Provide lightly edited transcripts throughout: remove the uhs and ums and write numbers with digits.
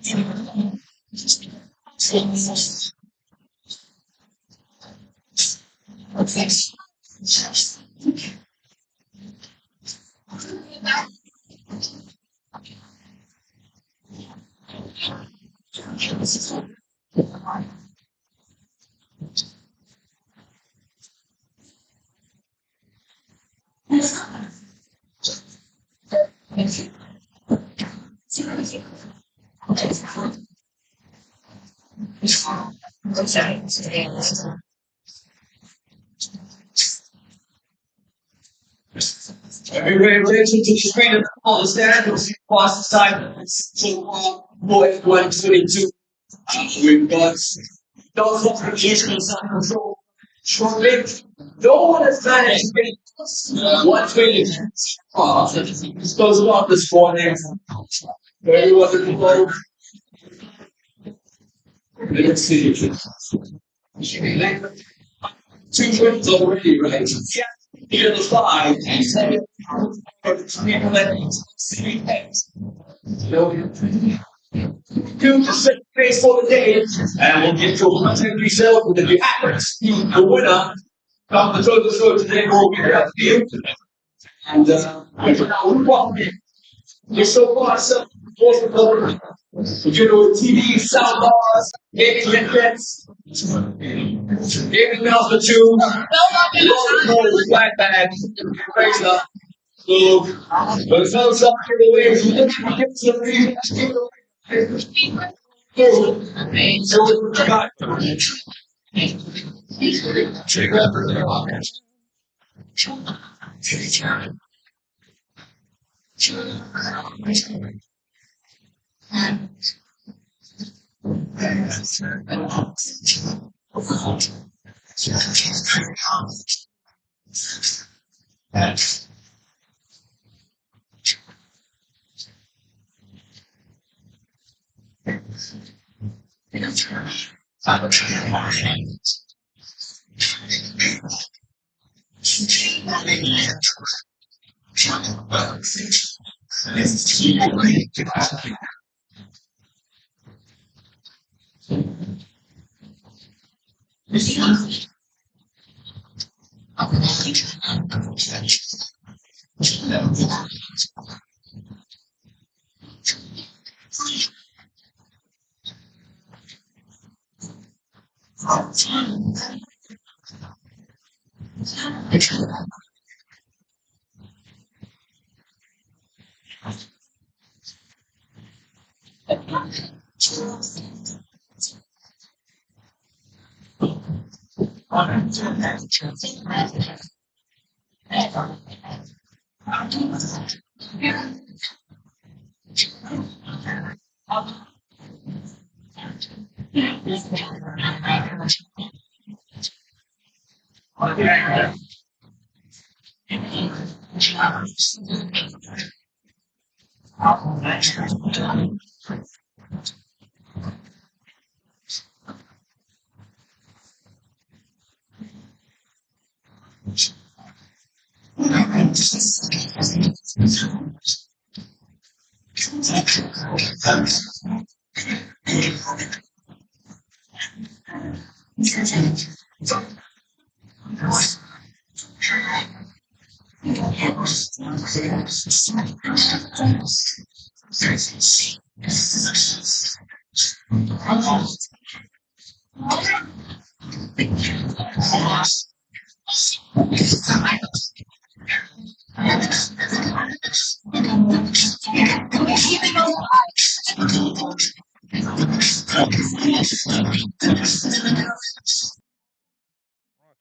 Pay attention to the screen and understand what's across the side. Boy, 122. We've got those applications on control. Shortly, no one has managed to get 120. This goes on this morning. Everyone in the globe. Let's see. 2 wins already, right? Yeah. Here the 5 and 7. Do the same face for the day, and we'll get to 103 sales with the new average. The winner of the total show today will be the field. And you're so far, so possible. You know, TV, sound bars, gaming headsets, gaming mouse for 2, flat bag, razor. So, but it's not something the way you look at it, so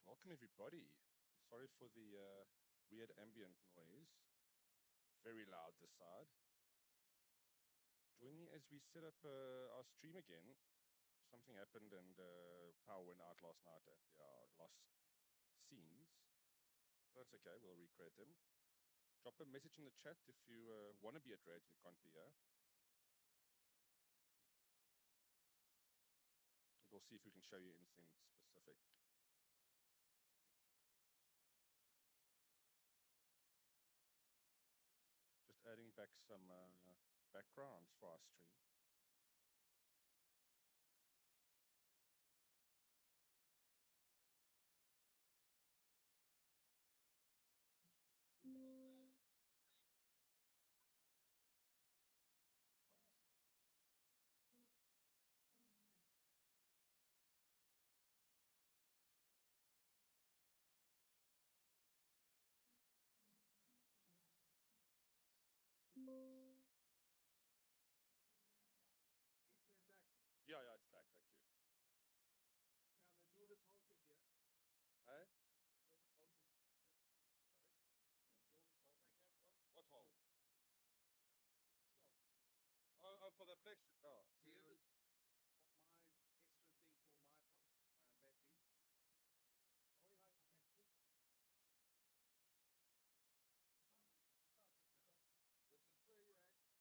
welcome everybody. Sorry for the weird ambient noise. Very loud this side. Join me as we set up our stream again. Something happened and power went out last night at our lost scenes. But that's okay, we'll recreate them. Drop a message in the chat if you want to be at rAge that can't be here. We'll see if we can show you anything specific. Just adding back some backgrounds for our stream. Protection. Oh. Do you have my extra thing for my battery?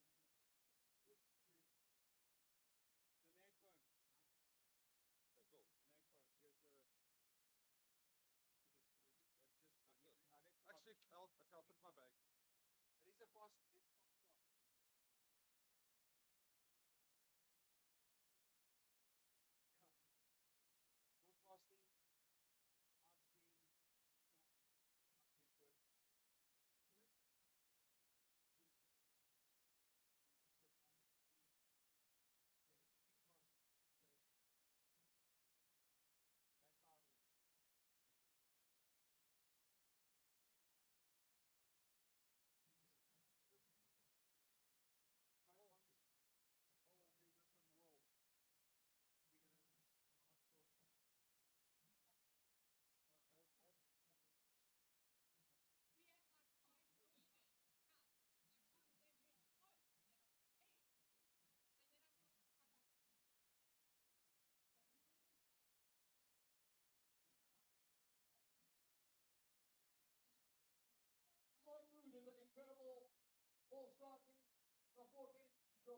The neck phone. Okay, cool. The neck phone. Here's the. Actually, I'll put it in my bag. It is a fast. Start. Yeah. Broadcasting. I've seen. Good. Incredible full starting, supporting, so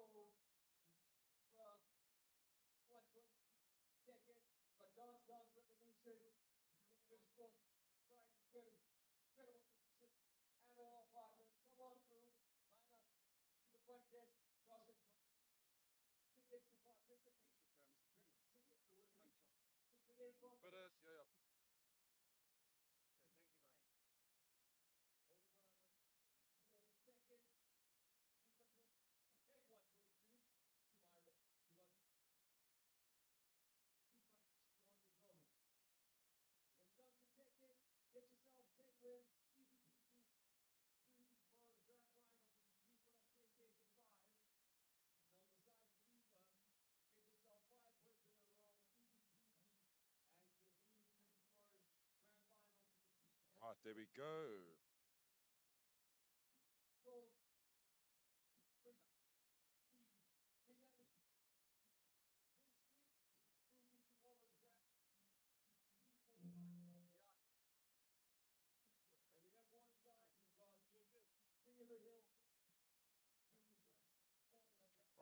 well, one foot, second, but dance revolution, incredible position, and all partners, come on through, line up to the front desk, Josh has tickets to participate. But yeah. Okay, thank you, man. Second, F122 to my right. You got 3 punches on the road. When you come to second, get yourself 10 wins, easy peasy, free for grand final people at PlayStation 5. And on the side of FIFA, get yourself 5 wins in a row, easy peasy, and get through to tomorrow's grand final. Right, there we go. So,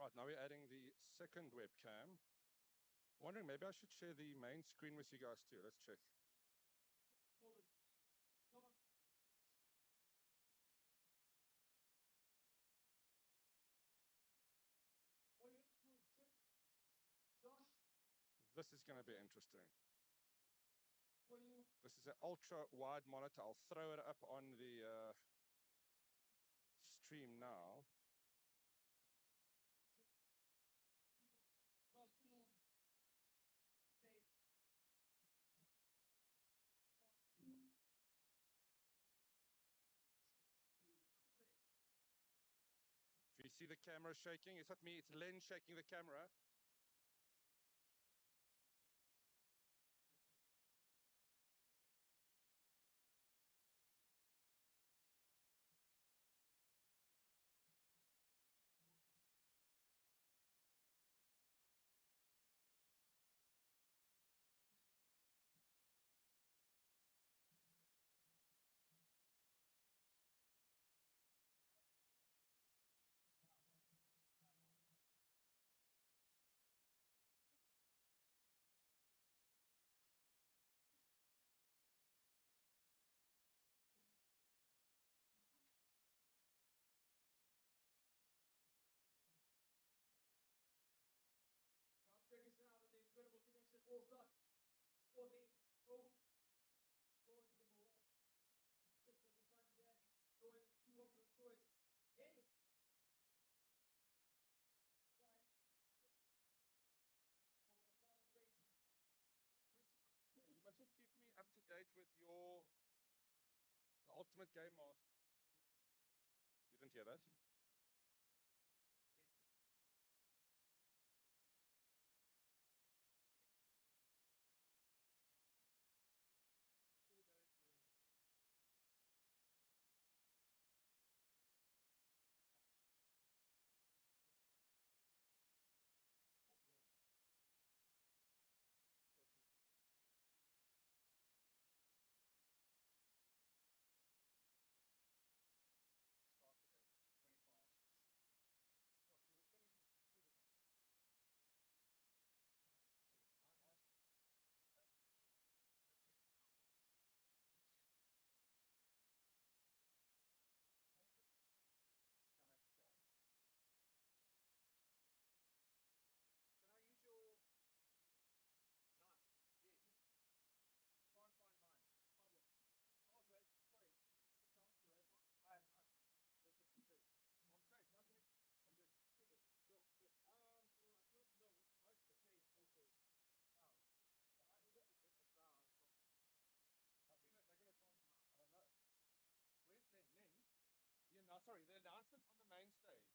Right, now we're adding the second webcam. Wondering maybe I should share the main screen with you guys too. Let's check. This is going to be interesting. This is an ultra wide monitor. I'll throw it up on the stream now. If you see the camera shaking, it's not me, it's Len shaking the camera. check us out at the Incredible Connection All-Star 48 Pro. Forward to give away. Check out the front desk. Join the two of your choice. Game. You must just keep me up to date with your ultimate game master. You didn't hear that? sorry, the announcement on the main stage.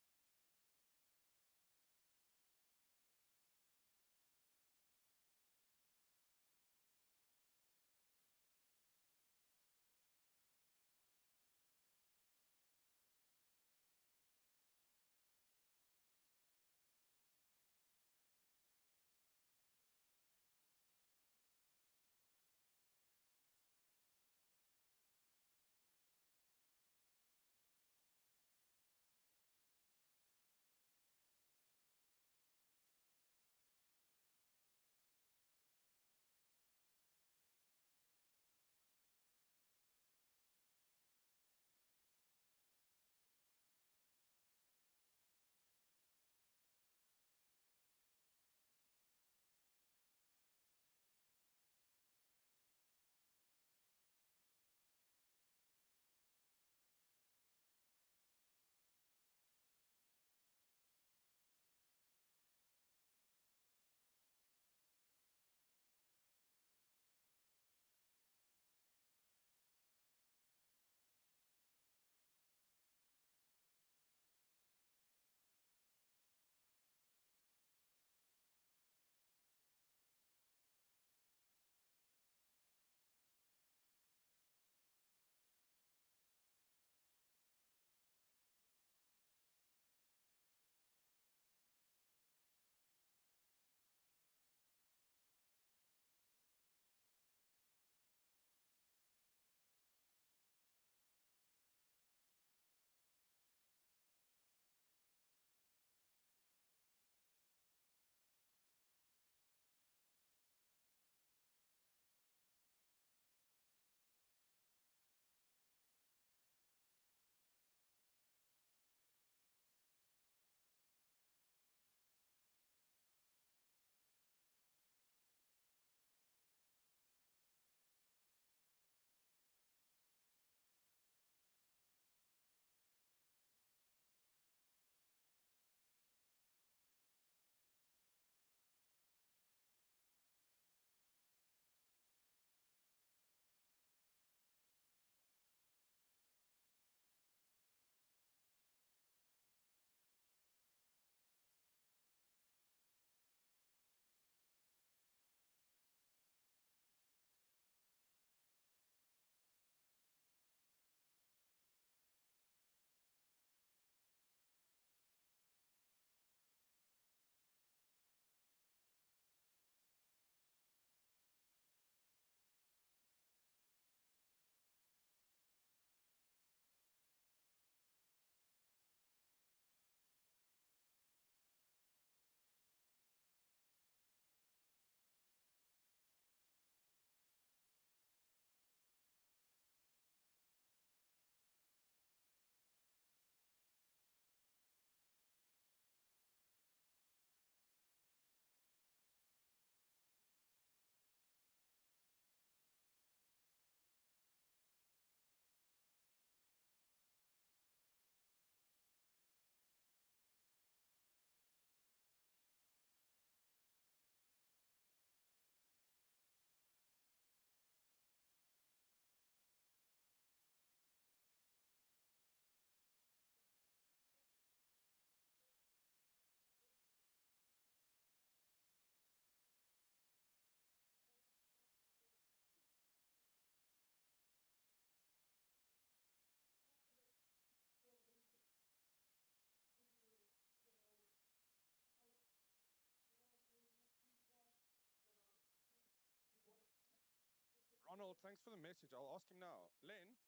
Ronald, thanks for the message. I'll ask him now. Len,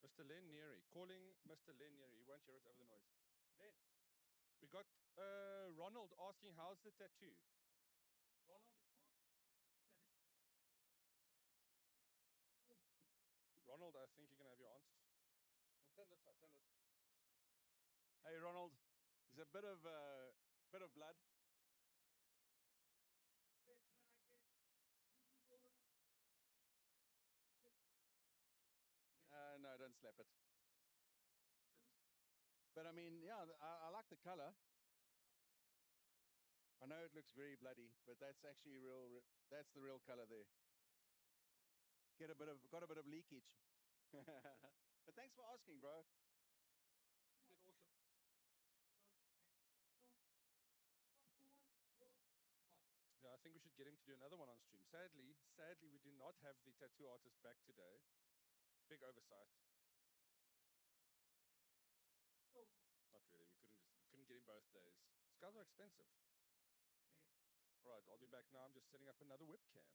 Mr. Len Neary, calling Mr. Len Neary. He won't hear us over the noise. Len, we got Ronald asking, how's the tattoo? Ronald, I think you can have your answers. Turn this side, turn this. Hey, Ronald, there's a bit of blood. No, don't slap it. But I mean, yeah, I like the color. I know it looks very bloody, but that's actually real. That's the real color there. Got a bit of leakage. But thanks for asking, bro. Yeah, I think we should get him to do another one on stream. Sadly, we do not have the tattoo artist back today. Big oversight. Not really. We couldn't get him both days. These guys are expensive. All right, I'll be back now. I'm just setting up another webcam.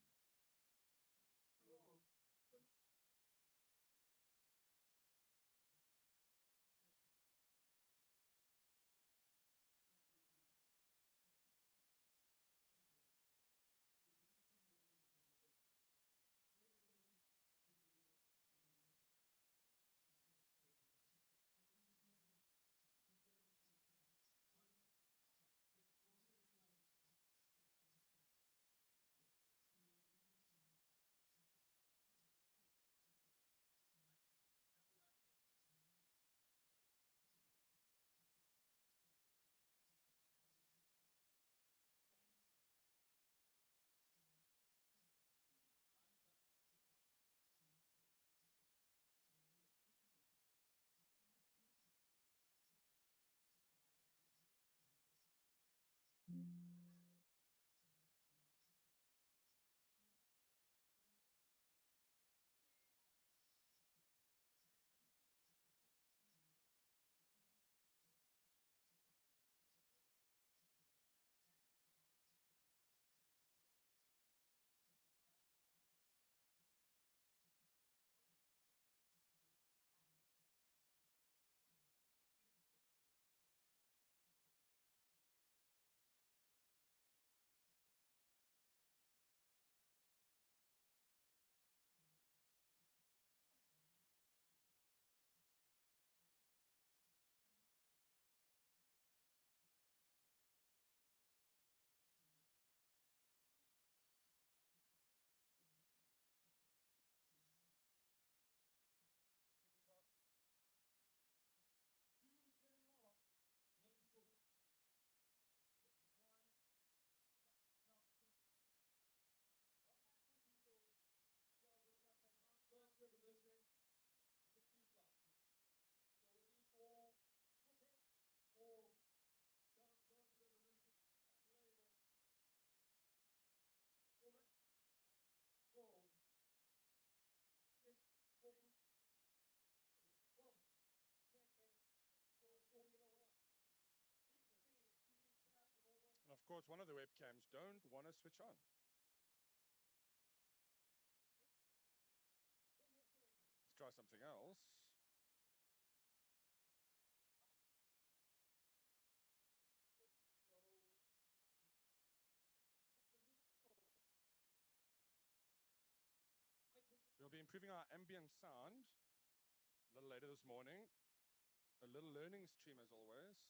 And of course, one of the webcams don't want to switch on. Let's try something else. We'll be improving our ambient sound a little later this morning. A little learning stream as always.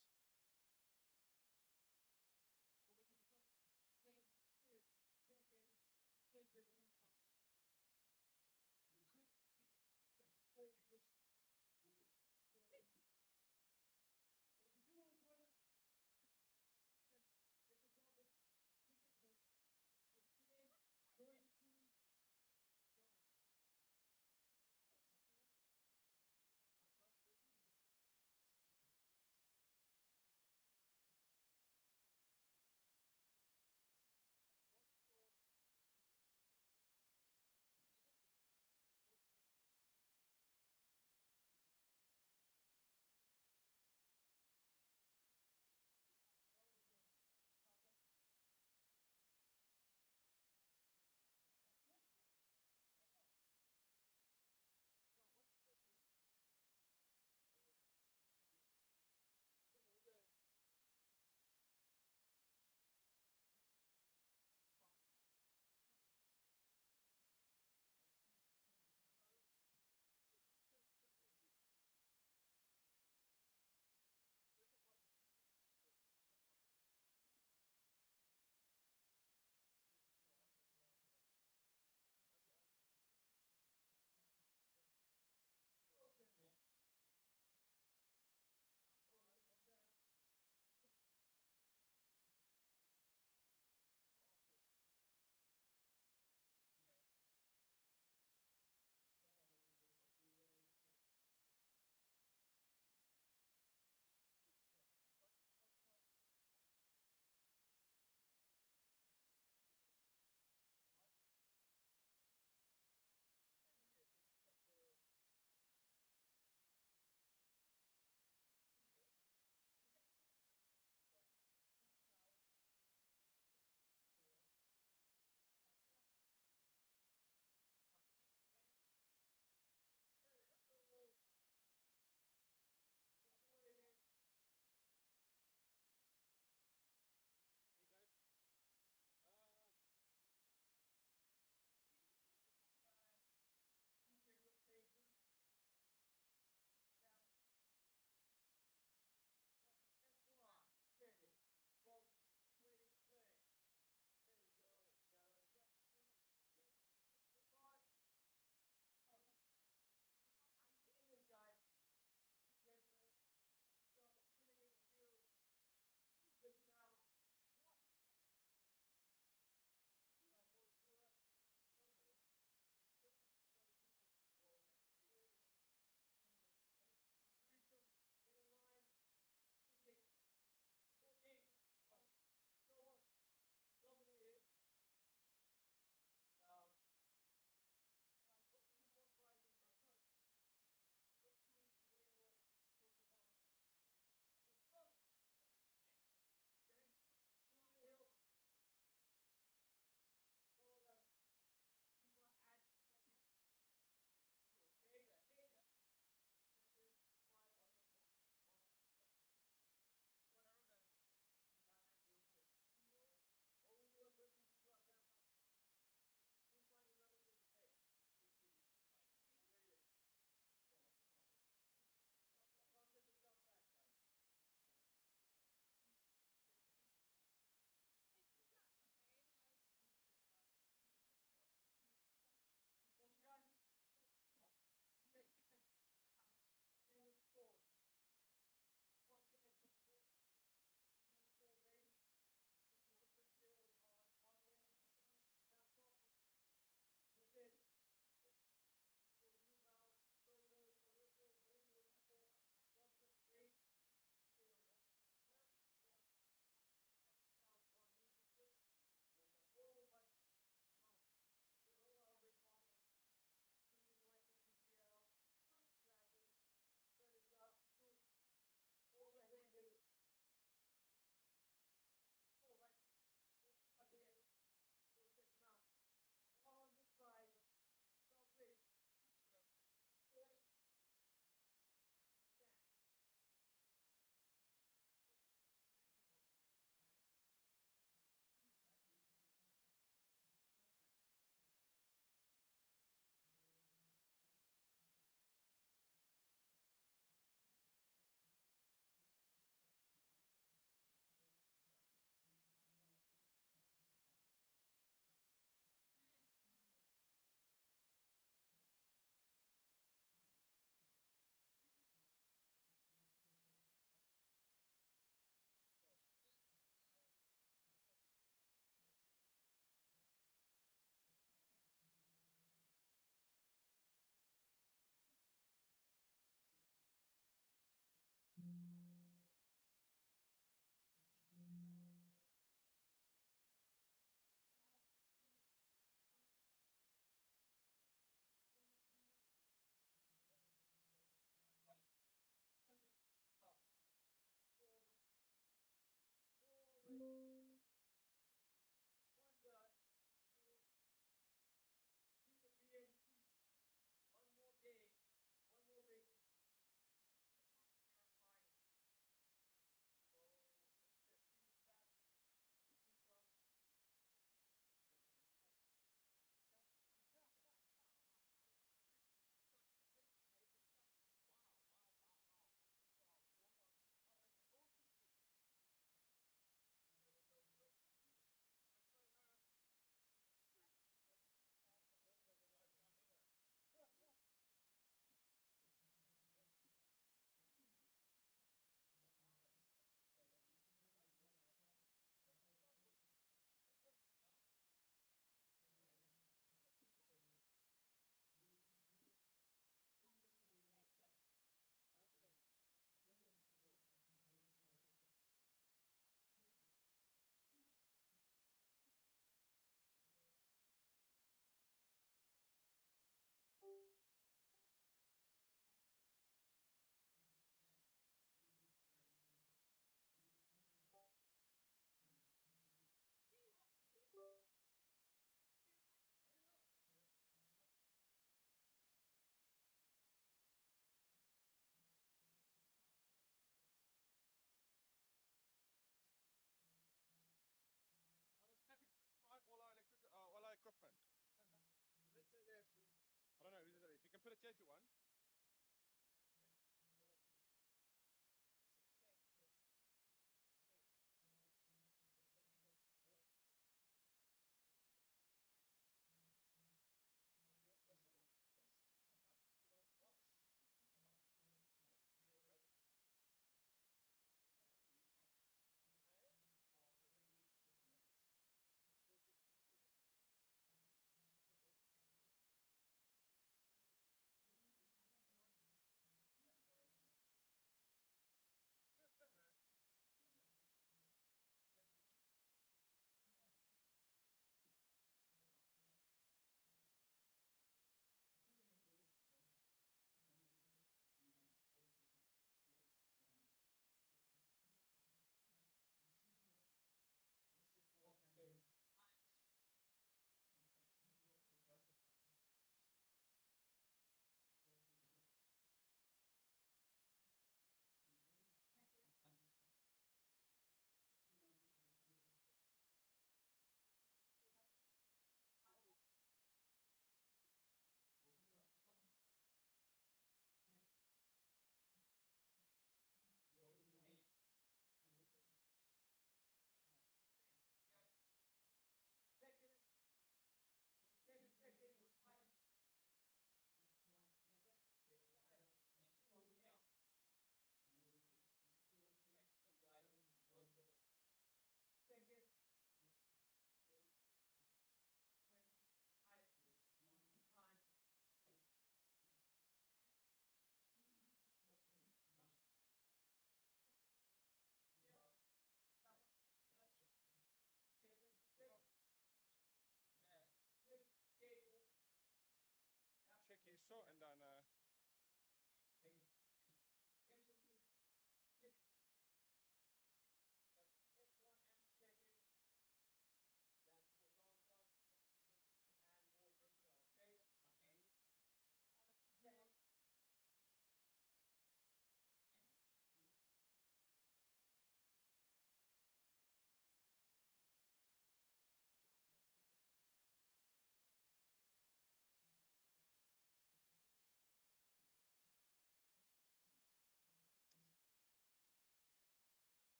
so en dan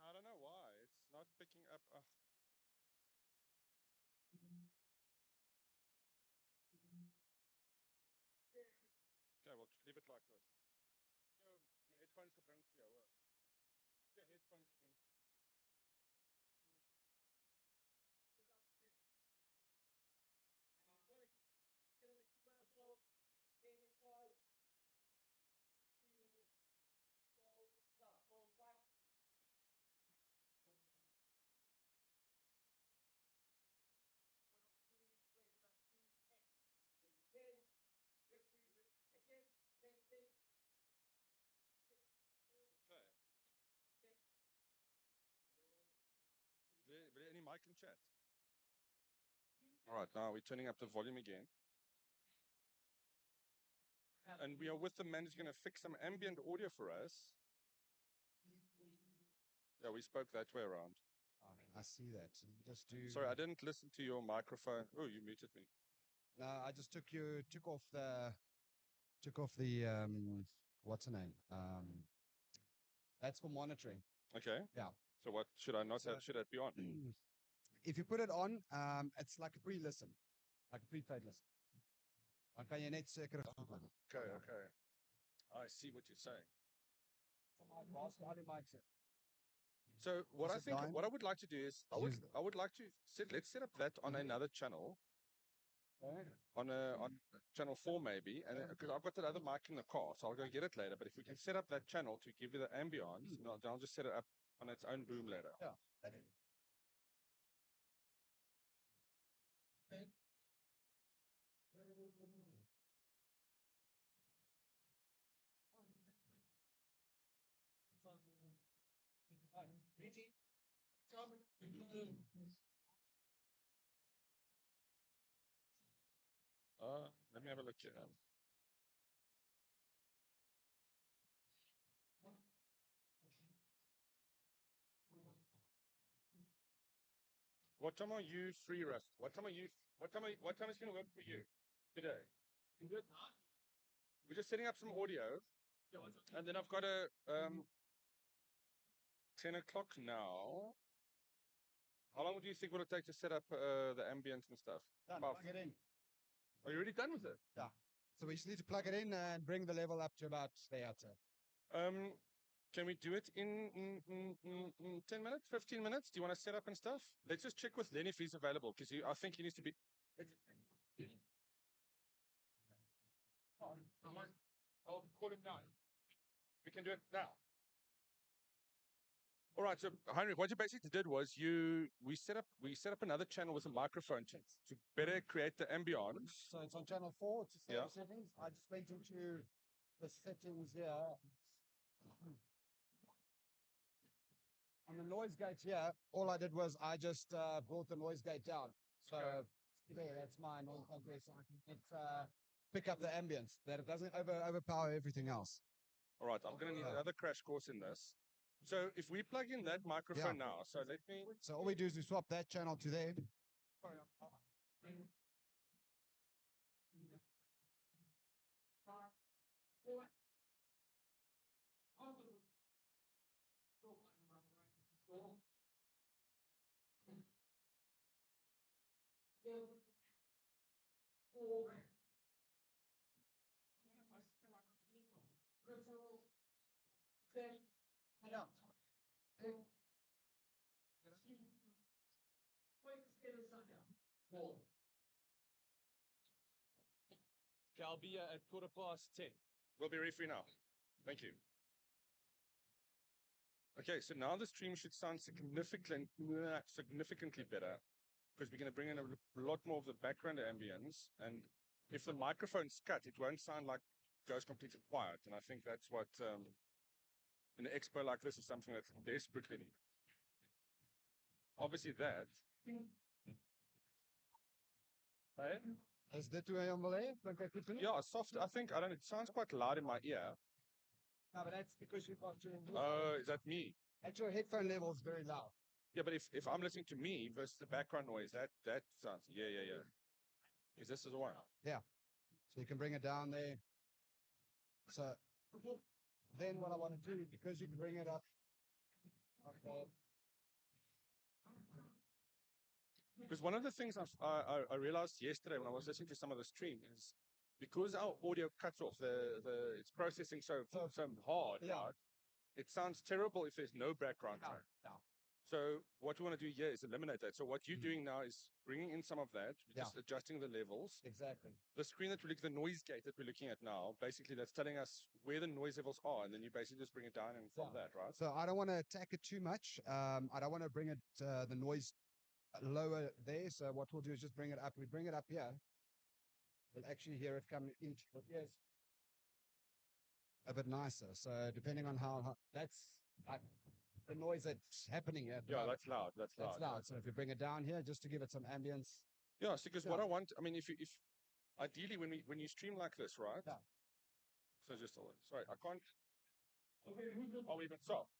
I don't know why it's not picking up. Ugh. Okay, we'll leave it like this. Yo, headphones gebring vir jou, hoor. Ja, headphones gebring. Okay. Wil jy in die mic and chat? All right, now we're turning up the volume again. And we are with the man who's going to fix some ambient audio for us. Yeah, we spoke that way around. I see that. Just do. Sorry, I didn't listen to your microphone. Oh, you muted me. No, I just took off the what's the name? That's for monitoring. Okay. Yeah. So what should I not have? Should it be on? If you put it on, it's like a pre-listen, like a prepaid listen. Dan kan jy net seker Okay, okay. I see what you're saying. So what Is I it think, dying? what I would like to do is, I would like to let's set up that on another channel, on channel 4 maybe, and because I've got that other mic in the car, so I'll go get it later. But if we can set up that channel to give you the ambience, then I'll just set it up on its own boom later. Yeah. Let me have a look here. What time are you free, Russ? What time is going to work for you today? We're just setting up some audio, and then I've got a 10 o'clock now. How long do you think will it take to set up the ambience and stuff? Done. Plug it in. Are you already done with it? Yeah. So we just need to plug it in and bring the level up to about there. Can we do it in 10 minutes, 15 minutes? Do you want to set up and stuff? Let's just check with Len if he's available, because I think he needs to be... I'll call him now. We can do it now. All right, so Heinrich, what you basically did was we set up another channel with a microphone to better create the ambience. So it's on channel 4. It's settings. I just went into the settings here. On the noise gate here, all I did was I just brought the noise gate down. So there, that's mine. Okay, so I can pick up the ambience, that it doesn't overpower everything else. All right, I'm going to need another crash course in this. So if we plug in that microphone now, so let me... So all we do is we swap that channel to there. I'll be at 10:15. We'll be ready for you now. Thank you. Okay, so now the stream should sound significantly better because we're going to bring in a lot more of the background ambience. And if the microphone's cut, it won't sound like it goes completely quiet. And I think that's what in an expo like this is something that's desperately needed. Obviously that. Hey? Is dit hoe hy hom wil hê? Klink hy goed genoeg? Yeah, soft. I think, I don't know, it sounds quite loud in my ear. No, but that's because you've got your Oh, is that me? at your headphone level is very loud. Yeah, but if I'm listening to me versus the background noise, that sounds, yeah. Is this the one? Yeah. So you can bring it down there. So then what I want to do, because you can bring it up. Okay. Because one of the things I realized yesterday when I was listening to some of the stream is because our audio cuts off, it's processing so hard, Yeah. right? It sounds terrible if there's no background No, tone. no. So what we want to do here is eliminate that. So what you're doing now is bringing in some of that, Yeah. just adjusting the levels. Exactly. The screen that we're looking, the noise gate that we're looking at now, basically that's telling us where the noise levels are, and then you basically just bring it down and from that, right? So I don't want to attack it too much. I don't want to bring it the noise lower there. So what we'll do is just bring it up. We bring it up here. We'll actually hear it come in. But yes, a bit nicer. So depending on how that's the noise that's happening here. Yeah, that's loud. That's That's loud. loud. So if you bring it down here, just to give it some ambience. Yeah, so because what Yeah. I want, I mean, if ideally when you stream like this, right? Yeah. So just sorry, I can't. Are we even soft?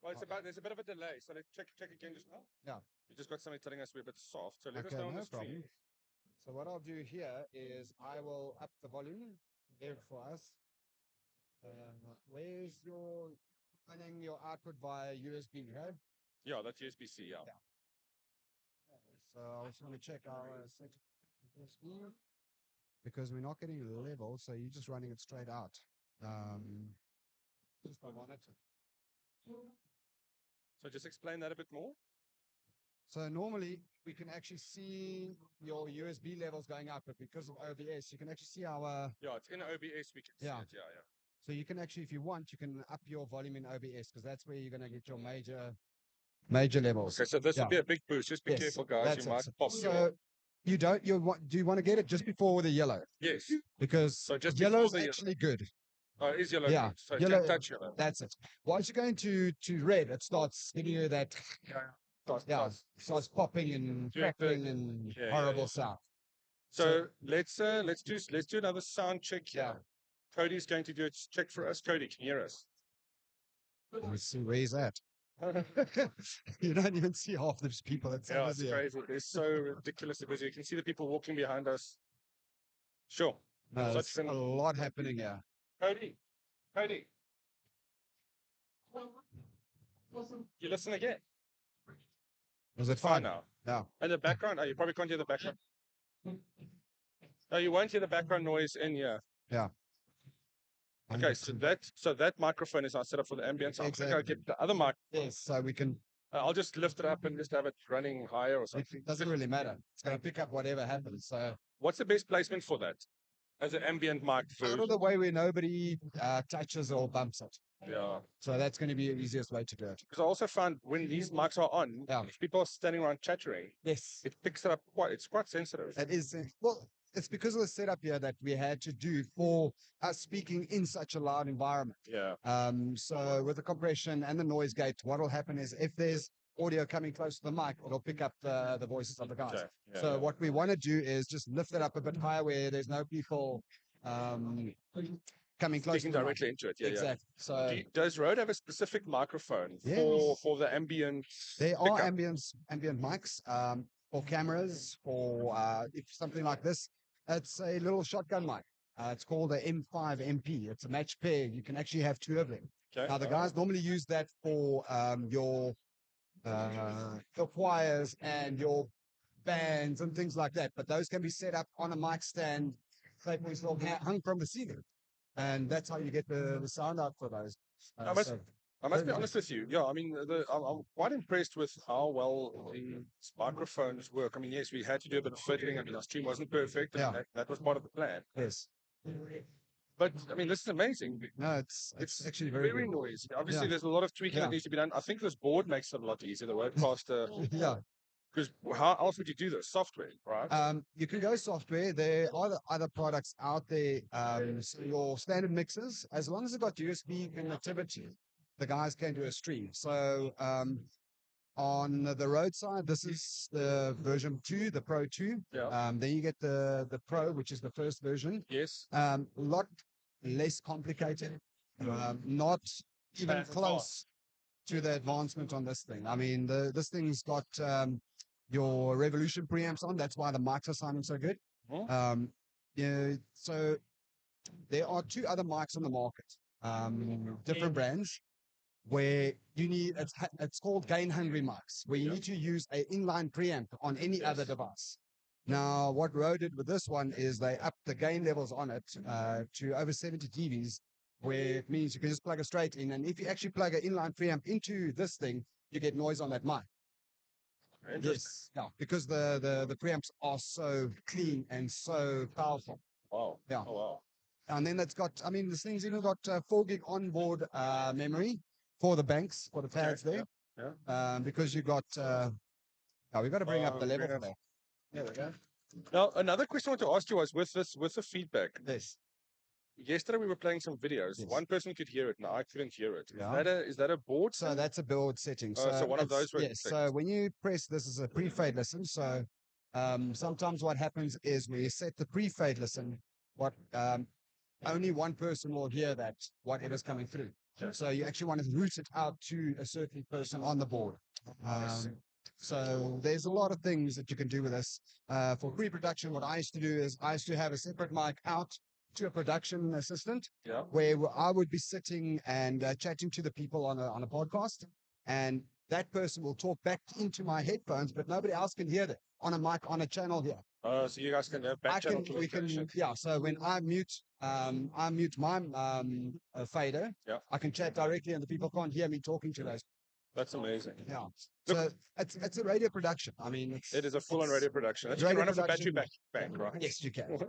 Well, it's about there's a bit of a delay, so let's check again just now. Yeah. We just got somebody telling us we're a bit soft, so let us Okay, know on no the stream. problem. So what I'll do here is I will up the volume there for us. Where's your running your output via USB, right? Yeah, that's USB-C. Yeah. Yeah. So I just want to check our USB because we're not getting level, so you're just running it straight out. Just I want it. So just explain that a bit more. So normally we can actually see your USB levels going up, but because of OBS, you can actually see our. Yeah, it's in OBS. We can see Yeah. it. Yeah. So you can actually, if you want, you can up your volume in OBS because that's where you're going to get your major levels. Okay, so this Yeah. will be a big boost. Just be Yes, careful, guys. that's You it. might pop So your. do you want to get it just before the yellow? Yes. Because So just yellow's before the actually good. Oh, it is yellow. Yeah, Good. So yellow- don't touch yellow. That's it. Once you're going to red, it starts giving you that. Yeah, starts popping and Do it the- crackling and yeah, horrible yeah. sound. So let's do another sound check here. Yeah. Cody's going to do a check for us. Cody, can you hear us? Let's see where he's at. You don't even see half those people. It's Yeah, it's busy. crazy. It's so ridiculously busy. You can see the people walking behind us. Sure. No, Such there's a lot happening here. Cody. You listen again. Was it Fine fun? now. Yeah. And the background, you probably can't hear the background. No, you won't hear the background noise in here. Yeah. Okay, so that microphone is now set up for the ambience. I'm going to get the other mic. Yes, so we can. I'll just lift it up and just have it running higher or something. It doesn't really matter. It's going to pick up whatever happens. So What's the best placement for that? As an ambient mic out for of the way where nobody touches or bumps it. yeah. So that's going to be the easiest way to do it. Because I also found when these mics are on, Yeah. if people are standing around chattering, Yes. it picks it up it's quite sensitive. It is. Well, it's because of the setup here that we had to do for us speaking in such a loud environment. Yeah. So with the compression and the noise gate, what will happen is if there's audio coming close to the mic, it'll pick up the voices of the guys. Okay. Yeah, So yeah. what we want to do is just lift it up a bit higher where there's no people coming close Speaking to the mic. directly into it. Yeah, Exactly. So does Rode have a specific microphone Yes. for the ambient? there are pickup? ambient mics for cameras, for if something like this. It's a little shotgun mic. It's called a M5 MP. It's a match pair. You can actually have two of them. Okay. Now the guys normally use that for your choirs and your bands and things like that. But those can be set up on a mic stand, say for example, hung from the ceiling, and that's how you get the sound out for those. I must be honest with you. Yeah, I mean, I'm quite impressed with how well these microphones work. I mean, yes, we had to do a bit of fiddling. I mean, our stream wasn't perfect. And Yeah. that was part of the plan. Yes. But I mean, this is amazing. No, it's actually very Very good. noisy. Obviously, Yeah. there's a lot of tweaking that Yeah. needs to be done. I think this board makes it a lot easier. The Rodecaster, Yeah. because how else would you do this? Software, right? You can go software. There are other products out there. So your standard mixers, as long as it's got USB connectivity, the guys can do a stream. So on the Rode side, this is the version 2, the Pro 2. Yeah. Then you get the Pro, which is the first version. Yes. A lot less complicated. Not even Fast. close to the advancement on this thing. I mean, this thing's got your Revolution preamps on. That's why the mics are sounding so good. Yeah, so there are 2 other mics on the market, different brands, where you need, it's called gain hungry mics, where you need to use an inline preamp on any other device. Now, what Rode did with this one is they upped the gain levels on it to over 70 dBs, where it means you can just plug it straight in. And if you actually plug an inline preamp into this thing, you get noise on that mic. Yes, yeah, because the preamps are so clean and so powerful. Wow. Yeah. Oh, wow. And then it's got, I mean, this thing's even got 4 gig onboard memory for the banks, for the pads there. Yeah. Because you got, we've got to bring up the level for that. There we go. Now, another question I want to ask you was with the feedback. Yes. Yesterday we were playing some videos. Yes. One person could hear it, and I couldn't hear it. Yeah. Is that a board? So that's a build setting. So one of those. Yes. So when you press, this is a pre-fade listen. So sometimes what happens is when you set the pre-fade listen, only one person will hear that, whatever's coming through. So you actually want to route it out to a certain person on the board. So there's a lot of things that you can do with this. For pre-production, what I used to do is I used to have a separate mic out to a production assistant, where I would be sitting and chatting to the people on a podcast, and that person will talk back into my headphones, but nobody else can hear that on a mic on a channel here. So you guys can have back channel communication. Yeah. So when I mute my fader, I can chat directly, and the people can't hear me talking to those. That's amazing. Yeah. So it's a radio production. I mean, it is a full-on radio production. You can run off a battery bank, right? Yes, you can.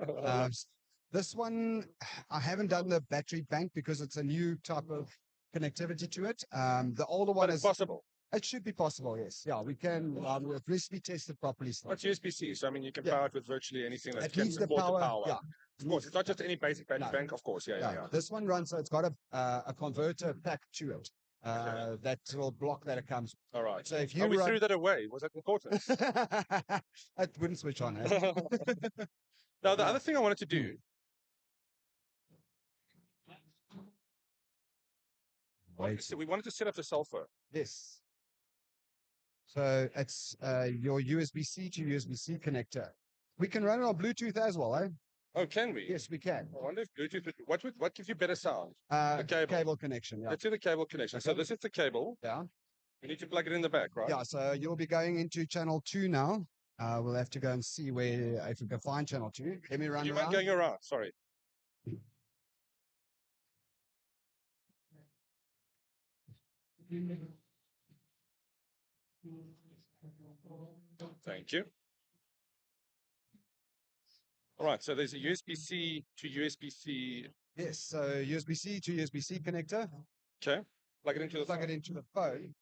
This one, I haven't done the battery bank because it's a new type of connectivity to it. The older one is possible. It should be possible, yes. Yeah, we can. We've recently tested properly. It's USB-C, so I mean, you can power it with virtually anything that can needs support the power. Yeah. Of course, it's not just any basic battery bank, of course. Yeah. This one runs, so it's got a converter pack to it that will block that it comes. All right. So if you we threw that away. Was that important? It wouldn't switch on. Now, the other thing I wanted to do. So we wanted to set up the cell phone. Yes. So it's your USB-C to USB-C connector. We can run it on Bluetooth as well, eh? Oh, can we? Yes, we can. I wonder if Bluetooth. What gives you better sound? The cable connection. Yeah. Let's do the cable connection. Okay. So this is the cable. Yeah. We need to plug it in the back, right? Yeah. So you'll be going into channel 2 now. We'll have to go and see if we can find channel 2. Let me run. You weren't going around. Sorry. Thank you. All right, so there's a USB-C to USB-C. Yes, so USB-C to USB-C connector. Okay, plug it into the phone.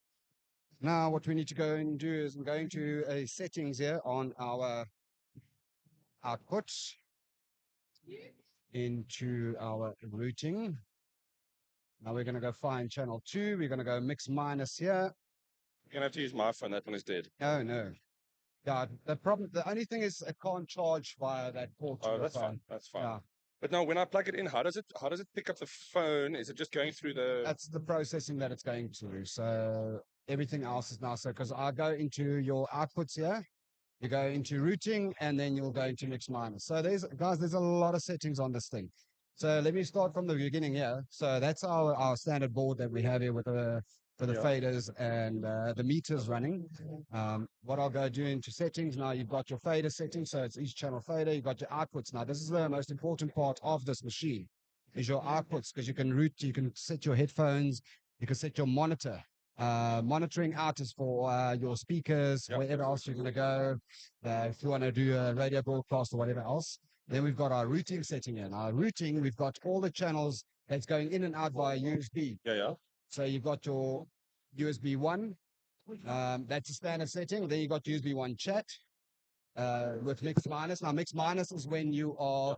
Now what we need to go and do is I'm going to a settings here on our output into our routing. Now we're going to go find channel 2. We're going to go mix minus here. You're going to have to use my phone. That one is dead. Oh, no. Yeah, the only thing is it can't charge via that port. Oh, that's fine. That's fine. Yeah. But no, when I plug it in, how does it pick up the phone? Is it just going through the? That's the processing that it's going through. So everything else is now because I go into your outputs here. You go into routing, and then you'll go into mix minus. So there's a lot of settings on this thing. So let me start from the beginning here. So that's our standard board that we have here with the faders and the meters running. What I'll go do into settings now, you've got your fader settings, so it's each channel fader. You've got your outputs. Now this is the most important part of this machine, is your outputs, because you can set your headphones, you can set your monitor. Monitoring Artis for your speakers, wherever else you're going to go. If you want to do a radio broadcast or whatever else. Then we've got our routing setting in. Our routing, we've got all the channels that's going in and out via USB. Yeah. So you've got your USB 1, that's a standard setting. Then you've got USB 1 chat with mix minus. Now, mix minus is when you are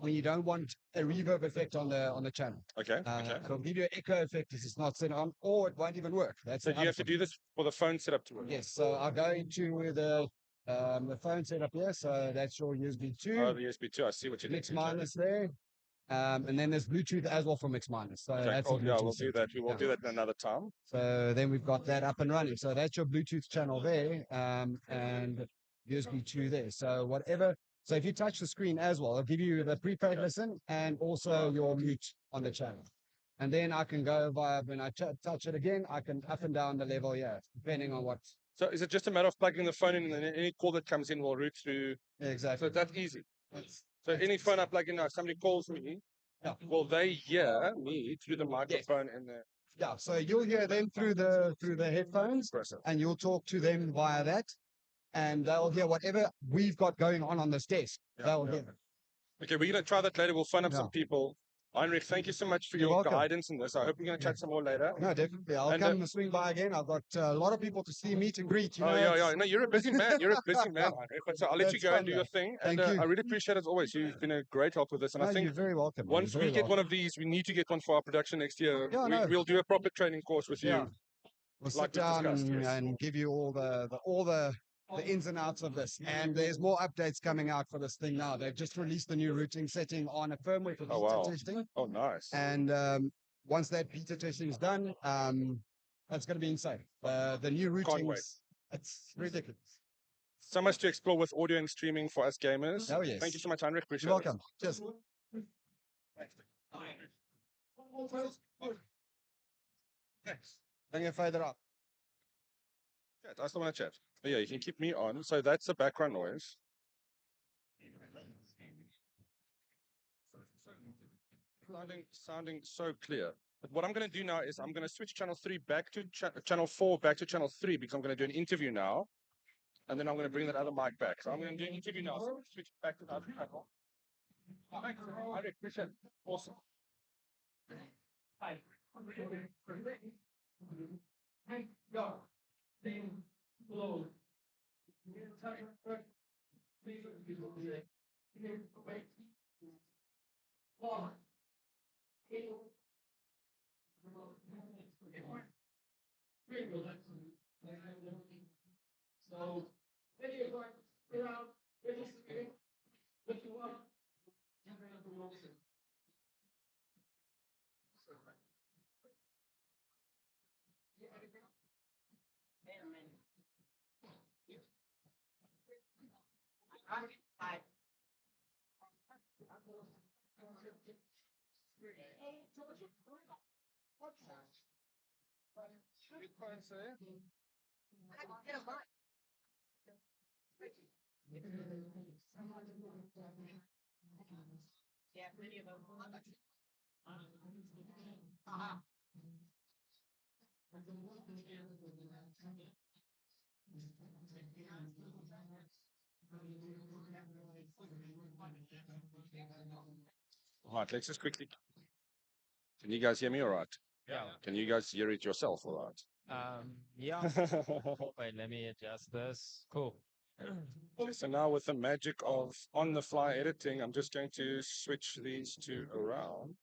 when you don't want a reverb effect on the channel. Okay. It'll give you an echo effect if it's not set on, or it won't even work. That's So do you have to do this for the phone setup to work? Yes. So I'll go into the phone setup here. So that's your USB 2. Oh, the USB 2. I see what you did. Mix minus there. And then there's Bluetooth as well for mix minus. So Okay, that's cool. a Yeah, Bluetooth we'll do that. We will do that in another time. So then we've got that up and running. So that's your Bluetooth channel there, and USB 2 there. So whatever. So if you touch the screen as well, it'll give you the prepaid listen and also your mute on the channel. And then I can go via, when I touch it again, I can up and down the level, depending on what. So is it just a matter of plugging the phone in and then any call that comes in will route through? Yeah, exactly. So that's easy. So any phone I plug in now, somebody calls me, will they hear me through the microphone in there? Yeah, so you'll hear them through the headphones, and you'll talk to them via that, and they'll hear whatever we've got going on this desk. They'll hear. Okay, we're going to try that later. We'll phone up some people. Heinrich, thank you so much for your guidance in this. I hope we're going to chat some more later. No, definitely. I'll come and swing by again. I've got a lot of people to see, meet and greet. You know, yeah. No, you're a busy man. You're a busy man, Heinrich. But so I'll let you go and do your thing. And Thank you. I really appreciate it as always. You've been a great help with this. And I think you're very welcome. once we get one of these, we need to get one for our production next year. We'll do a proper training course with you. We'll sit down and give you all the ins and outs of this. And there's more updates coming out for this thing now. They've just released the new routing setting on a firmware for beta testing. Oh, nice. And once that beta testing is done, that's going to be insane. The new routing, it's ridiculous. So much to explore with audio and streaming for us gamers. Oh, yes. Thank you so much, Heinrich. Appreciate You're welcome. Cheers. Bring your fader up. Chat. I still want to chat. But yeah, you can keep me on. So that's the background noise. Sounding so clear. But what I'm going to do now is I'm going to switch channel 3 back to channel 4 back to channel 3 because I'm going to do an interview now. And then I'm going to bring that other mic back. So I'm going to do an interview now. So switch back to the other channel. Thanks, I appreciate it. Awesome. Hi. So, yeah, many of them. All right, let's just quickly. Can you guys hear me all right? Yeah. Can you guys hear it yourself all right? Yeah. Wait, let me adjust this. Cool. So now with the magic of on-the-fly editing, I'm just going to switch these two around.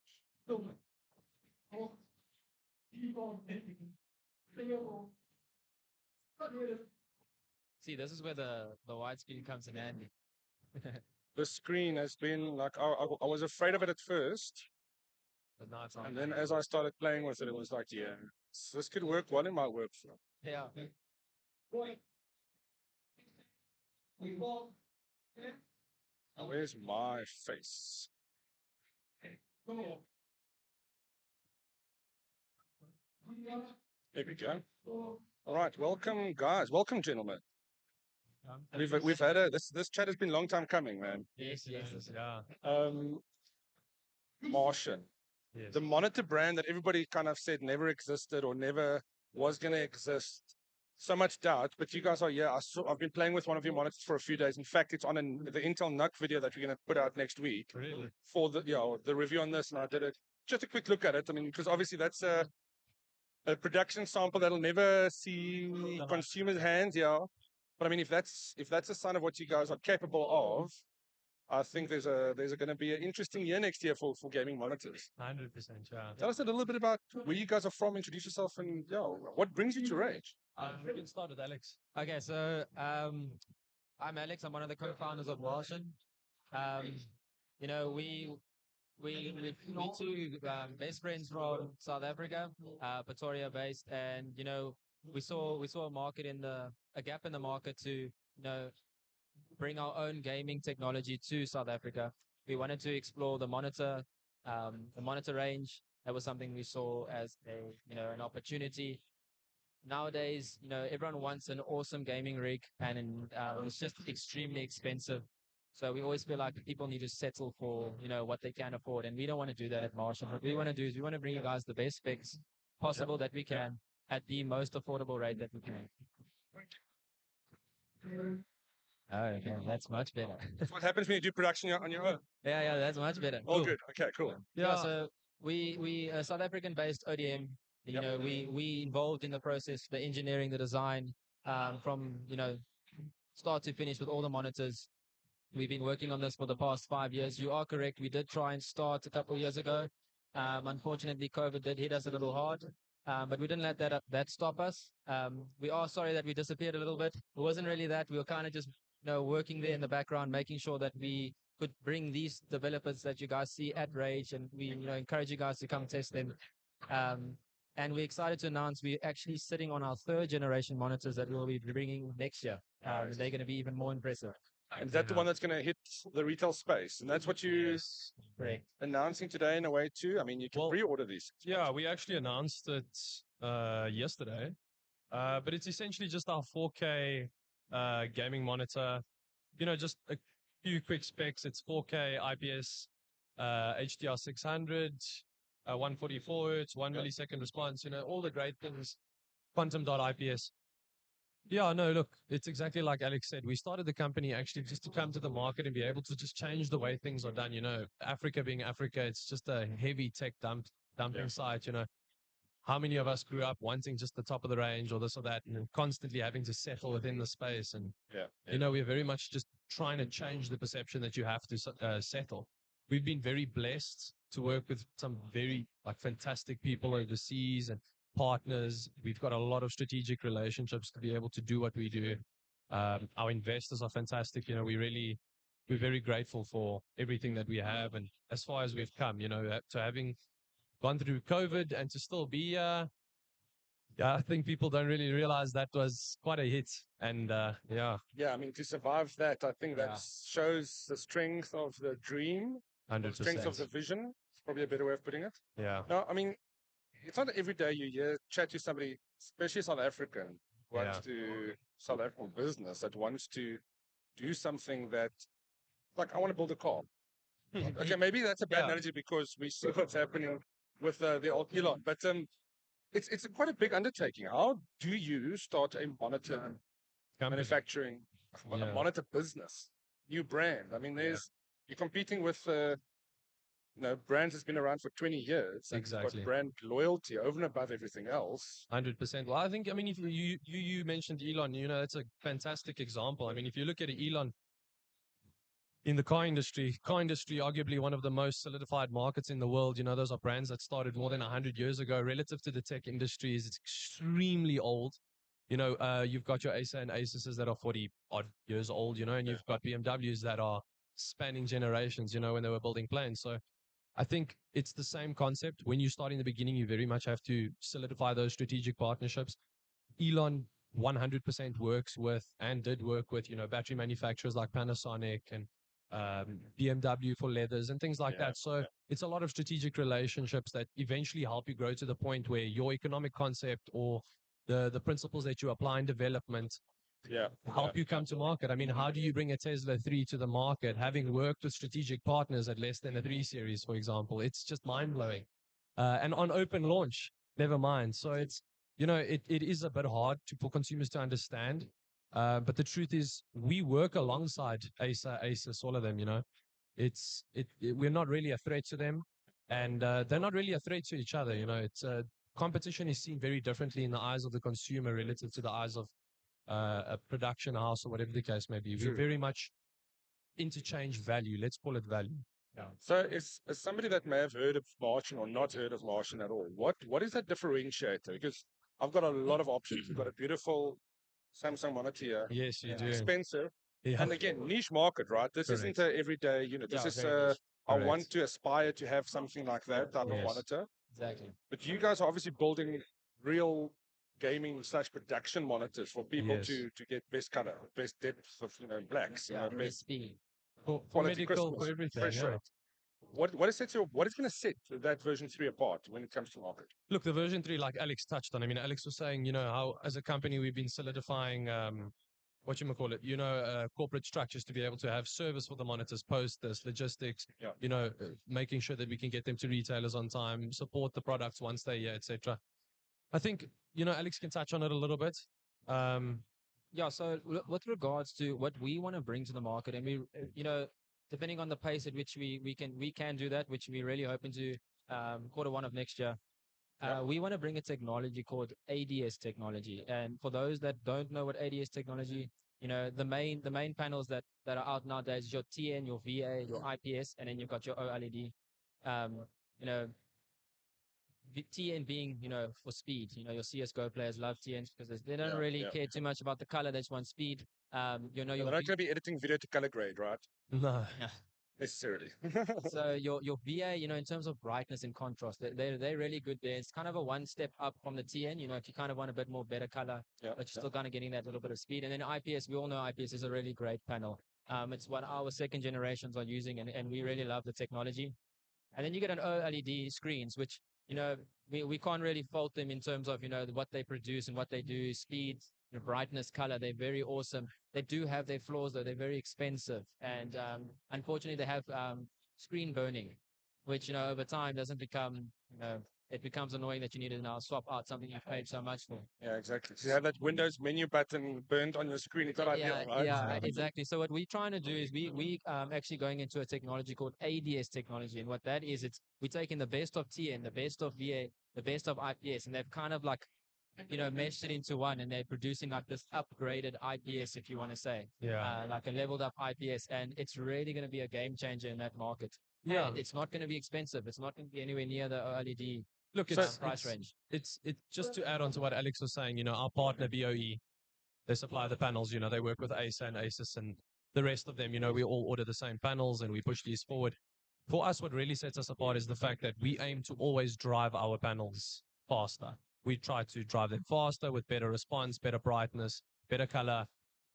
See, this is where the widescreen comes in handy. The screen has been like, I was afraid of it at first. But now it's on. And then as I started playing with it, it was like, yeah, this could work well in my workflow. Yeah. Now, where's my face? There we go. All right, welcome, guys. Welcome, gentlemen. We've had this chat has been a long time coming, man. Yes, yeah. Martian. Yes. The monitor brand that everybody kind of said never existed or never was going to exist so much doubt, but you guys are here. I've been playing with one of your monitors for a few days. In fact, it's on the Intel NUC video that we're going to put out next week. Really? For the review on this, and I did it. Just a quick look at it. I mean, because obviously that's a production sample that'll never see consumers' hands. Yeah, but I mean, if that's a sign of what you guys are capable of, I think there's going to be an interesting year next year for gaming monitors. 100%. Yeah. Tell us a little bit about where you guys are from. Introduce yourself, and what brings you to rAge? We can start with Alex. Okay, so I'm Alex. I'm one of the co-founders of Martian. You know, we two best friends from South Africa, Pretoria based, and you know, we saw a market a gap in the market to bring our own gaming technology to South Africa. We wanted to explore the monitor range. That was something we saw as an opportunity. Nowadays, everyone wants an awesome gaming rig, and it's just extremely expensive. So we always feel like people need to settle for, what they can afford. And we don't want to do that at Martian. What we want to do is we want to bring you guys the best specs possible that we can at the most affordable rate that we can. Oh, okay. That's much better. That's what happens when you do production on your own. Yeah, that's much better. All good. Okay, cool. Yeah, so we South African based ODM. We involved in the process, the engineering, the design, from start to finish with all the monitors. We've been working on this for the past 5 years. You are correct. We did try and start a couple of years ago. Unfortunately, COVID did hit us a little hard, but we didn't let that stop us. We are sorry that we disappeared a little bit. It wasn't really that. We were kind of just working there in the background, making sure that we could bring these developers that you guys see at rAge, and we encourage you guys to come test them. And we're excited to announce we're actually sitting on our 3rd generation monitors that we'll be bringing next year. They're going to be even more impressive. And is that the one that's going to hit the retail space? And that's what you're announcing today in a way too? I mean, you can pre-order these. Yeah, we actually announced it yesterday. But it's essentially just our 4K gaming monitor. Just a few quick specs. It's 4K IPS HDR 600, 144 Hz, 1 millisecond response, all the great things. Quantum.IPS. Yeah, no, look, it's exactly like Alex said. We started the company actually just to come to the market and be able to just change the way things are done. Africa being Africa, it's just a heavy tech dumping site. How many of us grew up wanting just the top of the range or this or that, and constantly having to settle within the space? And we're very much just trying to change the perception that you have to settle. We've been very blessed to work with some very fantastic people overseas and partners. We've got a lot of strategic relationships to be able to do what we do. Our investors are fantastic. We're very grateful for everything that we have. And as far as we've come, to having gone through COVID and to still be I think people don't really realize that was quite a hit. And I mean, to survive that, I think that shows the strength of the dream, 100%. The strength of the vision. It's probably a better way of putting it. Yeah. No, I mean, it's not every day you chat to somebody, especially South African, who wants to South African business that wants to do something that, I want to build a car. Okay, maybe that's a bad analogy because we see what's happening with the old Elon, but it's quite a big undertaking. How do you start a monitor manufacturing, a monitor business, new brand? I mean, you're competing with brands that's been around for 20 years. Exactly. Got brand loyalty over and above everything else. 100%. Well, I think, if you mentioned Elon, that's a fantastic example. I mean, if you look at Elon in the car industry, arguably one of the most solidified markets in the world, those are brands that started more than 100 years ago. Relative to the tech industry, it's extremely old. You've got your Acer and Aces that are 40 odd years old, and you've got BMWs that are spanning generations, when they were building planes. So I think it's the same concept. When you start in the beginning, you very much have to solidify those strategic partnerships. Elon 100% works with and did work with, battery manufacturers like Panasonic and BMW for leathers and things like that. So it's a lot of strategic relationships that eventually help you grow to the point where your economic concept or the principles that you apply in development help you come to market. I mean, how do you bring a Tesla 3 to the market, having worked with strategic partners at less than a 3 Series, for example? It's just mind-blowing. And on open launch, never mind. So it is a bit hard for consumers to understand. But the truth is, we work alongside Acer, Asus, all of them. We're not really a threat to them, and they're not really a threat to each other. It's competition is seen very differently in the eyes of the consumer relative to the eyes of a production house or whatever the case may be. We very much interchange value. Let's call it value. Yeah. So as somebody that may have heard of Martian or not heard of Martian at all, what is that differentiator? Because I've got a lot of options. We've got a beautiful Samsung monitor here. Yes, you do. Expensive. Yeah. And again, niche market, right? This Correct. isn't a everyday unit. This is I want to aspire to have something like that type of monitor. Exactly. But you guys are obviously building real gaming / production monitors for people to get best color, best depth of blacks, best speed. For quality medical, Christmas, for everything. fresh Yeah. rate. What is going to set that version 3 apart when it comes to market? Look, the version 3, like Alex touched on, I mean, Alex was saying, how as a company we've been solidifying, corporate structures to be able to have service for the monitors, posters, logistics, making sure that we can get them to retailers on time, support the products once they're here, etc. I think, Alex can touch on it a little bit. Yeah, so with regards to what we want to bring to the market, and we, depending on the pace at which we can do that, which we're really hoping to Q1 of next year. We want to bring a technology called ADS technology. And for those that don't know what ADS technology, the main panels that are out nowadays is your TN, your VA, your IPS, and then you've got your OLED. TN being, for speed. Your CSGO players love TNs because they don't really care too much about the color. They just want speed. They're not going to be editing video to color grade, right? No. Necessarily. So your VA, in terms of brightness and contrast, they're really good there. It's kind of a one step up from the TN. If you kind of want a bit more better color, but you're still kind of getting that little bit of speed. And then IPS, we all know IPS is a really great panel. It's what our second generations are using, and we really love the technology. And then you get an OLED screens, which we can't really fault them in terms of what they produce and what they do, speed, brightness, color. They're very awesome. They do have their flaws though. They're very expensive, and unfortunately they have screen burning, which over time doesn't become it becomes annoying that you need to now swap out something you've paid so much for. Yeah, exactly. So you have that Windows menu button burnt on your screen. It's not ideal, right? Yeah, exactly. So what we're trying to do is we actually going into a technology called ADS technology, and what that is, we're taking the best of TN, the best of VA, the best of IPS, and they've kind of like meshed it into one, and they're producing like this upgraded IPS, if you want to say, like a leveled up IPS, and it's really going to be a game changer in that market. Yeah, and it's not going to be expensive. It's not going to be anywhere near the OLED. Look, price range. It's just to add on to what Alex was saying. Our partner BOE, they supply the panels. They work with Acer and Asus and the rest of them. We all order the same panels and we push these forward. For us, what really sets us apart is the fact that we aim to always drive our panels faster. We try to drive them faster with better response, better brightness, better color,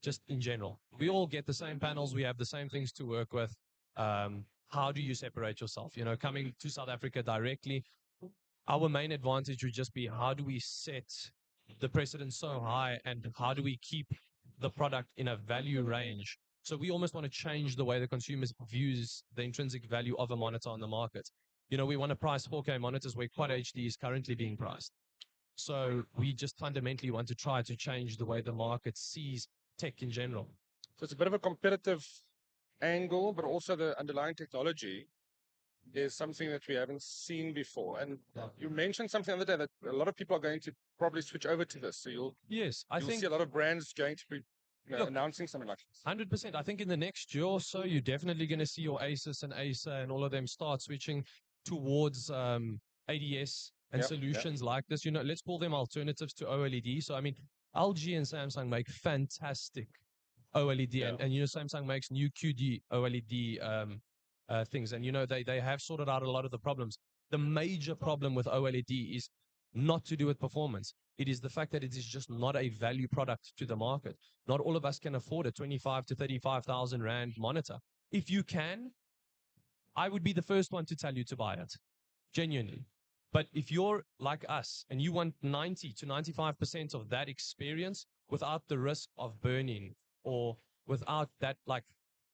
just in general. We all get the same panels. We have the same things to work with. How do you separate yourself? Coming to South Africa directly, our main advantage would just be how do we set the precedent so high and how do we keep the product in a value range? So we almost want to change the way the consumers views the intrinsic value of a monitor on the market. We want to price 4K monitors where Quad HD is currently being priced. So we just fundamentally want to try to change the way the market sees tech in general. So it's a bit of a competitive angle, but also the underlying technology is something that we haven't seen before. And you mentioned something the other day that a lot of people are going to probably switch over to this. So you'll see a lot of brands going to be announcing something like this. 100%. I think in the next year or so, you're definitely going to see your Asus and Acer and all of them start switching towards ADS and solutions like this. Let's call them alternatives to OLED. So, I mean, LG and Samsung make fantastic OLED, and Samsung makes new QD OLED things, and they have sorted out a lot of the problems. The major problem with OLED is not to do with performance. It is the fact that it is just not a value product to the market. Not all of us can afford a 25 to 35,000 Rand monitor. If you can, I would be the first one to tell you to buy it, genuinely. But if you're like us and you want 90 to 95% of that experience without the risk of burning or without that, like,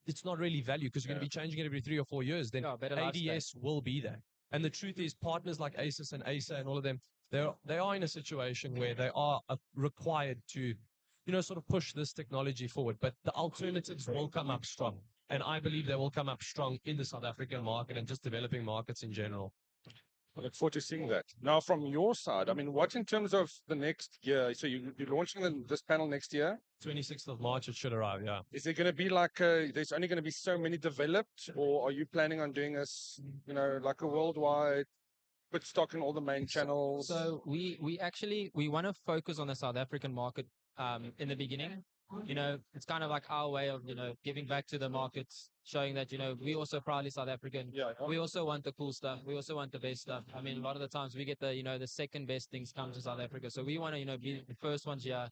it's not really value because you're going to be changing it every 3 or 4 years, then ADS will be there. And the truth is partners like Asus and Acer and all of them, they are in a situation where they are required to, sort of push this technology forward. But the alternatives will come up strong, and I believe they will come up strong in the South African market and just developing markets in general. I look forward to seeing that. Now, from your side, I mean, what in terms of the next year? So you're launching this panel next year. 26th of March, it should arrive. Yeah. Is there going to be like there's only going to be so many developed, or are you planning on doing this, like a worldwide, put stock in all the main channels? So we want to focus on the South African market in the beginning. It's kind of like our way of, giving back to the markets, showing that, we also proudly South African. Yeah. We also want the cool stuff. We also want the best stuff. I mean, a lot of the times we get the second best things come to South Africa. So we want to, be the first ones here,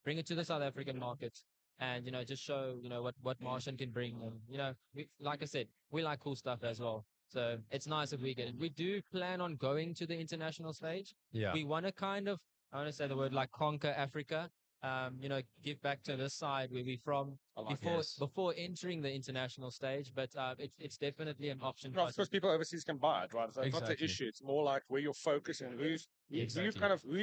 bring it to the South African market and, just show, what Martian can bring. And, like I said, we like cool stuff as well. So it's nice if we get it. We do plan on going to the international stage. Yeah. We want to I want to say the word like conquer Africa. Give back to this side where we're from before entering the international stage. But it's definitely an option. No, of course, people overseas can buy it, right? So it's not the issue. It's more like where you're focusing and who you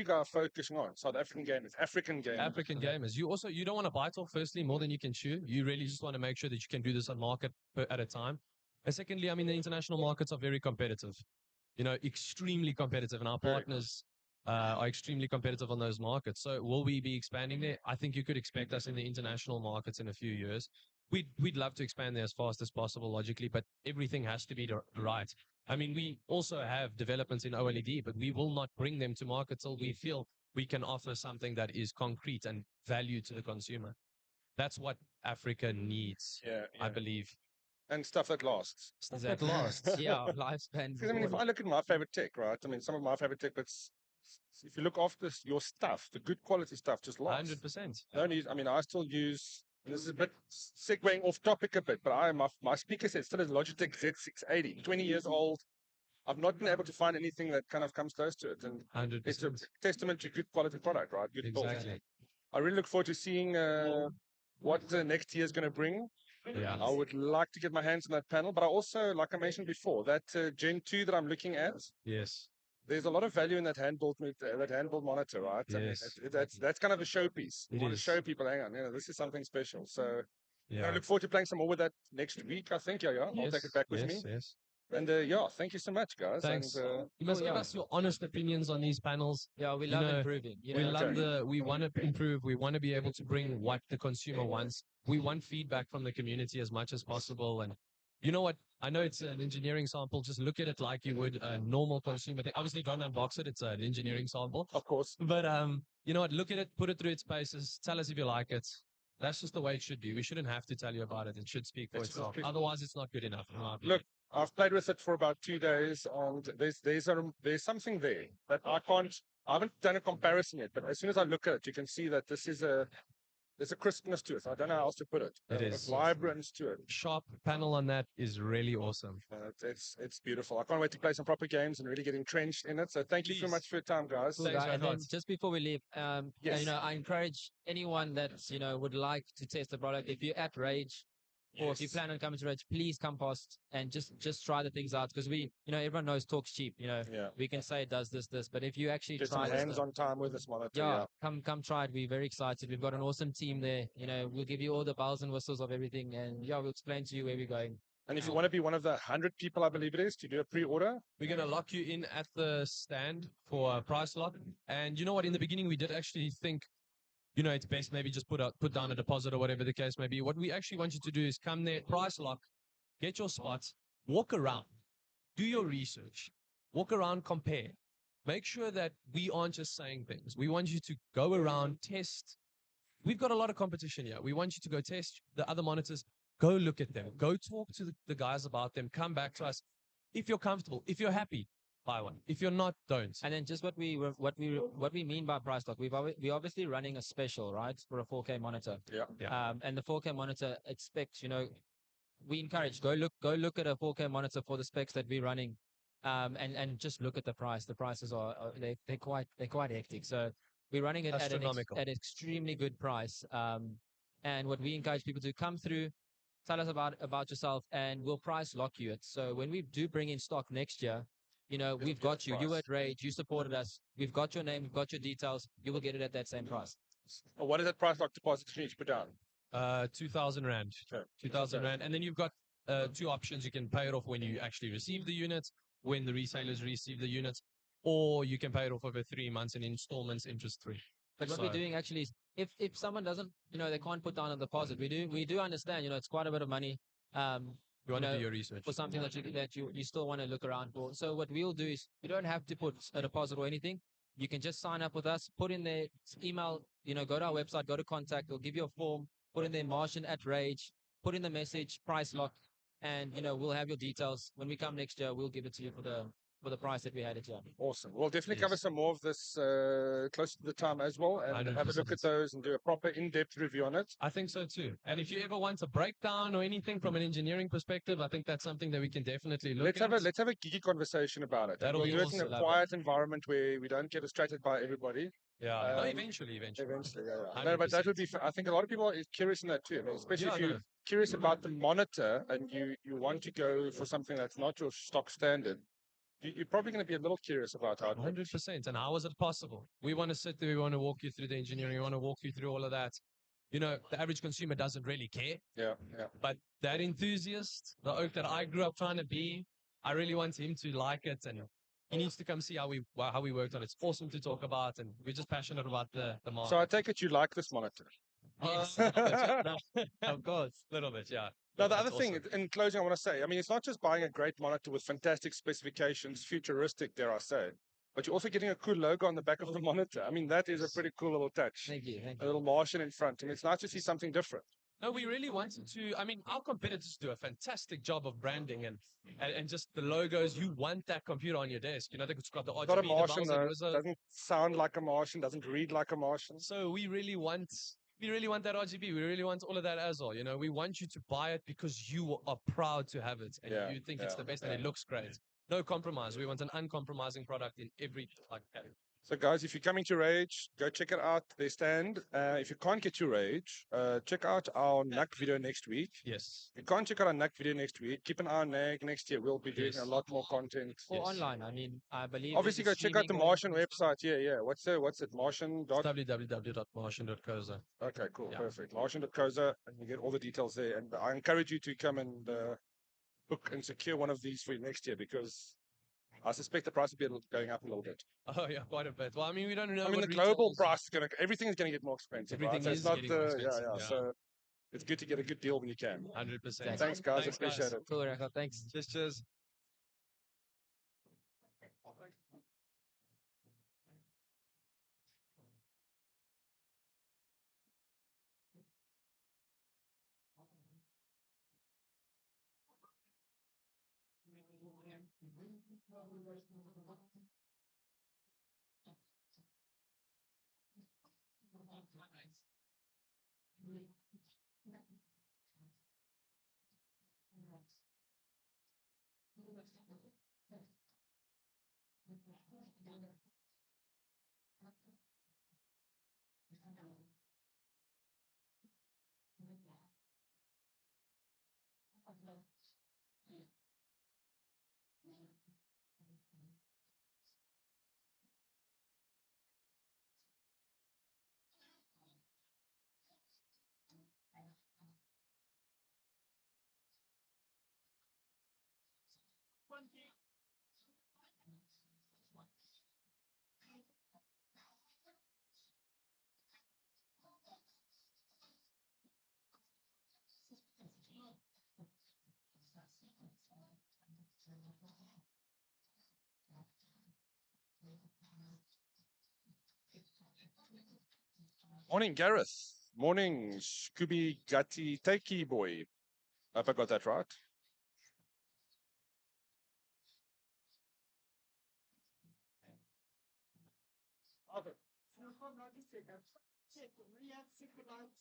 guys are focusing on. South African gamers, African gamers. African gamers. You don't want to bite off, firstly, more than you can chew. You really just want to make sure that you can do this on market at a time. And secondly, I mean, the international markets are very competitive, extremely competitive. And our partners are extremely competitive on those markets. So will we be expanding there? I think you could expect us in the international markets in a few years. We'd love to expand there as fast as possible, logically, but everything has to be right. I mean, we also have developments in OLED, but we will not bring them to market till we feel we can offer something that is concrete and value to the consumer. That's what Africa needs, I believe. And stuff that lasts. Stuff that lasts. Yeah, lifespan. Because, I mean, if I look at my favorite tech, right? I mean, some of my favorite tech, but if you look after your stuff, the good quality stuff just lasts. 100%. I still use, this is a bit segueing off topic a bit, but my speaker set still is Logitech Z680, 20 years old. I've not been able to find anything that kind of comes close to it. And 100%. It's a testament to good quality product, right? Good exactly. build. I really look forward to seeing what the next year is going to bring. Yeah. I would like to get my hands on that panel, but I also, like I mentioned before, that Gen 2 that I'm looking at, yes, there's a lot of value in that handheld monitor, right? Yes. I mean, that's kind of a showpiece. You want to is. show people, hang on, this is something special. So Yeah. I look forward to playing some more with that next week, I think. Yeah. I'll take it back with me. Yes. And thank you so much, guys. Thanks. And, You must give us your honest opinions on these panels. Yeah, we love improving. We want to improve. We want to be able to bring what the consumer wants. We want feedback from the community as much as possible. And you know what? I know it's an engineering sample. Just look at it like you would a normal consumer. Obviously, don't unbox it. It's an engineering sample. Of course. But you know what? Look at it. Put it through its paces. Tell us if you like it. That's just the way it should be. We shouldn't have to tell you about it. It should speak for itself. Otherwise, it's not good enough. Look, I've played with it for about 2 days, and there's something there that I haven't done a comparison yet, but as soon as I look at it, you can see that there's a crispness to it. I don't know how else to put it. It is. A vibrance to it. Sharp panel on that is really awesome. It's beautiful. I can't wait to play some proper games and really get entrenched in it. So thank you so much for your time, guys. Cool, and then just before we leave, yes. I encourage anyone that would like to test the product. If you're at rAge, or if you plan on coming to rAge, please come past and just try the things out, because everyone knows talk's cheap. We can say it does this, but if you actually get try some hands-on time with this monitor, come try it. We're very excited. We've got an awesome team there. We'll give you all the bells and whistles of everything, and we'll explain to you where we're going. And if you want to be one of the 100 people, I believe it is, to do a pre-order, we're going to lock you in at the stand for a price lock. And you know what? In the beginning, we did actually think, it's best maybe just put down a deposit or whatever the case may be. What we actually want you to do is come there, price lock, get your spots, walk around, do your research, walk around, compare. Make sure that we aren't just saying things. We want you to go around, test. We've got a lot of competition here. We want you to go test the other monitors, go look at them, go talk to the guys about them, come back to us. If you're comfortable, if you're happy, buy one. If you're not, don't. And then just what we mean by price lock, we're obviously running a special, right, for a 4K monitor. Yeah. And the 4K monitor expects, we encourage go look at a 4K monitor for the specs that we're running, and just look at the price. The prices are they're quite hectic. So we're running it at an extremely good price. And what we encourage people to come through, tell us about yourself, and we'll price lock you it. So when we do bring in stock next year, you know, we've got you. You were at rAge. You supported us. We've got your name. We've got your details. You will get it at that same price. What is that price like deposit you need to put down? 2,000 Rand. Okay. 2,000 Rand. And then you've got two options. You can pay it off when you actually receive the unit, when the resellers receive the unit, or you can pay it off over 3 months in installments, interest free. But what we're doing actually is, if someone doesn't, you know, they can't put down a deposit, we do understand, you know, it's quite a bit of money. You want to know, do your research. For something that you still want to look around for. So what we'll do is, you don't have to put a deposit or anything. You can just sign up with us, put in their email, you know, go to our website, go to contact, they'll give you a form, put in their Martian at rAge, put in the message, price lock, and, you know, we'll have your details. When we come next year, we'll give it to you for the price that we had it here. Awesome. We'll definitely cover some more of this close to the time as well, and have a look at those and do a proper in-depth review on it. I think so too. And if you ever want a breakdown or anything from an engineering perspective, I think that's something that we can definitely look at. Let's have a geeky conversation about it. That'll We'll be do it in a awesome. quiet environment where we don't get distracted by everybody. Yeah, no, eventually. Yeah. No, but that would be. I think a lot of people are curious in that too. I mean, especially if you're curious about the monitor and you want to go for something that's not your stock standard. You're probably going to be a little curious about how it works. 100%. And how is it possible? We want to sit there. We want to walk you through the engineering. We want to walk you through all of that. You know, the average consumer doesn't really care. Yeah. But that enthusiast, the oak that I grew up trying to be, I really want him to like it, and he needs to come see how we worked on it. It's awesome to talk about, and we're just passionate about the market. So I take it you like this monitor. Yes, of course, a little bit, yeah. Now, the other thing, in closing, I want to say, I mean, it's not just buying a great monitor with fantastic specifications, futuristic, dare I say, but you're also getting a cool logo on the back of the monitor. I mean, that is a pretty cool little touch. Thank you. A little Martian in front. I mean, it's nice to see something different. No, we really wanted to. I mean, our competitors do a fantastic job of branding and just the logos. You want that computer on your desk. You know, it's got the RGB. Not a Martian, though. Doesn't sound like a Martian. Doesn't read like a Martian. So we really want that RGB. We really want all of that as well. You know, we want you to buy it because you are proud to have it and you think it's the best and it looks great. No compromise. We want an uncompromising product in every category. So guys, if you're coming to rAge, go check it out. They stand. If you can't get to rAge, check out our NUC video next week. Yes. If you can't check out our NUC video next week, keep an eye on NAG next year. We'll be doing a lot more content. Or online. I mean, I believe. Obviously, go check out the Martian website. Yeah. What's it? Martian. www.martian.coza. Okay, cool. Yeah. Perfect. Martian.coza, and you get all the details there. And I encourage you to come and book and secure one of these for next year, because I suspect the price will be going up a little bit. Oh yeah, quite a bit. Well, I mean, we don't know. I mean, the global price is everything is going to get more expensive. Everything right? is so it's getting more expensive. Yeah. So it's good to get a good deal when you can. 100%. Thanks, guys. Appreciate it. Cool, thanks. Cheers. Morning, Gareth. Morning, Scooby Gutty Takey boy. I hope I got that right. Okay. Check Riyadh Super Lights.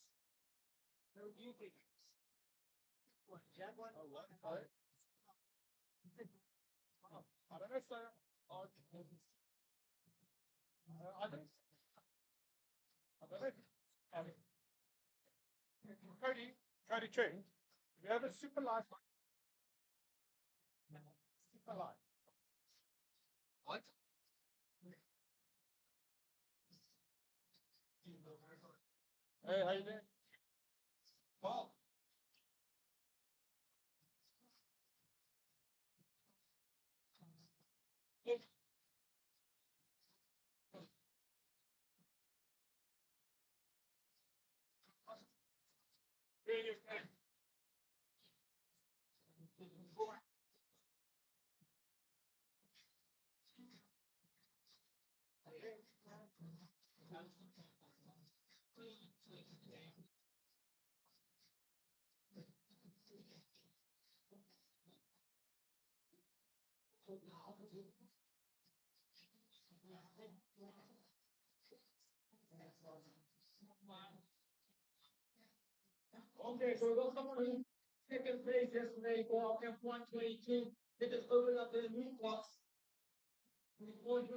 No Nutanix. Jaguar. I don't know if they are. I don't know. Cody Trent, we have a super light. Super light. What? Hey, how you doing? Wow. Okay, so those someone second place yesterday for F122. They just opened up the new box. Wait, so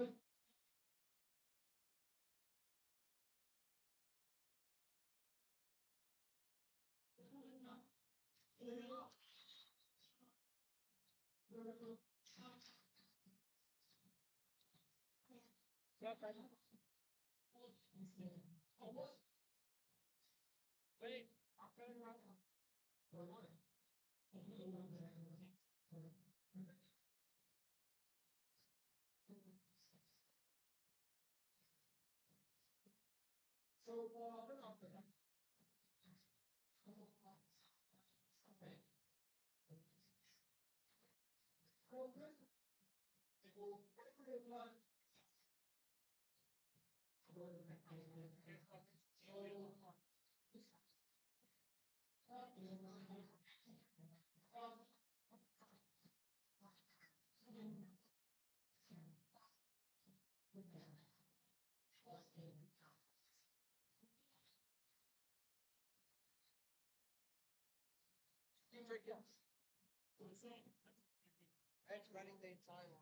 it's running the entire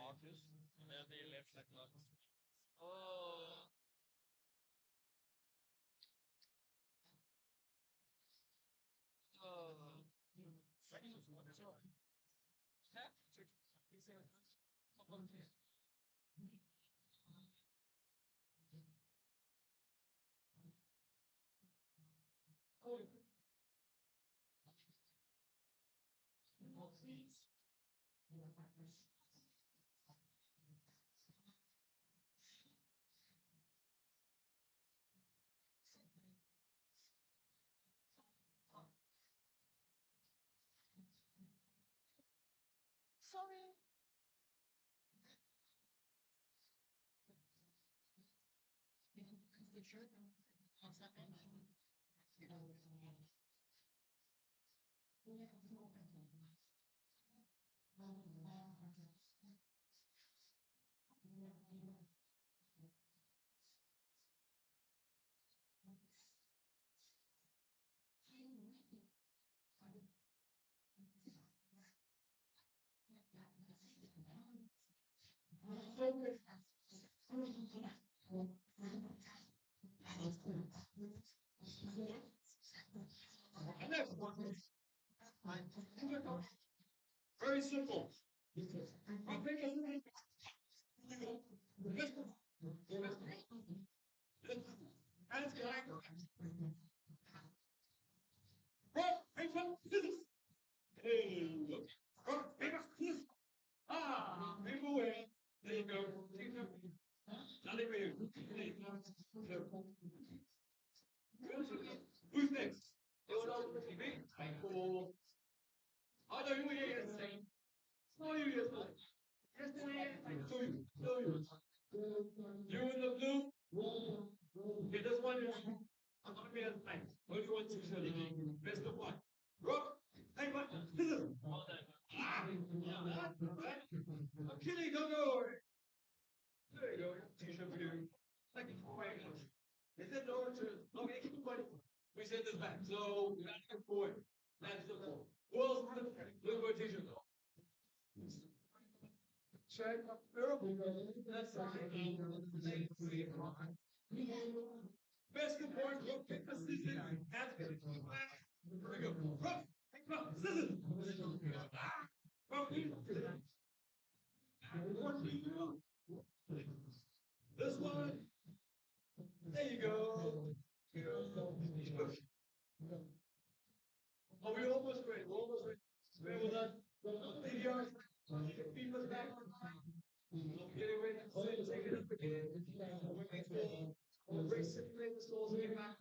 Artis. Yeah, they left like that. Oh. Oh. Sorry. Very simple. There you go. Who's next? know you were yesterday. Saw you yesterday. Saw you. You in the blue? Okay, this one is. I'm gonna be at the night. What do you want to do? Best of one. Rock. Hey, what? All that. I'm kidding. Don't go. There you go. T-shirt for you. Thank you for waiting. Is it over to? Okay, keep it funny. We send this back. So we got to get forward. That's the goal. Who else want to look for a T-shirt though? Check. That's best support. Go pick the scissors. Hands it. Here we go. Rough. Scissors. This one. There you go. Oh, we're almost ready. We're almost ready. Bear with us. DVR. Feet us back. Get it ready. Take it up again. Race simulate the souls get back.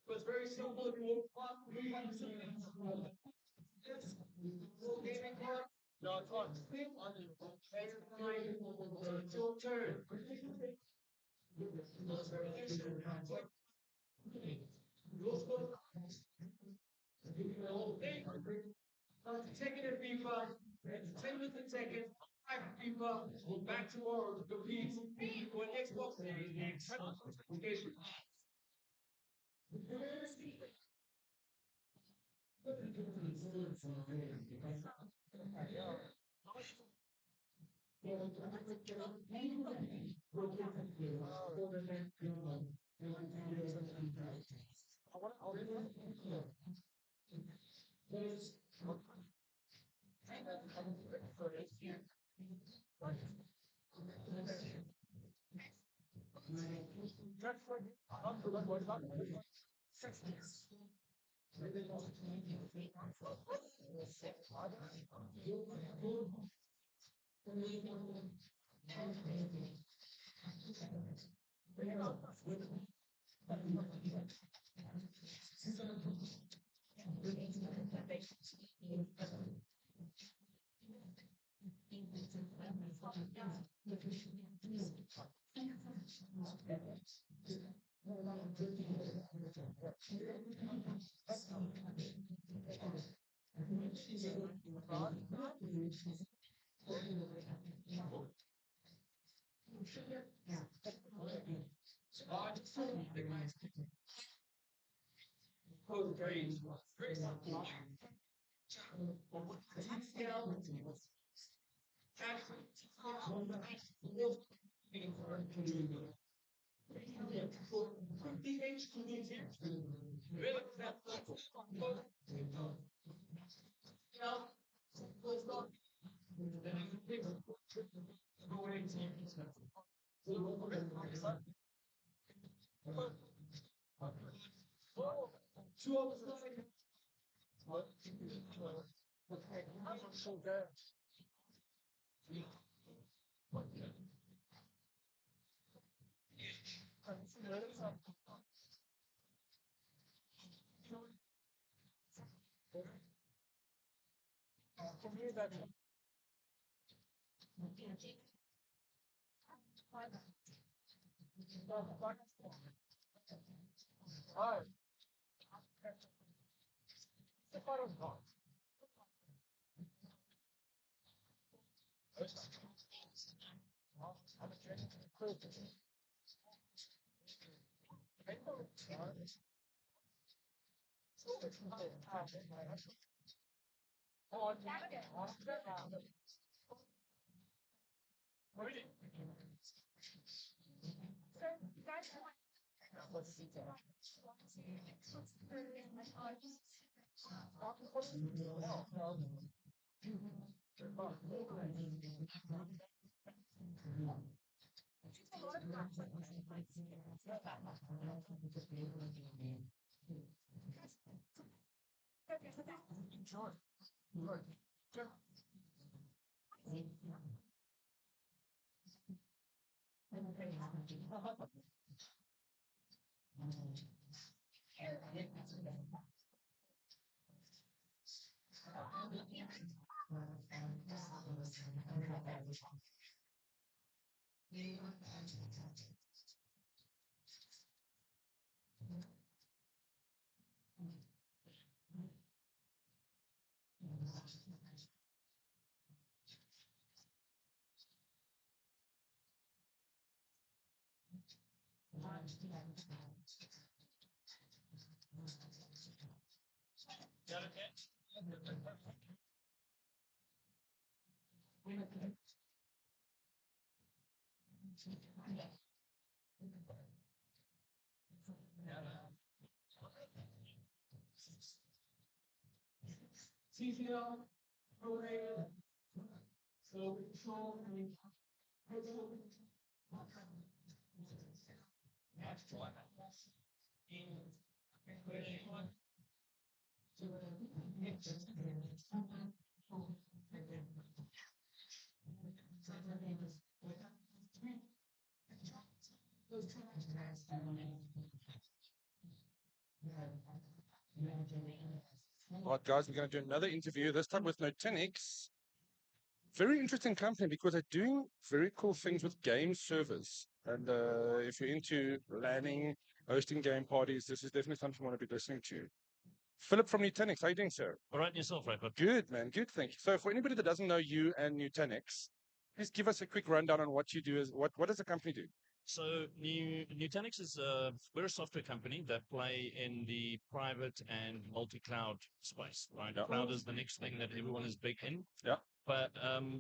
So it's very simple. If you look up, move on to something. Yes. Gaming card. No, it's on. It's your turn. Taking it FIFA, 10 minutes a second, 5 FIFA, back to our compete on Xbox Series X. Right, guys, we're going to do another interview, this time with Nutanix. Very interesting company because they're doing very cool things with game servers. And if you're into LANing, hosting game parties, this is definitely something you want to be listening to. Phillip from Nutanix, how are you doing, sir? All right, yourself, Rafa. Good, man. Good, thank you. So for anybody that doesn't know you and Nutanix, please give us a quick rundown on what you do. What does the company do? So Nutanix is we're a software company that play in the private and multi-cloud space, right? Yeah. Cloud is the next thing that everyone is big in. Yeah. But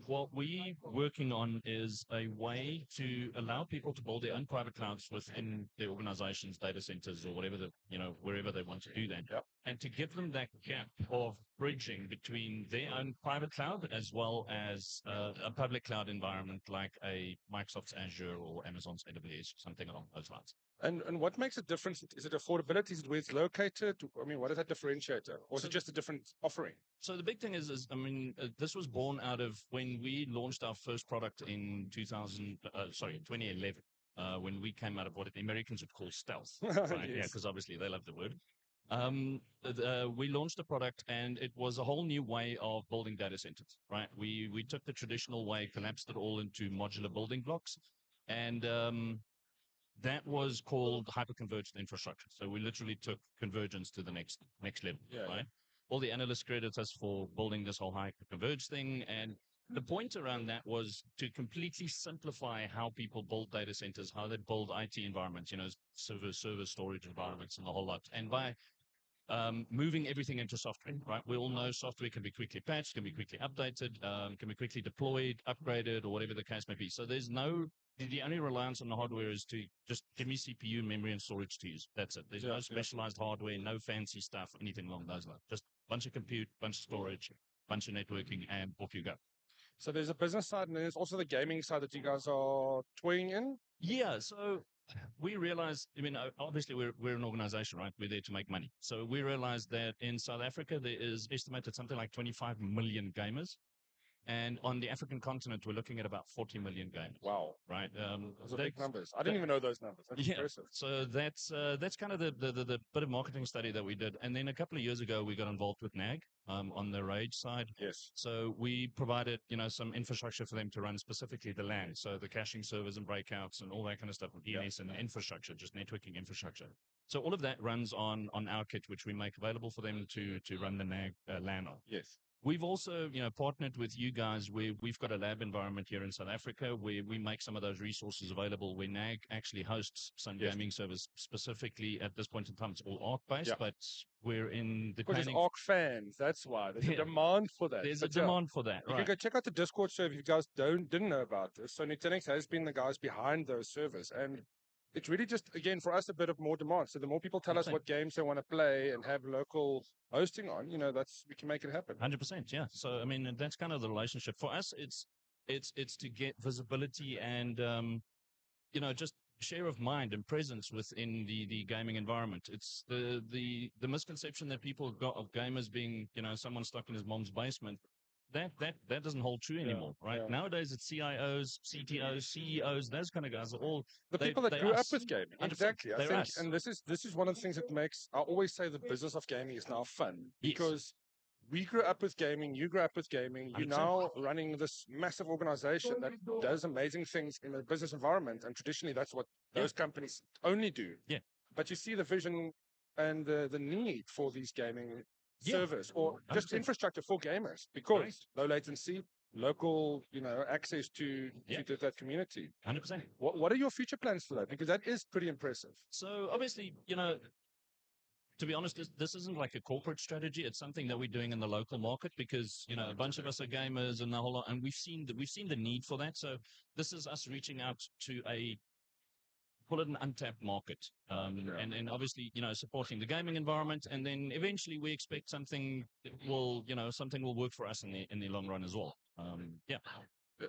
what we're working on is a way to allow people to build their own private clouds within their organizations, data centers, or whatever wherever they want to do that. Yeah. And to give them that gap of bridging between their own private cloud as well as a public cloud environment like a Microsoft's Azure or Amazon's AWS, something along those lines. And what makes it different? Is it affordability? Is it where it's located? I mean, what is that differentiator? Or is it just a different offering? So the big thing is this was born out of when we launched our first product in 2011, when we came out of what the Americans would call stealth, right? Yes. Yeah, because obviously they love the word. We launched a product and it was a whole new way of building data centers, right? We took the traditional way, collapsed it all into modular building blocks, and that was called hyper-converged infrastructure. So we literally took convergence to the next level, right? Yeah. All the analysts credit us for building this whole hyper-converged thing, and the point around that was to completely simplify how people build data centers, how they build IT environments, server storage environments, and the whole lot. And by moving everything into software, right? We all know software can be quickly patched, can be quickly updated, can be quickly deployed, upgraded, or whatever the case may be. So the only reliance on the hardware is to just give me CPU, memory, and storage to use. That's it. There's no specialized hardware, no fancy stuff, anything along those lines. Just a bunch of compute, bunch of storage, bunch of networking, and off you go. So there's a business side and there's also the gaming side that you guys are toying in? Yeah, so we realized, obviously we're an organization, right? We're there to make money. So we realized that in South Africa, there is estimated something like 25 million gamers. And on the African continent, we're looking at about 40 million gamers. Wow. Right. Those are big numbers. I didn't even know those numbers. That's impressive. So that's kind of the bit of marketing study that we did. And then a couple of years ago, we got involved with NAG on the rAge side. Yes. So we provided, some infrastructure for them to run, specifically the LAN. So the caching servers and breakouts and all that kind of stuff with DNS and infrastructure, just networking infrastructure. So all of that runs on our kit, which we make available for them to run the NAG LAN on. Yes. We've also, partnered with you guys where we've got a lab environment here in South Africa where we make some of those resources available, where NAG actually hosts some gaming servers. Specifically at this point in time, it's all ARC-based, but we're in the planning. Because there's ARC fans, that's why. There's a demand for that. There's a demand for that, right. You can go check out the Discord server if you guys didn't know about this. So Nutanix has been the guys behind those servers, and it's really just, again, for us, a bit of more demand. So the more people tell us what games they want to play and have local hosting on, we can make it happen. 100%, yeah. So, that's kind of the relationship. For us, it's to get visibility and, just share of mind and presence within the gaming environment. It's the misconception that people have got of gamers being, someone stuck in his mom's basement. that doesn't hold true anymore, right? yeah. Nowadays, it's CIOs, CTOs, CEOs, those kind of guys are all The they- people that they're grew up us. with gaming. 100%. Exactly. I They're think, us. and this is one of the things that makes, I always say the business of gaming is now fun Yes. because we grew up with gaming, you grew up with gaming, you're 100%. now running this massive organization that does amazing things in a business environment. And traditionally, that's what those companies only do. Yeah. But you see the vision and the need for these gaming Yeah. servers or just 100%. infrastructure for gamers because Right. low latency, local, access to that community. 100%. What are your future plans for that? Because that is pretty impressive. So obviously, to be honest, this isn't like a corporate strategy. It's something that we're doing in the local market because a bunch of us are gamers and the whole lot, and we've seen the need for that. So this is us reaching out to call it an untapped market, and obviously supporting the gaming environment, and then eventually we expect something will work for us in the long run as well. Yeah.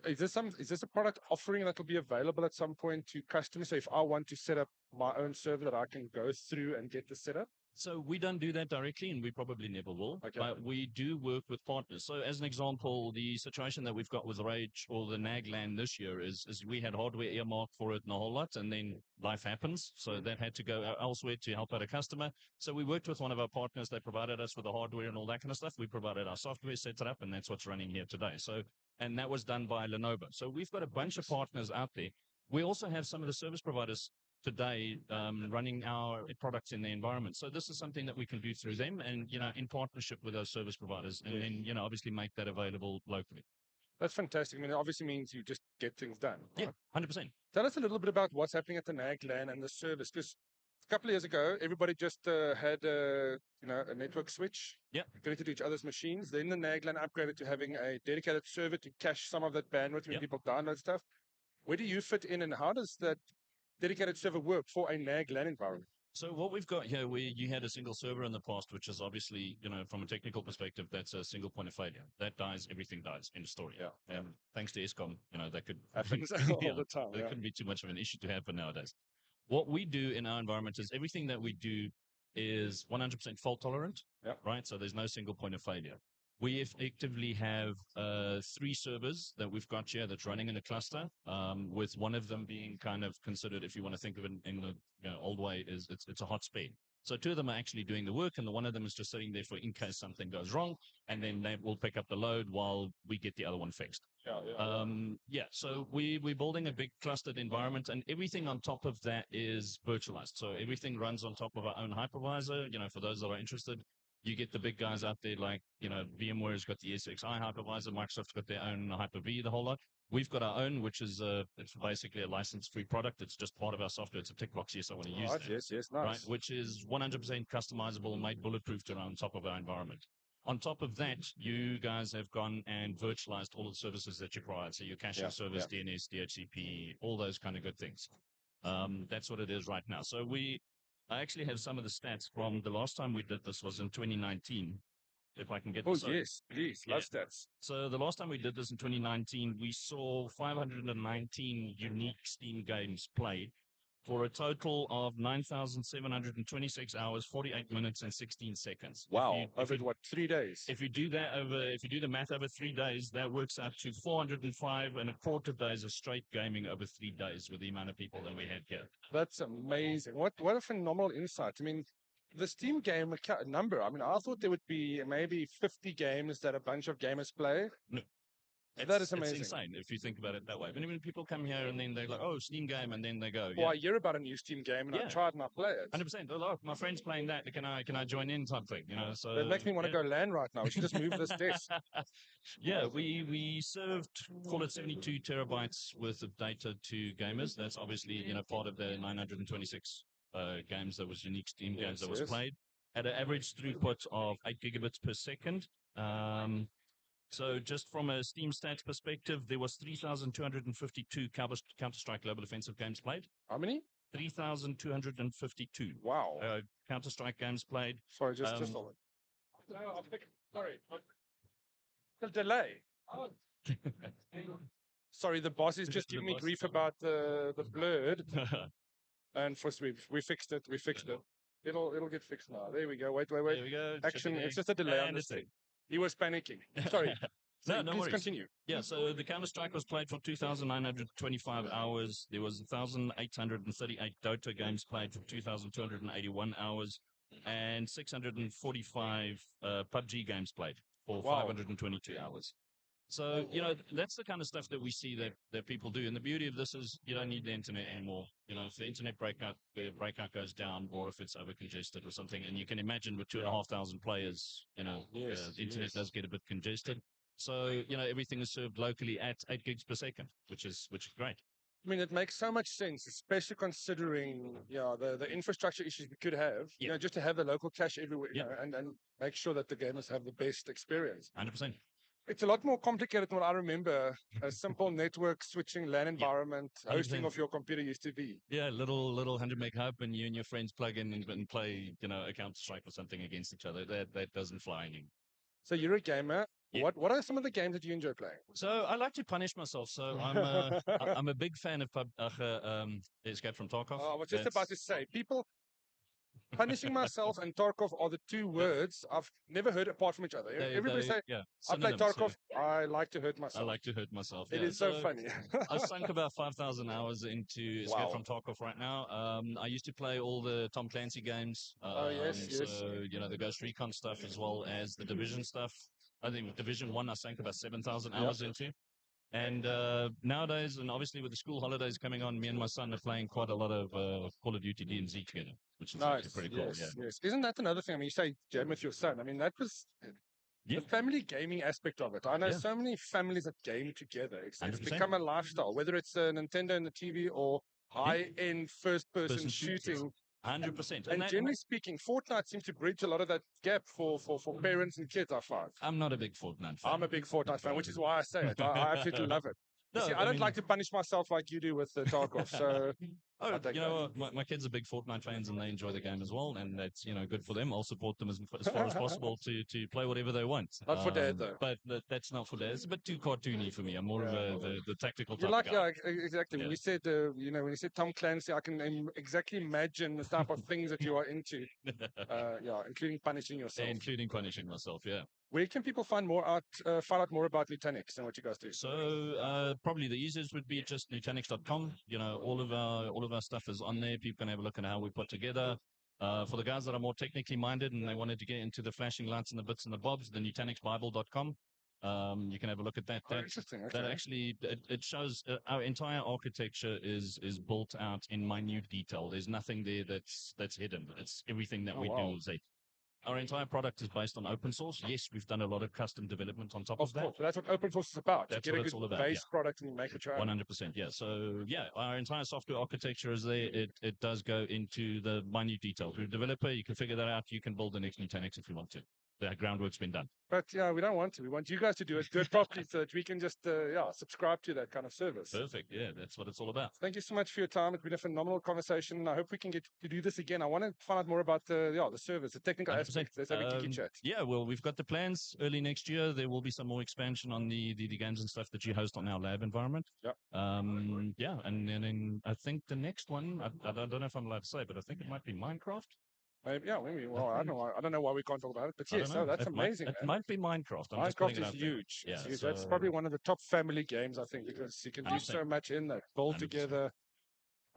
Is this a product offering that will be available at some point to customers? So if I want to set up my own server that I can go through and get the setup? So we don't do that directly, and we probably never will. Okay. But we do work with partners. So as an example, the situation that we've got with rAge or the NAGLAN this year is we had hardware earmarked for it and a whole lot, and then life happens. So that had to go elsewhere to help out a customer. So we worked with one of our partners. They provided us with the hardware and all that kind of stuff. We provided our software, set it up, and that's what's running here today. And that was done by Lenovo. So we've got a bunch of partners out there. We also have some of the service providers today running our products in the environment. So this is something that we can do through them and, in partnership with those service providers and then, obviously make that available locally. That's fantastic. I mean, it obviously means you just get things done. Yeah, 100%. Tell us a little bit about what's happening at the NAGLAN and the service. Because a couple of years ago, everybody just had a network switch connected to each other's machines. Then the NAGLAN upgraded to having a dedicated server to cache some of that bandwidth when people download stuff. Where do you fit in, and how does that dedicated server work for a NAGLAN environment? So what we've got here, you had a single server in the past, which is obviously, from a technical perspective, that's a single point of failure. That dies, everything dies. End of story. Yeah. Thanks to ESCOM, that could happens all the time. That couldn't be too much of an issue to happen nowadays. What we do in our environment is everything that we do is 100% fault tolerant, right? So there's no single point of failure. We effectively have 3 servers that we've got here that's running in a cluster, with one of them being kind of considered, if you want to think of it in the old way, is it's a hot spare. So 2 of them are actually doing the work, and the one of them is just sitting there for in case something goes wrong, and then they will pick up the load while we get the other one fixed. So we're building a big clustered environment, and everything on top of that is virtualized. So everything runs on top of our own hypervisor. For those that are interested, you get the big guys out there like, VMware's got the SXI hypervisor, Microsoft's got their own Hyper-V, the whole lot. We've got our own, which is it's basically a license-free product. It's just part of our software. It's a tick box. Yes, I want to use that. Yes, nice. Right, which is 100% customizable, made bulletproof to run on top of our environment. On top of that, you guys have gone and virtualized all the services that you provide. So your caching service, DNS, DHCP, all those kind of good things. That's what it is right now. So I actually have some of the stats from the last time we did this was in 2019. If I can get this. Oh, yes, please. Love stats. So the last time we did this in 2019, we saw 519 unique Steam games played for a total of 9,726 hours, 48 minutes, and 16 seconds. Wow. Over 3 days? If you do the math over 3 days, that works out to 405 and a quarter days of straight gaming over 3 days with the amount of people that we had here. That's amazing. What a phenomenal insight. I mean, the Steam game number, I thought there would be maybe 50 games that a bunch of gamers play. No. That is amazing. It's insane if you think about it that way. But even people come here and then they're like, oh, Steam game, and then they go. Well, I hear about a new Steam game and I tried and I play it. 100%. Oh, look, my friend's playing that. Can I join in type thing? So that makes me want to go LAN right now. We should just move this desk. We served, call it 72 terabytes worth of data to gamers. That's obviously, part of the 926 games that was unique Steam games that was played at an average throughput of 8 gigabits per second. So just from a Steam stats perspective, there was 3,252 Counter-Strike Global Offensive games played. How many? 3,252. Wow. Counter-Strike games played. Sorry, just hold it. Sorry. The delay. Sorry, the boss is just giving me grief about the blurred. And we fixed it. It'll get fixed now. There we go. Wait. There we go. Action. It's just a delay on this thing. He was panicking. Sorry. No, So no please worries. continue. Yeah, so the Counter-Strike was played for 2,925 hours. There was 1,838 Dota games played for 2,281 hours, and 645 PUBG games played for Wow. 522 hours. So, that's the kind of stuff that we see that people do. And the beauty of this is you don't need the internet anymore. If the internet breakout goes down, or if it's over congested or something, and you can imagine with 2,500 players, the internet does get a bit congested. So, everything is served locally at 8 gigs per second, which is great. I mean, it makes so much sense, especially considering the infrastructure issues we could have. Just to have the local cache everywhere, and make sure that the gamers have the best experience. 100%. It's a lot more complicated than what I remember. A simple network switching LAN environment, hosting 100%. of your computer used to be. Yeah, little 100 meg hub, and you and your friends plug in and play, a Counter-Strike or something against each other. That doesn't fly anymore. So you're a gamer. Yeah. What are some of the games that you enjoy playing? So I like to punish myself. So I'm a big fan of Escape from Tarkov. I was just about to say, people punishing myself and Tarkov are the two words I've never heard apart from each other. Everybody say, I play Tarkov, I like to hurt myself. I like to hurt myself. It is so funny. I've sunk about 5,000 hours into Escape from Tarkov right now. I used to play all the Tom Clancy games. Yes. So, the Ghost Recon stuff as well as the Division stuff. I think with Division 1, I sank about 7,000 hours into. And nowadays, and obviously with the school holidays coming on, me and my son are playing quite a lot of Call of Duty DMZ together, which is actually pretty cool. Yes. Isn't that another thing? I mean, you say game with your son. I mean, that was the family gaming aspect of it. I know so many families that game together. It's become a lifestyle, whether it's a Nintendo and the TV or high-end first-person shooting. 100%. And generally speaking, Fortnite seems to bridge a lot of that gap for parents and kids, I find. I'm not a big Fortnite fan. I'm a big Fortnite fan, which is why I say it. I absolutely love it. No, I don't like to punish myself like you do with the Tarkov. So, my kids are big Fortnite fans and they enjoy the game as well, and that's good for them. I'll support them as far as possible to play whatever they want. Not for Dad though. But that's not for Dad. It's a bit too cartoony for me. I'm more of the tactical type of guy. Exactly. When you said when you said Tom Clancy, I can exactly imagine the type of things that you are into. Including punishing yourself. Including punishing myself. Yeah. Where can people find out more about Nutanix and what you guys do? So probably the easiest would be just Nutanix.com. All of our stuff is on there. People can have a look at how we put together. For the guys that are more technically minded and they wanted to get into the flashing lights and the bits and the bobs, the NutanixBible.com. You can have a look at that. Interesting. Okay. That actually it shows our entire architecture is built out in minute detail. There's nothing there that's hidden. It's everything that we do. Our entire product is based on open source. Yes, we've done a lot of custom development on top of that. Of course, that's what open source is about. That's you get what a it's good all about. Base product and you make it your own. 100%. Yeah. So our entire software architecture is there. It does go into the minute detail. If you're a developer, you can figure that out. You can build the next Nutanix if you want to. The groundwork's been done. But we don't want to. We want you guys to do it properly so that we can just subscribe to that kind of service. Perfect. Yeah, that's what it's all about. Thank you so much for your time. It's been a phenomenal conversation. I hope we can get to do this again. I want to find out more about the service, the technical aspects. Let's have a geeky chat. Yeah, well, we've got the plans. Early next year, there will be some more expansion on the games and stuff that you host on our lab environment. Yep. And then I think the next one, I don't know if I'm allowed to say, but I think it might be Minecraft. Maybe. Well, I don't know why we can't talk about it, but yes, that's amazing. It might be Minecraft. Minecraft is huge. Yeah, huge. That's probably one of the top family games, I think, because you can do so much in that. Build together.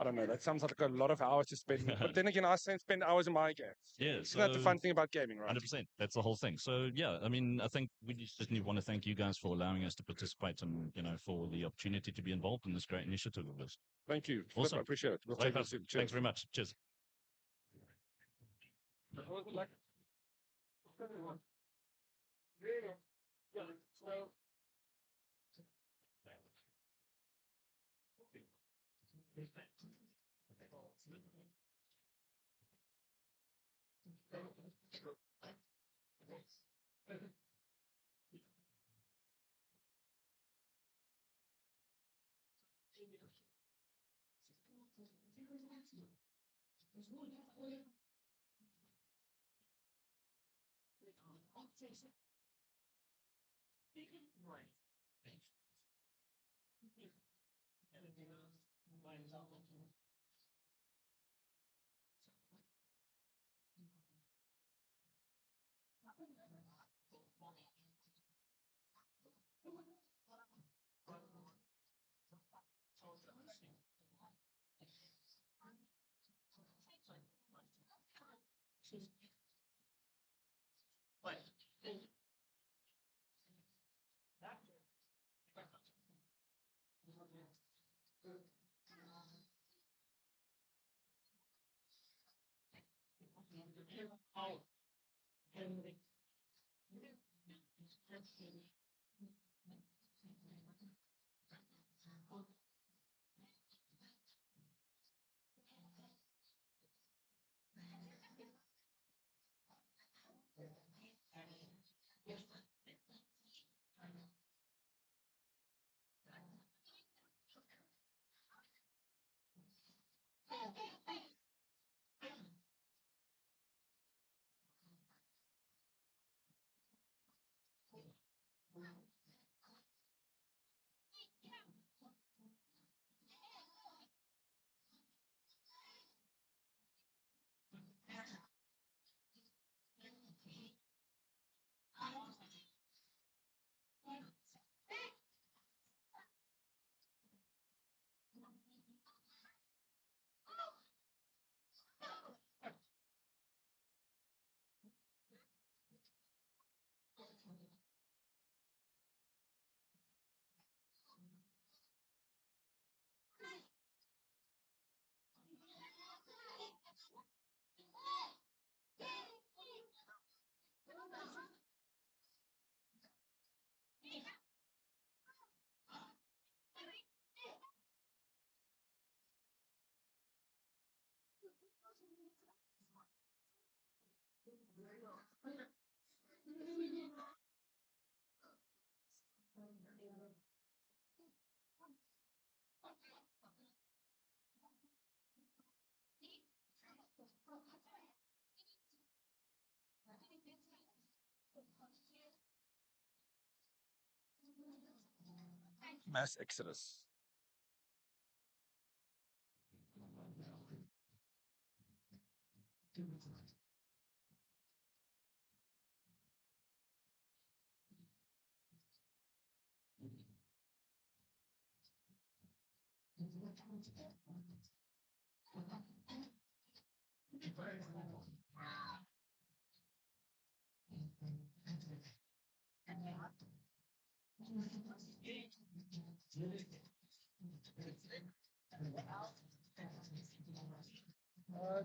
I don't know. That sounds like a lot of hours to spend. But then again, I spend hours in my games. Yeah. Isn't that the fun thing about gaming, right? 100%. That's the whole thing. So, I think we just want to thank you guys for allowing us to participate and, for the opportunity to be involved in this great initiative of this. Thank you. Awesome. I appreciate it. We'll take it soon. Thanks very much. Cheers. Mass exodus.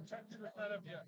Check to the setup, yeah.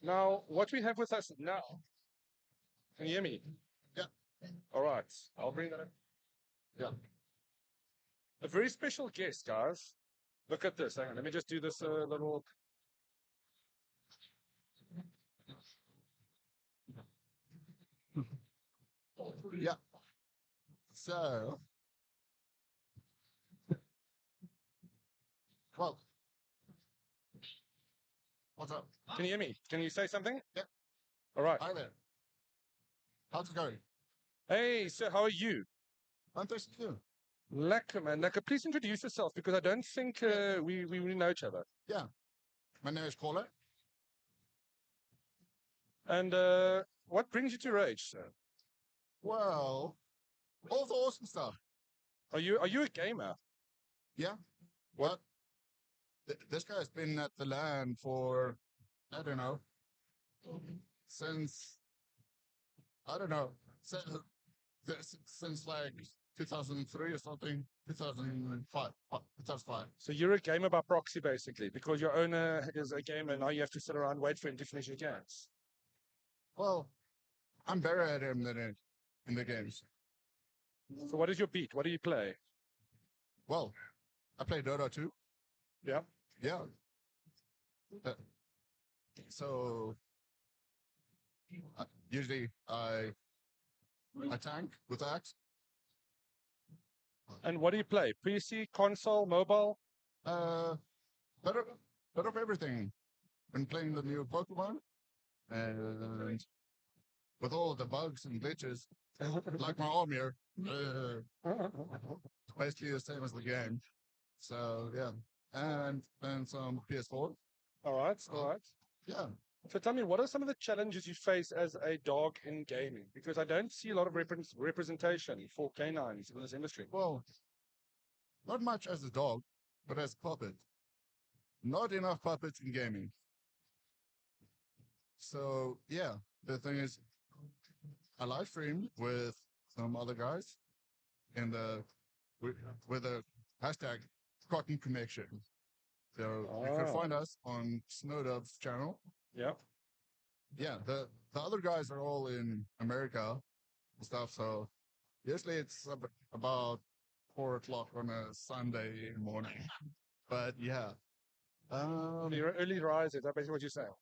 Now, what we have with us now, can you hear me? Yeah. All right, I'll bring that up. Yeah. A very special guest, guys. Look at this. Hang on, let me just do this little. Yeah. So, well, what's up? Can you hear me? Can you say something? Yep. All right. Hi there. How's it going? Hey, so how are you? I'm thirsty too. Lekker, man. Lekker. Please introduce yourself because I don't think we really know each other. Yeah. My name is Caller. And what brings you to rAge, sir? Well, all the awesome stuff. Are you a gamer? Yeah. What? This guy's been at the LAN for, I don't know, since, I don't know, since like 2003 or something, 2005. So you're a gamer by proxy, basically, because your owner is a gamer. Now you have to sit around and wait for him to finish your games. Well, I'm better at him than in the games. So what is your beat? What do you play? Well, I play Dota 2. Yeah. Yeah. So usually I tank with axe. And what do you play? PC, console, mobile? Bit of everything. Been playing the new Pokemon, and with all the bugs and glitches, like my arm here, it's basically the same as the game. So yeah, and some PS4. All right, all right. Yeah. So tell me, what are some of the challenges you face as a dog in gaming? Because I don't see a lot of representation for canines in this industry. Well, not much as a dog, but as a puppet. Not enough puppets in gaming. So yeah, the thing is, I live stream with some other guys in the with a hashtag Cotton Connection. So you can find us on Snowdove's channel. Yeah. Yeah, the other guys are all in America and stuff. So usually it's about 4 o'clock on a Sunday morning. But yeah. You're an early riser. Is that basically what you're saying?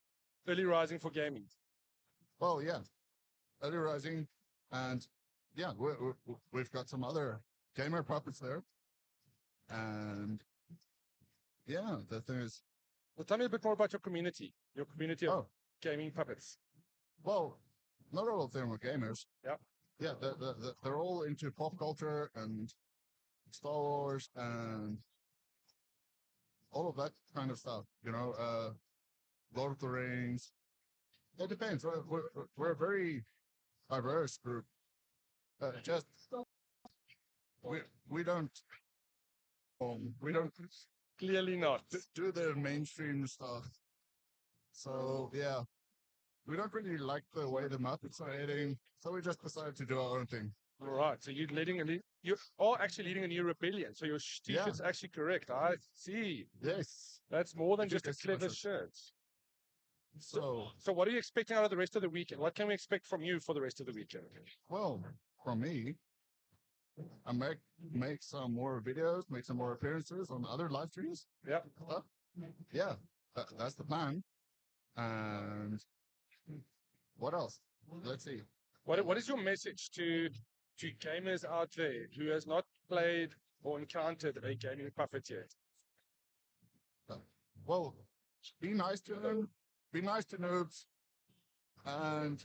Early rising for gaming. Well, yeah. Early rising. And yeah, we've got some other gamer puppets there. And yeah, the thing is. Well, tell me a bit more about your community of gaming puppets. Well, not all of them are gamers. Yeah. Yeah, they're all into pop culture and Star Wars and all of that kind of stuff. You know, Lord of the Rings. It depends. We're a very diverse group. Just we don't Clearly not do the mainstream stuff. So yeah, we don't really like the way the Muppets are heading, so we just decided to do our own thing. All right. So you are actually leading a new rebellion. So your t-shirt's actually correct. I see. Yes. That's more than just a clever shirt. So what are you expecting out of the rest of the weekend? What can we expect from you for the rest of the weekend? Well, from me, I make some more videos, make some more appearances on other live streams. Yeah. Yeah, that's the plan. And what else? Let's see. What is your message to gamers out there who has not played or encountered a gaming puppet yet? Well, be nice to them. Be nice to noobs. And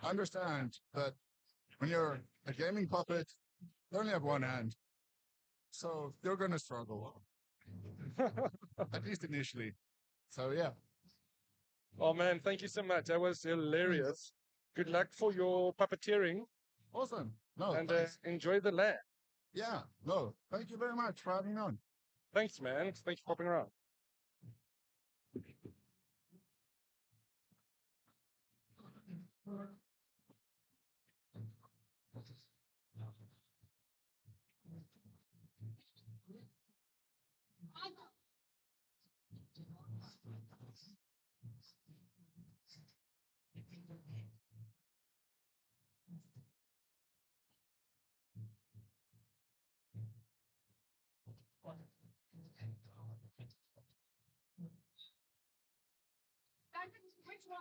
understand that when you're a gaming puppet, you only have one hand. So you're going to struggle. At least initially. So yeah. Oh man, thank you so much. That was hilarious. Good luck for your puppeteering. Awesome. No, and enjoy the land. Yeah. No, thank you very much for having me on. Thanks, man. Thanks for popping around. Which one?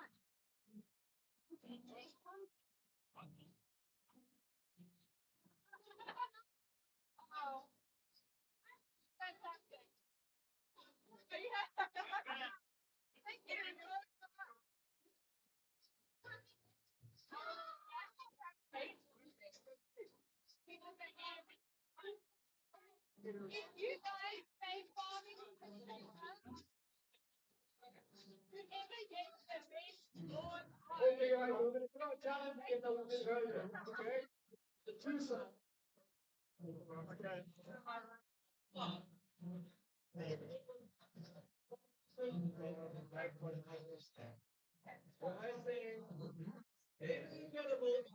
If you guys say farming, whoever gets the best Lord Okay, guys, we're going to throw a challenge again a little bit earlier. Okay? The two sides. Okay. When I say anything available,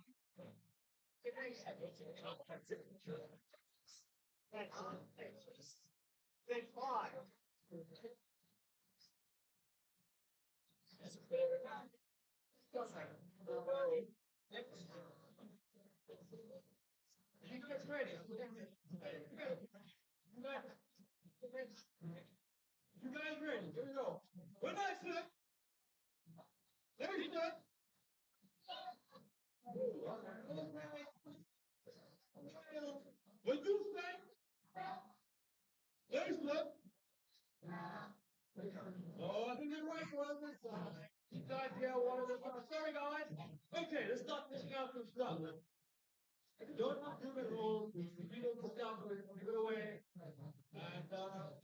say five. You guys ready? You guys ready? Here we go. When I say, let me start. When you say, there's love. Oh, I think you're right on this side. You guys get one of the sorry guys. Okay, let's start picking out some stuff. Don't do it wrong. You know the stuff, give it away. And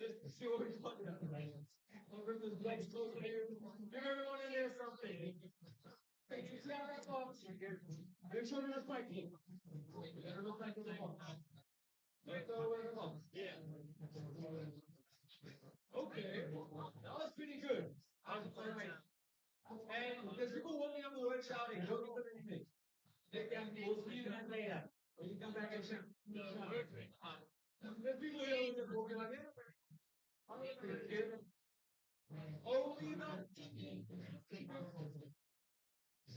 just see what we talk about. I'll bring this legs closer here. Give everyone in there something. Hey, you see how that box? Make sure it looks like you. It looks like the box. Let go of the box. Yeah. Okay. That was pretty good. All right. And there's people walking up the road shouting, don't give them anything. We'll see you guys later. When you come back and shout. There's people here that are walking like that. Only the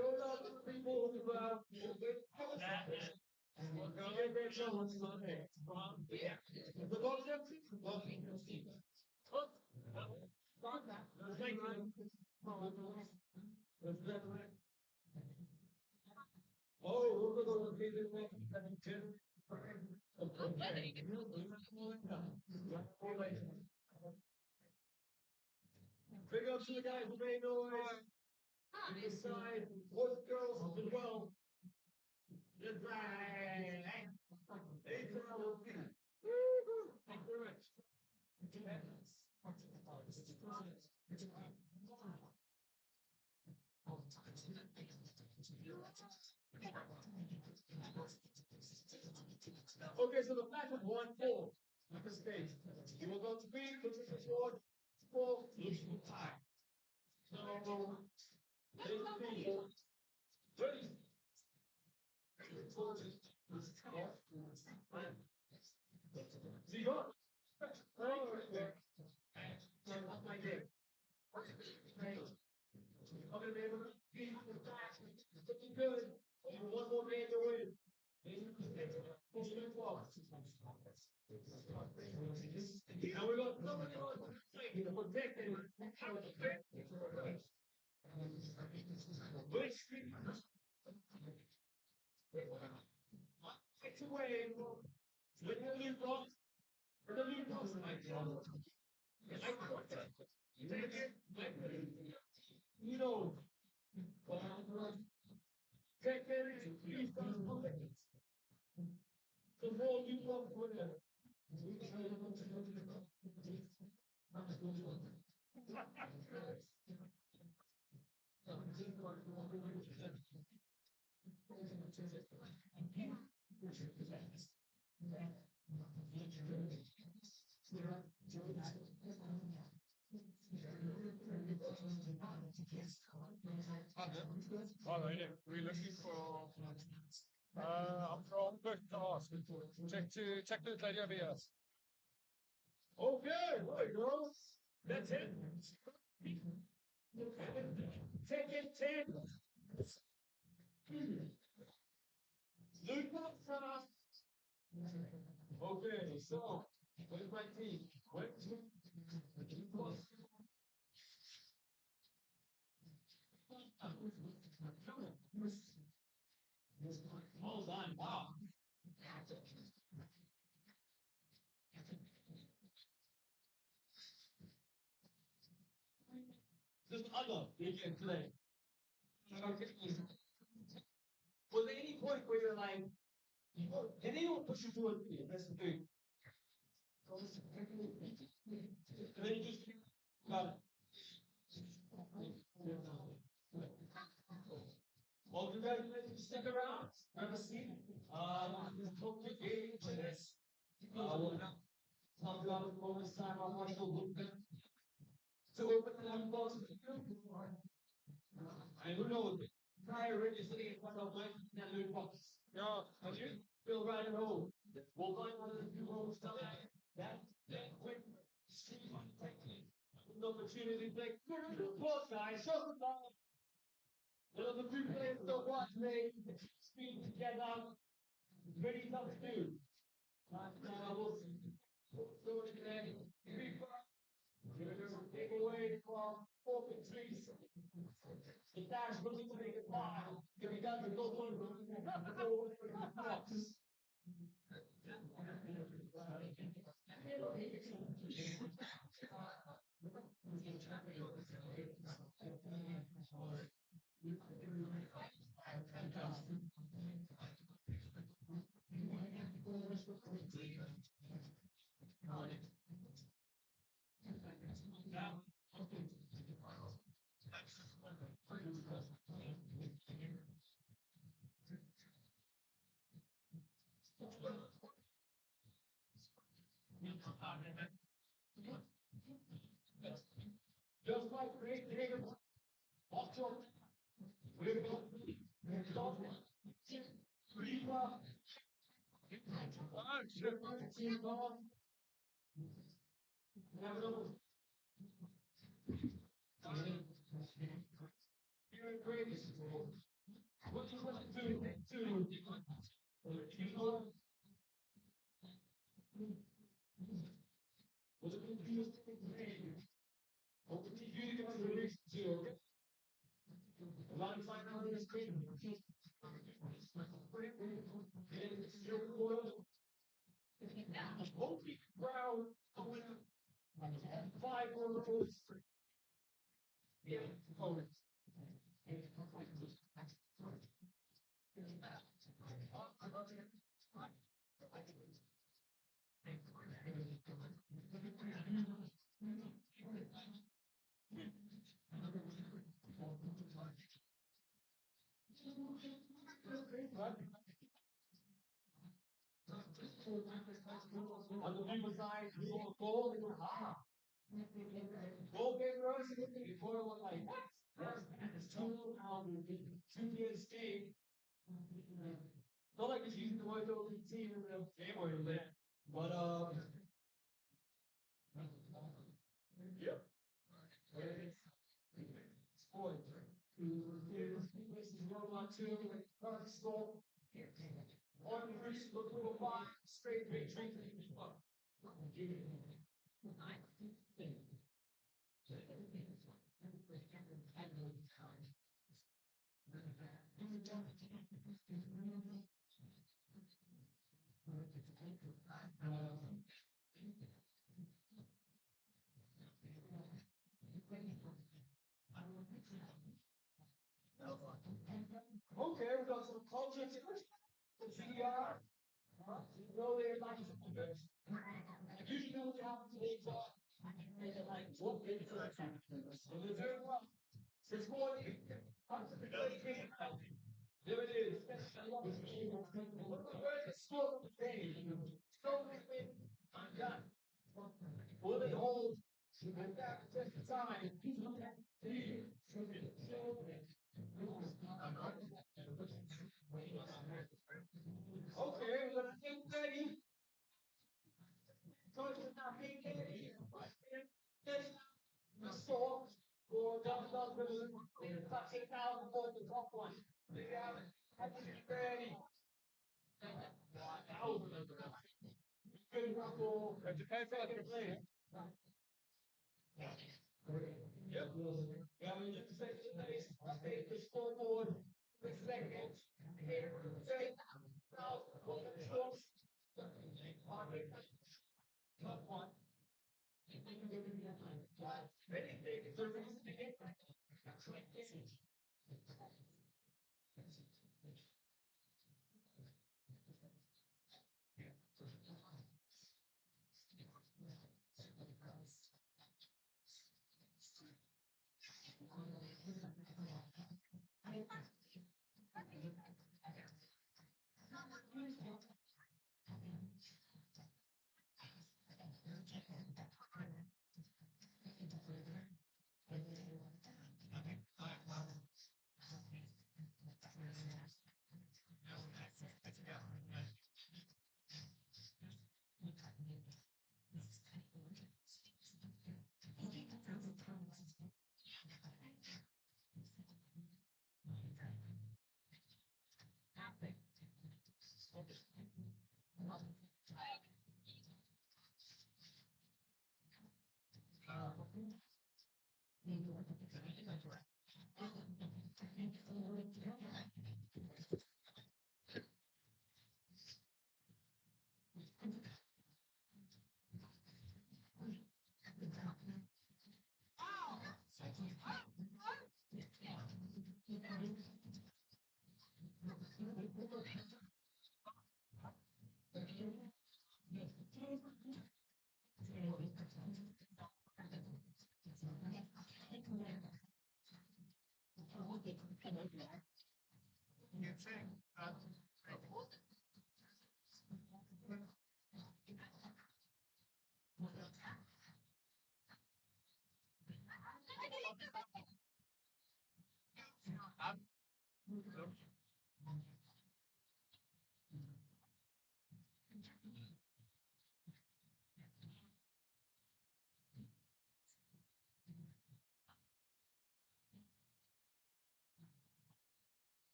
show up to people who the box empty? Big up to the guys who made noise. Inside, boys and girls as well. Good right. Thank you very much. Okay, so the match of 1-4 at this stage. You will go to B, position 4, losing time. So, let's see. Ready? See you on. My game. I'm going to be able to beat the back. Looking good. One more game to win. Now we're going to protect it. Which takes away with the new box or the new box like you know, take care of these the more you box whatever. All right, we're looking for. I'm from Quick to ask. Check the lady over here. Okay, there you go. That's it. Take it, 10. Okay, so where's my team? Hold on, wow. Just other you can play. Was there any point where you're like, and they don't push you to a thing? That's the thing. Well, you guys ready to stick around? Have a seat. Hope you get into this. We'll talk about it all this time. I'm going to go look at. So we're putting on balls. And who knows? Prior sitting in front of my new box. No, have you? Feel right at home. We'll find one of the new homes tonight. That quick street technique. An opportunity to take both guys. Show them all. One of the two players don't watch me. Speed together. Ready to do. We'll go today. Take away from open trees. The dash will need to make it wild. If he doesn't go for the box. Just like creative, offshore, we're going what do you want to do? Holy brown, five words. Yeah, forward. On the people side, you go gold, you go gold game rose, before it was like, what? It's 2 years stay. Not like it's using the word team in the game or anything. But yep. Spoiled. This is World War II, current score. On the roots, look for a five, straight victory. Okay, we got some culture CDR. You go there, like, usually what happens today, like, what is it? So they're very well. It's going there it is. Smoke the day. Smoke it. I'm done. Will it hold? And that just time. Okay, we're gonna get ready. Toit is not being ready. The salt or double touch it out for the top one. They have it. Ready. Good rumble. It depends on the player. Yep. Yeah, we just say the scoreboard. The second. Here. Say. Now. Top one.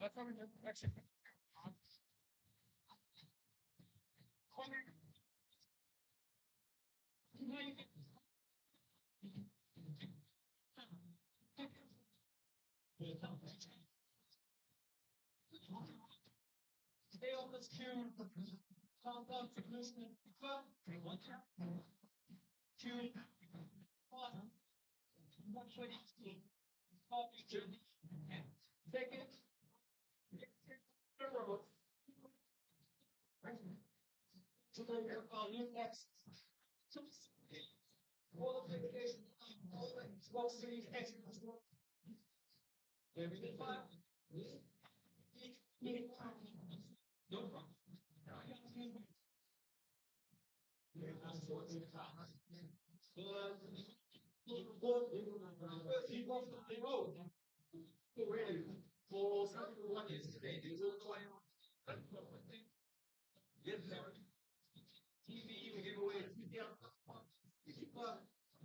That's what we do. Actually. Stay on this camera. Countdown to Christmas. 2, 1. Not 22. Copy 2. Second. To the Nutanix. Qualification. Xbox Series X. Everything fine. No problem. TV, we give away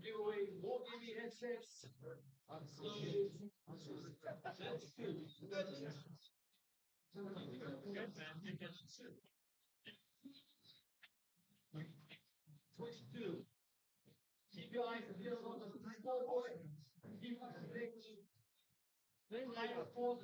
give away more gaming headsets. That's good. Good man. 22. Keep your eyes peeled on the scoreboard. Keep up the big. Then light up for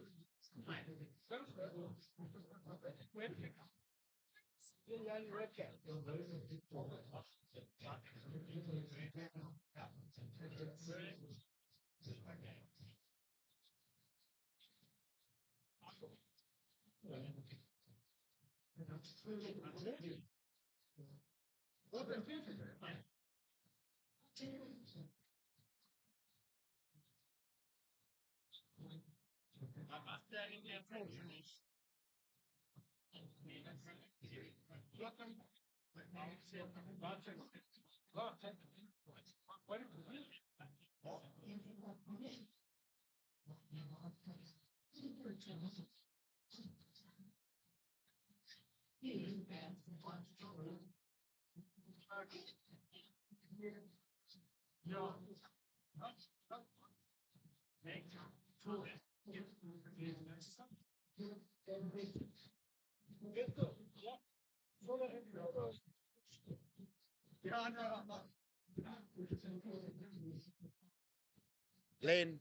Len,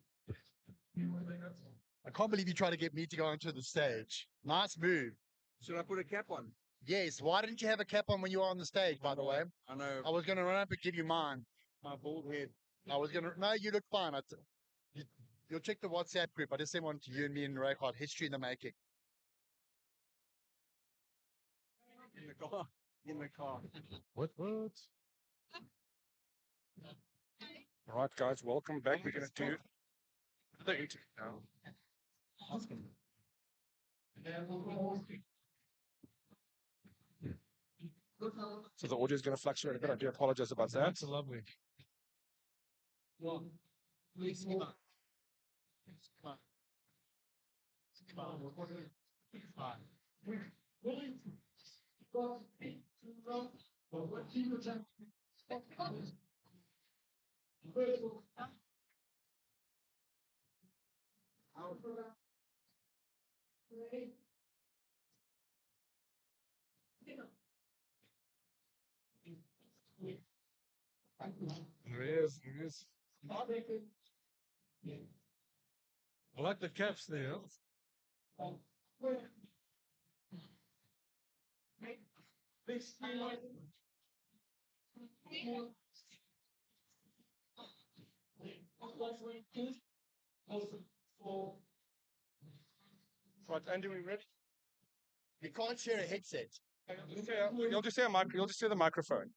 I can't believe you tried to get me to go onto the stage. Nice move. Should I put a cap on? Yes. Why didn't you have a cap on when you were on the stage, by the way? I know I was going to run up and give you mine. my bald head. I was going to. No, you look fine. You'll check the WhatsApp group. I just sent one to you and me and Raycard. History in the making. In the car. In the car. What? All right, guys, welcome back. We're going to do the interview now. So the audio is going to fluctuate a bit. I do apologize about that. That's lovely. There he is. There he is. I like the caps there. Right, Andy, we ready? You can't share a headset. You'll just say you'll just say the microphone.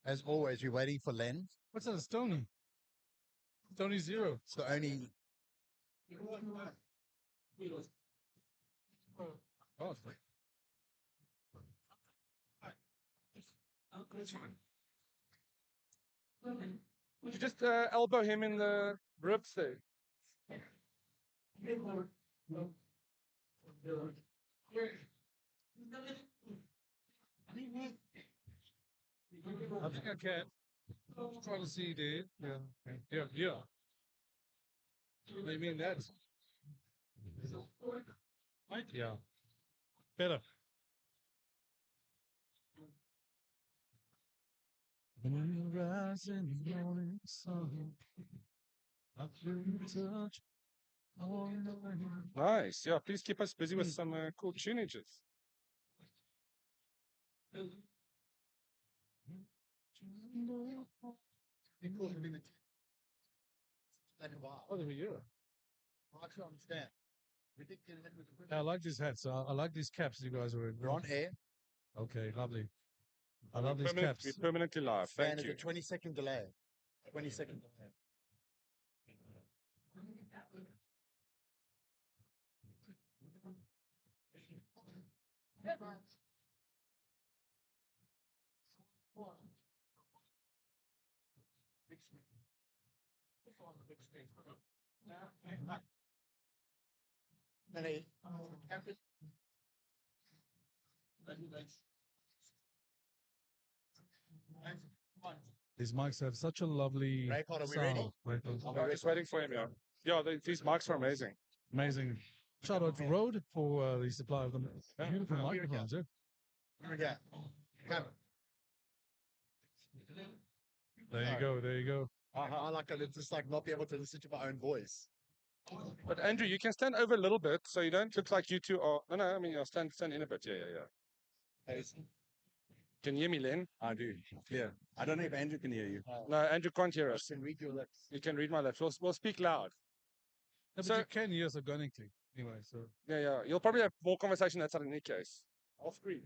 As always, we're waiting for Len. What's that? Stony. Stony Zero. It's the only. Oh, You just elbow him in the ribs there. I think I can. Trying to see, Dave. Yeah. What do you mean that? Yeah. Better. When you rise in the morning sun, I feel your touch. Nice. Yeah, please keep us busy with some cool tunages. Oh, there we go. I actually understand. I like these hats. I like these caps you guys are wearing. We're on air. Okay, lovely. I love these caps. We're permanently live. Thank And you. it's a 20-second delay. 20-second delay. These mics have such a lovely Raycard, are we ready? sound. I'm just waiting for him, yeah. Yeah, these mics are amazing. Amazing. Shout out to Rode for the supply of them. Beautiful microphones, yeah. Here we go. Come. There you go. I like to just like not be able to listen to my own voice. But Andrew, you can stand over a little bit so you don't look like you two are. No, I mean, you'll stand in a bit. Yeah. Can you hear me, Len? I do. Clear. I don't know if Andrew can hear you. No, Andrew can't hear us. I can read your lips. You can read my lips. We'll speak loud. No, but So- you can hear us organically. Anyway, so. Yeah. You'll probably have more conversation outside in any case. Off screen.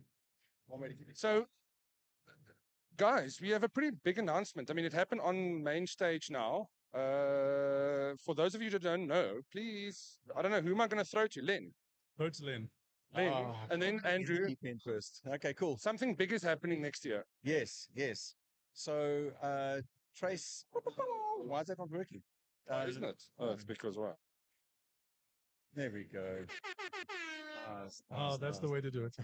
One way to keep it. So, guys, we have a pretty big announcement. I mean, it happened on main stage now. For those of you that don't know, please, I don't know, who am I going to throw to? Len. Throw to Len. Len. And then Andrew. Deep in first. Okay, cool. Something big is happening next year. Yes, yes. So, Trace, why is that not working? Isn't it? Oh, it's because what? There we go. That's the way to do it.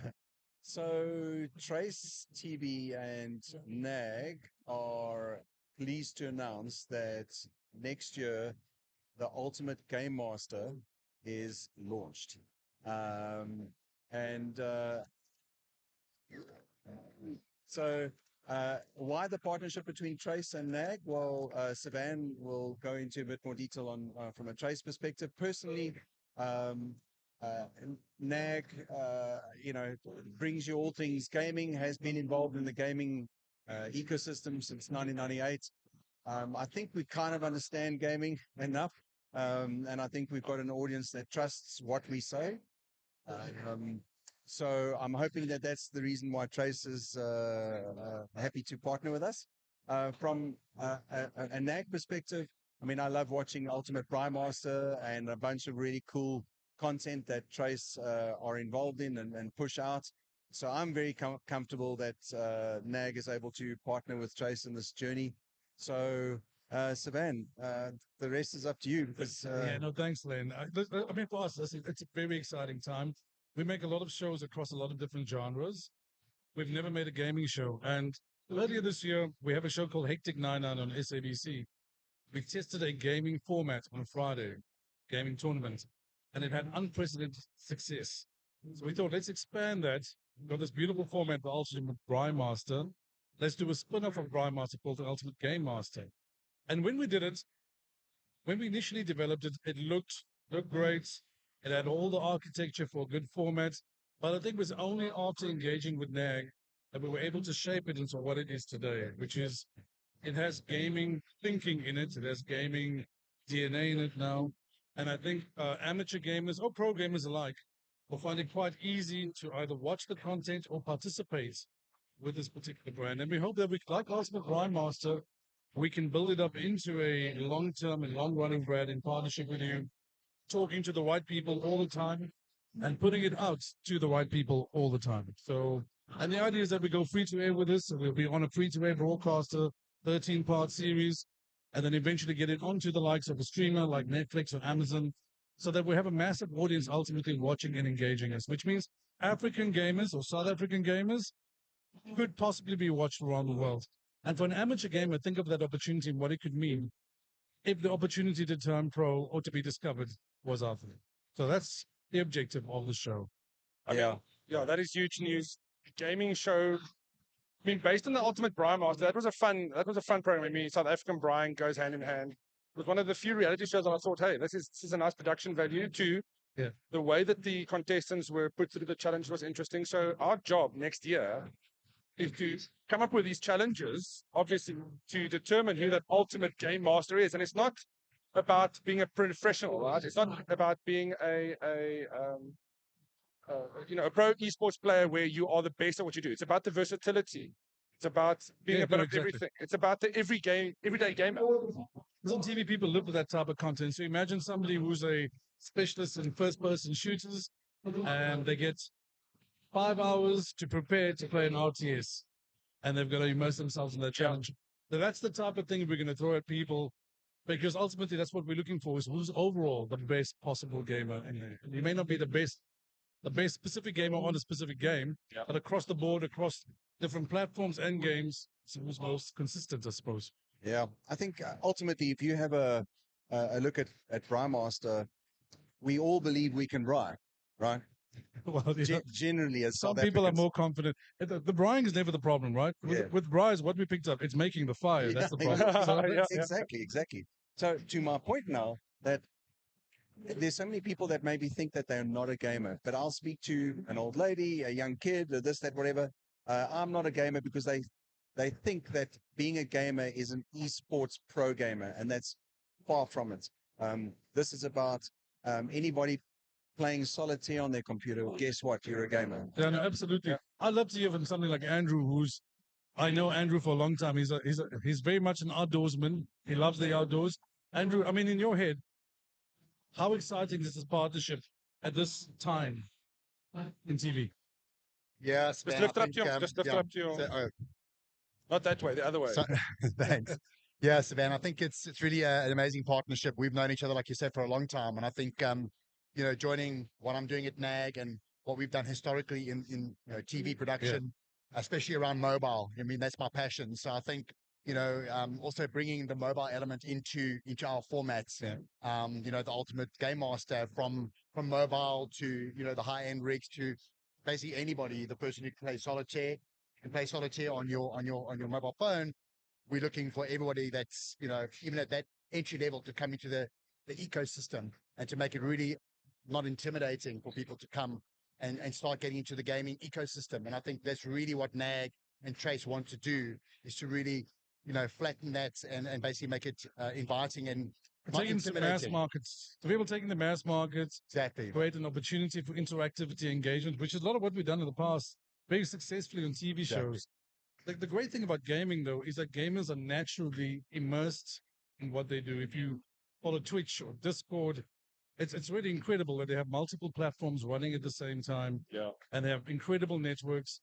So, Trace TV and NAG are pleased to announce that next year the Ultimate Game Master is launched. So why the partnership between Trace and NAG? Well, Savan will go into a bit more detail on from a Trace perspective. Personally, NAG, brings you all things gaming, has been involved in the gaming ecosystem since 1998. I think we kind of understand gaming enough, and I think we've got an audience that trusts what we say. So I'm hoping that that's the reason why Trace is happy to partner with us. From a NAG perspective, I mean, I love watching Ultimate Master and a bunch of really cool content that Trace are involved in and push out. So I'm very comfortable that NAG is able to partner with Trace in this journey. So, Savan, the rest is up to you. Because, thanks, Len. I mean, for us, it's a very exciting time. We make a lot of shows across a lot of different genres. We've never made a gaming show. And earlier this year, we have a show called Hectic 99 on SABC. We tested a gaming format on Friday, gaming tournament, and it had unprecedented success. So we thought, let's expand that. We've got this beautiful format for Ultimate Braai Master. Let's do a spin-off of Braai Master called the Ultimate Game Master. And when we did it, when we initially developed it, it looked great. It had all the architecture for a good format. But I think it was only after engaging with NAG that we were able to shape it into what it is today, which is it has gaming thinking in it. It has gaming DNA in it now. And I think amateur gamers or pro gamers alike will find it quite easy to either watch the content or participate with this particular brand. And we hope that like Ultimate Braai Master, we can build it up into a long-term and long-running brand in partnership with you, talking to the right people all the time and putting it out to the right people all the time. So, and the idea is that we go free to air with this. So we'll be on a free to air broadcaster, 13-part series, and then eventually get it onto the likes of a streamer like Netflix or Amazon, so that we have a massive audience ultimately watching and engaging us, which means African gamers or South African gamers could possibly be watched around the world. And for an amateur gamer, think of that opportunity and what it could mean if the opportunity to turn pro or to be discovered was out there. So that's the objective of the show. Yeah, that is huge news. Gaming show. I mean, based on the Ultimate Braai Master, that was a fun program. I mean, South African Braai goes hand in hand. It was one of the few reality shows that I thought, hey, this is a nice production value too. Yeah. The way that the contestants were put through the challenge was interesting. So our job next year is to come up with these challenges, obviously, to determine who that ultimate game master is. And it's not about being a professional, right? It's not about being a pro esports player where you are the best at what you do. It's about the versatility. It's about being a bit of everything. It's about the everyday gamer. Some TV people live with that type of content. So imagine somebody who's a specialist in first-person shooters, and they get 5 hours to prepare to play an RTS, and they've got to immerse themselves in that challenge. So that's the type of thing we're going to throw at people, because ultimately that's what we're looking for, is who's overall the best possible gamer in there. You may not be the best specific gamer on a specific game, but across the board, across different platforms and games, who's most consistent, I suppose. Yeah, I think ultimately, if you have a look at Braai Master, we all believe we can braai, right? Well, generally, as some people are more confident. The braaiing is never the problem, right? With braai is what we picked up. It's making the fire. That's the problem. Exactly. So to my point now, that there's so many people that maybe think that they're not a gamer, but I'll speak to an old lady, a young kid, or this, that, whatever. I'm not a gamer because they think that being a gamer is an esports pro gamer, and that's far from it. This is about anybody playing solitaire on their computer. Guess what? You're a gamer. Yeah, no, absolutely. Yeah. I'd love to hear from something like Andrew, I know Andrew for a long time. He's very much an outdoorsman. He loves the outdoors. Andrew, I mean, in your head, how exciting is this partnership at this time in TV? Yeah, Just Sven, lift I it up to think, your, just lift it yeah. up to your, So, not that way, the other way. so, thanks. Yeah, Savannah, I think it's really an amazing partnership. We've known each other, like you said, for a long time. And I think, joining what I'm doing at NAG and what we've done historically in TV production, especially around mobile. I mean, that's my passion. So I think, also bringing the mobile element into our formats, the ultimate game master from mobile to, the high end rigs to basically anybody, the person who can play solitaire on your mobile phone. We're looking for everybody that's, even at that entry level to come into the ecosystem and to make it really not intimidating for people to come and start getting into the gaming ecosystem. And I think that's really what NAG and Trace want to do, is to really, flatten that and basically make it inviting and not taking some mass intimidating. markets, to be able to take in the mass markets, Exactly. create an opportunity for interactivity engagement, which is a lot of what we've done in the past, very successfully on TV Exactly. shows. The great thing about gaming, though, is that gamers are naturally immersed in what they do. If you follow Twitch or Discord, it's really incredible that they have multiple platforms running at the same time. Yeah. And they have incredible networks.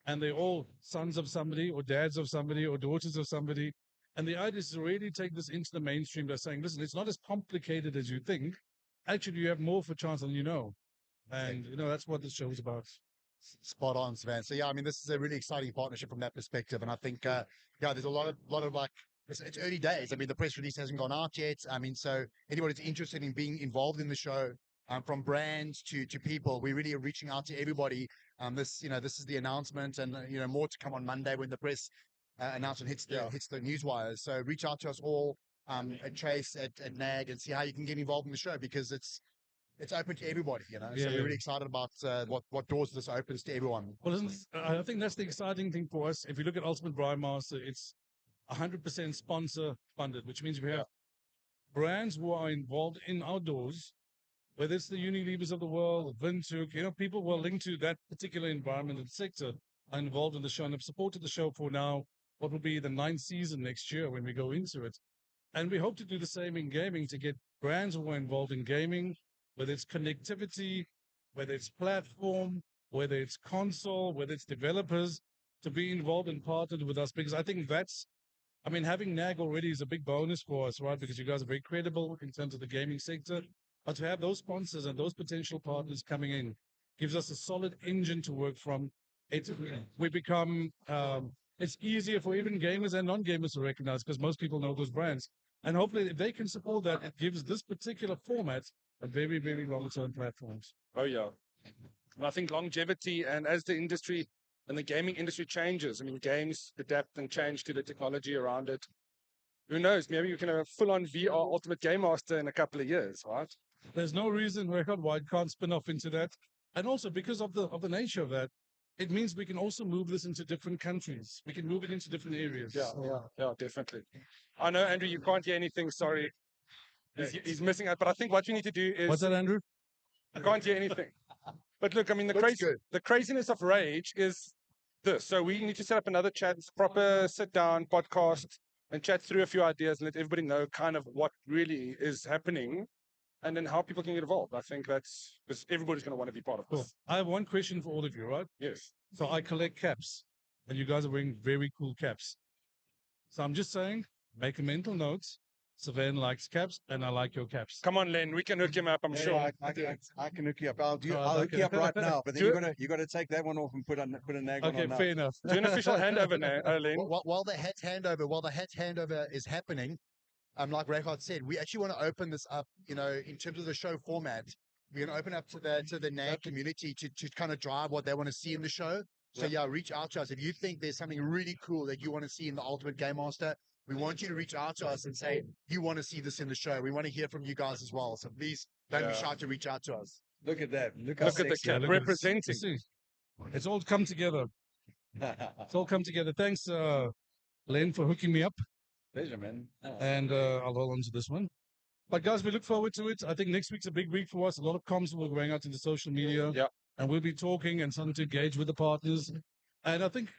And they're all sons of somebody or dads of somebody or daughters of somebody. And the idea is to really take this into the mainstream by saying, listen, it's not as complicated as you think. Actually, you have more for chance than you know. And, that's what this show is about. Spot on, Savannah. So yeah, I mean, this is a really exciting partnership from that perspective, and I think there's a lot of like it's early days. I mean, the press release hasn't gone out yet. I mean, so anybody that's interested in being involved in the show, from brands to people, we really are reaching out to everybody. This is the announcement, and more to come on Monday when the press announcement hits the news wires. So reach out to us all at Trace at NAG and see how you can get involved in the show, because it's open to everybody, So we're really excited about what doors this opens to everyone. Well, I think that's the exciting thing for us. If you look at Ultimate Brian Master, it's 100% sponsor funded, which means we have brands who are involved in outdoors, whether it's the Unilevers of the world, Vintuk, people who are linked to that particular environment and sector are involved in the show and have supported the show for now, what will be the 9th season next year when we go into it. And we hope to do the same in gaming, to get brands who are involved in gaming, whether it's connectivity, whether it's platform, whether it's console, whether it's developers, to be involved and partnered with us. Because I think having NAG already is a big bonus for us, right? Because you guys are very credible in terms of the gaming sector. But to have those sponsors and those potential partners coming in gives us a solid engine to work from. It's easier for even gamers and non-gamers to recognize, because most people know those brands. And hopefully, if they can support that, it gives this particular format a very, very long-term platforms. Oh, yeah. And I think longevity, and as the industry and the gaming industry changes, I mean, games adapt and change to the technology around it. Who knows? Maybe you can have a full-on VR Ultimate Game Master in a couple of years, right? There's no reason why it can't spin off into that. And also, because of the nature of that, it means we can also move this into different countries. We can move it into different areas. Yeah, definitely. I know, Andrew, you can't hear anything. Sorry. He's missing out. But I think what you need to do is... What's that, Andrew? I can't hear anything. But look, I mean, the craziness of rAge is this. So we need to set up another chat, proper sit-down podcast, and chat through a few ideas and let everybody know kind of what really is happening, and then how people can get involved. I think that's because everybody's going to want to be part of this. Cool. I have one question for all of you, right? Yes. So I collect caps, and you guys are wearing very cool caps. So I'm just saying, make a mental note. Savannah likes caps, and I like your caps. Come on, Len, we can hook him up. I'm sure. I can hook you up. I'll hook you up right now. But then you got to take that one off and put a NAG on. Okay, fair enough. Do an official handover now, Len. While the hat handover is happening, like Reinhard said, we actually want to open this up. In terms of the show format, we're going to open up to the NAG community to kind of drive what they want to see in the show. So reach out to us if you think there's something really cool that you want to see in the Ultimate Game Master. We want you to reach out to us and say, you want to see this in the show. We want to hear from you guys as well. So please don't be shy to reach out to us. Look at that. Look at the cat representing. It's all come together. Thanks, Len, for hooking me up. Pleasure, man. And I'll hold on to this one. But guys, we look forward to it. I think next week's a big week for us. A lot of comms will be going out into social media. Yeah. And we'll be talking and starting to engage with the partners. And I think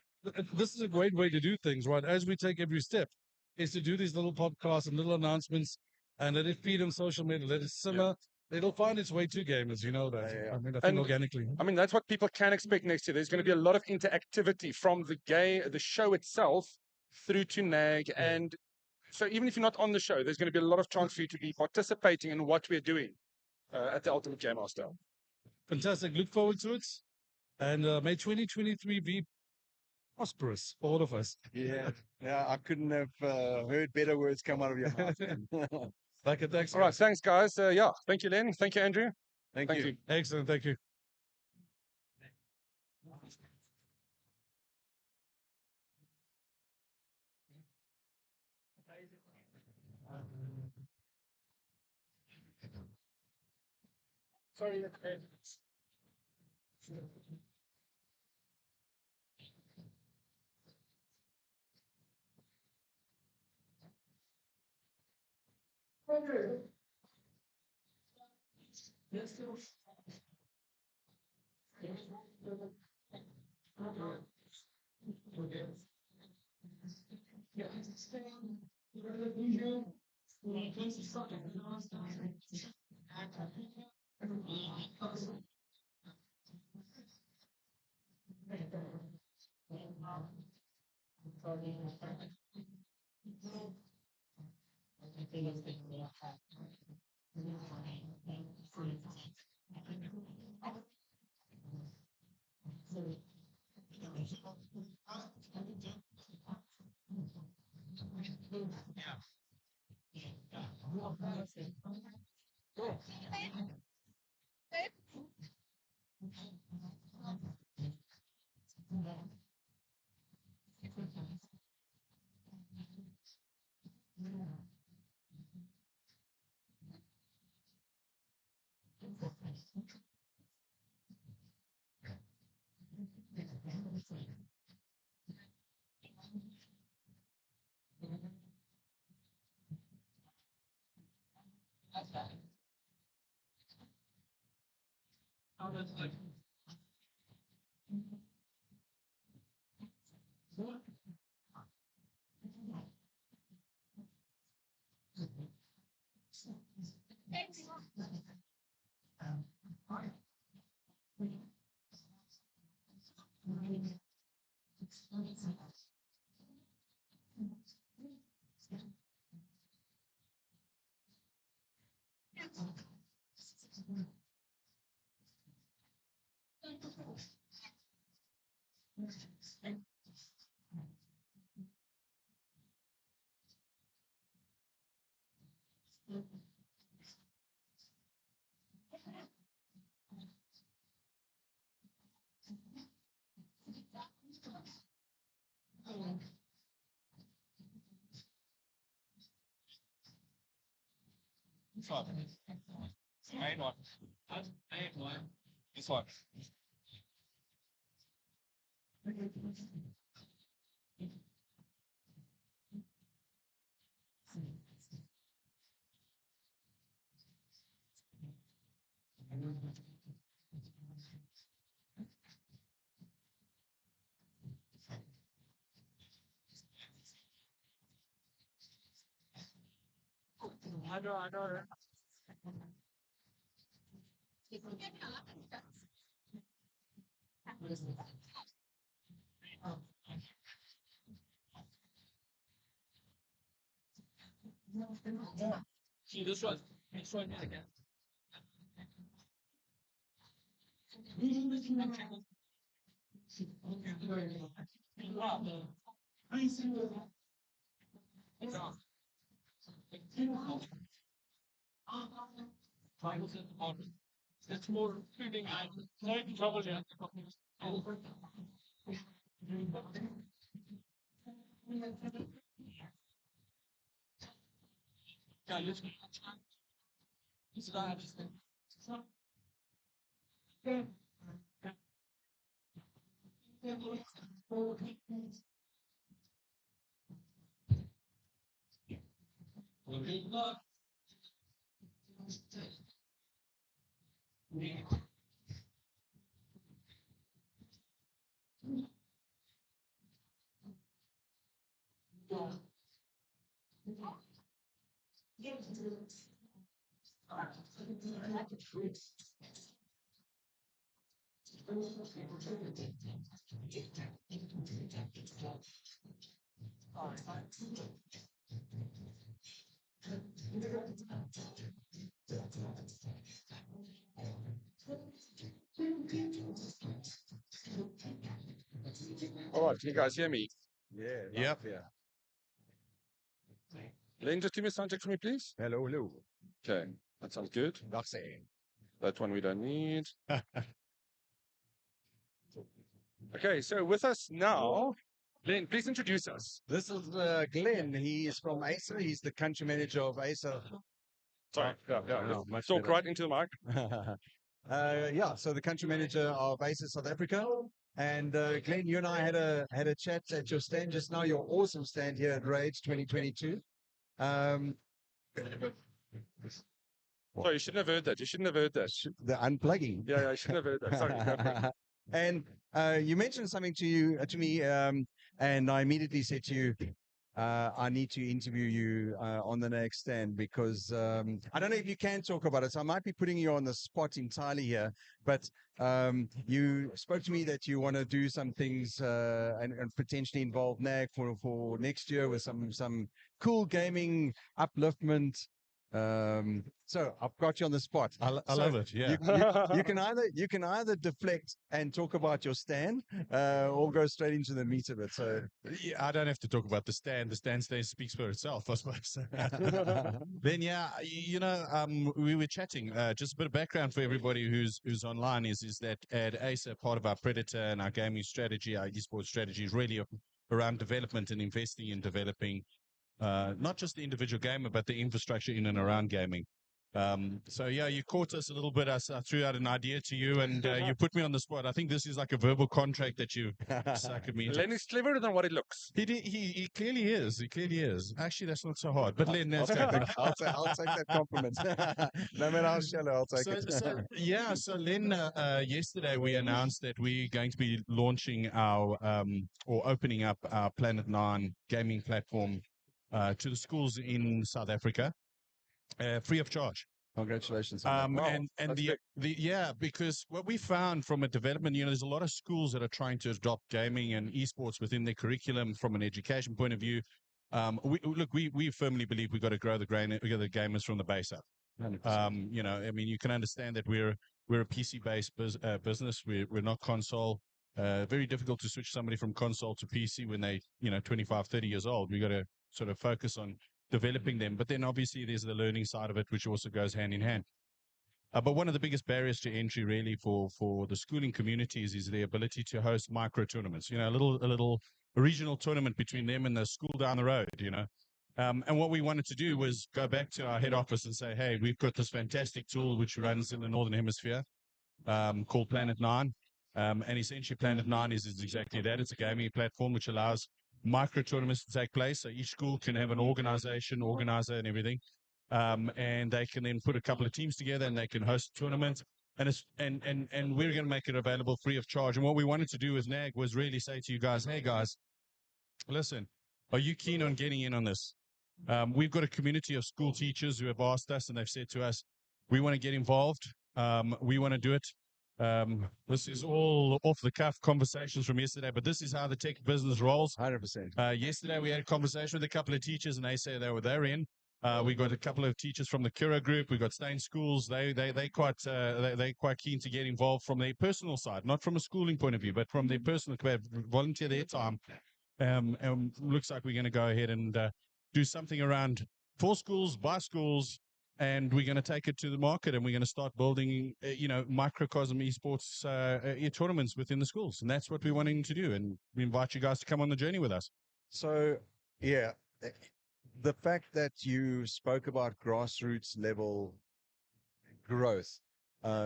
this is a great way to do things, right? As we take every step, is to do these little podcasts and little announcements and let it feed on social media, let it simmer. It'll find its way to gamers, you know that. I mean, I think And, organically. I mean, that's what people can expect next year. There's going to be a lot of interactivity from the show itself through to NAG. And so even if you're not on the show, there's going to be a lot of chance for you to be participating in what we're doing at the Ultimate Game Master. Fantastic. Look forward to it. And may 2023 be prosperous for all of us. Yeah, I couldn't have heard better words come out of your mouth. Like it, thanks. All right, thanks, guys. Yeah, thank you, Len. Thank you, Andrew. Thank you. Excellent. Thank you. Sorry. This one. Main one. Main one. This one. I know. See this one. This one again. It's more feeding and trouble here. Yeah, listen. This guy has All right, can you guys hear me? Yeah. Yep. Yeah. Len, just give me a sound check for me, please. Hello, hello. Okay, that sounds good. Dag say. That one we don't need. Okay, so with us now, Len, please introduce us. This is Glenn. He is from Acer. He's the country manager of Acer. Sorry, yeah. No, Let's much talk better. right into the mic. Yeah, so the country manager of Acer South Africa. And Glenn, you and I had a chat at your stand just now, your awesome stand here at rAge 2022. Sorry, you shouldn't have heard that. You shouldn't have heard that. The unplugging. Yeah, I shouldn't have heard that. Sorry. Go for it. And you mentioned something to me, and I immediately said to you, I need to interview you on the next stand because I don't know if you can talk about it. So I might be putting you on the spot entirely here, but you spoke to me that you want to do some things and potentially involve NAG for next year with some cool gaming upliftment. So I've got you on the spot. I love it. Yeah. You can either deflect and talk about your stand, or go straight into the meat of it. So Yeah, I don't have to talk about the stand. The stand speaks for itself, I suppose. Then, yeah, we were chatting. Just a bit of background for everybody who's online is that at Acer, part of our Predator and our gaming strategy, our esports strategy is really around development and investing in developing not just the individual gamer, but the infrastructure in and around gaming. So yeah, you caught us a little bit. I threw out an idea to you, and you put me on the spot. I think this is like a verbal contract that you suckered me into. Len is cleverer than what it looks. He clearly is. He clearly is. Actually, that's not so hard. But Len, that's I'll take that compliment. No matter how shallow, I'll take it. So Len, yesterday we announced that we're going to be launching our or opening up our Planet 9 gaming platform to the schools in South Africa, free of charge. Congratulations. Because what we found from a development, there's a lot of schools that are trying to adopt gaming and esports within their curriculum from an education point of view. We firmly believe we've got to grow the gamers from the base up. You can understand that we're a PC-based business. We're not console. Very difficult to switch somebody from console to PC when they, 25, 30 years old. We got to sort of focus on developing them. But then obviously there's the learning side of it, which also goes hand in hand. But one of the biggest barriers to entry really for the schooling communities is the ability to host micro tournaments, a little regional tournament between them and the school down the road, And what we wanted to do was go back to our head office and say, hey, we've got this fantastic tool which runs in the Northern Hemisphere called Planet 9. And essentially Planet 9 is exactly that. It's a gaming platform which allows micro tournaments to take place. So each school can have an organizer and everything. And they can then put a couple of teams together and they can host a tournament. And we're going to make it available free of charge. And what we wanted to do with NAG was really say to you guys, hey guys, listen, are you keen on getting in on this? We've got a community of school teachers who have asked us and they've said to us, we want to get involved. We want to do it. This is all off the cuff conversations from yesterday, but this is how the tech business rolls. 100%. Yesterday we had a conversation with a couple of teachers and they say they're in. We got a couple of teachers from the Kira group. We got Stain Schools. They quite keen to get involved from their personal side, not from a schooling point of view, but from their personal, volunteer their time. And looks like we're going to go ahead and do something around for schools, by schools, and we're going to take it to the market and we're going to start building, microcosm esports tournaments within the schools. And that's what we're wanting to do. And we invite you guys to come on the journey with us. So, yeah, the fact that you spoke about grassroots level growth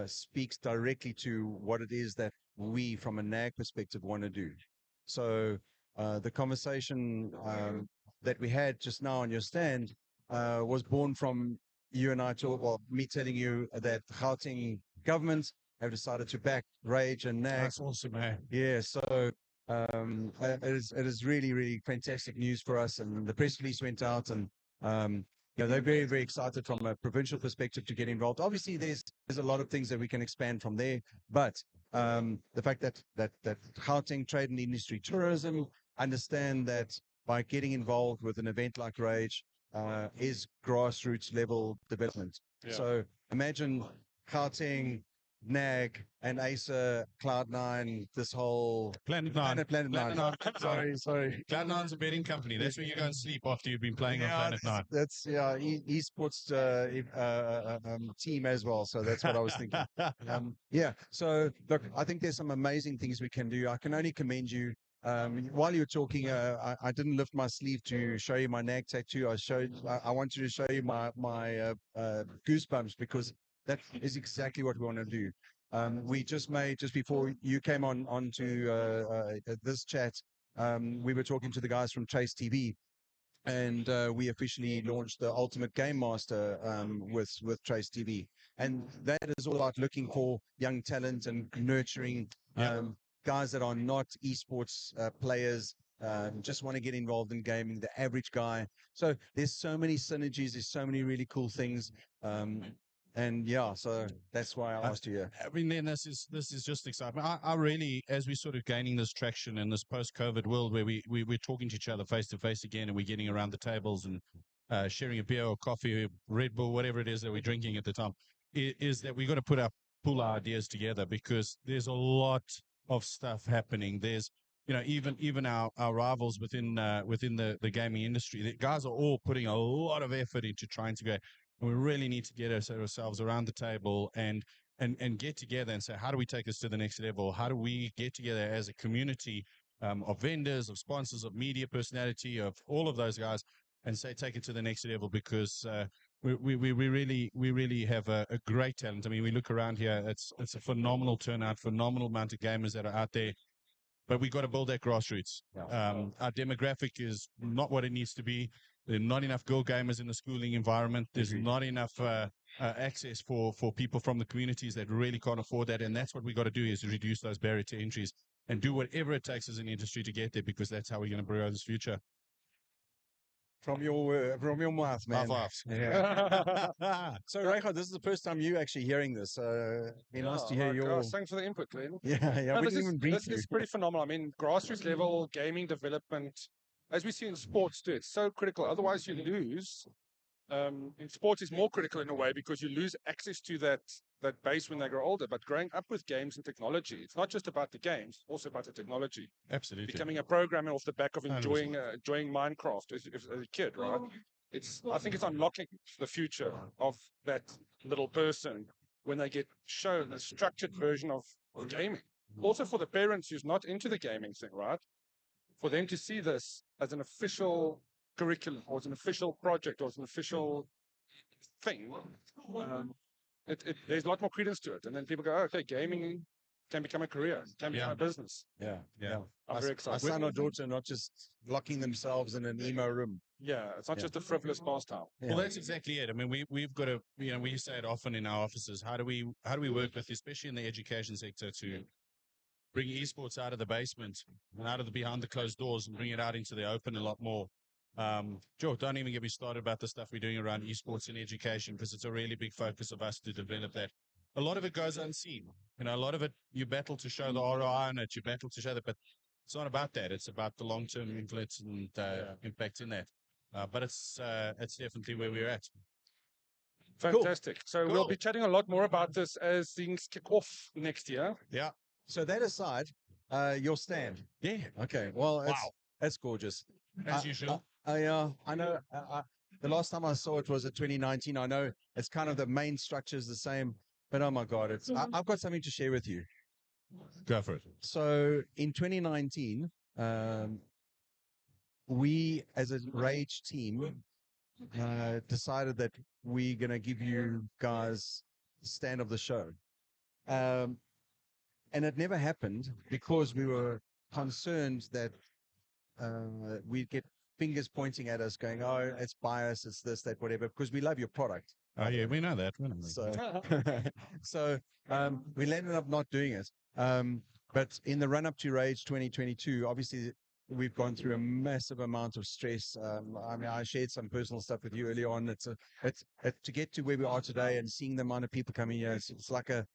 speaks directly to what it is that we, from a NAG perspective, want to do. So the conversation that we had just now on your stand was born from you and I me telling you that the Gauteng government have decided to back rAge and NAG. That's awesome, man. Yeah, so it is really, really fantastic news for us. And the press release went out, and they're very, very excited from a provincial perspective to get involved. Obviously, there's a lot of things that we can expand from there, but the fact that Gauteng Trade and Industry Tourism understand that by getting involved with an event like rAge is grassroots level development. Yeah. So imagine Gauteng, NAG, and Acer, Cloud9, this whole Planet Nine. Planet Nine. Sorry. Cloud9's a betting company. That's where you go and sleep after you've been playing on Planet Nine. That's esports team as well. So that's what I was thinking. So look, I think there's some amazing things we can do. I can only commend you. While you were talking, I didn't lift my sleeve to show you my NAG tattoo. I wanted to show you my goosebumps, because that is exactly what we want to do. We just before you came onto this chat, we were talking to the guys from Chase TV, and we officially launched the Ultimate Game Master with Trace TV, and that is all about looking for young talent and nurturing guys that are not esports players, just want to get involved in gaming, the average guy. So there's so many synergies, there's so many really cool things. And so that's why I asked you here. I mean, then this is just exciting. I really, as we're sort of gaining this traction in this post-COVID world where we're talking to each other face to face again, and we're getting around the tables and sharing a beer or coffee or Red Bull, whatever it is that we're drinking at the time, is that we've got to pull our ideas together, because there's a lot of stuff happening. There's, even our rivals within the gaming industry, the guys are all putting a lot of effort into trying to go. And we really need to get ourselves around the table and get together and say, how do we take this to the next level? How do we get together as a community of vendors, of sponsors, of media personality, of all of those guys, and say, take it to the next level? Because we really have a great talent. I mean, we look around here, it's a phenomenal turnout, phenomenal amount of gamers that are out there. But we've got to build that grassroots. Our demographic is not what it needs to be. There are not enough girl gamers in the schooling environment. There's not enough access for people from the communities that really can't afford that. And that's what we got to do, is reduce those barrier to entries and do whatever it takes as an industry to get there, because that's how we're going to grow this future. From your mouth, man. Yeah. So, Reinhard, this is the first time you actually hearing this. Nice to hear your. Thanks for the input, Glenn. No, this is pretty phenomenal. I mean, grassroots level gaming development, as we see in sports too, it's so critical. Otherwise, you lose. In sports, is more critical in a way, because you lose access to that base when they grow older. But growing up with games and technology, it's not just about the games, it's also about the technology. Absolutely. Becoming a programmer off the back of enjoying Minecraft as a kid, right? I think it's unlocking the future of that little person when they get shown a structured version of gaming. Also for the parents who's not into the gaming thing, right? For them to see this as an official curriculum, or as an official project, or as an official thing, there's a lot more credence to it. And then people go, okay, gaming can become a career, can become a business. Yeah. I'm very excited. My son or daughter not just locking themselves in an emo room. Yeah, it's not just a frivolous pastime. Well, that's exactly it. I mean, we've got to, we say it often in our offices. How do we work with, especially in the education sector, to bring esports out of the basement and out of the behind the closed doors and bring it out into the open a lot more? Joe, don't even get me started about the stuff we're doing around esports in education, because it's a really big focus of us to develop that. A lot of it goes unseen. A lot of it, you battle to show the ROI on it, you battle to show that, but it's not about that. It's about the long-term influence and impact in that. But it's definitely where we're at. Fantastic. Cool. So we'll be chatting a lot more about this as things kick off next year. Yeah. So that aside, your stand. Yeah. Okay. Well, that's gorgeous. As usual. I know. The last time I saw it was in 2019. I know it's kind of the main structure is the same, but oh my God, I've got something to share with you. Go for it. So in 2019, we as a rAge team decided that we're going to give you guys stand of the show. And it never happened because we were concerned that we'd get fingers pointing at us going, oh, it's bias, it's this, that, whatever, because we love your product. Oh, yeah, we know that. So we ended up not doing it. But in the run-up to rAge 2022, obviously we've gone through a massive amount of stress. I mean, I shared some personal stuff with you earlier on. It's to get to where we are today and seeing the amount of people coming here. It's like a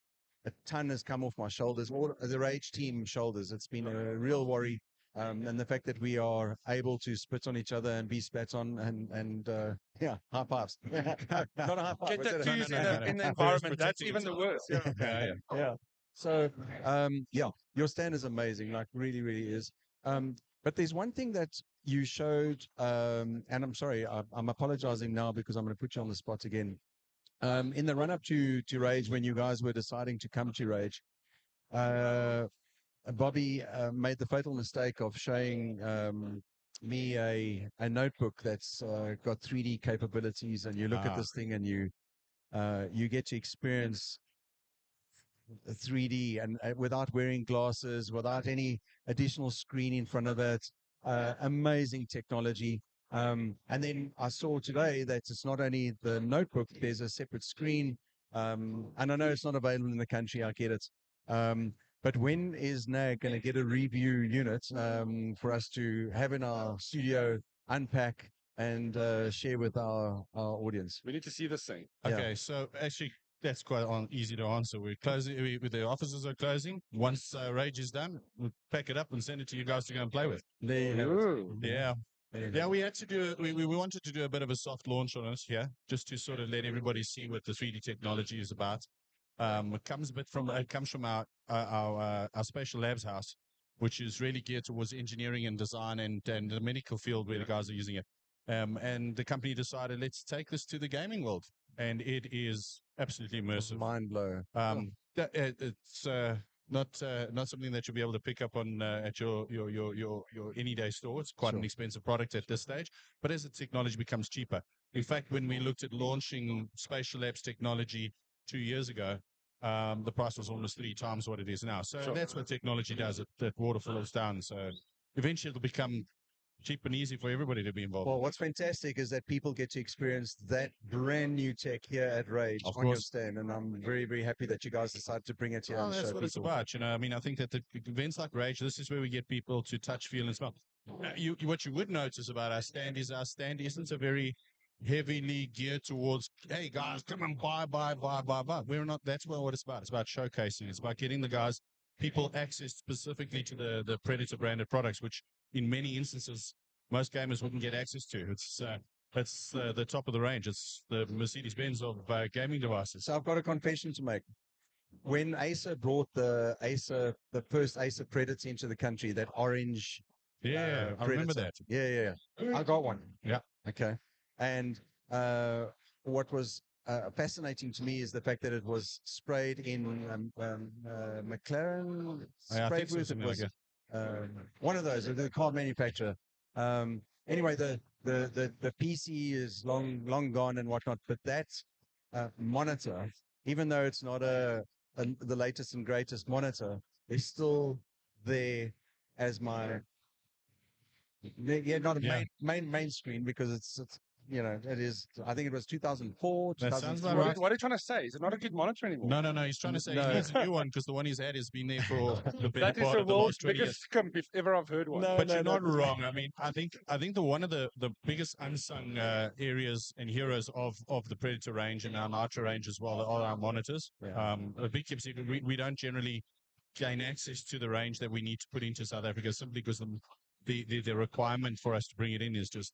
ton has come off my shoulders, all the rAge team shoulders. It's been a real worry. And the fact that we are able to spit on each other and be spat on and yeah, high fives. Not a high five. Get what's that that? cheese in the environment. That's even the worst. Yeah. Yeah. So, yeah, your stand is amazing. Like, really, really is. But there's one thing that you showed, and I'm sorry, I'm apologizing now because I'm going to put you on the spot again. In the run up to rAge, when you guys were deciding to come to rAge, Bobby made the fatal mistake of showing me a notebook that's got 3D capabilities, and you look at this thing and you get to experience 3D and without wearing glasses, without any additional screen in front of it. Amazing technology. And then I saw today that it's not only the notebook, there's a separate screen. And I know it's not available in the country, I get it. But when is NAG going to get a review unit for us to have in our studio, unpack, and share with our audience? We need to see this thing. Okay, so actually, that's quite easy to answer. We're closing. The offices are closing. Once rAge is done, we'll pack it up and send it to you guys to go and play with. There you have it. Yeah. Yeah, we had to do. We wanted to do a bit of a soft launch on it here, just to sort of let everybody see what the 3D technology is about. It comes from our spatial labs house, which is really geared towards engineering and design and the medical field where the guys are using it. And the company decided, let's take this to the gaming world, and it is absolutely immersive, mind blower. It's not something that you'll be able to pick up on at your any day store. It's quite an expensive product at this stage, but as the technology becomes cheaper, in fact, when we looked at launching Spatial Labs technology 2 years ago, the price was almost 3 times what it is now. So that's what technology does. It waterfalls down. So eventually it'll become cheap and easy for everybody to be involved. Well, what's fantastic is that people get to experience that brand new tech here at rAge on your stand, and I'm very, very happy that you guys decided to bring it here. Well, and that's show what it's people. about. You know, I mean, I think that the events like rAge, this is where we get people to touch, feel, and smell. What you would notice about our stand isn't a very heavily geared towards, hey guys, come and buy. We're not. That's what it's about. It's about showcasing. It's about getting people access specifically to the Predator branded products, which in many instances most gamers wouldn't get access to. It's the top of the range. It's the Mercedes-Benz of gaming devices. So I've got a confession to make. When Acer brought the first Acer Predator into the country, that orange, I remember that. Yeah. I got one. Yeah. Okay. And what was fascinating to me is the fact that it was sprayed in McLaren. I think so, It something was like one of those, the car manufacturer. Anyway, the PC is long gone and whatnot, but that monitor, even though it's not the latest and greatest monitor, is still there as my main screen, because it's it is. I think it was 2004. That sounds about 2003. right. What are you trying to say? Is it not a good monitor anymore? No. He's trying to say he needs a new one because the one he's had has been there for the better That is part the of the world's last 20 biggest years. scump if ever I've heard one. But you're not wrong. I mean, I think one of the biggest unsung areas and heroes of the Predator range and our Nitro range as well are our monitors. A big keep secret, we don't generally gain access to the range that we need to put into South Africa simply because the requirement for us to bring it in is just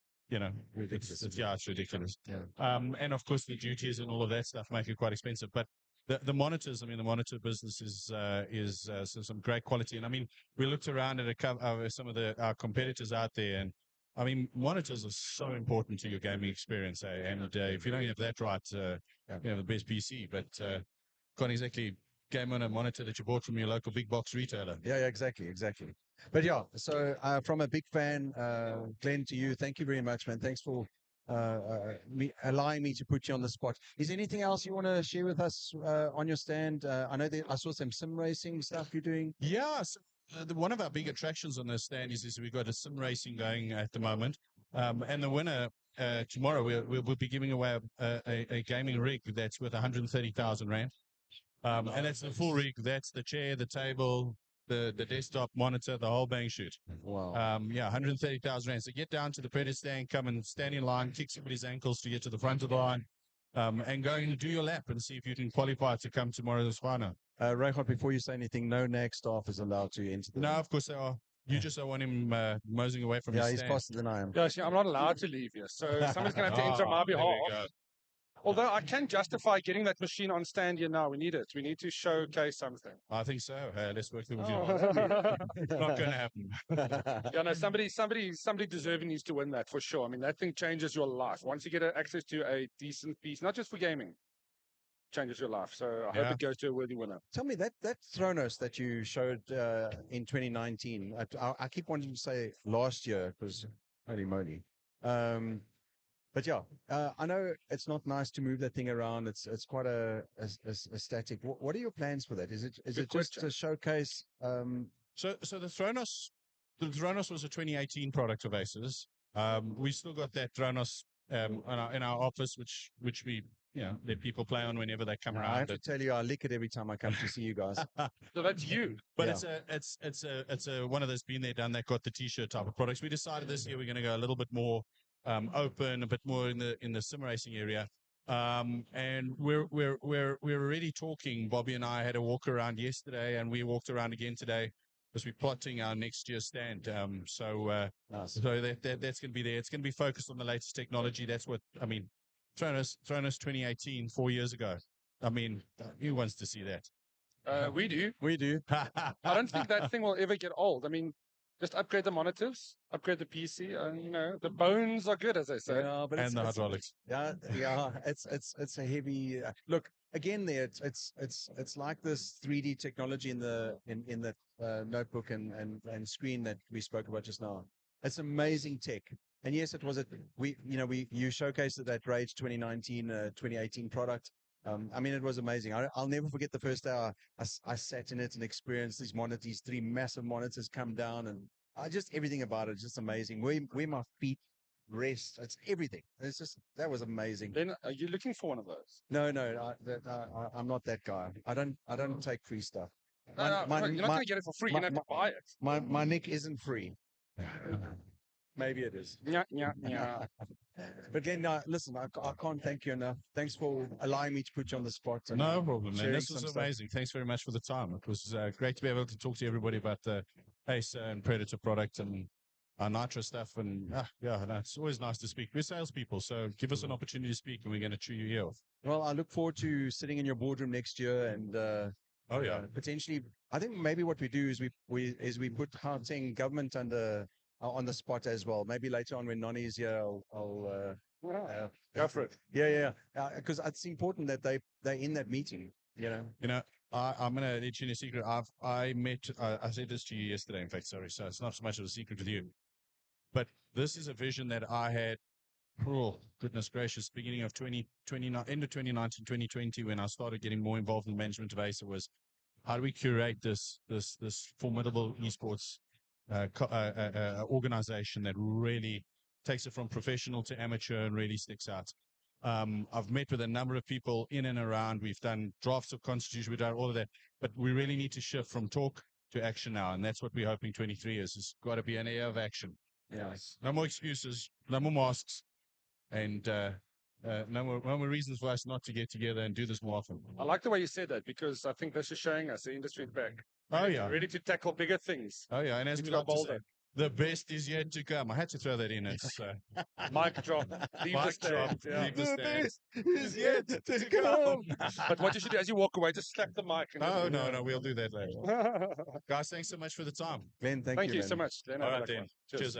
ridiculous. It's ridiculous. And of course the duties and all of that stuff make it quite expensive. But the monitors, I mean, the monitor business is some great quality. And I mean, we looked around at some of our competitors out there, and I mean, monitors are so important to your gaming experience. And if you don't have that right, you have the best PC, but can't exactly game on a monitor that you bought from your local big box retailer. Yeah, exactly. But yeah, so from a big fan, Glenn, to you, thank you very much, man. Thanks for allowing me to put you on the spot. Is there anything else you want to share with us on your stand? I know that I saw some sim racing stuff you're doing. Yeah, so, one of our big attractions on the stand is we've got a sim racing going at the moment, and the winner tomorrow we'll be giving away a gaming rig that's worth 130,000 rand. And that's the full rig. That's the chair, the table, the desktop monitor, the whole bang shoot. Wow. Yeah, 130,000 rand. So get down to the Predator stand, come and stand in line, kick somebody's ankles to get to the front of the line, and go and do your lap and see if you can qualify to come tomorrow's final. Reinhard, before you say anything, no NAG staff is allowed to enter the No, of course they are. You just don't want him moseying away from Yeah, his he's stand. faster than I am. Yeah, see, I'm not allowed to leave here, so somebody's going to have to enter on my Ah, there we behalf. go. Although I can justify getting that machine on stand here now. We need it. We need to showcase something. I think so. Let's work with you. Oh. Not going to happen. Yeah, no, somebody deserving needs to win that for sure. I mean, that thing changes your life. Once you get access to a decent piece, not just for gaming, changes your life. So I hope it goes to a worthy winner. Tell me that Thronos that you showed in 2019. I keep wanting to say last year because holy moly. But yeah, I know it's not nice to move that thing around. It's quite a static. What are your plans for that? Is it just a showcase? So the Thronos was a 2018 product of Acer's. We still got that Thronos in our office, which we let people play on whenever they come around. I have to tell you, I lick it every time I come to see you guys. So that's you. But it's a one of those been there, done that, got the t-shirt type of products. We decided this year we're going to go a little bit more open, a bit more in the sim racing area. And we're already talking. Bobby and I had a walk around yesterday, and we walked around again today because we're plotting our next year's stand. So that's going to be there. It's going to be focused on the latest technology. That's what I mean. Thronos 2018, 4 years ago. I mean, who wants to see that? We do. We do. I don't think that thing will ever get old. I mean, just upgrade the monitors, upgrade the PC, and the bones are good, as I say. Yeah, but and the hydraulics. Yeah, it's a heavy look. Again, there it's like this 3D technology in the notebook and screen that we spoke about just now. It's amazing tech. And yes, it was you showcased it at rAge 2019, 2018 product. I mean, it was amazing. I'll never forget the first hour I sat in it and experienced these monitors, these 3 massive monitors come down, and just everything about it, just amazing. Where my feet rest, it's everything. It's just that was amazing. Then are you looking for one of those? No, I'm not that guy. I don't take free stuff. You're not going to get it for free. You're going to have to buy it. My nick isn't free. Maybe it is. Yeah. But again, listen, I can't thank you enough. Thanks for allowing me to put you on the spot. No problem, man. sharing This was some amazing. Thanks very much for the time. It was great to be able to talk to everybody about the Acer and Predator product and our Nitro stuff. And it's always nice to speak. We're salespeople, so give us an opportunity to speak, and we're going to chew your ear off. Well, I look forward to sitting in your boardroom next year and potentially. I think maybe what we do is we put Gauteng government on the spot as well. Maybe later on when Nonnie is here, I'll go for it. Yeah. Because it's important that they're in that meeting. I'm going to let you in a secret. I said this to you yesterday, in fact, sorry. So it's not so much of a secret with you. But this is a vision that I had, oh, goodness gracious, beginning of end of 2019, 2020, when I started getting more involved in the management of Acer, was how do we curate this formidable esports organization that really takes it from professional to amateur and really sticks out. I've met with a number of people in and around. We've done drafts of constitution. We've done all of that, but we really need to shift from talk to action now, and that's what we're hoping 23 is. It's got to be an era of action. Yes. No more excuses, no more masks, and no more reasons for us not to get together and do this more often. I like the way you said that, because I think this is showing us the industry's back. Oh yeah, ready to tackle bigger things. Oh yeah, and as we like to say, the best is yet to come. I had to throw that in. It's mic drop. Leave the stand. Yeah. Leave the stand. best is yet to come. But what you should do as you walk away, just slap the mic. No, we'll do that later. Guys, thanks so much for the time. Glenn, thank you so much. Glenn, all right, then. Cheers.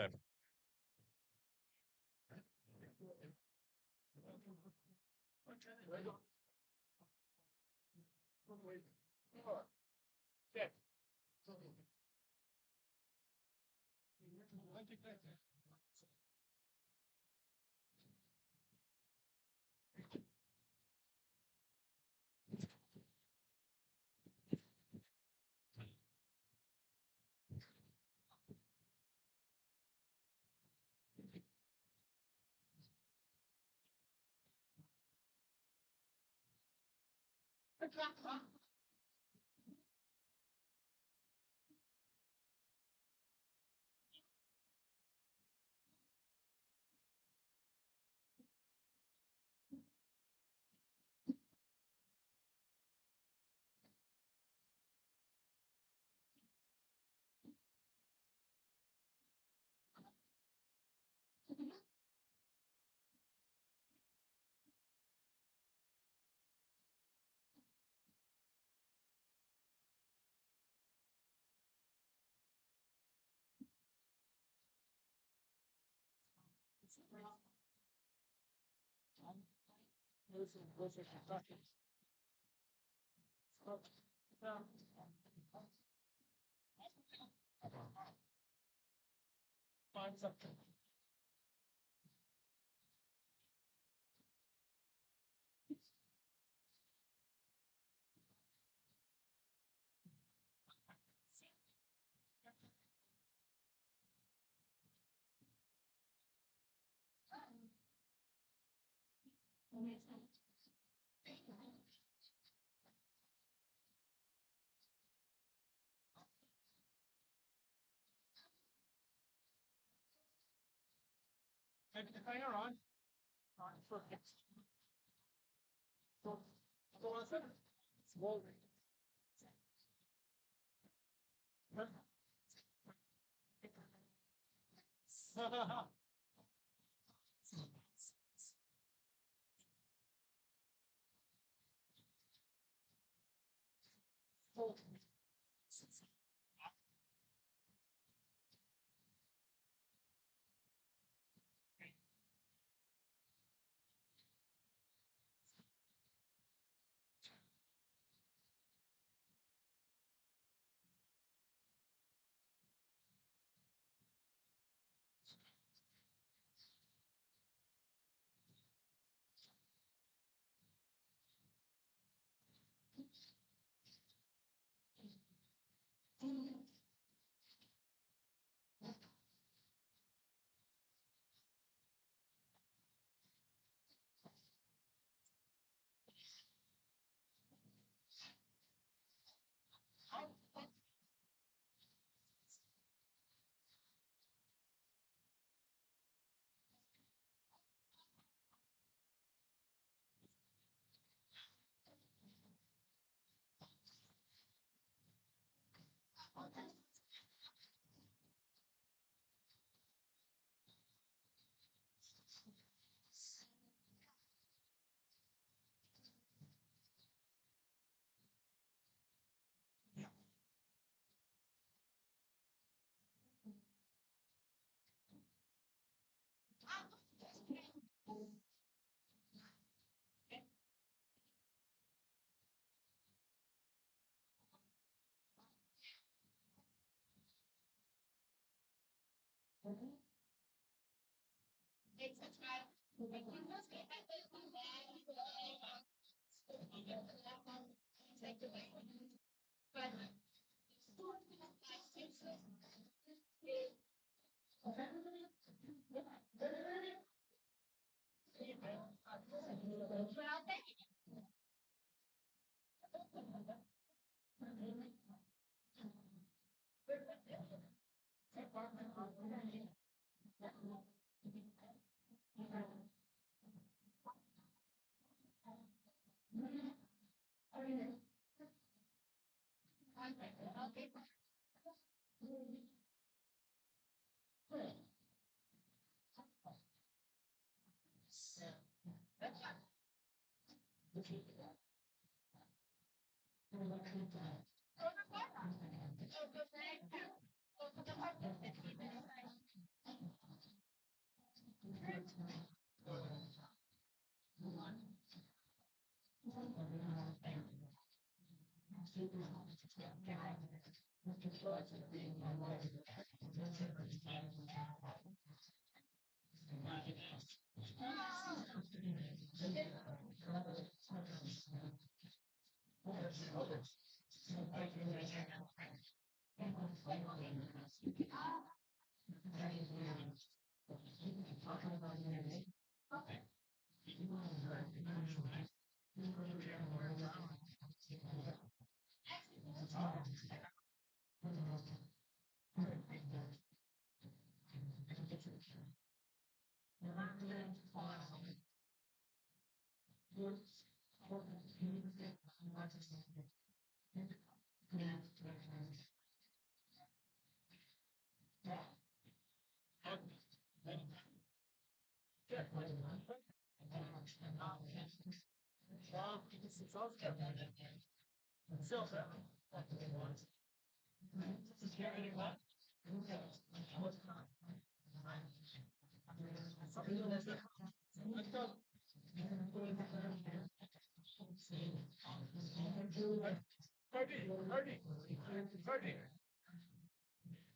Find something. Maybe the hanger on. Perfect. So, small.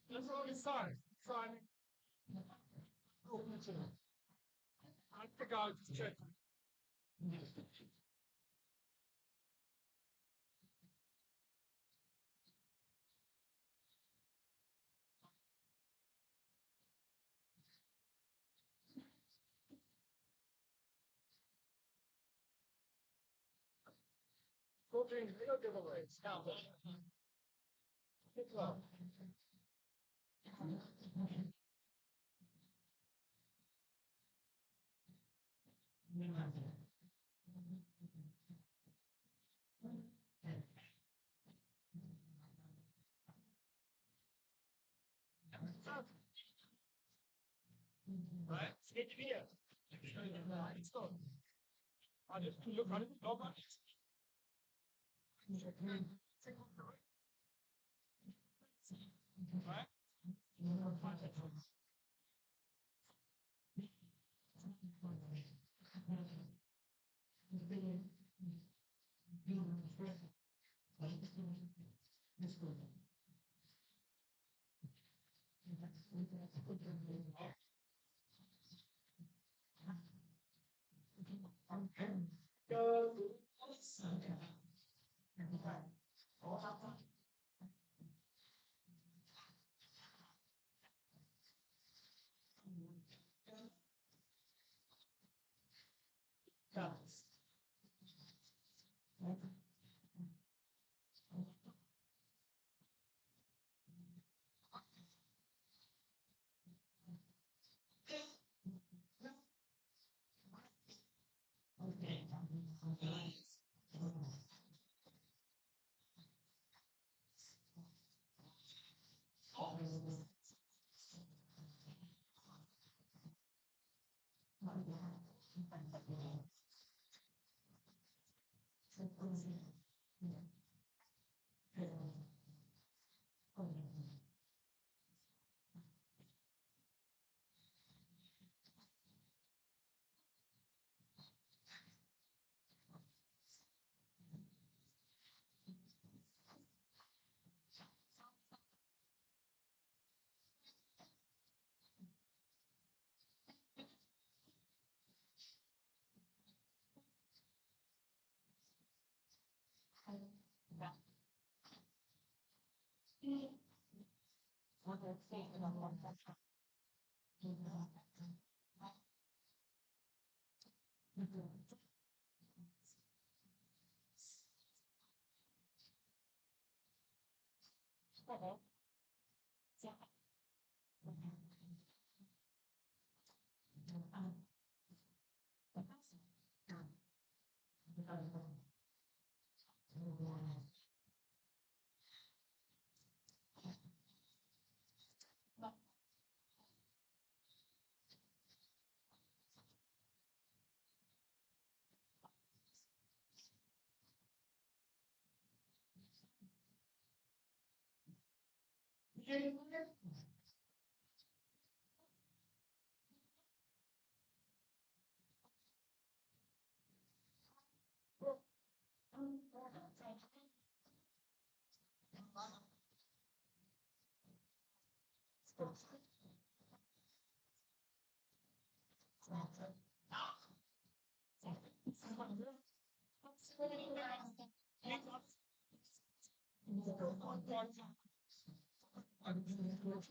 Let's roll inside. Try. I think I'll just check. Doing real giveaways. Now, pick up. Right? Skate here. Let's go. I just look at it. Look at it. Right?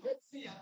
Let's see.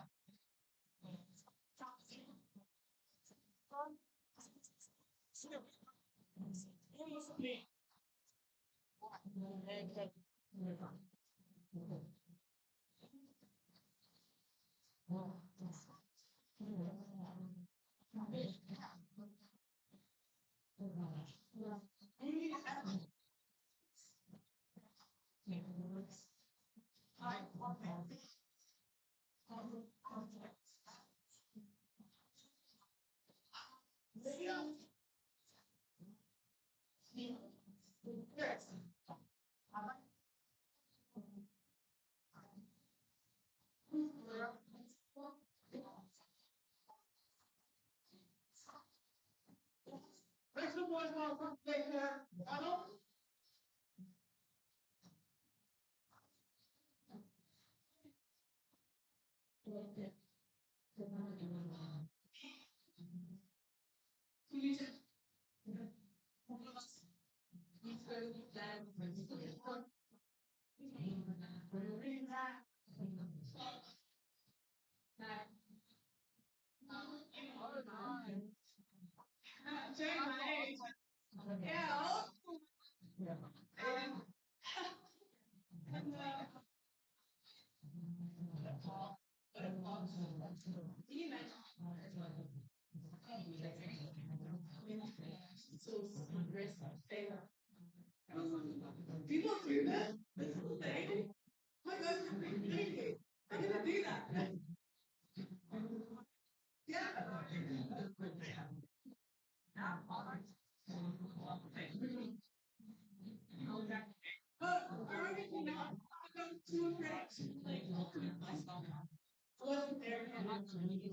People do that. That's the thing. My God, I'm gonna do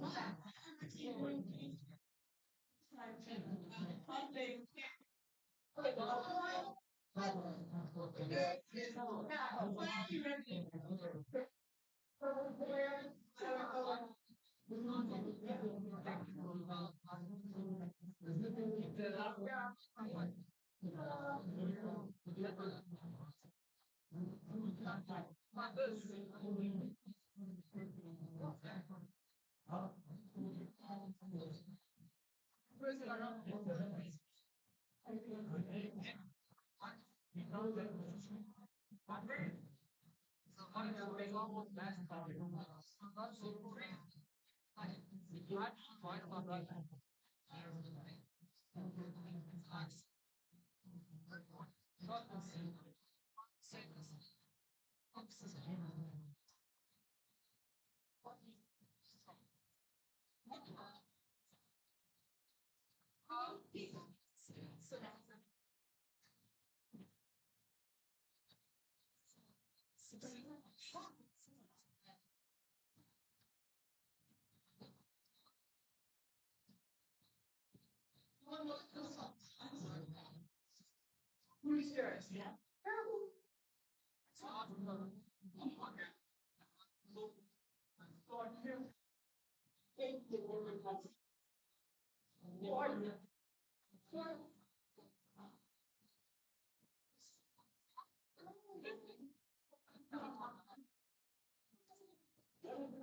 that.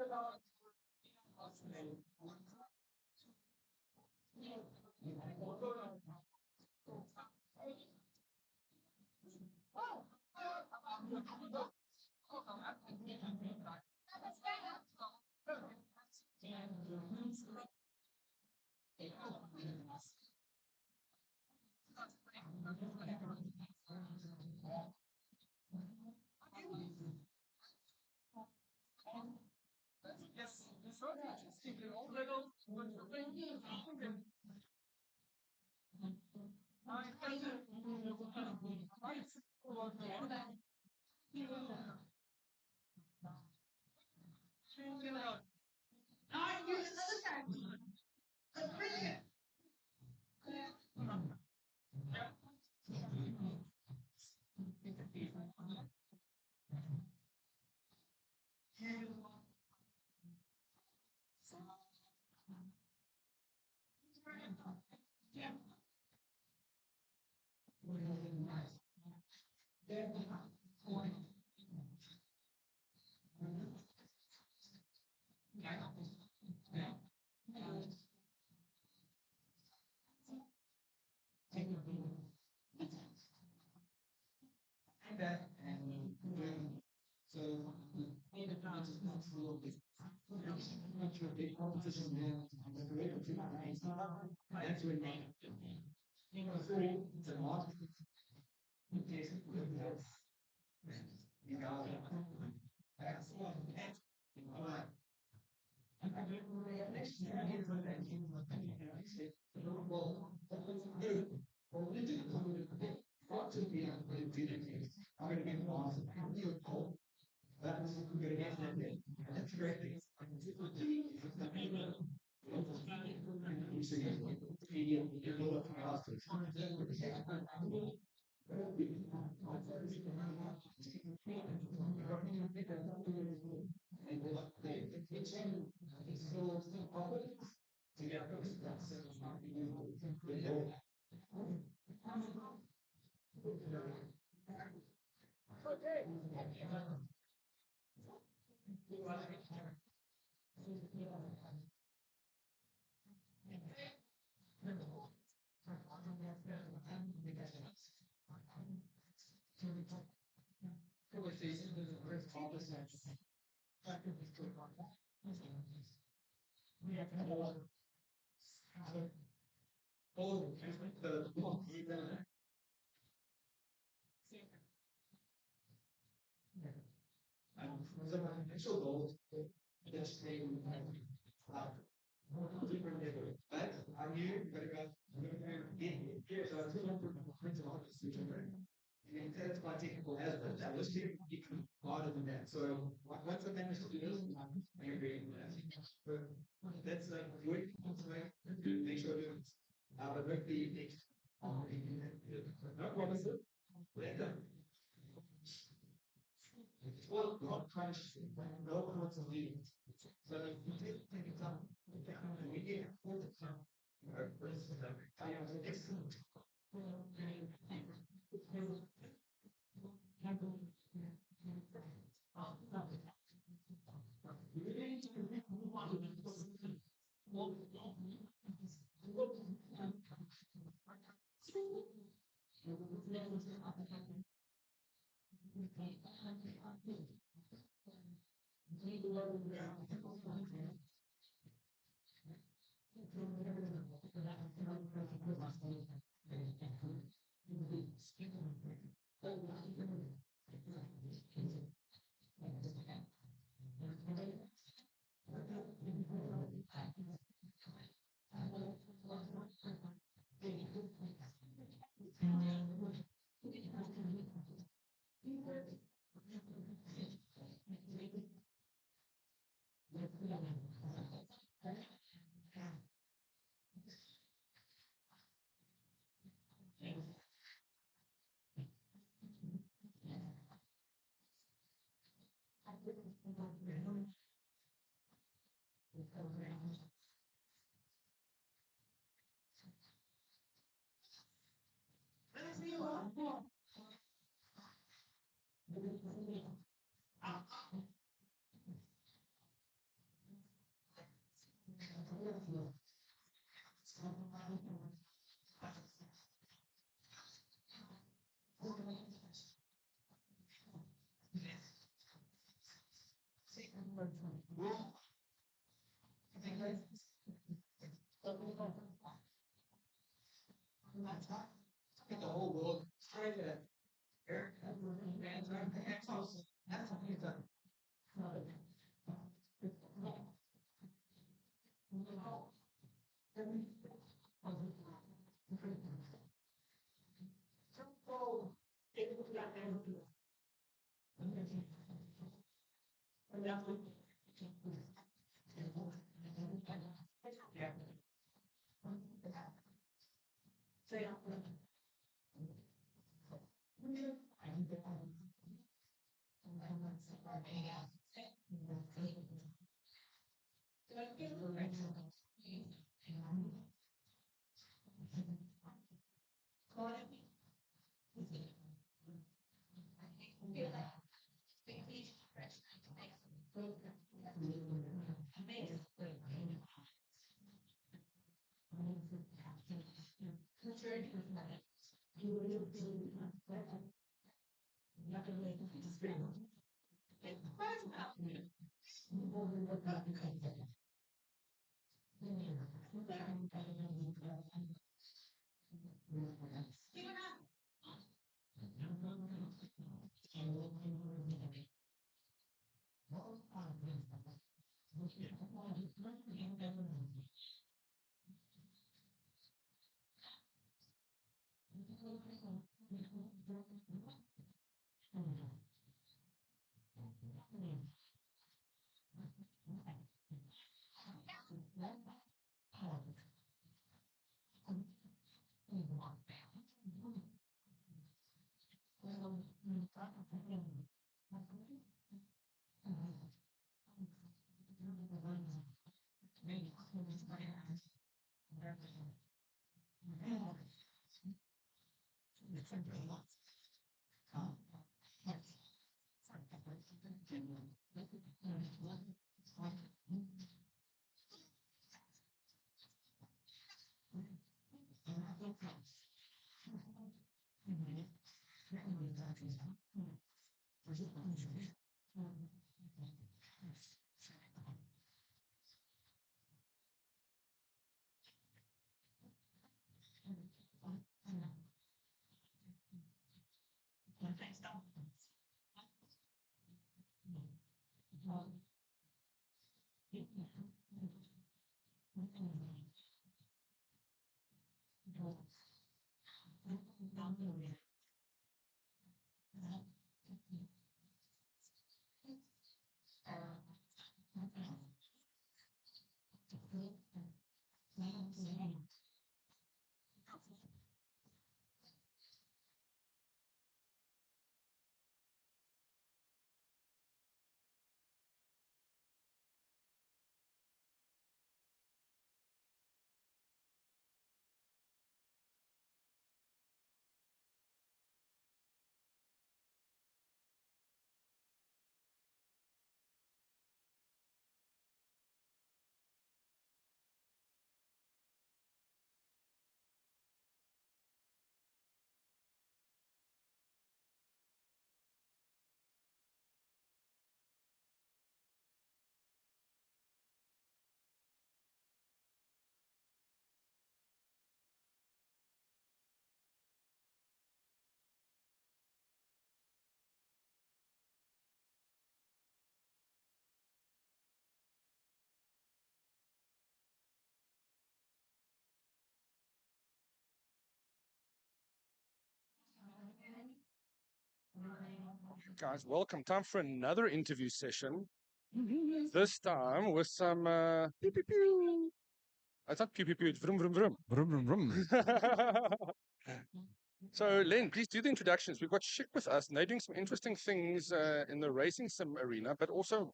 So my initial goal is to different level. But I knew that I'm going to get here. So I took on for principal and that's my technical aspect. That was become harder than that. So once I managed to do this, I agree with that. But that's like working to make sure that but hopefully next. No promises. Well, not crunch, no constantly. So you take it down. We get all the time. For instance, I am excellent. The whole world straight at Eric that's what he's done. Guys, welcome. Time for another interview session. This time with some pew pew pew. It's not pew pew pew, it's vroom vroom vroom. Vroom, vroom, vroom. So, Len, please do the introductions. We've got Schick with us, and they're doing some interesting things in the racing sim arena, but also,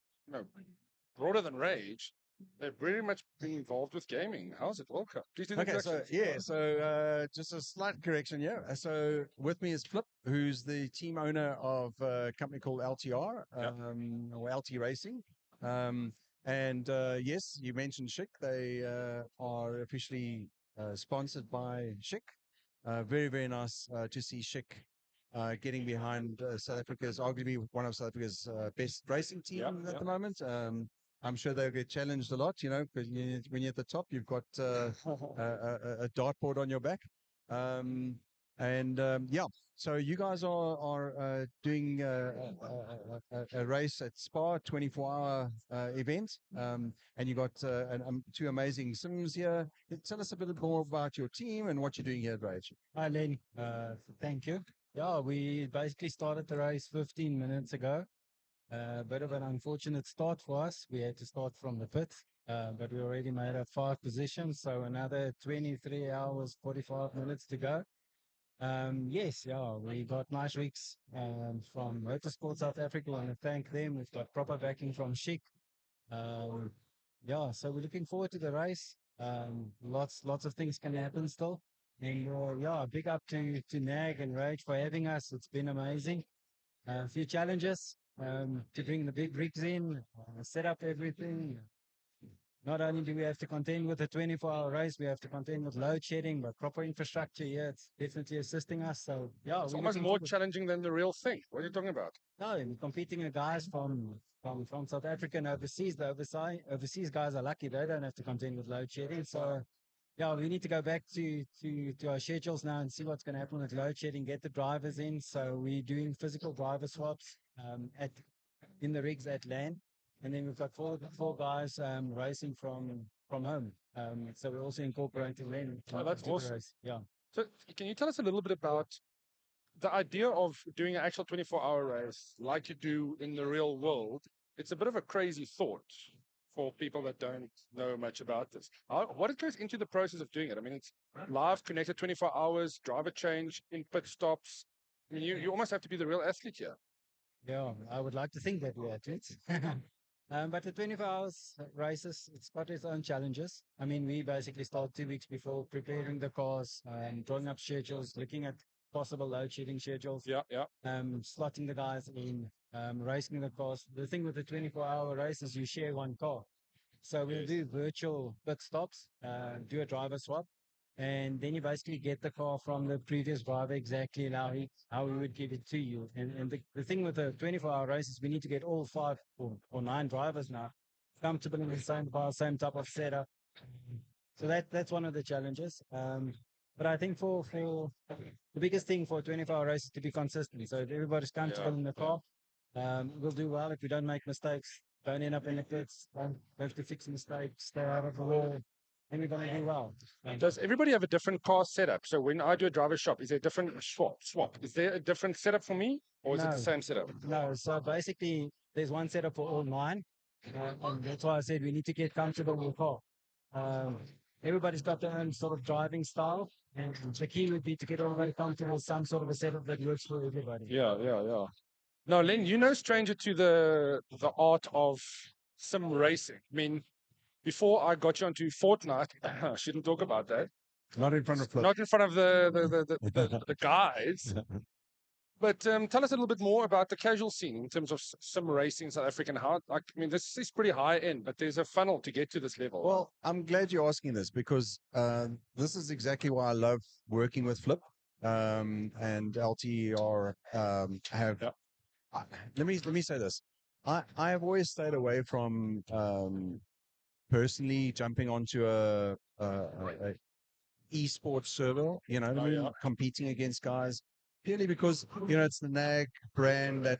broader than rAge. They've very much been involved with gaming. How's it? Welcome. Please do the Okay, so introductions. just a slight correction here. So with me is Flip, who's the team owner of a company called LTR, or LT Racing. And yes, you mentioned Schick. They are officially sponsored by Schick. Very, very nice to see Schick getting behind South Africa's, arguably one of South Africa's best racing team at the moment. I'm sure they'll get challenged a lot, because when you're at the top, you've got a dartboard on your back. So you guys are doing a race at Spa, 24-hour event, and you got two amazing sims here. Tell us a bit more about your team and what you're doing here at rAge. Hi, Len. Thank you. Yeah, we basically started the race 15 minutes ago. A bit of an unfortunate start for us. We had to start from the pit, but we already made a 5 positions, so another 23 hours, 45 minutes to go. We got nice rigs from Motorsport South Africa. I want to thank them. We've got proper backing from Schick. So we're looking forward to the race. Lots of things can happen still. And big up to Nag and rAge for having us. It's been amazing. A few challenges to bring the big rigs in, set up everything. Not only do we have to contend with a 24-hour race, we have to contend with load shedding, but proper infrastructure here, it's definitely assisting us. So, it's almost more challenging than the real thing. What are you talking about? No, we're competing with guys from South Africa and overseas. The overseas guys are lucky; they don't have to contend with load shedding. So, we need to go back to our schedules now and see what's going to happen with load shedding. Get the drivers in. So we're doing physical driver swaps in the rigs at LAN. And then we've got four guys racing from home. So we're also incorporating them. Oh, that's awesome. Race. Yeah. So can you tell us a little bit about the idea of doing an actual 24-hour race like you do in the real world? It's a bit of a crazy thought for people that don't know much about this. What goes into the process of doing it? I mean, it's live, connected 24 hours, driver change, input stops. I mean, you almost have to be the real athlete here. Yeah, I would like to think that we athletes. But the 24 hours races, it's got its own challenges. I mean, we basically start 2 weeks before preparing the cars and drawing up schedules, looking at possible load shedding schedules. Slotting the guys in, racing the cars. The thing with the 24-hour race is you share one car. So we'll do virtual pit stops, do a driver swap, and then you basically get the car from the previous driver exactly how we would give it to you. And the thing with the 24-hour race is we need to get all 5 or 9 drivers now comfortable in the same car, same type of setup. So that's one of the challenges. But I think for the biggest thing for a 24-hour race is to be consistent. So if everybody's comfortable in the car, we'll do well. If we don't make mistakes, don't end up in the pits, don't have to fix mistakes, stay out of the wall. then we're going to do well. Does everybody have a different car setup? So when I do a driver shop, is there a different swap? Is there a different setup for me, or is it the same setup? No, so basically there's one setup for all nine. And that's why I said we need to get comfortable with the car. Everybody's got their own sort of driving style, and the key would be to get everybody comfortable with some sort of a setup that works for everybody. Yeah. Now, Len, you're no stranger to the art of sim racing. I mean, before I got you onto Fortnite, I shouldn't talk about that. Not in front of Flip. Not in front of the guys. But tell us a little bit more about the casual scene in terms of sim racing in South African. This is pretty high end, but there's a funnel to get to this level. Well, I'm glad you're asking this because this is exactly why I love working with Flip and LTR. Let me say this. I have always stayed away from personally jumping onto a esports server, competing against guys. Purely because, it's the NAG brand that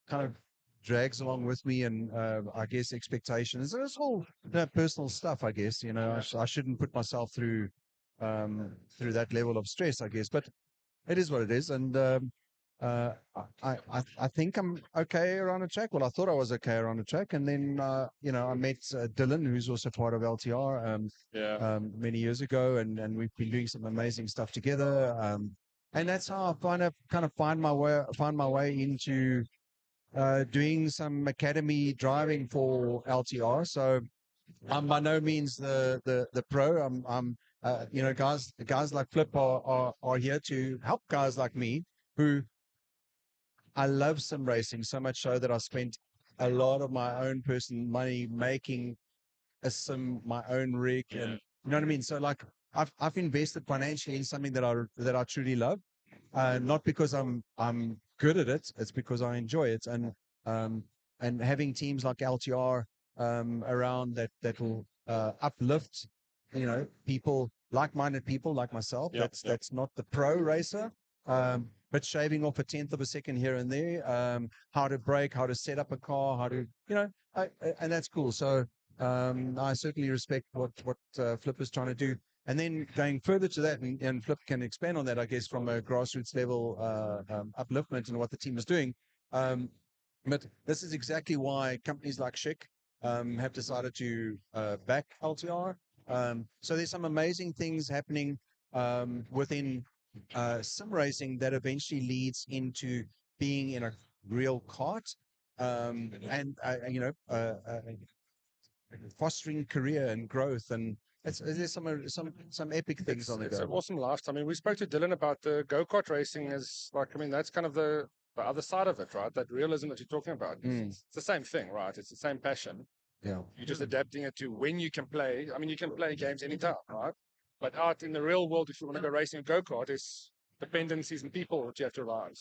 kind of drags along with me and I guess expectations. It's all personal stuff, I guess. I shouldn't put myself through that level of stress, I guess. But it is what it is. And I think I'm okay around the track. Well, I thought I was okay around the track. And then, I met Dylan, who's also part of LTR many years ago. And we've been doing some amazing stuff together. And that's how I kind of find my way into doing some academy driving for LTR. So I'm by no means the pro. I'm guys like Flip are here to help guys like me who I love sim racing so much so that I spent a lot of my own personal money making a sim, my own rig, and you know what I mean. So like I've invested financially in something that I truly love, not because I'm good at it. It's because I enjoy it, and having teams like LTR around that will uplift, people, like-minded people like myself. That's not the pro racer, but shaving off 1/10 of a second here and there, how to brake, how to set up a car, how to, and that's cool. So I certainly respect what Flip is trying to do. And then going further to that, and Flip can expand on that, I guess, from a grassroots level upliftment and what the team is doing. But this is exactly why companies like Schick have decided to back LTR. So there's some amazing things happening within sim racing that eventually leads into being in a real kart, and fostering career and growth, and there's some epic things on the go. It's an awesome lifestyle. I mean, we spoke to Dylan about the go-kart racing as that's kind of the other side of it, right? That realism that you're talking about. It's the same thing, right? It's the same passion. Yeah. You're just adapting it to when you can play. I mean, you can play games anytime, right? But out in the real world, if you want to go racing a go-kart, it's dependencies and people that you have to rely on.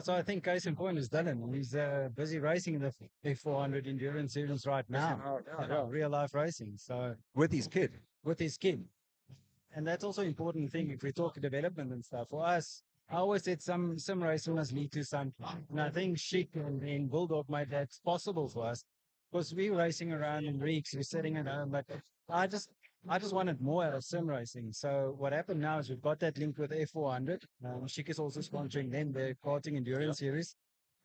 So I think case in point is Dylan. He's busy racing in the F400 endurance series right now. Real life racing. So with his kid. And that's also an important thing if we talk development and stuff. For us, I always said some sim racing must lead to something. And I think Schick and Bulldog made that possible for us. Because we're racing around in rigs, we're sitting at home, but I just wanted more out of sim racing. So what happened now is we've got that link with F400. Schick is also sponsoring them, their karting endurance series.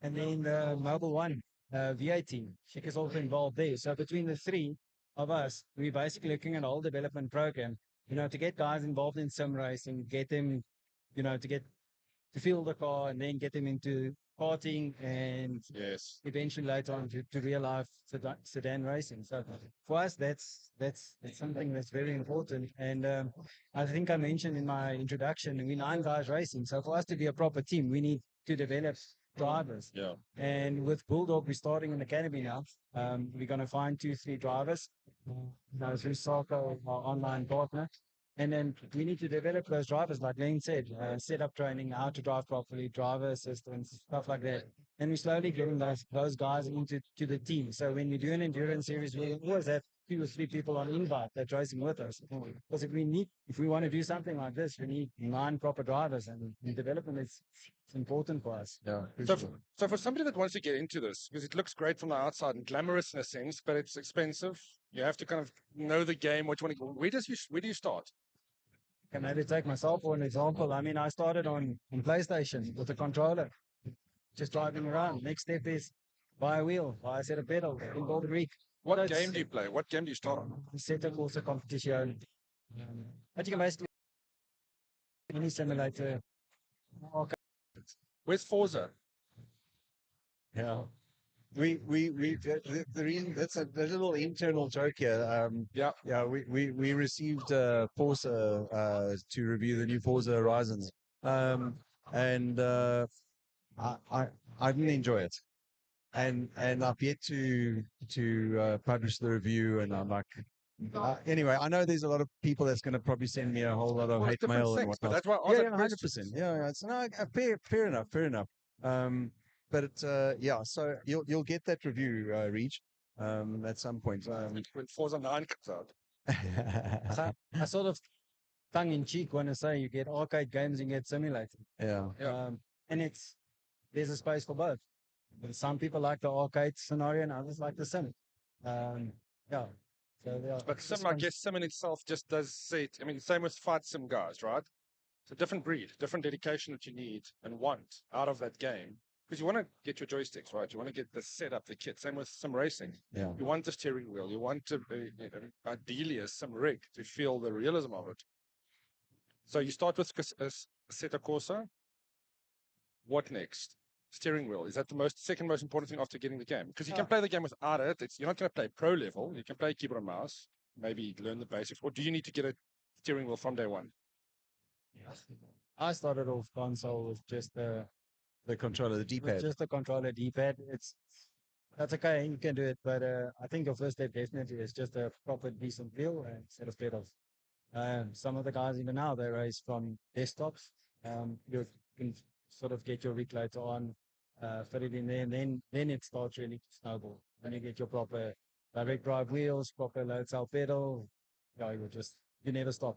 And then the Mobile One V8 team, Schick is also involved there. So between the three of us, we're basically looking at a whole development program, to get guys involved in sim racing, get them, to feel the car and then get them into karting and eventually later on to real life sedan racing. So for us, that's something that's very important. And I think I mentioned in my introduction, we're 9 guys racing. So for us to be a proper team, we need to develop drivers. Yeah. And with Bulldog, we're starting an academy now. We're going to find 2-3 drivers. Through Sarko, our online partner. And then we need to develop those drivers, like Lane said, set up training, how to drive properly, driver assistance, stuff like that. And we're slowly getting those guys into the team. So when we do an endurance series, we always have 2 or 3 people on invite that's racing with us. Because if we want to do something like this, we need 9 proper drivers, and in development, it's important for us. Yeah. So for somebody that wants to get into this, because it looks great from the outside and glamorous in a sense, but it's expensive. You have to kind of know the game. What you want to go. Where do you start? Can maybe take myself for an example. I mean, I started on PlayStation with a controller, just driving around. Next step is buy a wheel, buy a set of pedals, install the rig. What game do you play? What game do you start on? Set up also competition. But you can basically any simulator. Okay. Where's Forza? Yeah. The reason that's a little internal joke here. We received Forza to review the new Forza Horizons, and I didn't enjoy it, and I've yet to publish the review, and I'm like. Anyway, I know there's a lot of people that's going to probably send me a whole lot of hate mail and whatnot. That's why yeah, 100%. Yeah, it's no, fair enough, fair enough. But it's yeah, so you'll get that review, rAge, at some point. When Forza 9 comes out. I sort of tongue in cheek want to say you get arcade games and get simulated. Yeah. And there's a space for both. But some people like the arcade scenario and others like the sim. Yeah. So but sim, I guess sim in itself just does it. I mean, same with fight sim guys, right? It's a different breed, different dedication that you need and want out of that game. Because you want to get your joysticks, right? You want to get the setup, the kit. Same with sim racing. Yeah. You want the steering wheel. You want to, ideally, a sim rig to feel the realism of it. So you start with a Assetto Corsa. What next? Steering wheel. Is that the second most important thing after getting the game? Because you can play the game without it. You're not going to play pro level. You can play keyboard and mouse. Maybe learn the basics. Or do you need to get a steering wheel from day one? I started off console with just the controller, the D-pad. Just the controller, D-pad. That's okay. You can do it, but I think your first step definitely is just a proper decent wheel and set of pedals. Some of the guys even now they race from desktops. You can sort of get your rig later on, fit it in there, and then it starts really to snowball. When you get your proper direct drive wheels, proper load cell pedal, yeah, you never stop.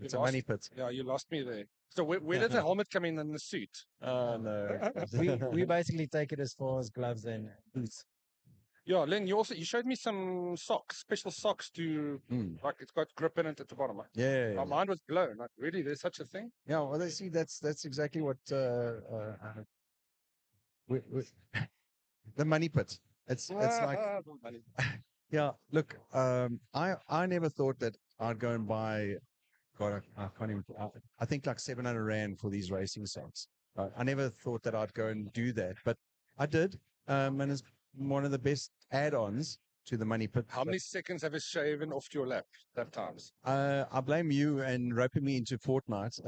It's a money pit. Yeah, you lost me there. So where did the helmet come in the suit? Oh no. we basically take it as far as gloves and boots. Yeah, Len, you showed me some socks, special socks to like it's got grip in it at the bottom. Yeah. My mind was blown. Like, really, there's such a thing? Yeah, well, they see that's exactly what the money pit. It's like yeah. Look, I never thought that I'd go and buy. God, I can't even. I think like 700 Rand for these racing socks. I never thought that I'd go and do that, but I did, and it's one of the best add-ons to the money pit. How many seconds have you shaven off your lap that times? I blame you and roping me into Fortnite.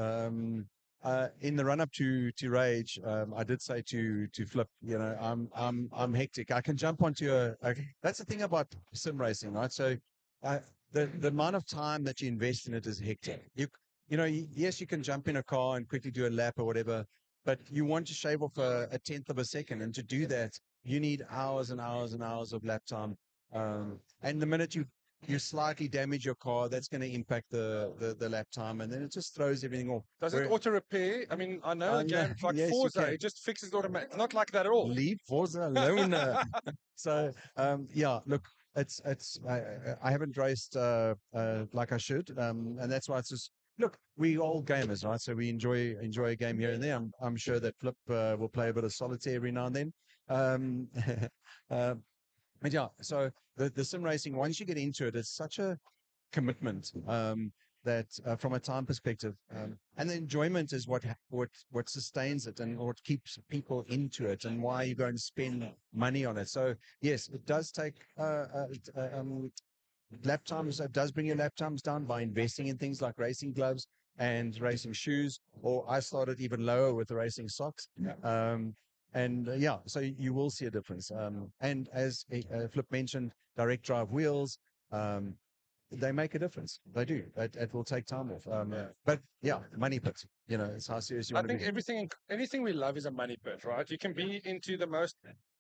In the run-up to rAge, I did say to Flip, you know, I'm hectic. I can jump onto that's the thing about sim racing, right? So, the amount of time that you invest in it is hectic. You know, yes, you can jump in a car and quickly do a lap or whatever, but you want to shave off a tenth of a second, and to do that, you need hours and hours and hours of lap time. And the minute you slightly damage your car, that's going to impact the lap time, and then it just throws everything off. Does it auto repair? I mean, I know games like Forza, it just fixes it automatically. Not like that at all. Leave Forza alone. So yeah, look, I haven't raced like I should, and that's why it's just look. We all gamers, right? So we enjoy a game here and there. I'm sure that Flip will play a bit of solitaire every now and then. But yeah, so the sim racing, once you get into it, it's such a commitment that from a time perspective, and the enjoyment is what sustains it and what keeps people into it, and why you go and spend money on it. So yes, it does take lap times. It does bring your lap times down by investing in things like racing gloves and racing shoes, or I started even lower with the racing socks. And yeah, so you will see a difference. And as Flip mentioned, direct drive wheels, they make a difference. They do. It will take time off. But yeah, money pit. You know, it's how serious you want to be. I think anything we love is a money pit, right? You can be into the most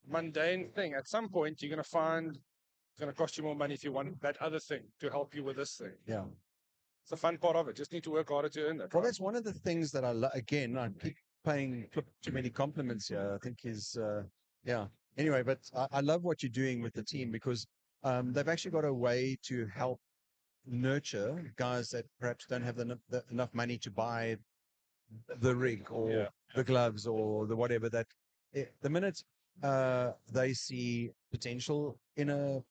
mundane thing. At some point, you're going to find It's going to cost you more money if you want that other thing to help you with this thing. Yeah. It's the fun part of it. Just need to work harder to earn that. Well, right? that's one of the things that again, I keep paying Flip too many compliments here. I think is, yeah. Anyway, but I love what you're doing with the team because they've actually got a way to help nurture guys that perhaps don't have enough money to buy the rig or the gloves or the whatever. The minute they see potential in a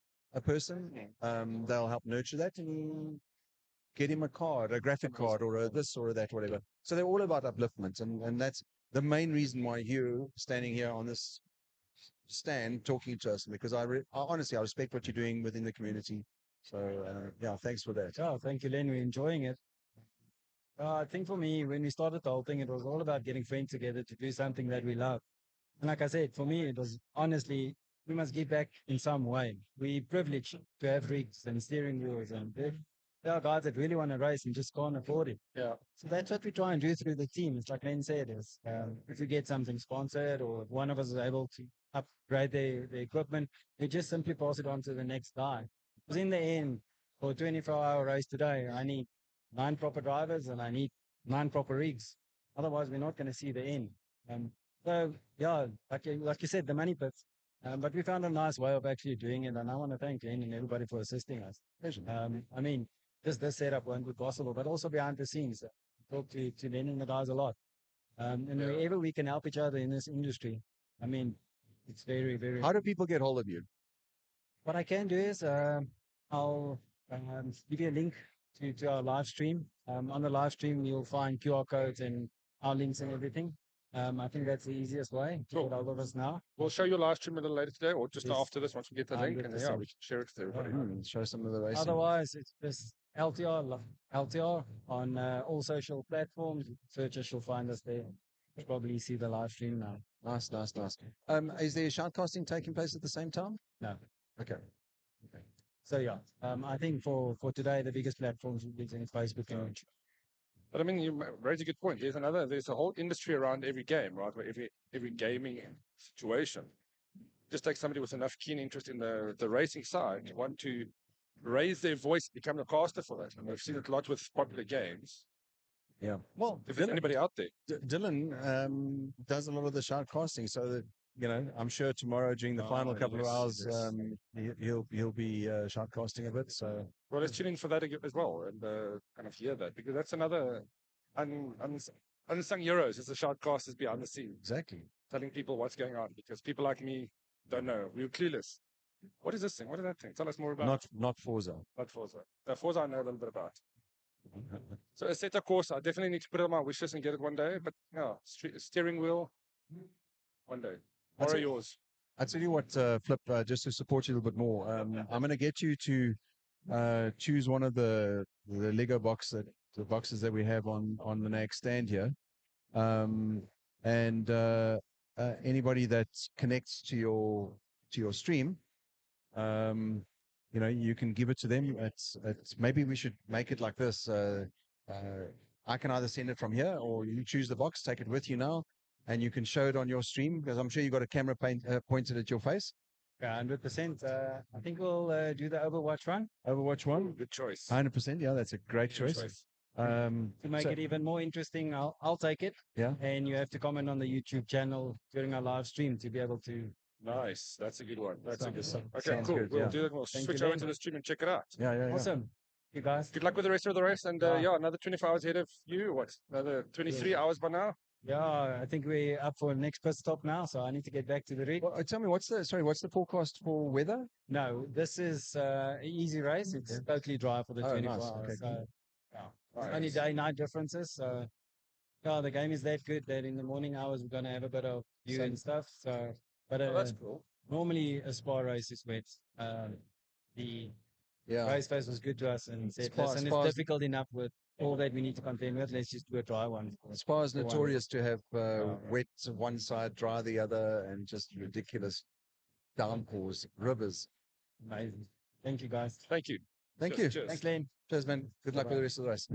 person, they'll help nurture that and get him a card, a graphic card, or a this or a that, whatever. So they're all about upliftment, and that's the main reason why you're standing here on this stand talking to us, because I honestly I respect what you're doing within the community. So yeah, thanks for that. Oh, thank you, Len. We're enjoying it. I think for me, when we started the whole thing, it was all about getting friends together to do something that we love. And like I said, for me, it was honestly, we must give back in some way. We're privileged to have rigs and steering wheels, and there are guys that really want to race and just can't afford it. Yeah. So that's what we try and do through the team. It's like Len said, is if we get something sponsored or if one of us is able to upgrade the equipment, we just simply pass it on to the next guy. Because in the end, for a 24-hour race today, I need 9 proper drivers and I need 9 proper rigs. Otherwise, we're not going to see the end. So, yeah, like you said, the money pits. But we found a nice way of actually doing it, and I want to thank Len and everybody for assisting us. I mean, this setup won't be possible, but also behind the scenes. Talk to Len and the guys a lot. And wherever we can help each other in this industry, I mean, it's very, very... How do people get hold of you? What I can do is I'll give you a link to our live stream. On the live stream, you'll find QR codes and our links and everything. I think that's the easiest way to get hold of us now. We'll show you live stream a little later today, or just Yes. after this, once we get the link, and yeah, 100%. we can share it with everybody. Show some of the racing. Otherwise, it's just LTR on all social platforms. Search us, you'll find us there. You'll probably see the live stream now. Nice. Is there shoutcasting taking place at the same time? No. Okay. So yeah, I think for today, the biggest platforms will be Facebook and YouTube. But I mean, you raise a good point. There's a whole industry around every game, right? Where every gaming situation. Just take somebody with enough keen interest in the racing side, want to raise their voice, become a caster for that. And we've seen it a lot with popular games. Yeah. Well, if there's anybody out there, Dylan does a lot of the shoutcasting, so that I'm sure tomorrow during the final couple of hours, he'll be shoutcasting a bit. So well, let's tune in for that as well and kind of hear that, because that's another unsung heroes is the shoutcasters behind the scenes. Exactly. Telling people what's going on, because people like me don't know. We're clueless. What is this thing? What is that thing? Tell us more about. Not Forza. Not Forza. Forza I know a little bit about. So a Assetto course, I definitely need to put it on my wish list and get it one day. But yeah, steering wheel, one day. What are yours? I tell you what, Flip, just to support you a little bit more, I'm going to get you to choose one of the Lego boxes that we have on the next stand here, and anybody that connects to your stream, you can give it to them. It's maybe we should make it like this. I can either send it from here, or you choose the box, take it with you now, and you can show it on your stream, because I'm sure you got a camera pointed at your face. 100%. I think we'll do the Overwatch one. Overwatch one. Good choice. 100%. Yeah, that's a great choice. To make it even more interesting, I'll take it. Yeah. And you have to comment on the YouTube channel during our live stream to be able to. Nice. That's a good one. That's a good one. Okay, Sounds cool. good, We'll yeah. do that. We'll Thank switch you, over Len. to the stream and check it out. Yeah. Awesome. You guys. Good luck with the rest of the race. And yeah, another 24 hours ahead of you. What? Another 23 hours by now? Yeah, I think we're up for the next pit stop now, so I need to get back to the rig. Well, tell me, what's the forecast for weather? No, this is an easy race. It's totally dry for the 24 nice. hours. Okay, So, cool. yeah. Only day-night differences. So, yeah, the game is that good that in the morning hours we're going to have a bit of view and stuff. So, but that's cool. Normally a Spa race is wet. The race face was good to us and said, listen, it's difficult enough with all that we need to contend with. Let's just do a dry one. Spa is notorious to have wet one side, dry the other, and just ridiculous downpours, rivers. Amazing. Thank you, guys. Thank you. Thank you. Thanks, Len. Cheers, man. Good luck with the rest of the race.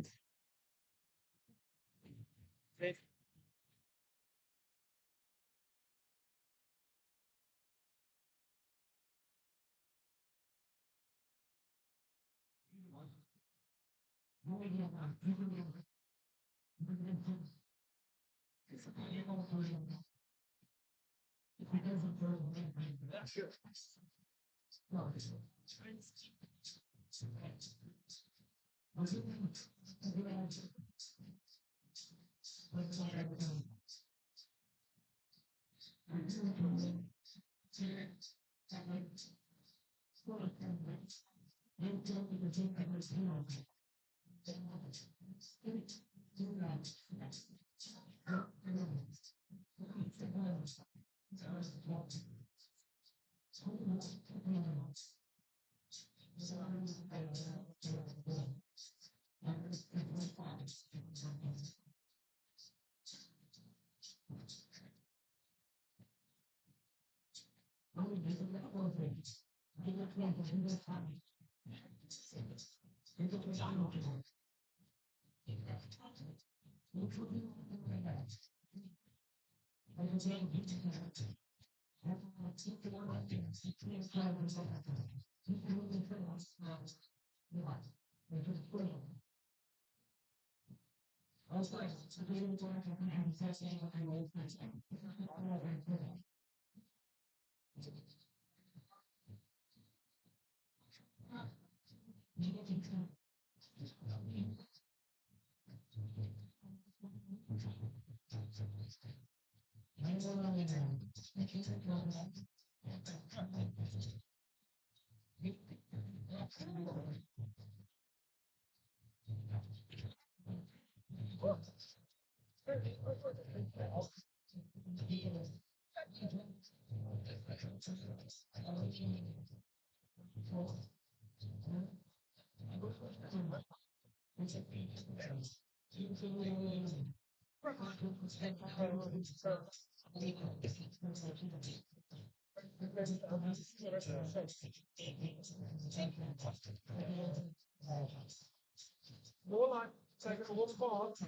More like take a little part,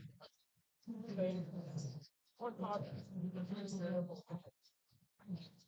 then one part. One second.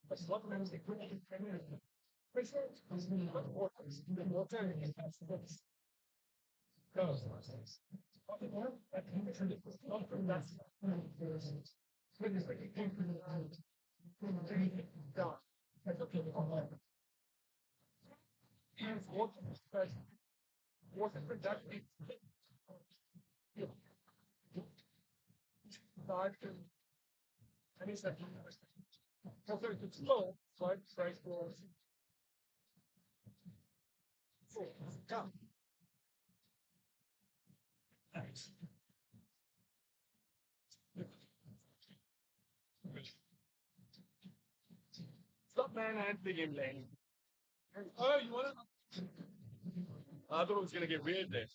What's what makes the good What productive any second. Also, it's slow, right? Price for come. Stop man and the game lane. Oh, you want to? I thought it was going to get weird there.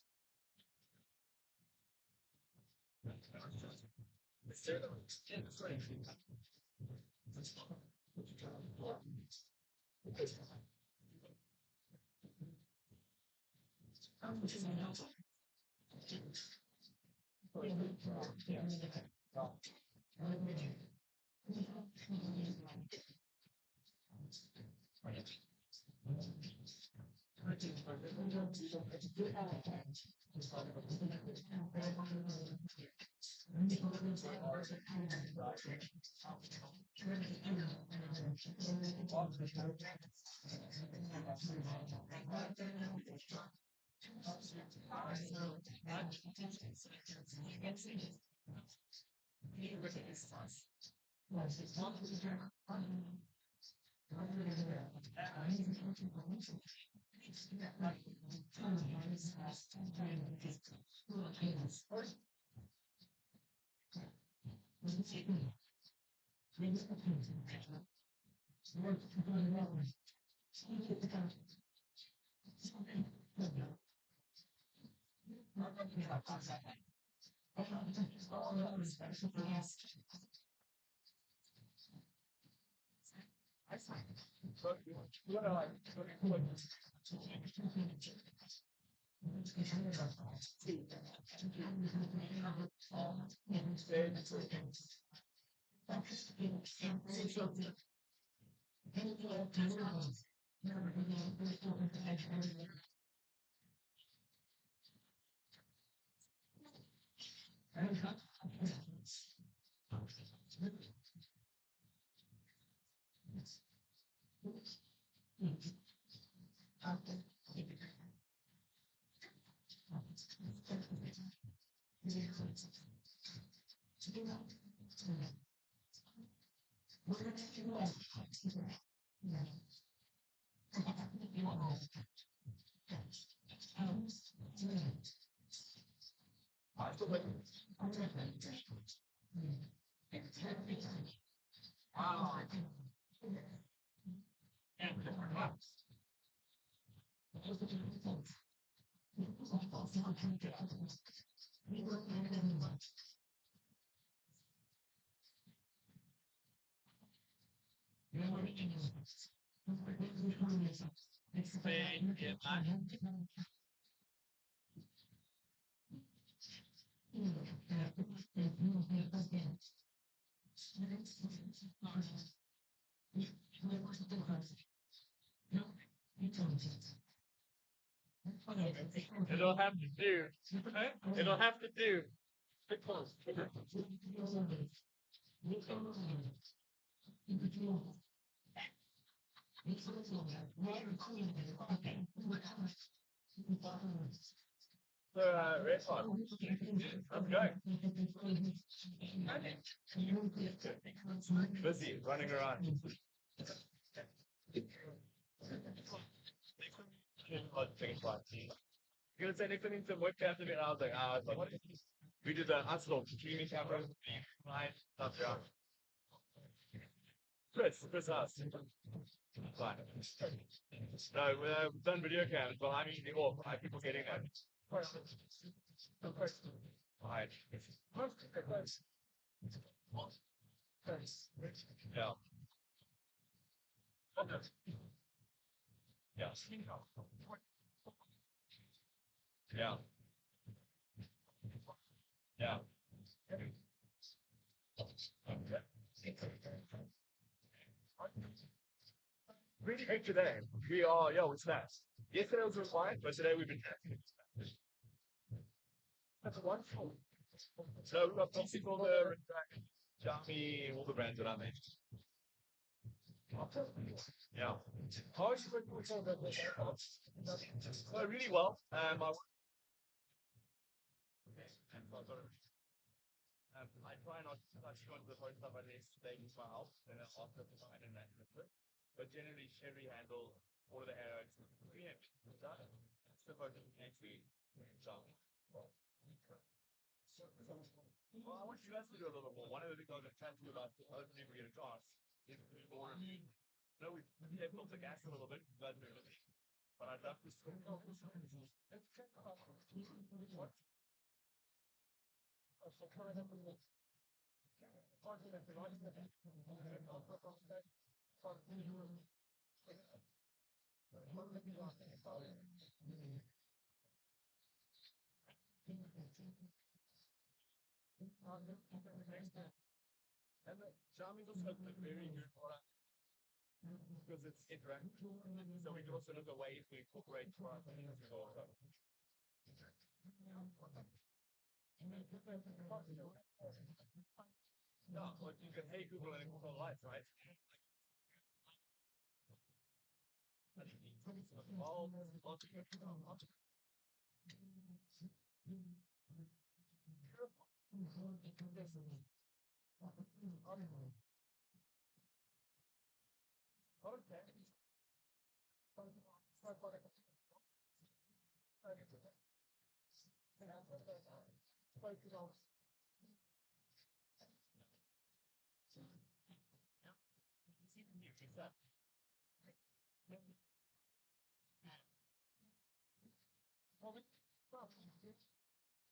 It'll have to do. It'll have to do. Race on. I'm going. Busy running around. You're gonna say next time some webcams and I was like, what? We did the unstop streaming camera. Right, that's right. Chris us. Fine. No, we've done video cams, but I'm usually off. I have people getting that. Right. Yeah. Yeah. Yeah. Yeah. Really big today. We are, we snaps. Yesterday was required, but today we've been That's wonderful. So we've got people there, Jami, all the brands that I mentioned. Yeah. How is it really well. I try not to touch on the first stuff unless they use my help, and then after design and that. But generally, Sherry handle all of the errors. Yeah, so actually, well, I want you guys to do a little more. One of the things I was going to chat to you about, hopefully we get a chance, is more. No, we have built the gas a little bit, but I'd love to see. Let's check out what. And the Xiaomi's also a very good product because it's interactive. So we can also look at ways to incorporate products into the also. No, but you can hey Google and control lights, right?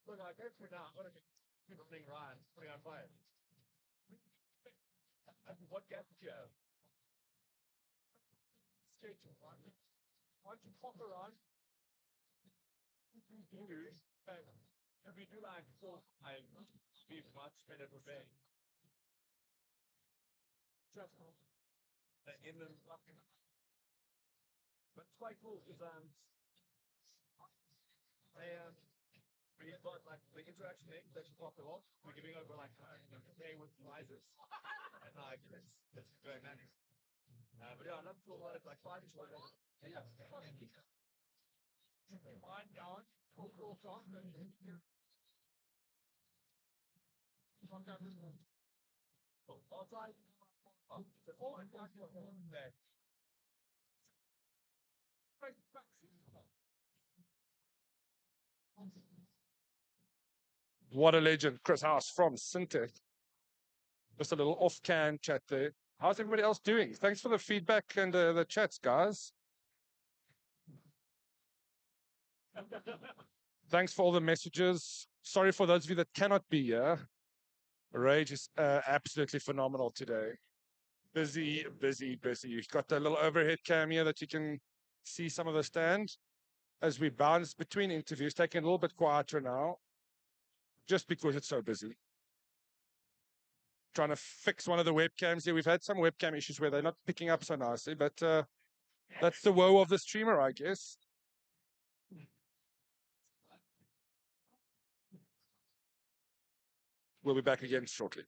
Look, I go for now. I'm going to get the thing right. Putting on fire. What gas did you have? Straight to one. Once you pop her on, if we do like full time, be much better prepared. Just in the but it's quite cool because we've got like the interaction thing that you pop them off. We're giving over like playing with prizes and like it's going mad. But yeah, I'm cool about it like 5 inch. Yeah, wind down, cool song. Outside. What a legend, Chris House from Syntech. Just a little off-can chat there. How's everybody else doing? Thanks for the feedback and the chats, guys. Thanks for all the messages. Sorry for those of you that cannot be here. rAge is absolutely phenomenal today. Busy, busy, busy. You've got the little overhead cam here that you can see some of the stand. As we bounce between interviews, taking a little bit quieter now, just because it's so busy. Trying to fix one of the webcams here. We've had some webcam issues where they're not picking up so nicely, but that's the woe of the streamer, I guess. We'll be back again shortly.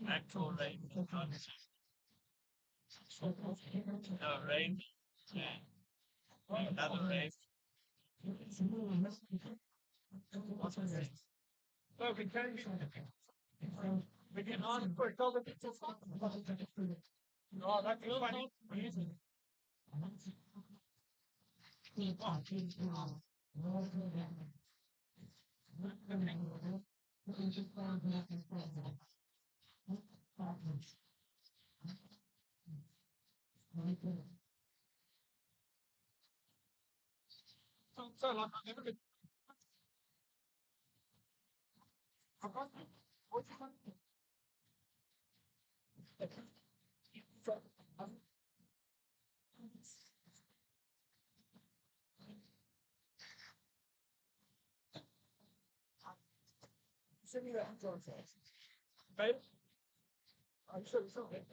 Actual rain. No rain. Another rain. Well, we can on for double. No, that's funny. So, like, send me that info first. Babe? I'm sure it's okay.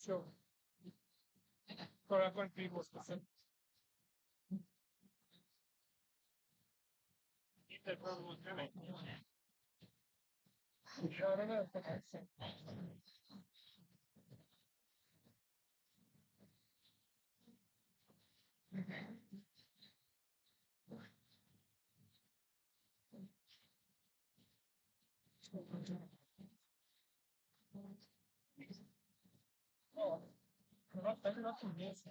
Sure. Correct, one people specific. Keep that problem coming. I don't know. Oh, not from this.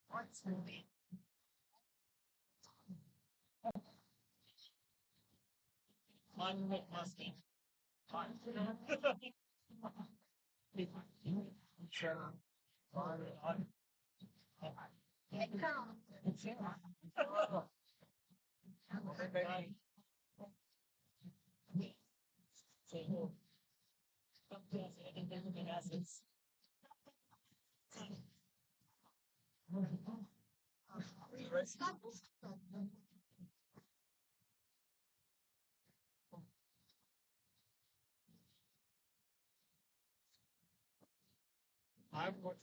What's moving? One with musky. Sure. I'm what?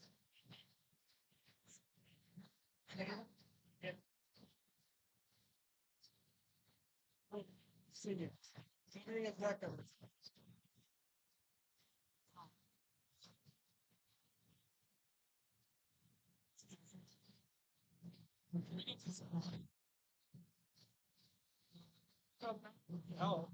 See you. Figuring it back over. Oh.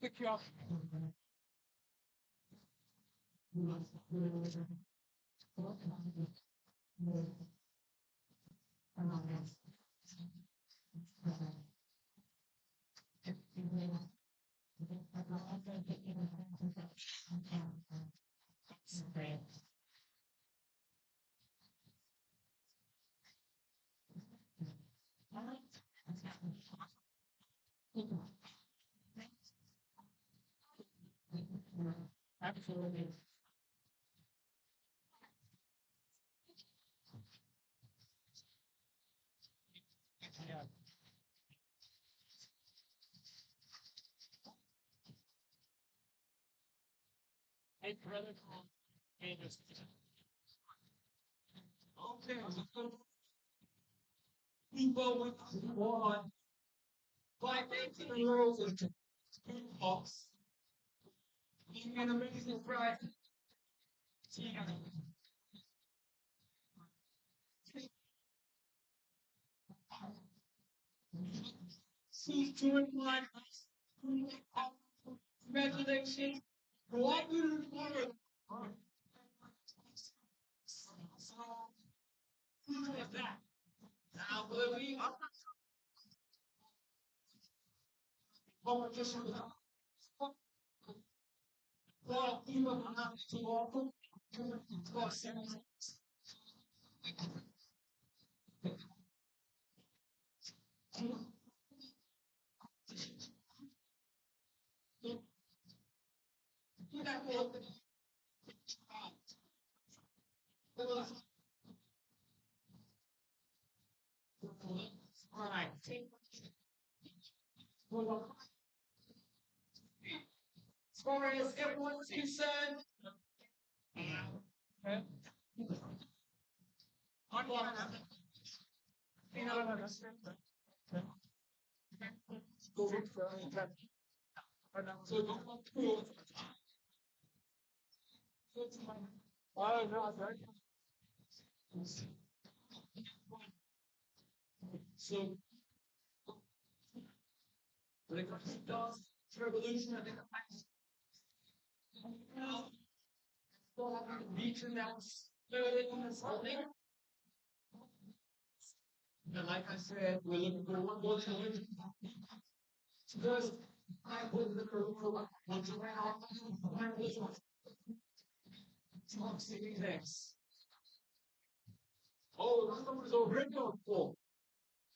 Pick you up. Absolutely. Yeah. Hey, brother. Hey, just. Okay. People with one. By making the world into box. Being an amazing prize. Who's doing my congratulations. What you doing? That. Now, we competition. Well, you have to walk. All right. As far as everyone's concerned, so when it comes to DOS revolution, I think and like I said, we're looking for one more challenge. First, I put the curve for one to round. Next. Oh, this one was already on 4.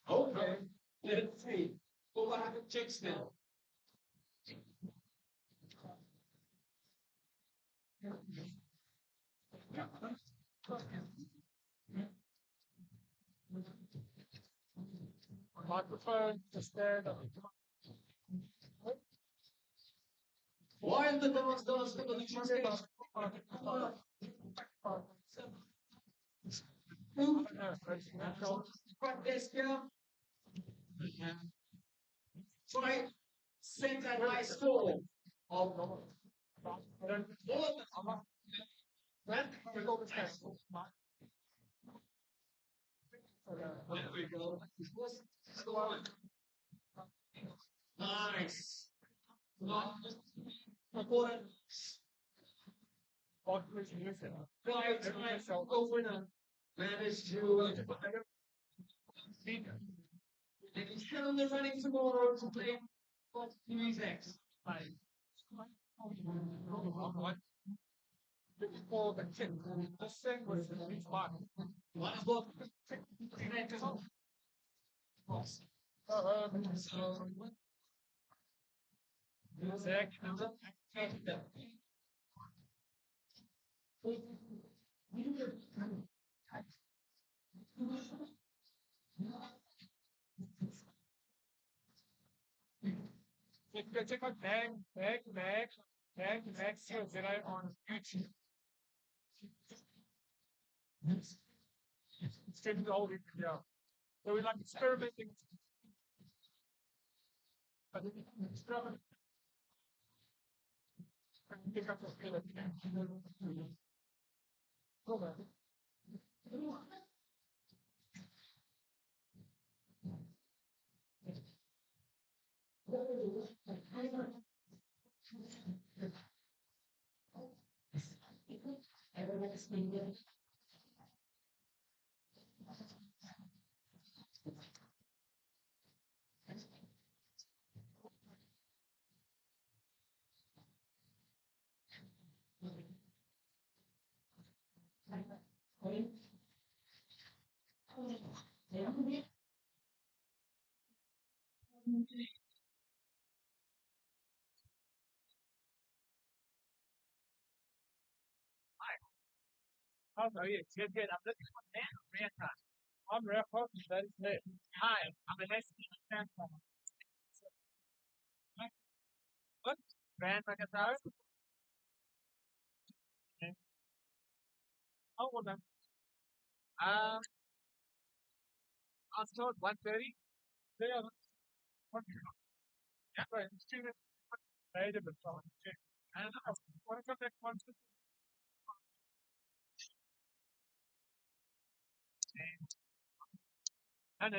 Okay, let's see. Go back and check still. Microphone to stand up. Why is the doors for the first Try sing that high score. There we go. Nice. Winner managed to and he's still in the running tomorrow to play Nutanix. For the kid, this thing was fun. One is both. If you check out Zero on YouTube. Straight to the whole video. So we like experimenting. But experiment. Pick up the skill How are you? Good, good. I'm looking for man. I'm Rare Partner. That is me. Hi, I'm an ST transformer. What? Brand guitar? Okay. Oh, well done. I'll start 130. Yeah, yeah, right. Student, very different. And what about that one? No.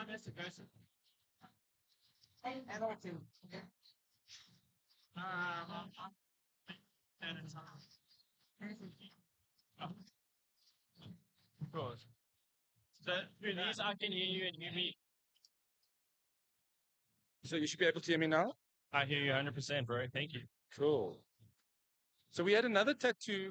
That's the person. Of course. So through these, I can hear you and hear me. So you should be able to hear me now? I hear you 100%, bro. Thank you. Cool. So we had another tattoo.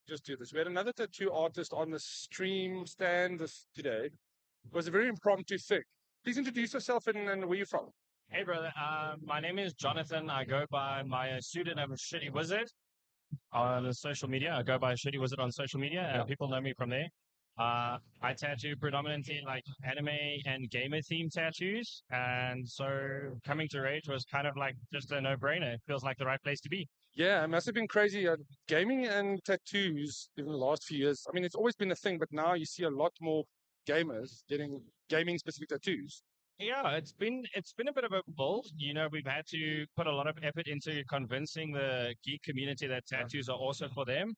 Just do this. We had another tattoo artist on the stream stand today. It was a very impromptu thing. Please introduce yourself and where you're from. Hey, brother. My name is Jonathan. I go by my pseudonym ShittyWizard on social media. I go by ShittyWizard on social media, and people know me from there. I tattoo predominantly like anime and gamer themed tattoos, and so coming to rAge was kind of like just a no-brainer. It feels like the right place to be. Yeah, it must have been crazy. Gaming and tattoos in the last few years. I mean, it's always been a thing, but now you see a lot more gamers getting gaming specific tattoos. Yeah, it's been a bit of a build. You know, we've had to put a lot of effort into convincing the geek community that tattoos are also for them.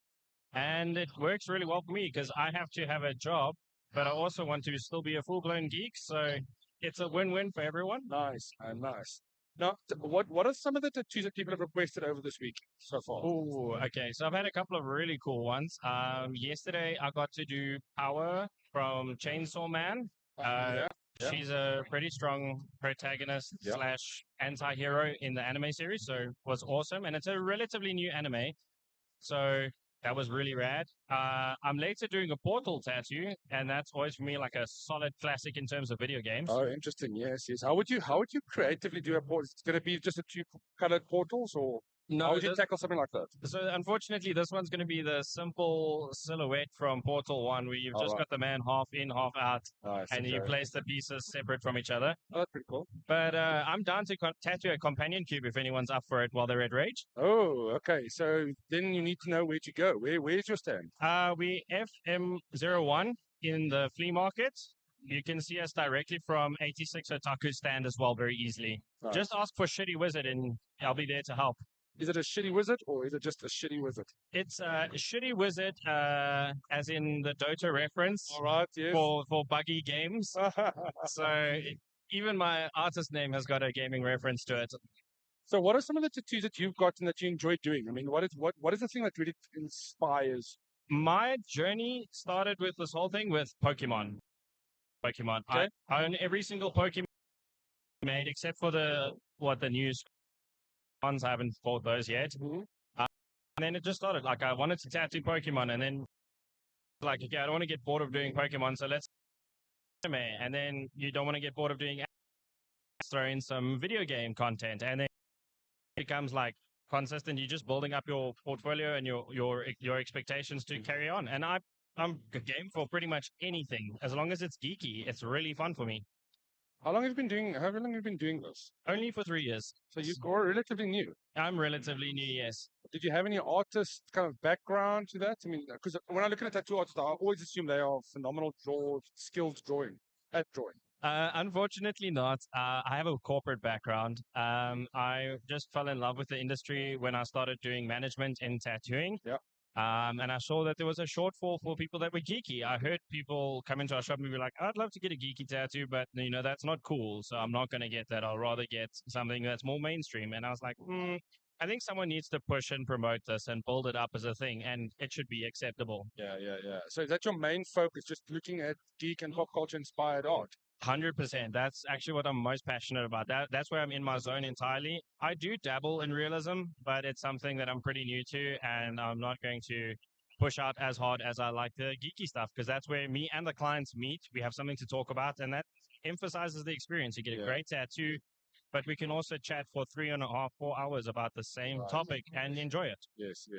And it works really well for me because I have to have a job, but I also want to still be a full-blown geek. So it's a win-win for everyone. Nice, nice. Now, what are some of the tattoos that people have requested over this week so far? Oh, okay. So I've had a couple of really cool ones. Yesterday I got to do Power from Chainsaw Man. She's a pretty strong protagonist slash anti-hero in the anime series, so it was awesome. And it's a relatively new anime, so that was really rad. I'm later doing a Portal tattoo, and that's always for me like a solid classic in terms of video games. Oh, interesting. Yes. How would you creatively do a portal? Is it going to be just a two colored portals, or how would you tackle something like that? So unfortunately, this one's going to be the simple silhouette from Portal 1, where you've just got the man half in, half out, and you place the pieces separate from each other. Oh, that's pretty cool. But I'm down to tattoo a companion cube if anyone's up for it while they're at rAge. Oh, okay. So then you need to know where to go. Where's your stand? We FM01 in the flea market. You can see us directly from 86 Otaku stand as well very easily. Nice. Just ask for ShittyWizard and I'll be there to help. Is it a ShittyWizard or is it just a ShittyWizard? It's a ShittyWizard, as in the Dota reference. All right, yes. For buggy games. So even my artist name has got a gaming reference to it. So what are some of the tattoos that you've got and that you enjoy doing? I mean, what is the thing that really inspires? My journey started with this whole thing with Pokemon. Okay. I own every single Pokemon made except for the news ones. I haven't bought those yet. Mm-hmm. And then it just started. Like I wanted to tattoo Pokemon, and then like, okay, I don't want to get bored of doing Pokemon, so let's anime. And then you don't want to get bored of doing, throw in some video game content, and then it becomes like consistent. You're just building up your portfolio and your expectations to carry on. And I'm game for pretty much anything as long as it's geeky. It's really fun for me. How long have you been doing this? Only for 3 years. So you're relatively new. I'm relatively new, yes. Did you have any artist kind of background to that? I mean, because when I look at a tattoo artist, I always assume they are phenomenal skilled at drawing. Unfortunately not. I have a corporate background. I just fell in love with the industry when I started doing management in tattooing. Yeah. And I saw that there was a shortfall for people that were geeky. I heard people come into our shop and be like, I'd love to get a geeky tattoo, but that's not cool. So I'm not going to get that. I'll rather get something that's more mainstream. And I was like, I think someone needs to push and promote this and build it up as a thing, and it should be acceptable. Yeah. So is that your main focus, just looking at geek and pop culture inspired art? 100%. That's actually what I'm most passionate about. That's where I'm in my zone entirely. I do dabble in realism, but it's something that I'm pretty new to, and I'm not going to push out as hard as I like the geeky stuff, because that's where me and the clients meet. We have something to talk about, and that emphasizes the experience. You get a great tattoo, but we can also chat for 3.5, 4 hours about the same topic and enjoy it. Yes.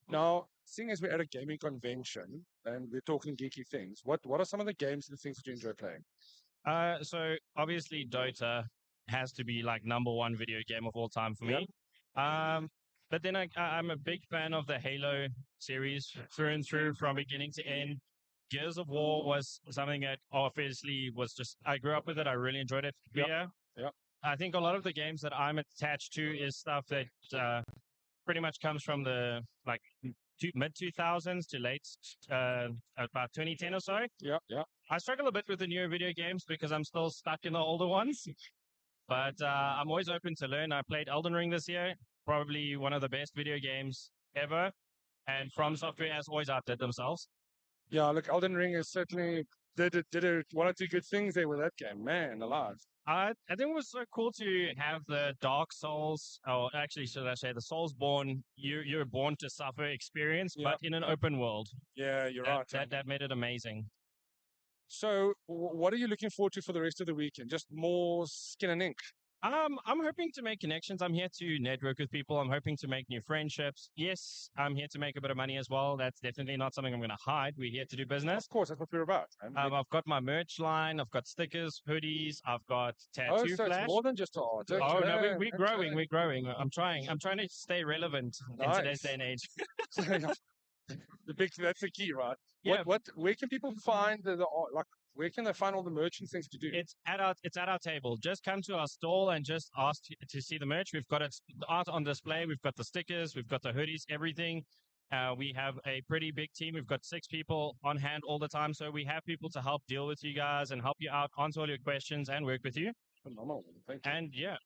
Now, seeing as we're at a gaming convention and we're talking geeky things, what are some of the games and things that you enjoy playing? So obviously Dota has to be like #1 video game of all time for me. But then I'm a big fan of the Halo series through and through from beginning to end. Gears of War was something that obviously was just, I grew up with it. I really enjoyed it. Yeah. I think a lot of the games that I'm attached to is stuff that pretty much comes from the mid 2000s to late about 2010 or so. Yeah. I struggle a bit with the newer video games because I'm still stuck in the older ones, but I'm always open to learn. I played Elden Ring this year, probably one of the best video games ever, and From Software has always outdid themselves. Yeah, look, Elden Ring is certainly did one or two good things there with that game. Man, alive. I think it was so cool to have the Dark Souls, or actually, should I say, the Soulsborne, you're born to suffer experience, but in an open world. Yeah, you're right. That made it amazing. So, what are you looking forward to for the rest of the weekend? Just more skin and ink? I'm hoping to make connections. I'm here to network with people. I'm hoping to make new friendships. Yes, I'm here to make a bit of money as well. That's definitely not something I'm going to hide. We're here to do business. Of course, that's what we're about. I've got my merch line. I've got stickers, hoodies. I've got tattoo so flash. It's more than just art. Okay. Oh no, we're growing. We're growing. I'm trying to stay relevant in today's day and age. That's the key, right? Yeah. Where can people find the art? Where can they find all the merch and things to do? It's at our table. Just come to our stall and just ask to see the merch. We've got the art on display. We've got the stickers. We've got the hoodies. Everything. We have a pretty big team. We've got 6 people on hand all the time. So we have people to help deal with you guys and help you out, answer all your questions, and work with you. Phenomenal. Thank you. And yeah,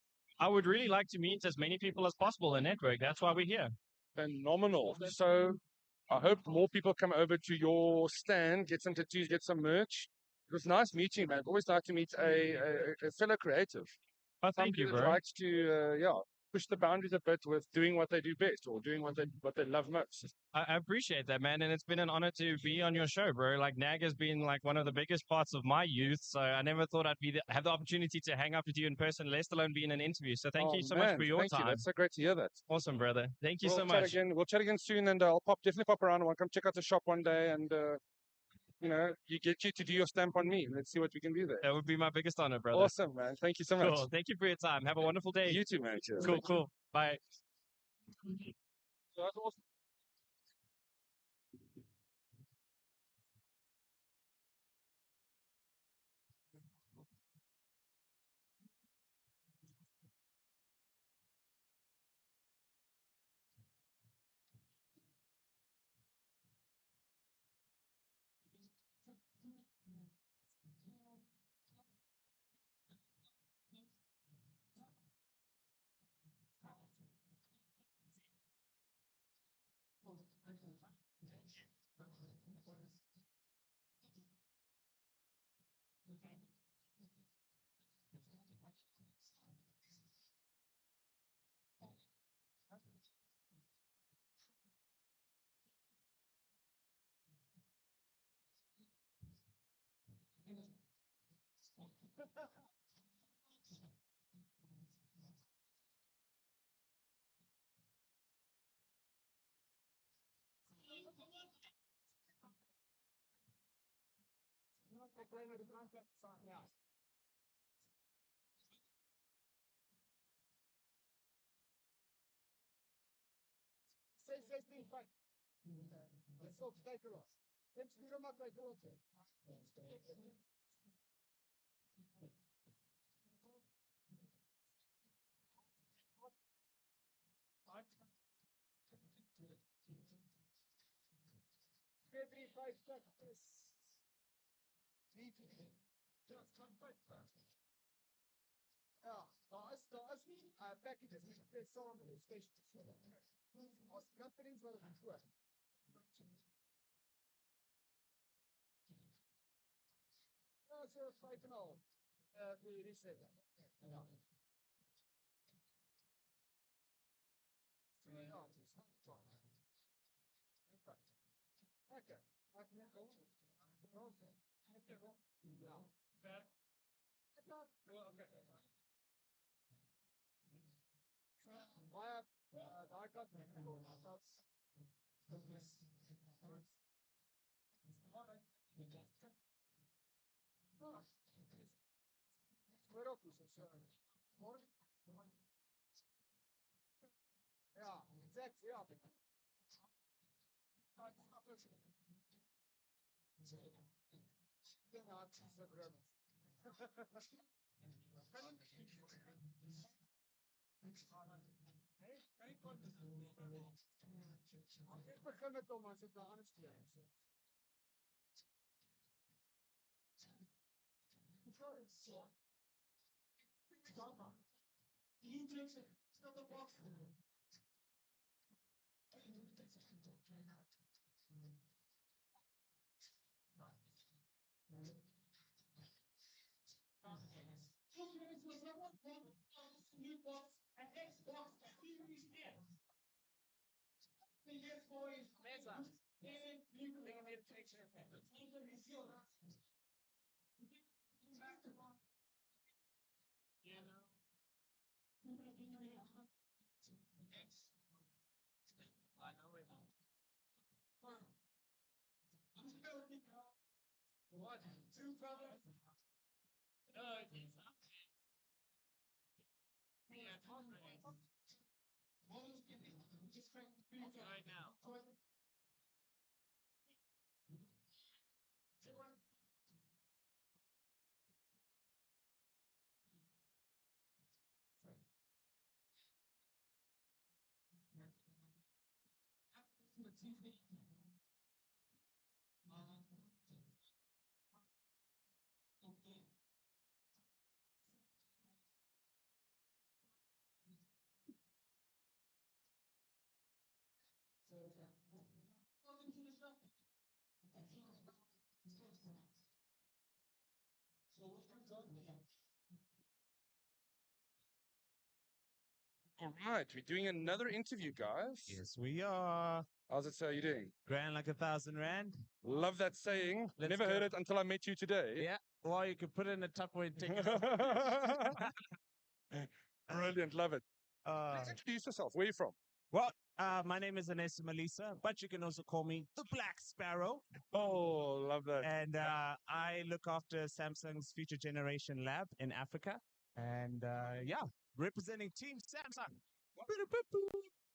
I would really like to meet as many people as possible and network. That's why we're here. Phenomenal. So I hope more people come over to your stand, get some tattoos, get some merch. It was nice meeting you, man. Always nice to meet a fellow creative. Oh, thank you, bro. Likes to push the boundaries a bit with doing what they do best or doing what they love most. I appreciate that, man, and it's been an honor to be on your show, bro. Like Nag has been like one of the biggest parts of my youth, so I never thought I'd have the opportunity to hang out with you in person, let alone be in an interview. So thank you so much for your time. That's so great to hear that. Awesome, brother. Thank you so much. We'll chat again soon, and I'll definitely pop around. I'll come check out the shop one day, and you get you to do your stamp on me. Let's see what we can do there. That would be my biggest honor, brother. Awesome, man. Thank you so much. Cool. Thank you for your time. Have a wonderful day. You too, man. Cheers. Cool. Bye. So that's awesome. Ja, da is packages met saam in die station. Ons companies wil gaan voor. Ja, so 5,5. Vir hierdie set. Ja. So ja, dis net klaar. Okay. Ek net gou. Ja. Ver. Okay. Maar daai kant ja, exact, ja. Ek begin met hom as dit nou anders keer. What? Two brothers? No, right now. All right, we're doing another interview, guys. Yes, we are. How's it, sir? You doing? Grand like 1,000 rand. Love that saying. Let's Never go. heard it until I met you today. Yeah. Well, you could put it in a Tupperware and take it. Brilliant. Love it. Please introduce yourself. Where are you from? Well, my name is Anessa Melissa, but you can also call me the Black Sparrow. Oh, love that. And I look after Samsung's Future Generation Lab in Africa. And yeah, representing Team Samsung.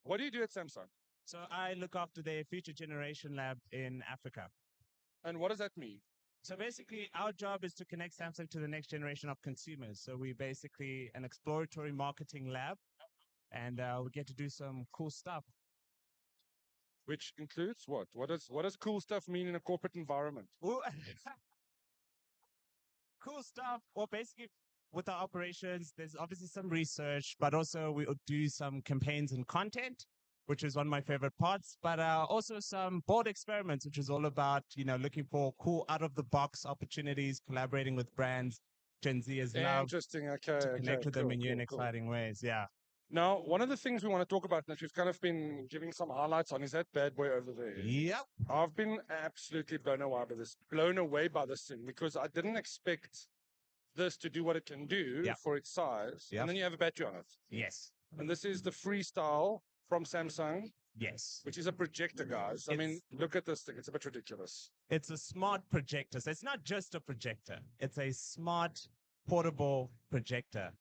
What do you do at Samsung? So I look after their Future Generation Lab in Africa. And what does that mean? So basically, our job is to connect Samsung to the next generation of consumers. So we're basically an exploratory marketing lab, and we get to do some cool stuff. Which includes what? What does cool stuff mean in a corporate environment? Cool stuff. Well, basically, with our operations, there's obviously some research, but also we do some campaigns and content, which is one of my favorite parts, but also some board experiments, which is all about, looking for cool out-of-the-box opportunities, collaborating with brands Gen Z is love. Interesting. Okay. To connect with them in new and cool. exciting ways. Yeah. Now, one of the things we want to talk about that we've kind of been giving some highlights on is that bad boy over there. Yep. I've been absolutely blown away by this thing because I didn't expect this to do what it can do for its size. Yep. And then you have a battery on it. Yes. And this is the Freestyle from Samsung. Yes. Which is a projector, guys. I mean, look at this thing. It's a bit ridiculous. It's a smart projector. So it's not just a projector. It's a smart, portable projector.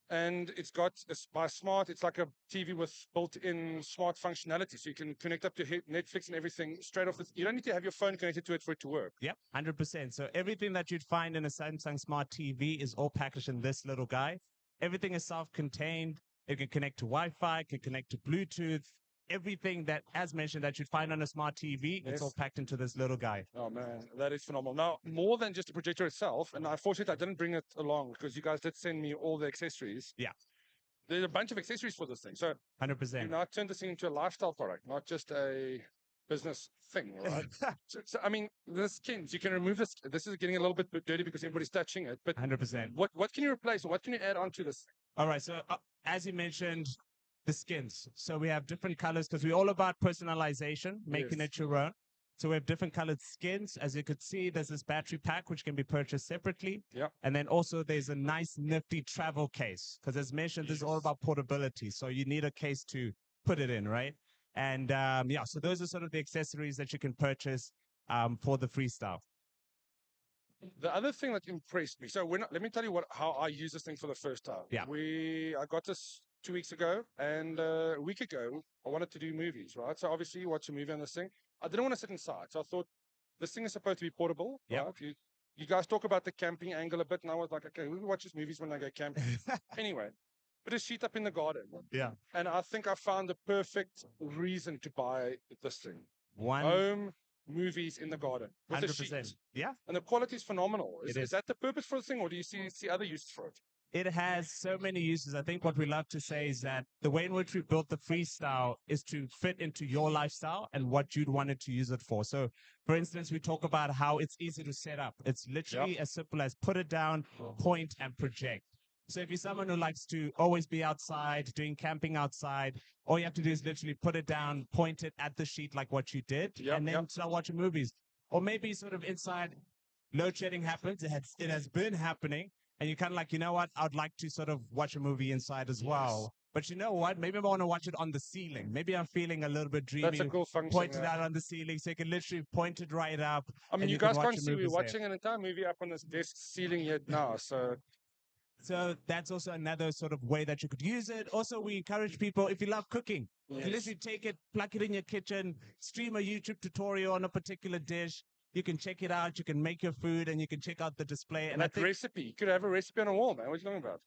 And it's got, by smart, it's like a TV with built-in smart functionality. So you can connect up to Netflix and everything straight off. You don't need to have your phone connected to it for it to work. Yep, 100%. So everything that you'd find in a Samsung Smart TV is all packaged in this little guy. Everything is self-contained. It can connect to Wi-Fi, it can connect to Bluetooth. everything that, as mentioned, that you'd find on a smart TV. It's all packed into this little guy. Oh man, that is phenomenal. Now, more than just the projector itself, and unfortunately I didn't bring it along because you guys did send me all the accessories. Yeah. There's a bunch of accessories for this thing. So 100%. you now turned this into a lifestyle product, not just a business thing, right? so, I mean, the skins, you can remove this. This is getting a little bit dirty because everybody's touching it, but 100%. What can you replace? What can you add onto this? All right. So as you mentioned, the skins. So we have different colors because we're all about personalization, making it your own. So we have different colored skins. As you could see, there's this battery pack, which can be purchased separately. Yep. And then also there's a nice nifty travel case. Because as mentioned, this is all about portability. So you need a case to put it in, right? And yeah, so those are sort of the accessories that you can purchase for the Freestyle. The other thing that impressed me, so let me tell you how I use this thing for the first time. Yeah. I got this 2 weeks ago, and a week ago, I wanted to do movies, right? So obviously you watch a movie on this thing. I didn't want to sit inside, so I thought this thing is supposed to be portable. Yeah. Right? You guys talk about the camping angle a bit, and I was like, okay, we watch these movies when I go camping. Anyway, put a sheet up in the garden. Yeah. And I think I found the perfect reason to buy this thing. One. Home movies in the garden with a 100%. sheet. Yeah. And the quality is phenomenal. It Is is. that the purpose for the thing, or do you see other uses for it? It has so many uses. I think what we love to say is that the way in which we built the Freestyle is to fit into your lifestyle and what you'd wanted to use it for. So, for instance, we talk about how it's easy to set up. It's literally as simple as put it down, point, and project. So if you're someone who likes to always be outside, doing camping outside, all you have to do is literally put it down, point it at the sheet like what you did, and then start watching movies. Or maybe sort of inside, load shedding happens. It has been happening. And you're kind of like, you know what? I'd like to sort of watch a movie inside as well. But you know what? Maybe I want to watch it on the ceiling. Maybe I'm feeling a little bit dreamy. That's a cool function. Point it out on the ceiling so you can literally point it right up. I mean, and you guys can watch can't a see movie we're there. watching an entire movie up on this desk ceiling yet now. So that's also another sort of way that you could use it. Also, we encourage people, if you love cooking, you can literally take it, plug it in your kitchen, stream a YouTube tutorial on a particular dish. You can check it out. You can make your food, and you can check out the display. And that recipe, you could have a recipe on a wall, man. What are you talking about?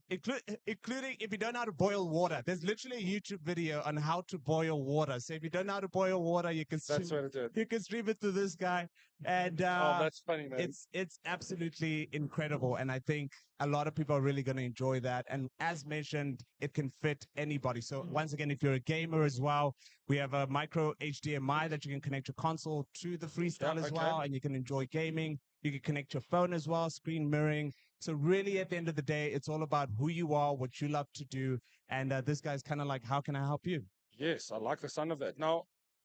Including if you don't know how to boil water. There's literally a YouTube video on how to boil water. So if you don't know how to boil water, you can stream, you can stream it to this guy. And oh, that's funny, man. It's absolutely incredible. And I think a lot of people are really going to enjoy that. And as mentioned, it can fit anybody. So once again, if you're a gamer as well, we have a micro HDMI that you can connect your console to the Freestyle as well. And you can enjoy gaming. You can connect your phone as well, screen mirroring. So really, at the end of the day, it's all about who you are, what you love to do. And this guy's kind of like, how can I help you? Yes, I like the sound of that. Now,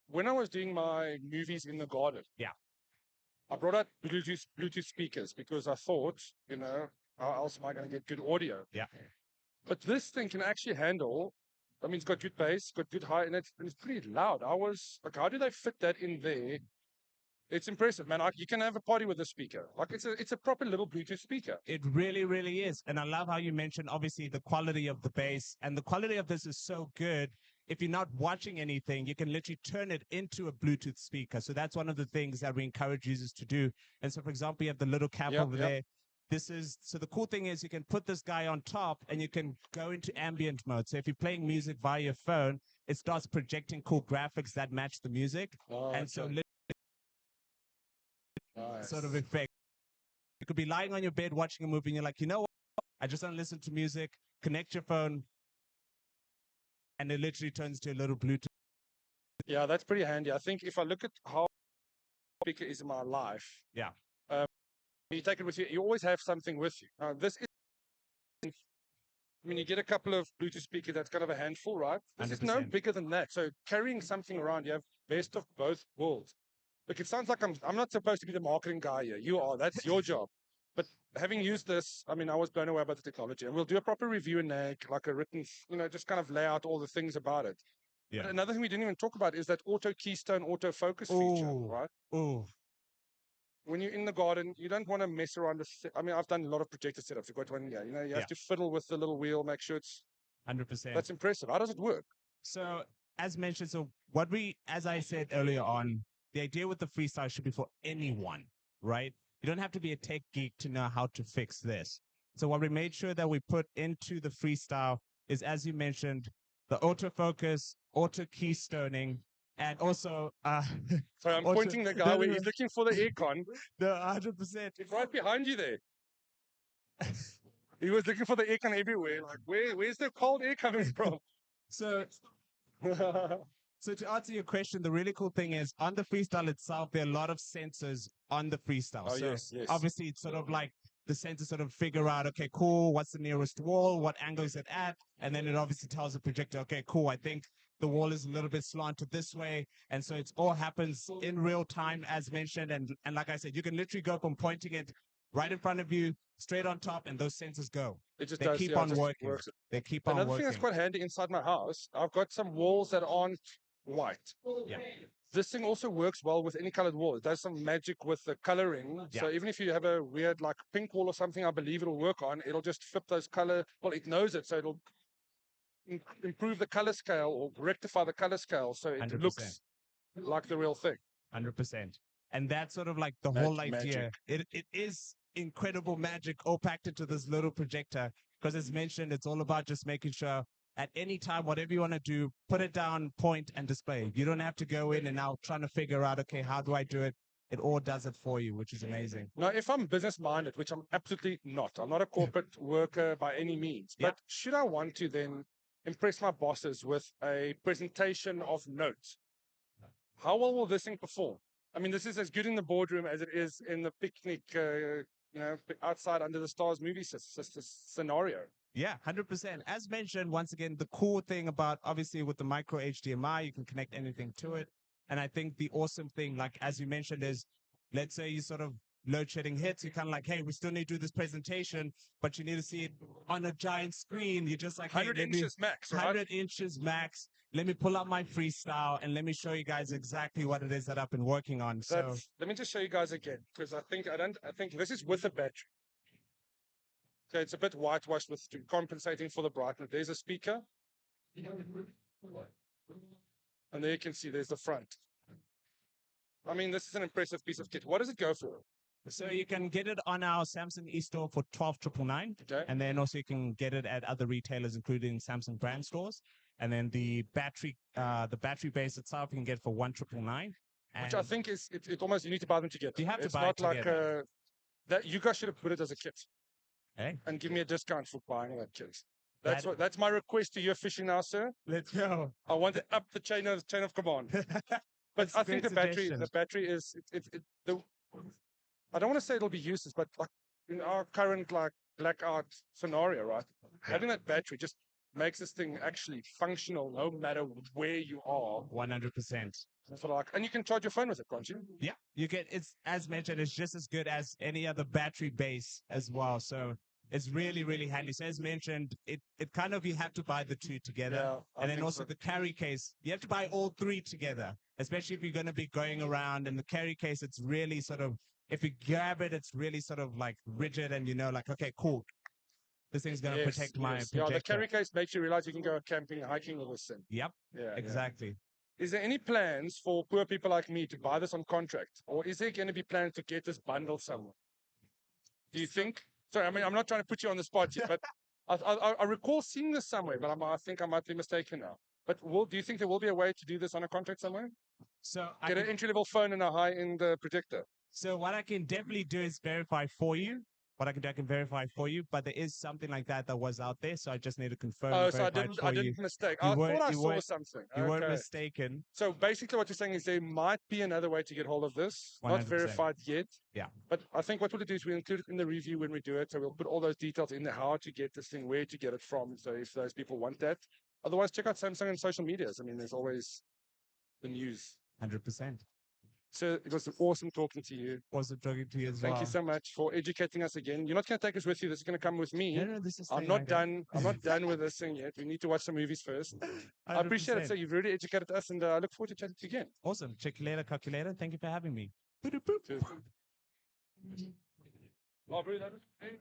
when I was doing my movies in the garden, I brought out Bluetooth speakers because I thought, you know, how else am I going to get good audio? Yeah. But this thing can actually handle, I mean, it's got good bass, got good high, and it's pretty loud. I was like, how do they fit that in there? It's impressive, man. You can have a party with a speaker. Like it's a proper little Bluetooth speaker. It really, really is. And I love how you mentioned, obviously, the quality of the bass. And the quality of this is so good. If you're not watching anything, you can literally turn it into a Bluetooth speaker. So that's one of the things that we encourage users to do. And so, for example, you have the little cap over there. So the cool thing is you can put this guy on top and you can go into ambient mode. So if you're playing music via your phone, it starts projecting cool graphics that match the music. So sort of effect. You could be lying on your bed watching a movie and you're like, you know what? I just want to listen to music, connect your phone, and it literally turns to a little Bluetooth. Yeah, that's pretty handy. I think if I look at how speaker is in my life, you take it with you. You always have something with you. This is, I mean, you get a couple of Bluetooth speakers. That's kind of a handful, right? This is no 100%. bigger than that. So carrying something around, you have best of both worlds. Look, it sounds like I'm not supposed to be the marketing guy here. You are. That's your job. But having used this, I mean, I was blown away by the technology. And we'll do a proper review in NAG, like a written, you know, just kind of lay out all the things about it. Yeah. But another thing we didn't even talk about is that auto keystone, auto focus feature, right? Oh. When you're in the garden, you don't want to mess around with. I mean, I've done a lot of projector setups. You've got one, you know, you have to fiddle with the little wheel, make sure it's 100%. That's impressive. How does it work? So, as mentioned, as I said earlier on, the idea with the Freestyle should be for anyone, right? You don't have to be a tech geek to know how to fix this. So what we made sure that we put into the Freestyle is, as you mentioned, the autofocus, auto keystoning, and also Sorry, I'm pointing the guy where he's looking for the aircon. No, 100%. It's right behind you there. He was looking for the aircon everywhere. Like, where's the cold air coming from? So to answer your question, the really cool thing is on the Freestyle itself, there are a lot of sensors on the Freestyle. Oh, So yes. obviously it's sort of like the sensor sort of figure out, okay, cool, what's the nearest wall, what angle is it at? And then it obviously tells the projector, okay, cool, I think the wall is a little bit slanted this way. And so it all happens in real time, as mentioned. And like I said, you can literally go from pointing it right in front of you, straight on top, and those sensors go. It just They does, keep yeah, it on just working. works. They keep on Another working. thing that's quite handy inside my house, I've got some walls that aren't white. Yeah. This thing also works well with any colored wall. It does some magic with the coloring. Yeah. So even if you have a weird like pink wall or something, I believe it'll work on. It'll just flip those color. Well, it knows it, so it'll improve the color scale or rectify the color scale, so it 100%. looks like the real thing. 100%. And that's sort of like the whole idea. Magic. It is incredible magic all packed into this little projector. Because as mentioned, it's all about just making sure at any time, whatever you want to do, put it down, point, and display. You don't have to go in and now trying to figure out, okay, how do I do it? It all does it for you, which is amazing. Now, if I'm business minded, which I'm absolutely not, I'm not a corporate worker by any means, but should I want to then impress my bosses with a presentation of notes, how well will this thing perform? I mean, this is as good in the boardroom as it is in the picnic, outside under the stars movie scenario. Yeah, 100%. As mentioned, once again, the cool thing about obviously with the micro HDMI, you can connect anything to it. And I think the awesome thing, like as you mentioned, is let's say you sort of load shedding hits, you're kind of like, hey, we still need to do this presentation, but you need to see it on a giant screen. You're just like, 100 hey, inches max, right? 100 inches max. Let me pull up my Freestyle and let me show you guys exactly what it is that I've been working on. So Let me just show you guys again, because I think this is with the battery. So it's a bit whitewashed with compensating for the brightness. There's a speaker. And there you can see there's the front. I mean, this is an impressive piece of kit. What does it go for? So you can get it on our Samsung e-store for 12,999. Okay. And then also you can get it at other retailers, including Samsung brand stores. And then the battery base itself you can get for 1,999. Which I think is it almost you need to buy them together. You have to it's buy not it like together. that. You guys should have put it as a kit. Hey. And give me a discount for buying that kit. That's my request to you fishing now, sir. Let's go. I want it up the chain of command. But I think the battery is I don't want to say it'll be useless, but like in our current like blackout scenario, right? Having that battery just makes this thing actually functional no matter where you are. 100%. That's what I like. And you can charge your phone with it, can't you? Yeah, you get it's as mentioned, it's just as good as any other battery base as well. So it's really, really handy. So as mentioned, it kind of you have to buy the two together. Yeah, and then also the carry case, you have to buy all three together, especially if you're going to be going around. And the carry case, it's really sort of, if you grab it, it's really sort of like rigid and you know, like, okay, cool. This thing's going to protect my projector. Yeah, the carry case makes you realize you can go camping, hiking with this thing. Yep, yeah, exactly. Is there any plans for poor people like me to buy this on contract? Or is there going to be plans to get this bundle somewhere? Do you think? Sorry, I mean, I'm not trying to put you on the spot here, but I recall seeing this somewhere, but I think I might be mistaken now. But do you think there will be a way to do this on a contract somewhere? So get an entry-level phone and a high-end projector. So what I can definitely do is verify for you. What I can do, I can verify for you, but there is something like that was out there, so I just need to confirm. Oh, so I didn't mistake. I thought I saw something. You weren't mistaken. So basically, what you're saying is there might be another way to get hold of this, 100%. not verified yet. Yeah. But I think what we'll do is we'll include it in the review when we do it. So we'll put all those details in there, how to get this thing, where to get it from. So if those people want that, otherwise check out Samsung and social medias. I mean, there's always the news. 100%. So it was awesome talking to you. Awesome talking to you as well. Thank you so much for educating us again. You're not going to take us with you. This is going to come with me. No, this is I'm not done. I'm not done with this thing yet. We need to watch some movies first. I appreciate it. So you've really educated us, and I look forward to chatting to you again. Awesome. Check you later, calculator. Thank you for having me. Cheers. Oh, bro, that is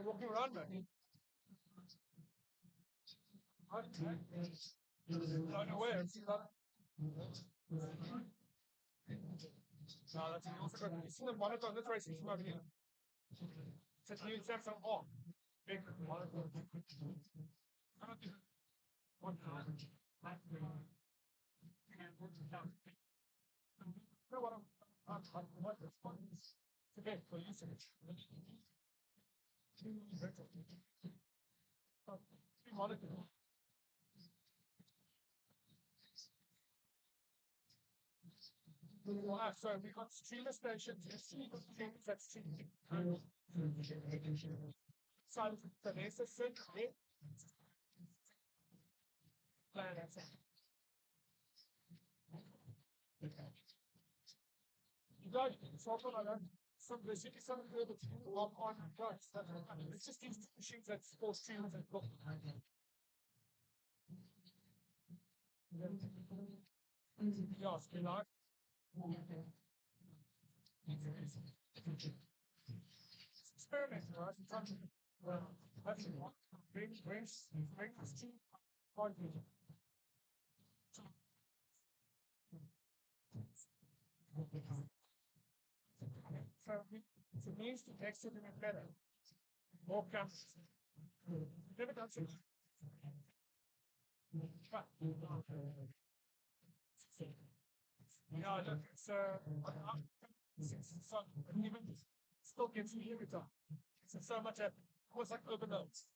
Walking around back. Not aware. No, that's also good. You see the monitor on this race is not here. It's a new Samsung on. Big monitor. Okay, for usage. Monitor. So we got streamer stations, we got streamers that stream. So the Acer set, plan that's it. You got it. It's also like that. Some basically some of the walk on guns. It's just these machines that support streamers and book. Yeah, it's been like. Experiment, right? Well, that's what brings us to hard vision. So it means to exit it better. More cameras. Never done so. Yeah, look, so even still gets me every time. So much at was like overloads.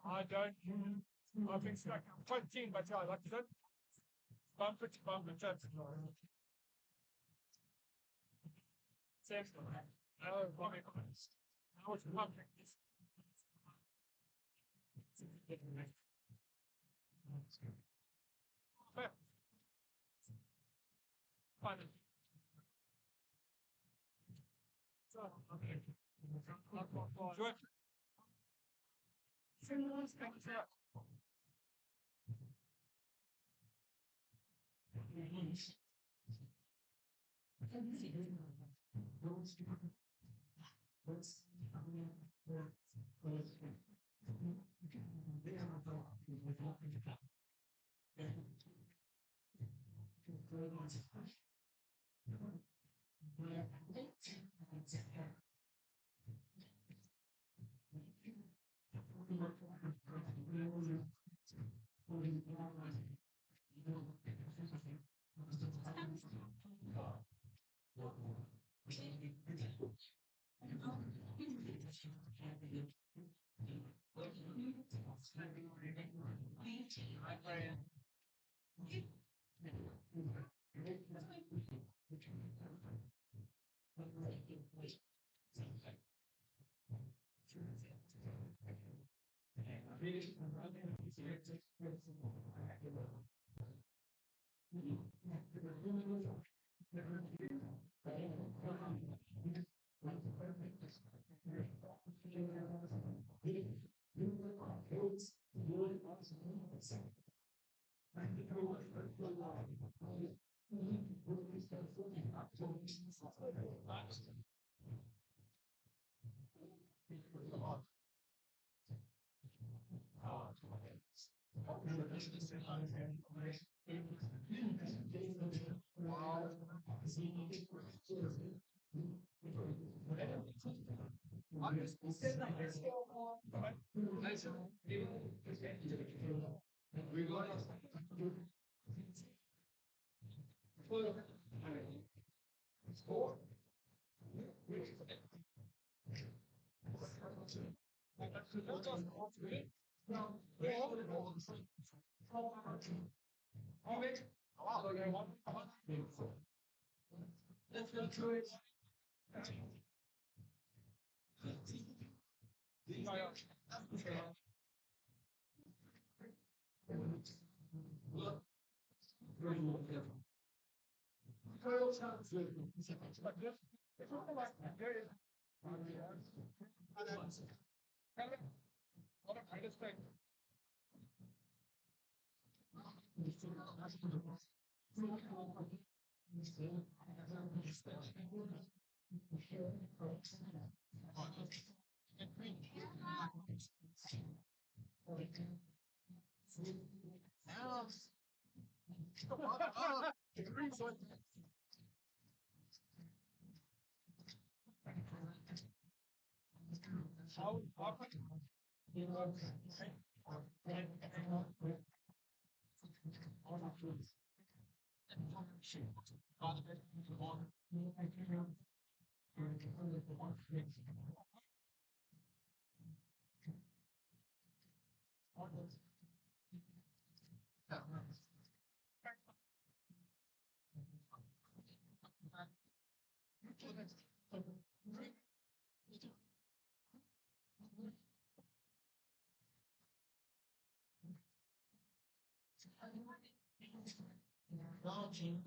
I don't. I've been stuck. I'm quite keen, but yeah, like you don't bump it, jump. Same. Oh, bombing. Now it's pumping.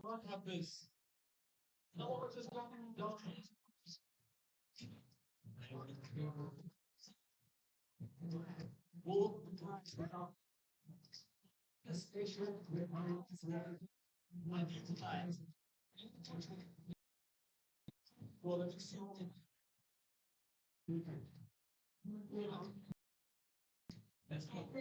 What happens? No one just walking down. The station with my times. Well, it's that's hold on.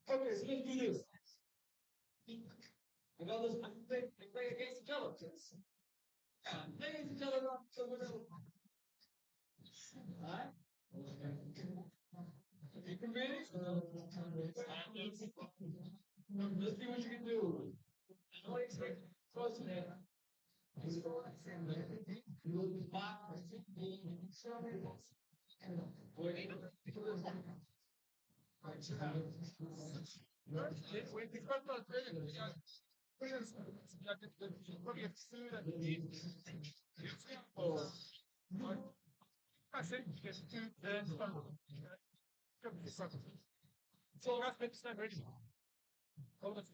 Okay, so let's do this. I got this. I play against each other. Play against each other. Alright? You can read it? Let's see what you can do. I know it's like close to that. So guys, make stand ready. All of us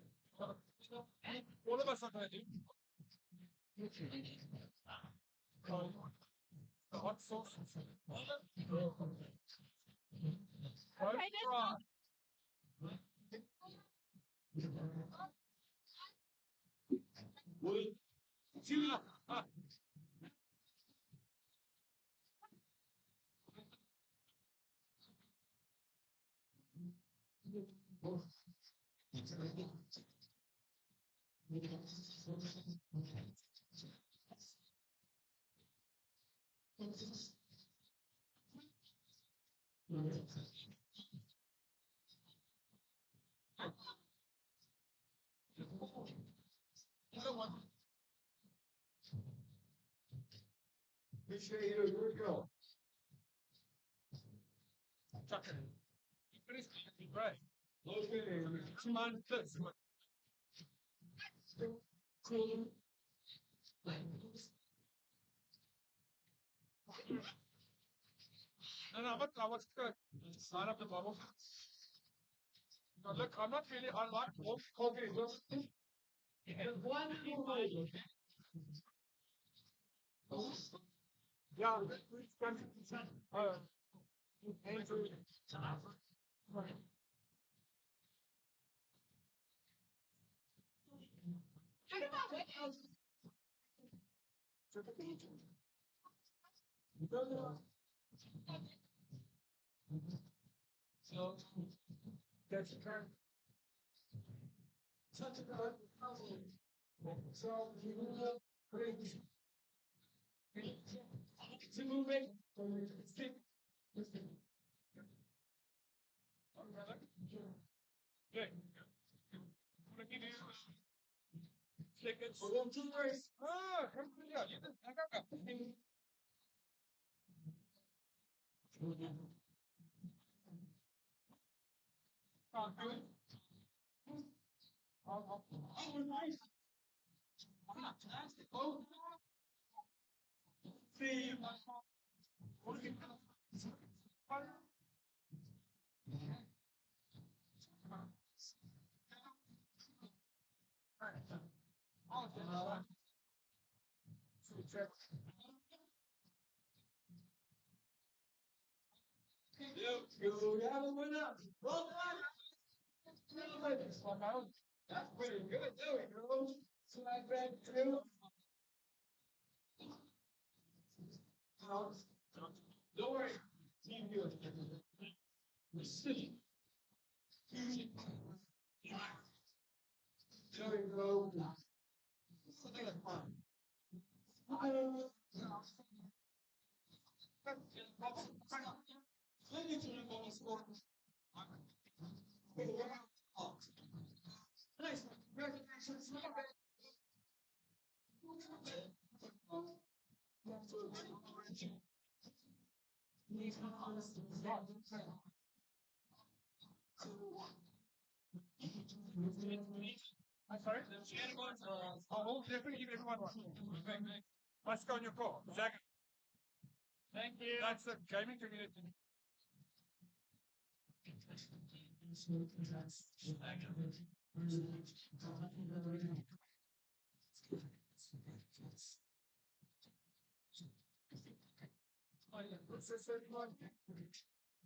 are going to do. The hot sauce. Appreciate you. Here we go. Chuck it. Finish it. Right. Okay. Come on, this. Cool. No, I was good. Sign up the bubble. Now, look, I'm not really unlike coffee. One yeah, Andrew. So, that's the turn. So, you will bridge. It's moving. Stick. Good. I'm gonna give you stick it. Ah, come here. You can back up. Good. Oh, nice. Fantastic. Oh, see. You have a winner. Well done. That's pretty good. There we go. Slide back through. Don't worry. Team good. There we go. Something like fun. Nice. Congratulations. I'm sorry? I'll definitely give everyone one. Let's go on your call. Jack. Thank you. That's the gaming community.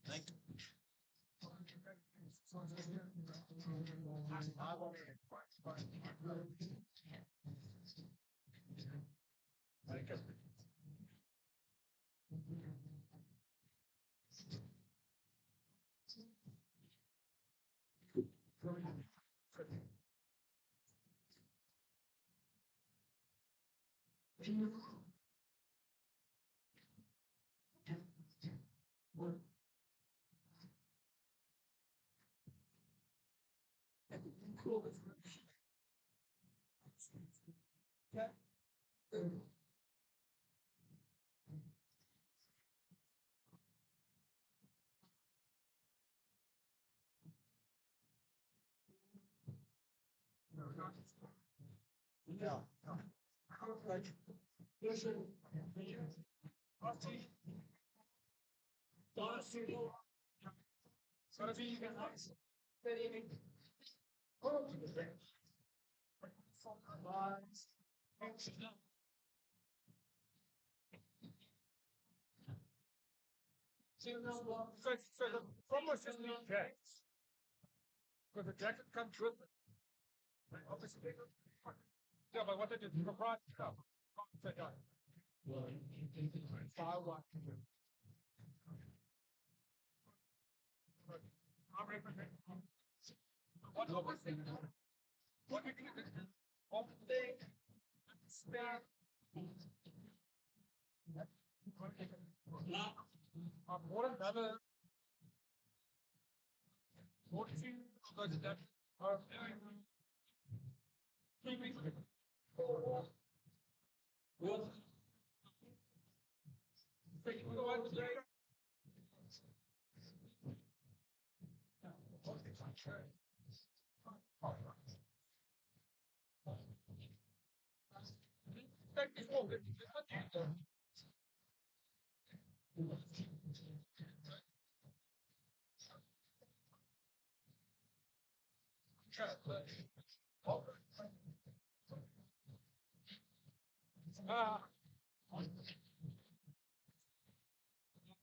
Thank you. So the problem is new jackets. Because the jacket comes with it. Obviously, yeah, but what they did, the price stuff. What we can do, stand. What another 14 because that are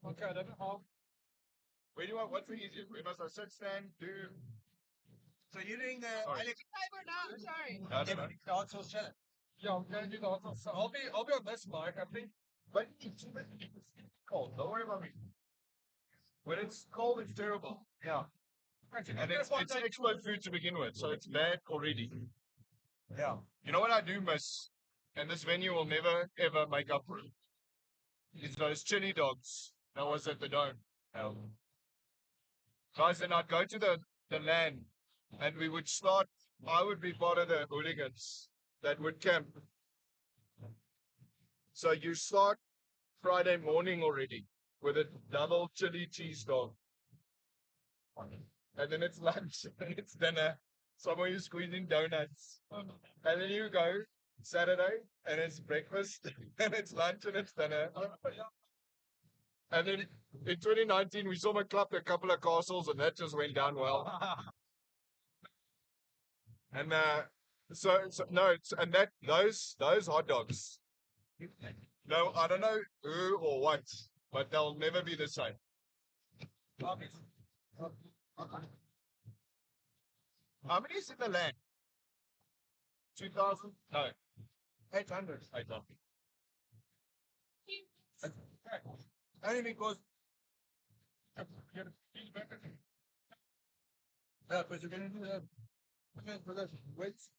okay, then Where do I, what's the easiest? Where must I sit, stand, do? So you're doing the Sorry. sorry. I don't know. the outsource challenge. Yeah, I'm gonna do the hot sauce. So I'll be on this mic, I think. But it's cold. Don't worry about me. When it's cold, it's terrible. Yeah. And it's expo food to begin with, so it's bad already. Yeah. You know what I do miss, and this venue will never ever make up for it, is those chili dogs that was at the Dome. Guys, then I'd go to the land, and we would start, I would be part of the hooligans that would camp. So you start Friday morning already with a double chili cheese dog. And then it's lunch, and it's dinner. Somewhere you're squeezing donuts. And then you go Saturday, and it's breakfast, and it's lunch, and it's dinner. And then in 2019, we saw McClup a couple of castles, and that just went down well. And so no, and that those hot dogs. No, I don't know who or what, but they'll never be the same. How many is in the land? 2,000? No. 800. 800. Only because but you're going to do the weights.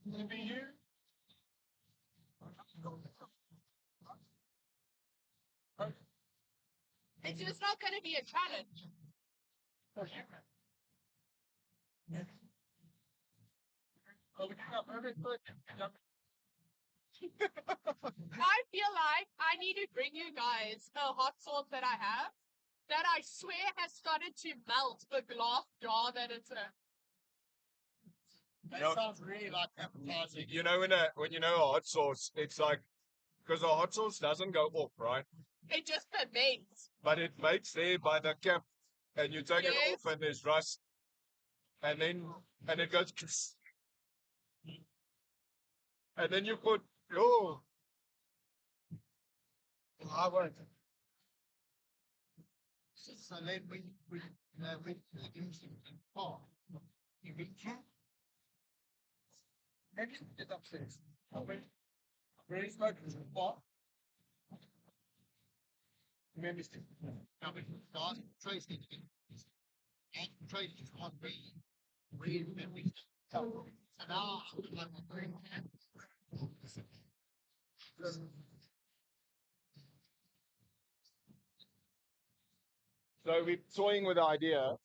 Maybe you. It's just not going to be a challenge. I feel like I need to bring you guys a hot sauce that I have that I swear has started to melt the glass jar that it's in. That sounds really like appetizing. You know when you know a hot sauce, it's like because a hot sauce doesn't go off, right? It just remains. But it makes there by the cap, and you take it off, and there's rust, and it goes, and then you put I won't. So then we you can maybe it's upstairs. Very smoke is pot. Maybe stick. Now we guys trace it. And trace is on me. Read memory. So now I'm bring So we're toying with the idea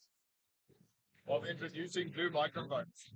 of introducing blue microphones.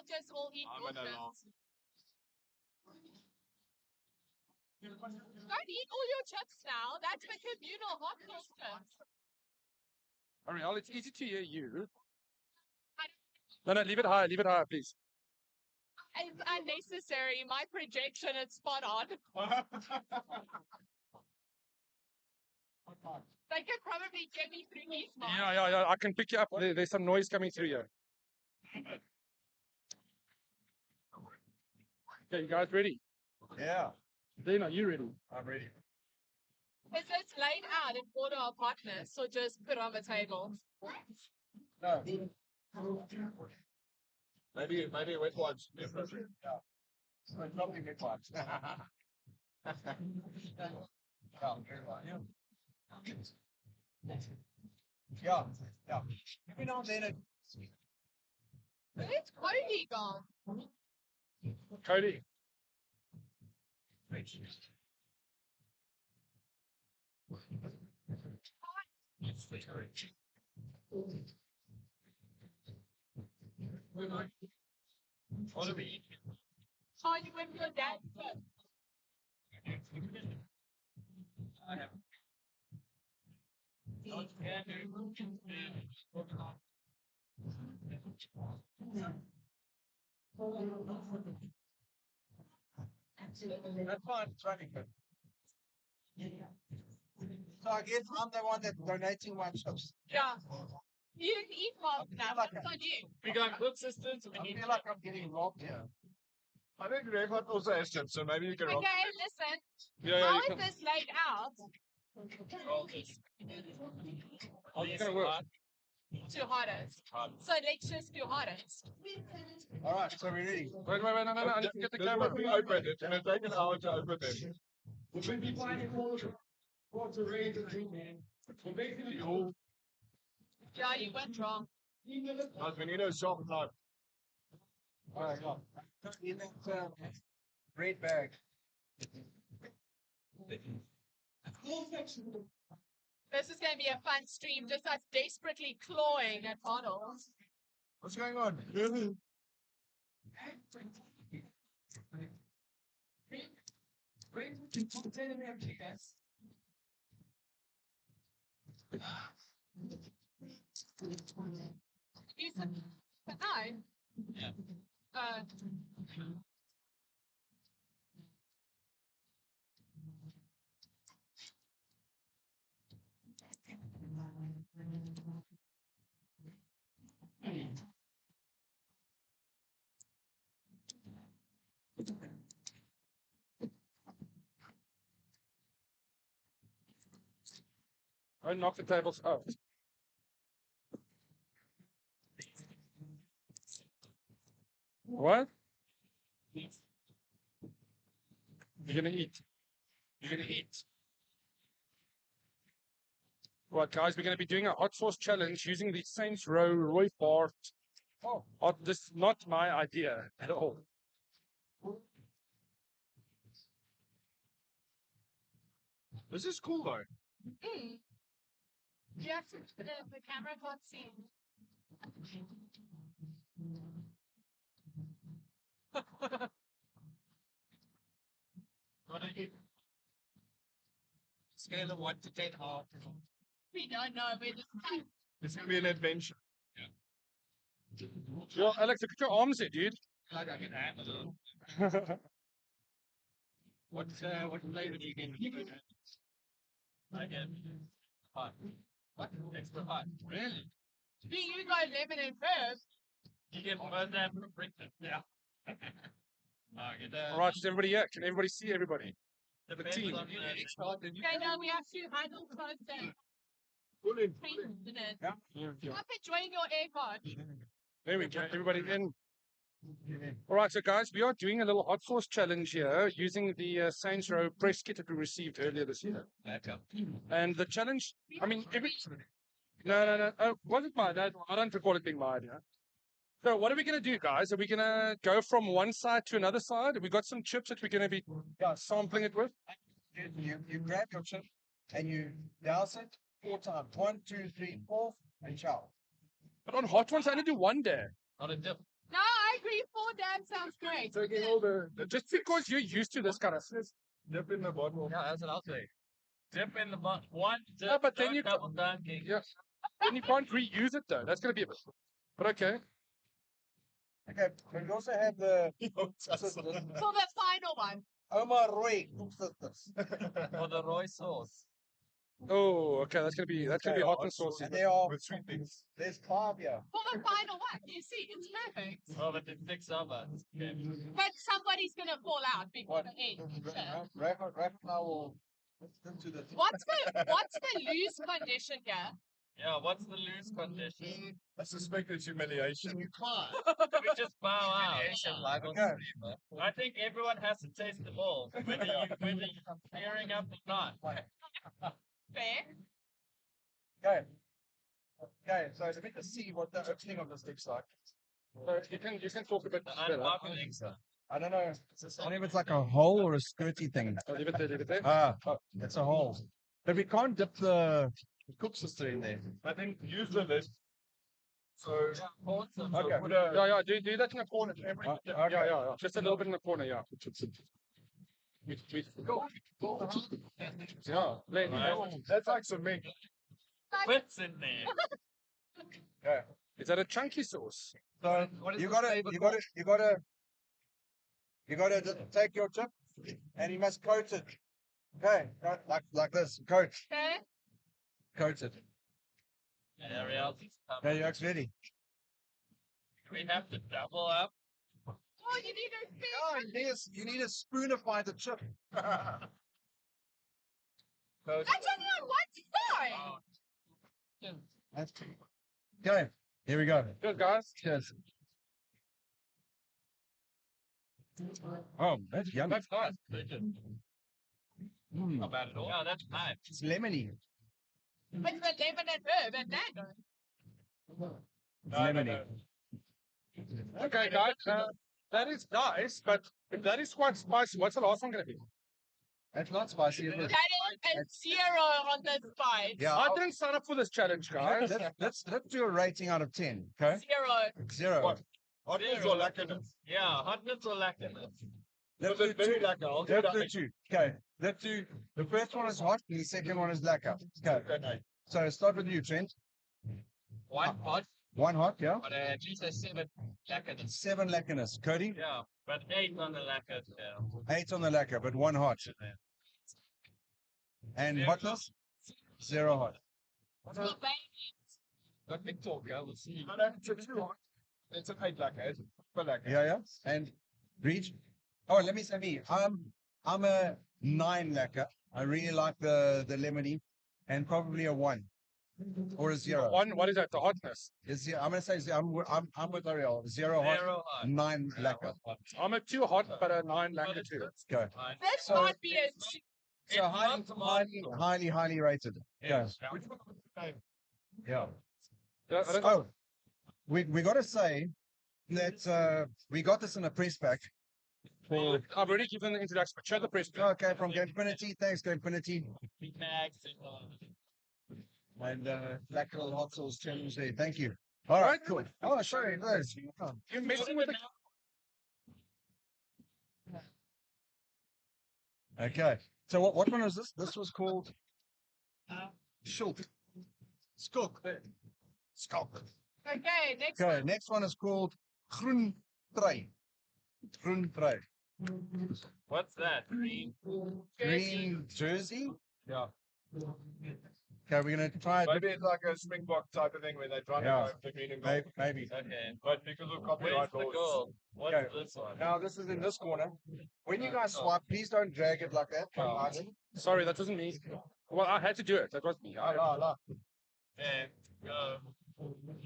I'll just all eat I'm your gonna laugh. chips. Don't eat all your chips now. That's the communal hot sauce chips. Ariel, it's easy to hear you. No, leave it higher, please. It's unnecessary. My projection is spot on. They could probably get me through these mics. Yeah. I can pick you up. There's some noise coming through here. Okay, you guys ready? Yeah. Dana, you ready? I'm ready. Is this laid out in order of hotness or just put on the table? No. Maybe wet wipes. Yeah. So probably wet wipes. Yeah. Every now and then Where's Cody gone? Cody. What do we eat? Oh, you went to your dad's first. I have. That's fine. It's running good. So I guess I'm the one that's donating my chips. Yeah. You didn't eat half now. It's on you. We got good sisters. I feel like I'm getting robbed here. I think Raymond also has chips, so maybe you can rob. Okay, listen. Yeah, How you is can- this laid out? How's it gonna work? To hardest. So let's just do hardest. All right, so we're ready. Wait, no, I need to get the This camera. one we opened it, and it take an hour to open it. We're going to be finding what's a range of man. So basically, Yeah, you went wrong. Guys, we need a shop knife. All right, go. In that red bag. This is going to be a fun stream, just us desperately clawing at bottles. What's going on? You said, but no. Yeah. Don't knock the tables out. What? You're gonna eat. Right, guys, we're gonna be doing a hot sauce challenge using the Saints Row Roy Bart. Oh, this is not my idea at all. This is cool though. Mm. Yes, the camera can't see. What are you? Scale of 1 to 10 half. We don't know. We're just It's gonna be an adventure. Yo, Alex, look at your arms there, dude. Like I can add a little. What flavor do you get? I get hot. What? Extra hot. Really? Do you go lemon and herb? You get more than that for breakfast. Yeah. All right, is everybody here? Can everybody see everybody? The team. Okay, now we have to handle close Pull in. 3 minutes. Yeah. Stop enjoying your AirPod. There we go. Everybody in. All right, so guys, we are doing a little hot sauce challenge here using the Saints Row press kit that we received earlier this year. And the challenge, I mean, no. Oh, was it mine? I don't recall it being mine. Yeah. So what are we going to do, guys? Are we going to go from one side to another side? We got some chips that we're going to be sampling it with. You grab your chip and you douse it 4 times. 1, 2, 3, 4, and chow. But on hot ones, I only do one day. Not a dip. No, I agree. 3, 4 dabs sounds great. Taking all just because you're used to this kind of stuff. Dip in the bottle. Yeah, that's what I'll say. Dip in the bottle. One, dip, Yeah, but then don't you double dunking. Yeah. Then you can't reuse it though. That's gonna be a bit. But okay. Okay, we also have the For the final one. Omar Roy cooks this. For the Roy sauce. Oh, okay. That's gonna be hot and saucy. And they are with sweet things. there's 5 here. For the final one. You see, it's perfect. Oh, but it sticks up. Okay. But somebody's gonna fall out before the end. Rafa and I will into the What's the loose condition here? Yeah, what's the loose condition? I suspect it's humiliation. We just bow out. Live on stream, I think everyone has to taste them all, whether you're tearing up or not. Fair. Okay, so let me just see what the opening of this looks like. So you can talk a bit better. I don't know. I don't know if it's like a hole or a skirty thing. Leave it there. Ah, it's a hole. But we can't dip the cook sister in there. I think use the lid. So Okay. Yeah, do that in the corner. Yeah. Just a little bit in the corner, yeah. Yeah. That's like some meat. What's in there? Yeah. Is that a chunky sauce? So you gotta take your chip and you must coat it. Okay, like this. Coat. Okay. Coat it. Ariel. Okay, you're ready. Do we have to double up? Oh, you need a You need to spoonify the chip. That's only on one side. That's okay. Here we go. Good guys. Cheers. Oh, that's yummy. That's nice. Not bad at all. Yeah, that's nice. It's lemony. With the lemon and herb and mango. Lemony. Okay, guys. That is nice, but if that is quite spicy, what's the last one going to be? That's not spicy, is it? That is a 0 on the spice. Yeah, I didn't sign up for this challenge, guys. Let's do a rating out of 10. Okay. 0. What? Hotness or lacquerness? Yeah, hotness or lacquerness. Let's do two. Let's do two. Okay. Let's do the first one is hot and the second one is lacquer. Okay. So start with you, Trent. One hot. One hot, yeah. But at least a 7 lacquerness. 7 lacquerness. Cody? Yeah, but 8 on the lacquer. Yeah. 8 on the lacquer, but 1 hot. And hotness? 0 hot. Got big talk, yeah. We'll see. It's an 8 lacquer. Yeah. And rAge? Oh, let me say me. I'm a 9 lacquer. I really like the lemony, and probably a 1 or a 0. 1. What is that? The hotness. I'm gonna say I'm with Ariel. 0 hot, 9 lacquer. I'm a 2 hot, but a 9 lacquer too. Go. This might be a So highly rated. Yeah. Yeah. Oh, we got to say that we got this in a press pack. I've already given the introduction, but show the press pack. Okay, from Gamefinity. Thanks, Gamefinity. And black little hot sauce challenge there. Thank you. All right, cool. Oh, sorry, those. You're messing with the. Okay. So what one was this? This was called Schulz. Skulk. Okay, next Okay, one. next one is called Groen Trui. Groen Trui. What's that? Green. Green jersey? Yeah. Okay, we're going to try it. Maybe it's like a Springbok type of thing where they try to go for green and gold. Maybe. Okay. But because of copyright Where's the laws. gold? What's Okay. this one? Now this is in this corner. When you guys swipe, please don't drag it like that. Sorry, that wasn't me. Well, I had to do it. That was me. And go.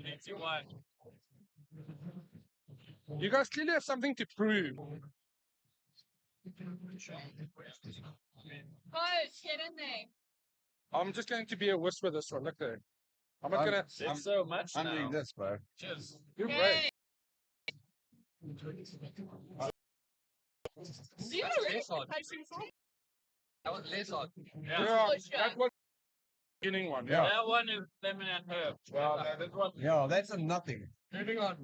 81. You guys clearly have something to prove. Close, get in there. I'm just going to be a whisper this one. Look there. I'm not going to. There's so much I'm now. doing this, bro. Cheers. You're Yay. great. Do you really tasting salt? That was less hot. Yeah, that was the beginning one. Yeah. That one is lemon and herb. Well, this one. Yeah, that's a nothing. Moving on.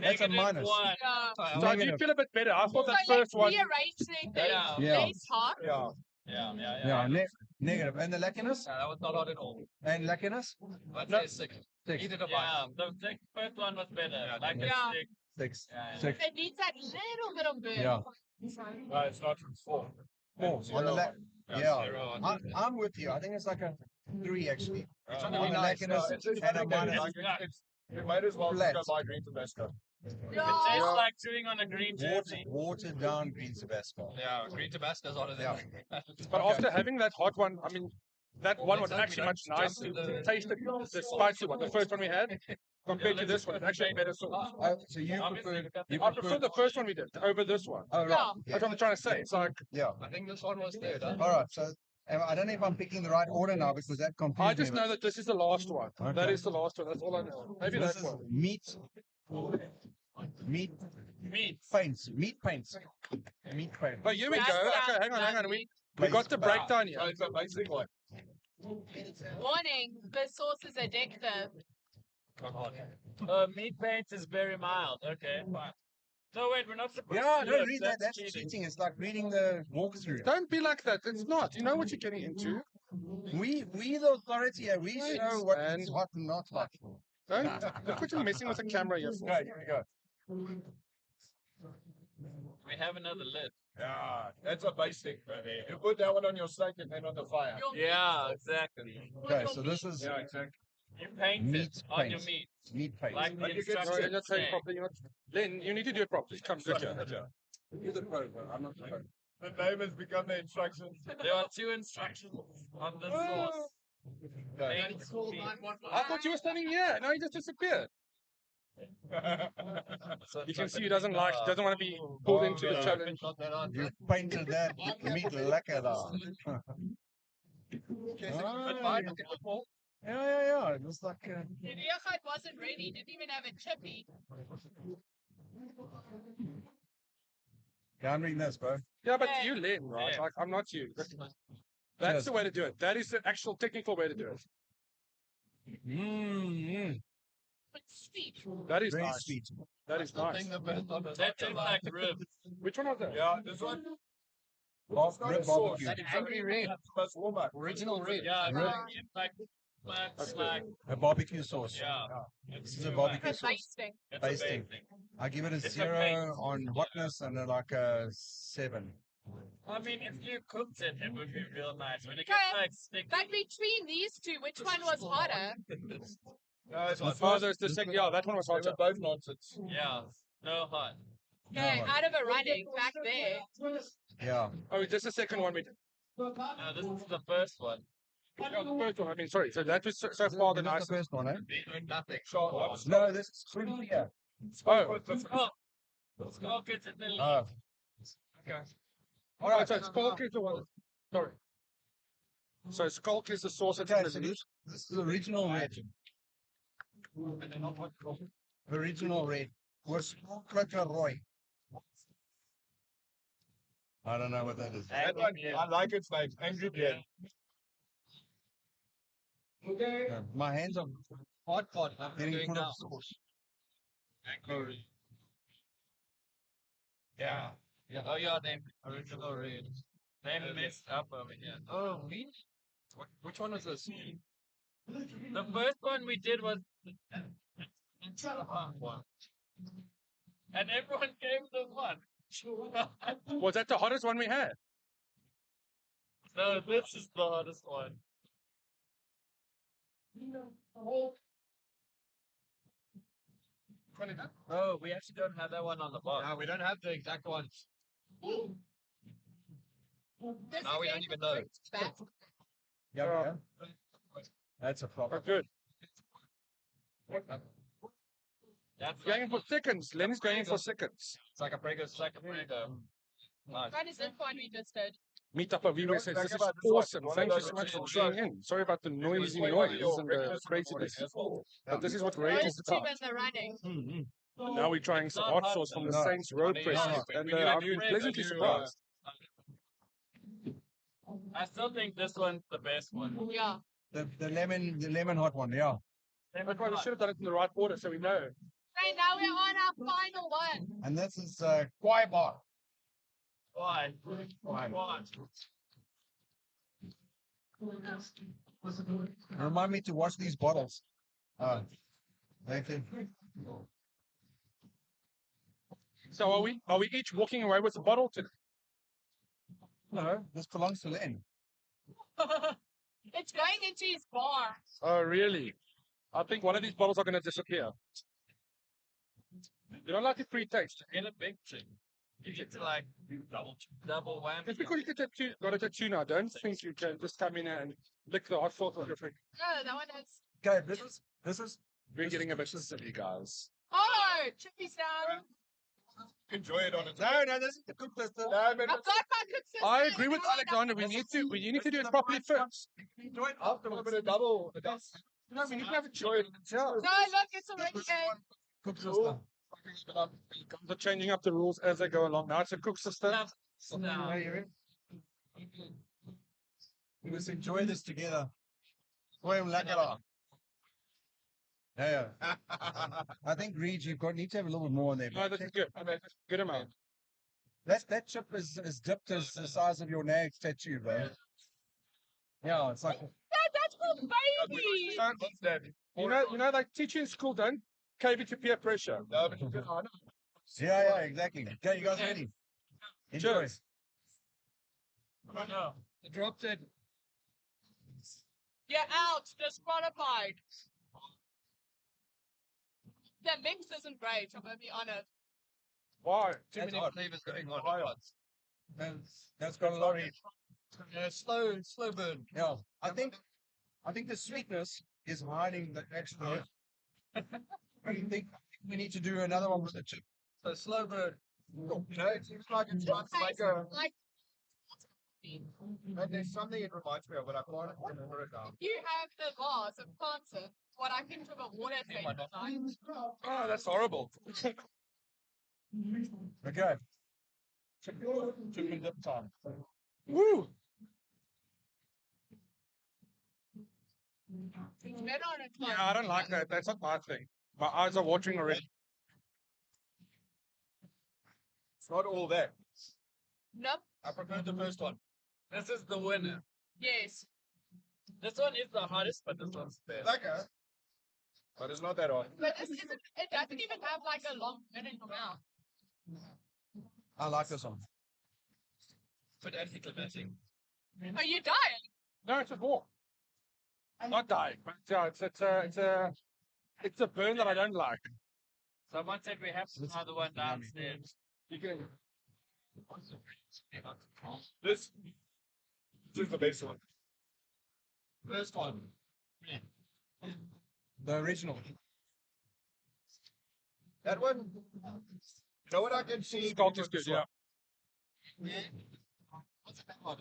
That's a minus. Yeah. So I do feel a bit better. I thought that So first one. rearranging the Yeah. base hot. Yeah, negative. And the luckiness? That was not hot at all. And luckiness? I'd No. say 6. Six. Needed a Yeah, the first one was better. Like Yeah. a 6. Six. Yeah. Six. It needs that little bit of burn. Yeah. No, it's not from 4. Four. Zero. On the left. Yeah. Zero. I'm with you. I think it's like a 3 actually. It's On on the nice. luckiness and a minus. You might as well Flat. just go buy green Tabasco. It tastes like chewing on a green Water, jersey. watered down green Tabasco. Yeah, green Tabasco's hotter than But after having that hot one, I mean, that one was actually much nicer. It tasted the spicy one, the first one we had, compared to this one. It's actually better sauce. So you prefer? I prefer the first one we did over this one. Oh, right. Yeah. That's what I'm trying to say. It's like, Yeah. I think this one was third. Huh? All right. So I don't know if I'm picking the right order now because that confused I just me. know that this is the last one. Okay. That is the last one. That's all I know. Maybe This that is one. meat paints. Meat paints. Meat paint. But here we That's go. that. Okay, hang on. We got the breakdown here. No, it's a basic one. Warning, the sauce is addictive. Meat paint is very mild. Okay, fine. No, wait, we're not supposed Yeah, to do don't it. read that. That's cheating. It's like reading the walkthrough. Don't be like that. It's not. You know what you're getting into. We the authority here. We Right. show what And- is hot and not hot. Don't look what you're messing with the camera here. for. Okay, here we go. We have another lid. Yeah, that's a basic. You put that one on your steak and then on the fire. Yeah, exactly. Okay, so this is Yeah, exactly. You paint meat it on your paint. meat. Meat paint. Like the But you can No, instructions you're not saying say. properly. You're not. Len, you need to do it properly. Come, look here. You're the pro, bro. I'm not the pro. The name has become the instructions. There are 2 instructions on the sauce. Okay. Paint meat. I thought you were standing here. No, he just disappeared. You can see he doesn't want to be pulled into the challenge. You painted that meat lekker daar. Yeah. It was like. The Riegaard wasn't ready, didn't even have a chippy. Can't read this, bro. Yeah, but you, Len, right? Yeah. Like, I'm not you. That's the way to do it. That is the actual technical way to do it. It's sweet. That is Very nice. sweet. That is nice. That tastes like ribs. Which one was that? Yeah, this one. Rib barbecue. That angry red. That's warm up. Original red. Yeah, Rib. it's like A barbecue sauce. yeah. This is a barbecue It's sauce. basting. It's Basting. amazing. I give it a It's a 0 paste. on hotness and like a 7. I mean, if you cooked it, it would be real nice. When it Okay. gets like sticky. But between these two, which one was hotter? No, it's The not. father is the second. Yeah, that one was They hotter. were both nonsense. Yeah, no hot. Okay, out of a running, back there. Yeah. Oh, is this the second one we did? No, this is the first one. Yeah, the first one. I mean, sorry. So that was so far the This is nicest. the first one, eh? Nothing. No, this is pretty here. Oh, Skulk is in the lead. Oh. okay. All right. So Skulk is the one. Sorry. So Skulk is the sauce that's Okay, in so the this is original red. Original red. Was Roy. I don't know what that is. That one, I like its name. Angry Beard. Yeah, my hands are Hot pot. I'm getting doing full now. of sauce. Angry. Yeah. Oh yeah, name original red. They messed up over here. Oh, meat? Which one was this? The first one we did was one. And everyone gave the one. Was that the hottest one we had? No, this is the hottest one. Oh, we actually don't have that one on the box. No, we don't have the exact ones. This Now we is don't even know. back. Yeah. That's a problem. Oh, good. That's Going for seconds. Len is going for seconds. It's like a breaker. It's like a breaker. Nice. What is this one we just did? Meetup of viewers says this is awesome. Thank you so much for tuning in. Sorry about the noisy noise and the craziness. But this is what rage Those is two about. in the running. Now we're trying some hot sauce from the No. Saints Road Press. And I'm being pleasantly surprised. I still think this one's the best one. Yeah. The lemon hot one, yeah. That's why we should have done it in the right order so we know. Okay, now we're on our final one. And this is Kwai Bar. Why? Remind me to wash these bottles. Thank you. So are we each walking away with a bottle today? No, this belongs to Len. It's going into his bar. Oh, really? I think one of these bottles are going to disappear. You don't like the free taste. In a big thing. You get to like double whammy. Just because you got a tattoo now, don't think you can just come in and lick the hot sauce on your finger. No, that one is. Okay, this is. We're getting a bit silly, guys. Oh, chippy's down. Enjoy it on its No, this is the cook list. I've got my cook system. I agree with Alexander. We need to do it properly first. Enjoy it after a bit of double. No, we need to have enjoy it. No, look, it's already in. Cook system. They're changing up the rules as they go along. Now it's a cook system. We must enjoy this together. Yeah. I think Reed, need to have a little bit more in there. No, that's good. I mean, good amount. That chip is dipped as the size of your nag tattoo, bro. Yeah, it's like. That's for babies. You know, like teaching in school, don't cave it to peer pressure. No, but you can, I know. Yeah, exactly. Okay, you guys ready? Enjoy. Cheers. No. Dropped it. You're out. Disqualified. The mix isn't great, I'm going to be honest. Why? Too many flavors going on. That's got a lot of. Slow burn. Yeah, I think the sweetness is hiding the actual. I think we need to do another one with the chip. So slow burn. You know, it seems like it's trying to make a. And there's something it reminds me of, but I can't remember it now. You have the vase of concert. What I think of a water thing. Oh, that's horrible. Okay. Chip and dip time. Woo! It's better on a Yeah, I don't like that. That's not my thing. My eyes are watering already. It's not all that. Nope. I prefer the first one. This is the winner. Yes. This one is the hardest, but this one's the best. Okay. But it's not that hard. But this isn't, it doesn't even have like a long burn in your mouth. I like this one. But anticlimactic. Are you dying? No, it's a walk. I'm not dying, but it's a burn that I don't like. Someone said we have another one downstairs. You can. This is the best one. First one. The original. That one. You know what I can see? Scott is good, yeah. What's that one?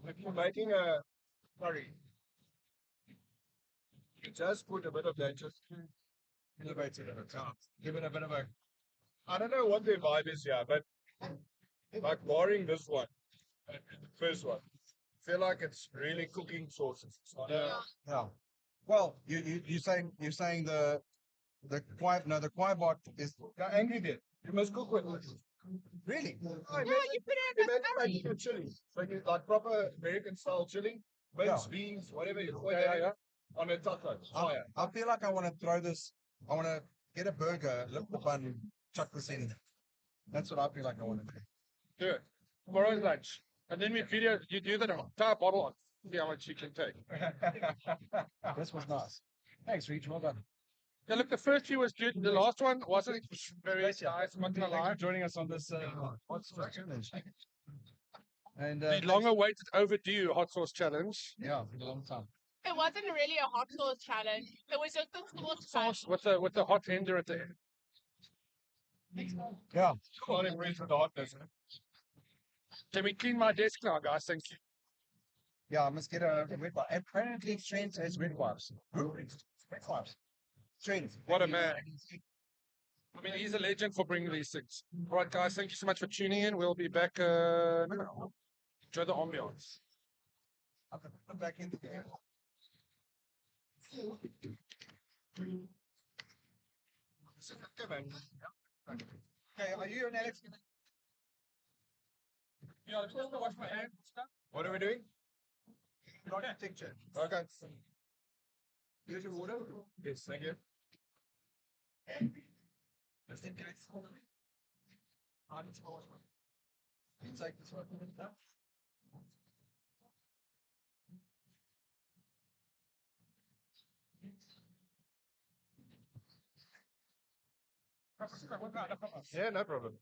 If you're making a curry, you just put a bit of that, just elevate it at the top. Give it a bit of a. I don't know what their vibe is here, but like barring this one, the first one, I feel like it's really cooking sauces. It's not Yeah. Well, you're saying the Kwai bot is angry bit. You must cook with it. Really? Oh, yeah, you put it in a chili. So you like proper American style chili, beans, beans, whatever you put on a taco. I feel like I want to throw this. I want to get a burger, lift the bun, chuck this in. That's what I feel like I want to do. Do it. Tomorrow's lunch. And then we video, you do the entire bottle on. See how much you can take. This was nice. Thanks, Reach. Well done. Yeah, look, the first few was good. The last one wasn't very nice. I'm not gonna lie. Thanks for joining us on this hot sauce challenge. And the long-awaited, overdue hot sauce challenge. Yeah, for a long time. It wasn't really a hot sauce challenge. It was just a sauce With the hot tender at the end. Yeah. Not impressed with the hotness. Can we clean my desk now, guys? Thank you. Yeah, I must get a wet wipe. Apparently, Trent has wet wipes. Wet wipes. Trent. What a man. I mean, he's a legend for bringing these things. All right, guys, thank you so much for tuning in. We'll be back now. Enjoy the ambiance. I'm going to put back in there. Okay, man. Okay, are you and Alex? Yeah, let's just wash my hands and stuff. What are we doing? Architecture. Okay. Here's your water. Yes, thank you. Listen, guys. Artis, inside this one. Yeah, no problem.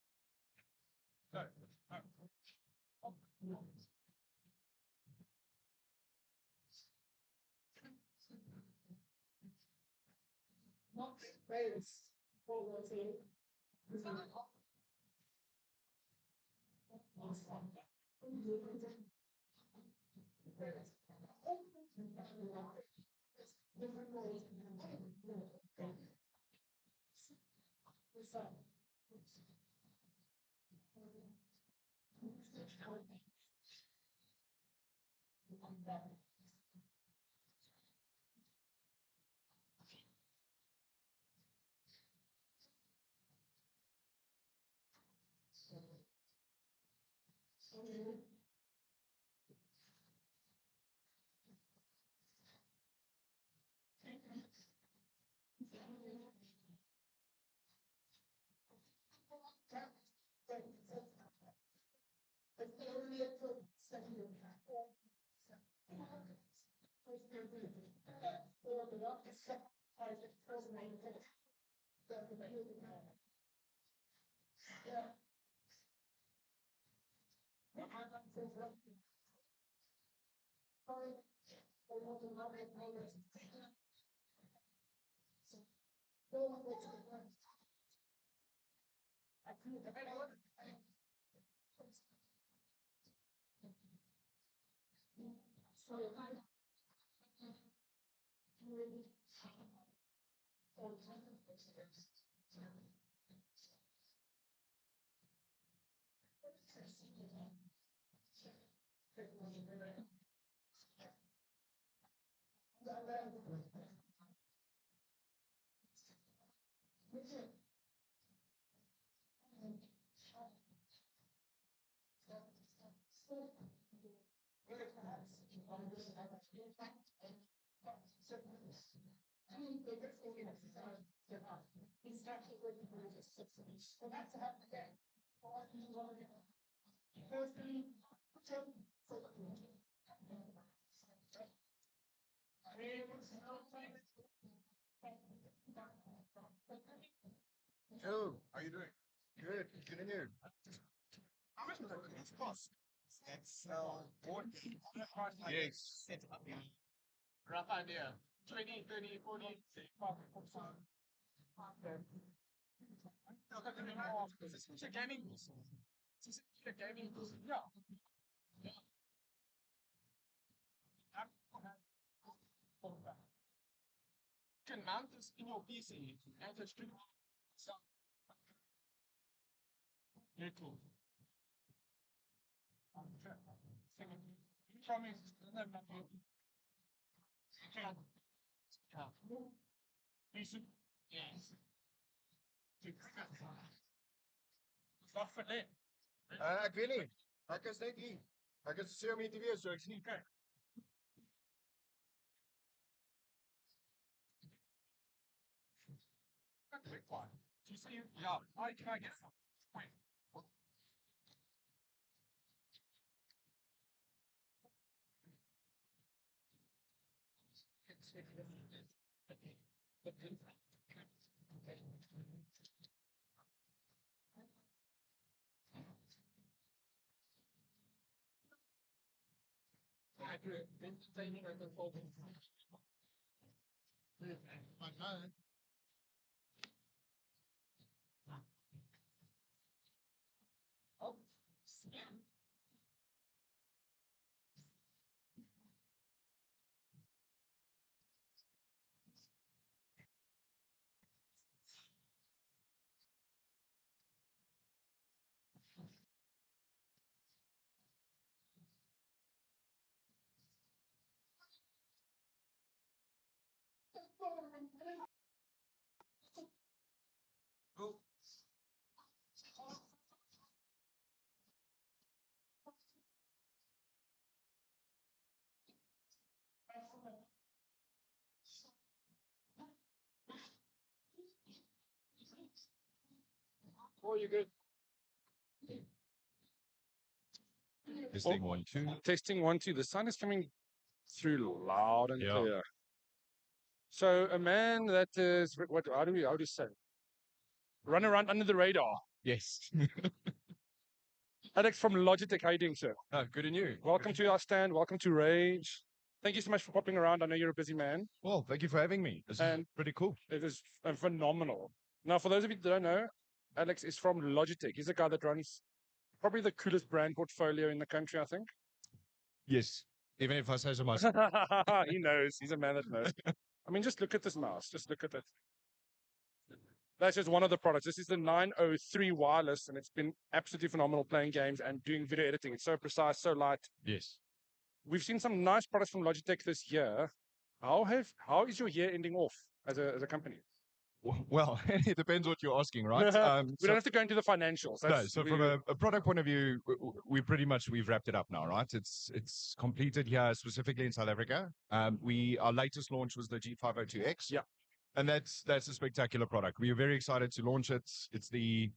Hello, how you doing? Good, good to hear. How much does it cost? It's yes. Rough idea. 20, 30, 40, 50. It's a gaming booth. It's a gaming booth. Yeah. You can mount this in your PC and it's so very cool. Promise. Yes. Wat vir dit? Ek weet nie. Ek is net hier. Ek is seker om hier te wees, so ek sien kyk. Quick one. Do you see? Yeah. I can I get some? Wait. Oh, you good? Testing 1 2. Testing 1 2. The sun is coming through loud and Yeah. clear. So a man that is what? How do you say? Run around under the radar. Yes. Alex from Logitech, how you doing, sir? Good and you. Welcome to our stand. Welcome to rAge. Thank you so much for popping around. I know you're a busy man. Well, thank you for having me. This is pretty cool. It is phenomenal. Now, for those of you that don't know, Alex is from Logitech. He's a guy that runs probably the coolest brand portfolio in the country, I think. Yes. Even if I say so myself. He knows. He's a man that knows. I mean, just look at this mouse. Just look at it. That's just one of the products. This is the 903 wireless, and it's been absolutely phenomenal playing games and doing video editing. It's so precise, so light. Yes. We've seen some nice products from Logitech this year. How is your year ending off as a company? Well, it depends what you're asking, right? We don't have to go into the financials. No, so from a product point of view, we've wrapped it up now, right? It's completed here, specifically in South Africa. Our latest launch was the G502X. Yeah. And that's a spectacular product. We are very excited to launch it. It's the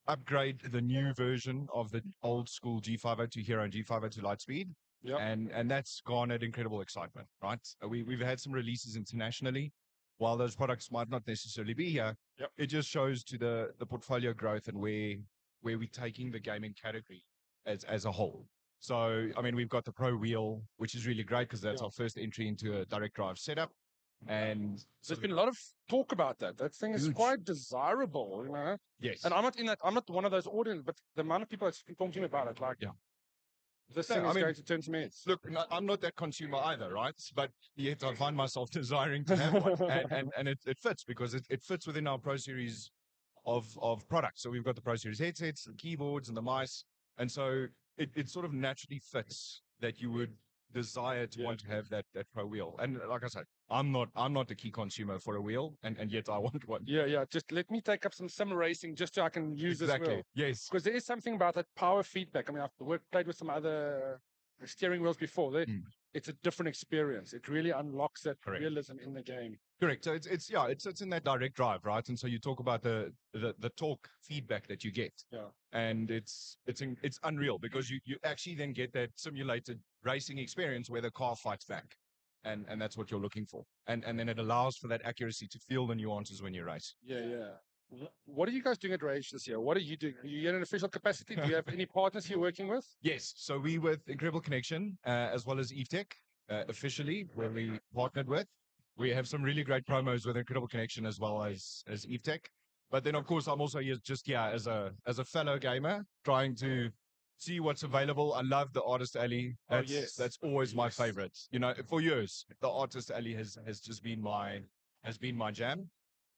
upgrade, the new version of the old school G502 Hero and G502 Lightspeed. Yeah. And that's garnered incredible excitement, right? We've had some releases internationally. While those products might not necessarily be here, it just shows to the portfolio growth and where we're taking the gaming category as a whole. So, I mean, we've got the Pro Wheel, which is really great because that's our first entry into a direct drive setup. And there's been a lot of talk about that. That thing is quite desirable, you know. Yes. And I'm not one of those audience, but the amount of people that's been talking about it, like, this thing is going to turn to me. Look, I'm not that consumer either, right? But yet I find myself desiring to have one, and it fits because it fits within our Pro Series of products. So we've got the Pro Series headsets, the keyboards, and the mice, and so it sort of naturally fits that you would desire to want to have that Pro Wheel. And like I said, I'm not the key consumer for a wheel, and yet I want one. Yeah. Just let me take up some sim racing just so I can use this wheel. Yes. Because there is something about that power feedback. I mean, I've played with some other steering wheels before. It's a different experience. It really unlocks that realism in the game. Correct. So it's in that direct drive, right? And so you talk about the torque feedback that you get. Yeah. And it's unreal because you actually then get that simulated racing experience where the car fights back. And that's what you're looking for. And then it allows for that accuracy to feel the nuances when you race. Yeah. What are you guys doing at rAge this year? What are you doing? Are you in an official capacity? Do you have any partners you're working with? Yes. So we with Incredible Connection, as well as EveTech, officially, where we partnered with. We have some really great promos with Incredible Connection as well as EveTech. But then, of course, I'm also just as a fellow gamer, trying to see what's available. I love the Artist Alley. That's always my favorite. You know, for years, the Artist Alley has just been my jam.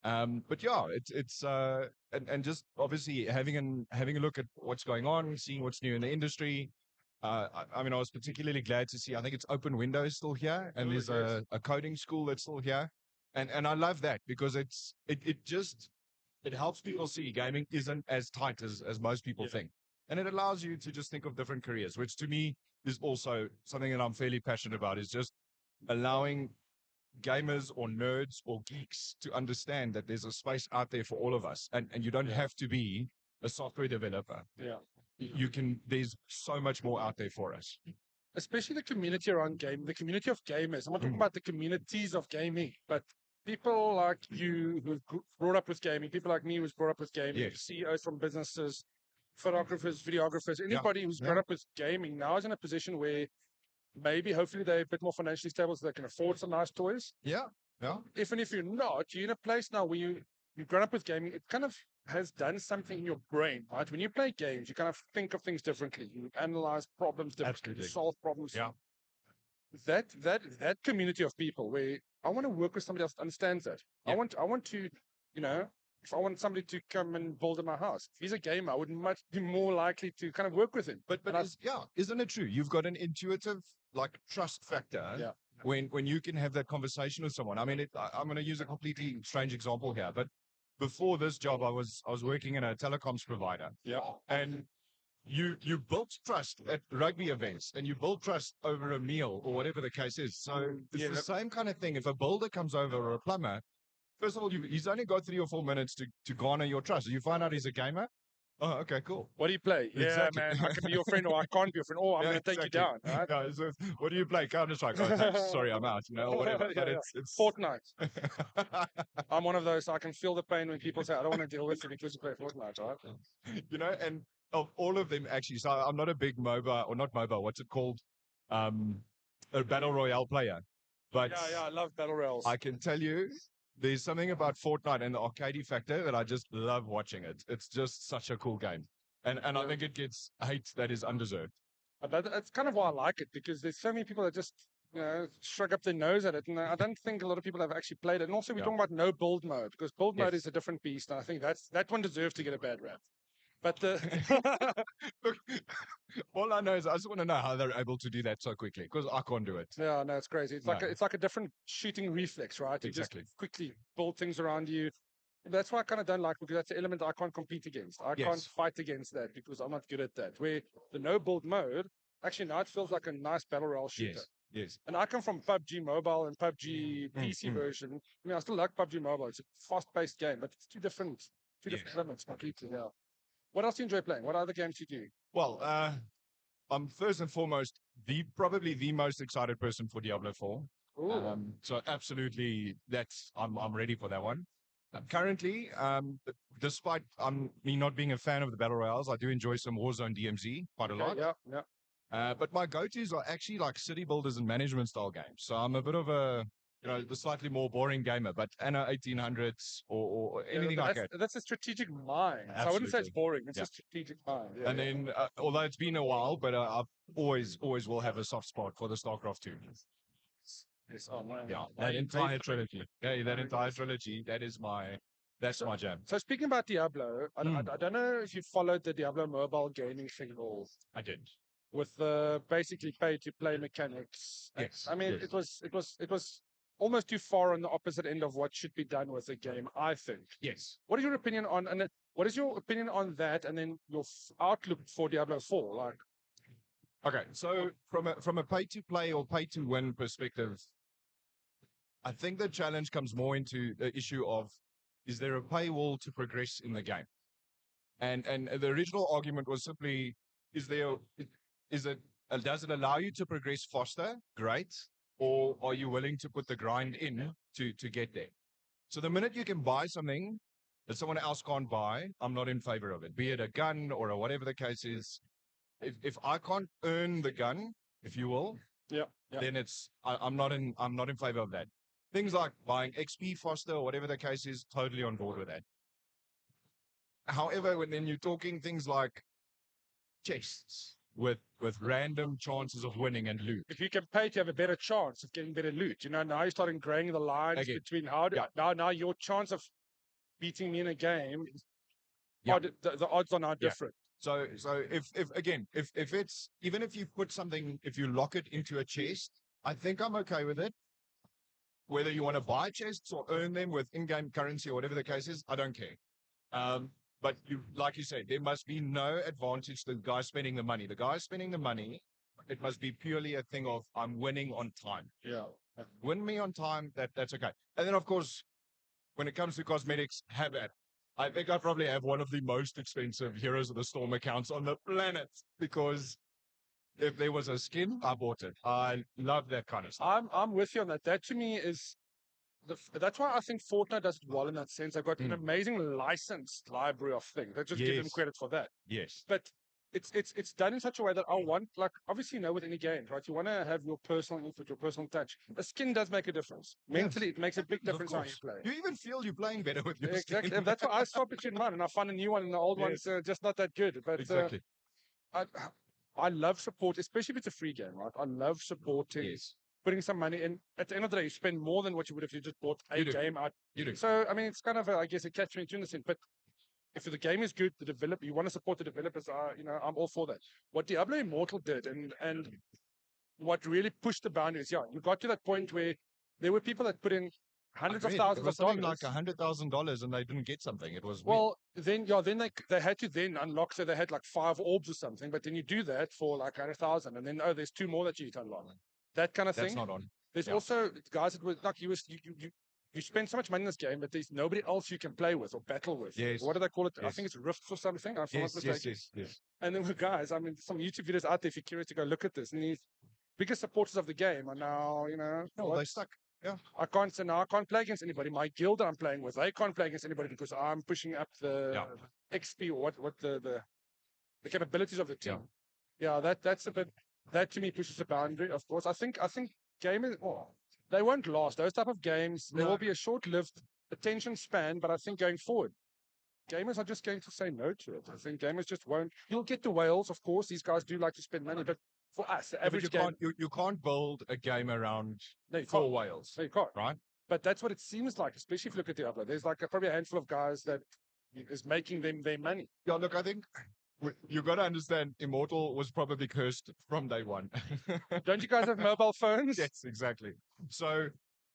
But yeah, it's and just obviously having a look at what's going on, seeing what's new in the industry. I mean, I was particularly glad to see, I think it's Open Windows still here, and there's a coding school that's still here. And I love that because it helps people see gaming isn't as tight as most people think. And it allows you to just think of different careers, which to me is also something that I'm fairly passionate about, is just allowing gamers or nerds or geeks to understand that there's a space out there for all of us. And you don't have to be a software developer. Yeah. There's so much more out there for us. Especially the community around gaming, the community of gamers. I'm not talking about the communities of gaming, but people like you who've brought up with gaming, people like me who's brought up with gaming, CEOs from businesses, photographers, videographers, anybody who's grown up with gaming now is in a position where hopefully they're a bit more financially stable so they can afford some nice toys. Yeah. Even if you're not, you're in a place now where you've grown up with gaming. It kind of has done something in your brain, right? When you play games, you kind of think of things differently. You analyze problems differently, you solve problems. Yeah. That community of people where I want to work with somebody else that understands that. I want to, you know, if I want somebody to come and build in my house, if he's a gamer, I would much be more likely to kind of work with him. But isn't it true? You've got an intuitive trust factor when you can have that conversation with someone. I mean, I'm going to use a completely strange example here, but before this job, I was working in a telecoms provider. Yeah. And you built trust at rugby events, and you build trust over a meal or whatever the case is. So it's the same kind of thing. If a builder comes over or a plumber, First of all, he's only got 3 or 4 minutes to garner your trust. You find out he's a gamer. Oh, okay, cool. What do you play? Exactly. Yeah, man, I can be your friend or I can't be your friend. Oh, I'm Yeah, going to take you down. Right? Yeah, so what do you play? Counter-Strike. Oh, thanks. Sorry, I'm out. You know, whatever. But it's Fortnite. I'm one of those. I can feel the pain when people say, I don't want to deal with it because you play Fortnite, right? You know, and of all of them, actually, so I'm not a big MOBA, or not MOBA, what's it called? A Battle Royale player. But yeah, I love Battle Royales. I can tell you, there's something about Fortnite and the arcade factor that I just love watching it. It's just such a cool game. And I think it gets hate that is undeserved. But that's kind of why I like it, because there's so many people that just, shrug up their nose at it. And I don't think a lot of people have actually played it. And also we're talking about no build mode, because build mode is a different beast. And I think that one deserves to get a bad rap. But look, all I know is I just want to know how they're able to do that so quickly, because I can't do it. Yeah, no, it's crazy. It's like a different shooting reflex, right? You just quickly build things around you. That's why I kind of don't like, because that's an element I can't compete against. I can't fight against that because I'm not good at that. Where the no build mode, actually now it feels like a nice battle royale shooter. Yes. And I come from PUBG Mobile and PUBG PC version. I mean, I still like PUBG Mobile. It's a fast-paced game, but it's two different elements completely. Yeah. What else do you enjoy playing? What other games do you do? Well, I'm first and foremost probably the most excited person for Diablo 4. So absolutely, I'm ready for that one. Currently, despite me not being a fan of the battle royales, I do enjoy some Warzone DMZ quite a lot. Yeah. But my go-tos are actually like city builders and management style games. So I'm a bit of a the slightly more boring gamer, but Anno 1800s or anything like that. That's a strategic mind. So I wouldn't say it's boring. It's a strategic mind. Yeah, and then, although it's been a while, but I've always will have a soft spot for the StarCraft 2. Yes, oh, man. Yeah, that entire trilogy. Yeah, that entire trilogy. That's my jam. So speaking about Diablo, I don't know if you followed the Diablo mobile gaming thing at all. I did. With basically pay-to-play mechanics. Yes. I mean, it was almost too far on the opposite end of what should be done with a game, I think. Yes. What is your opinion on what is your opinion on that, and then your outlook for Diablo 4? Like, okay, so from a pay-to-play or pay-to-win perspective, I think the challenge comes more into the issue of, is there a paywall to progress in the game? And the original argument was simply, does it allow you to progress faster? Great. Or are you willing to put the grind in to get there? So the minute you can buy something that someone else can't buy, I'm not in favor of it. Be it a gun or a whatever the case is. If I can't earn the gun, if you will, then I'm not in favor of that. Things like buying XP faster or whatever the case is, totally on board with that. However, when you're talking things like chests with random chances of winning and loot. If you can pay to have a better chance of getting better loot, now you're starting graying the lines between now your chance of beating me in a game, the odds are now different. So if it's, even if you put something, if you lock it into a chest, I think I'm okay with it. Whether you want to buy chests or earn them with in-game currency or whatever the case is, I don't care. But like you said, there must be no advantage to the guy spending the money. The guy spending the money, it must be purely a thing of, I'm winning on time. Yeah. Win me on time, that's okay. And then, of course, when it comes to cosmetics, have it. I think I probably have one of the most expensive Heroes of the Storm accounts on the planet, because if there was a skin, I bought it. I love that kind of stuff. I'm with you on that. That to me is that's why I think Fortnite does it well in that sense. They've got an amazing licensed library of things. Let's just give them credit for that. Yes. But it's done in such a way that I want, like, obviously, with any game, right? You want to have your personal input, your personal touch. The skin does make a difference. Mentally, it makes a big difference how you play. You even feel you're playing better with your exactly. skin. That's why I swap between mine, and I find a new one, and the old one's just not that good. But exactly. I love support, especially if it's a free game, right? I love supporting, putting some money in. At the end of the day, you spend more than what you would if you just bought a game out. You do. So, I mean, it's kind of, I guess, a catch-22 in the sense. But if the game is good, you want to support the developers, I'm all for that. What Diablo Immortal did, and what really pushed the boundaries, you got to that point where there were people that put in hundreds of thousands of dollars. Like $100,000 and they didn't get something. It was then they had to then unlock, so they had like 5 orbs or something, but then you do that for like 100,000, and then there's 2 more that you need to unlock. That kind of thing. That's not on. There's also guys that were like you you spend so much money in this game, but there's nobody else you can play with or battle with. Yes. What do they call it? I Yes. think it's rifts or something. I'm not Yes, mistaken. yes. And then, guys, I mean, some YouTube videos out there if you're curious to go look at this. And these biggest supporters of the game are now, No, they stuck. Yeah. I can't say now I can't play against anybody. My guild that I'm playing with, they can't play against anybody because I'm pushing up the XP or what the capabilities of the team. Yeah, that's a bit that to me pushes the boundary, of course. I think gamers they won't last. Those type of games, there will be a short-lived attention span, but I think going forward, gamers are just going to say no to it. I think gamers just won't. You'll get the whales, of course. These guys do like to spend money, but for us, the average game, you can't build a game around you 4 can't. whales. No, you can't. Right? But that's what it seems like, especially if you look at Diablo. There's like probably a handful of guys that is making them their money. Yeah, look, I think you got to understand, Immortal was probably cursed from day one. Don't you guys have mobile phones? Yes, exactly. So,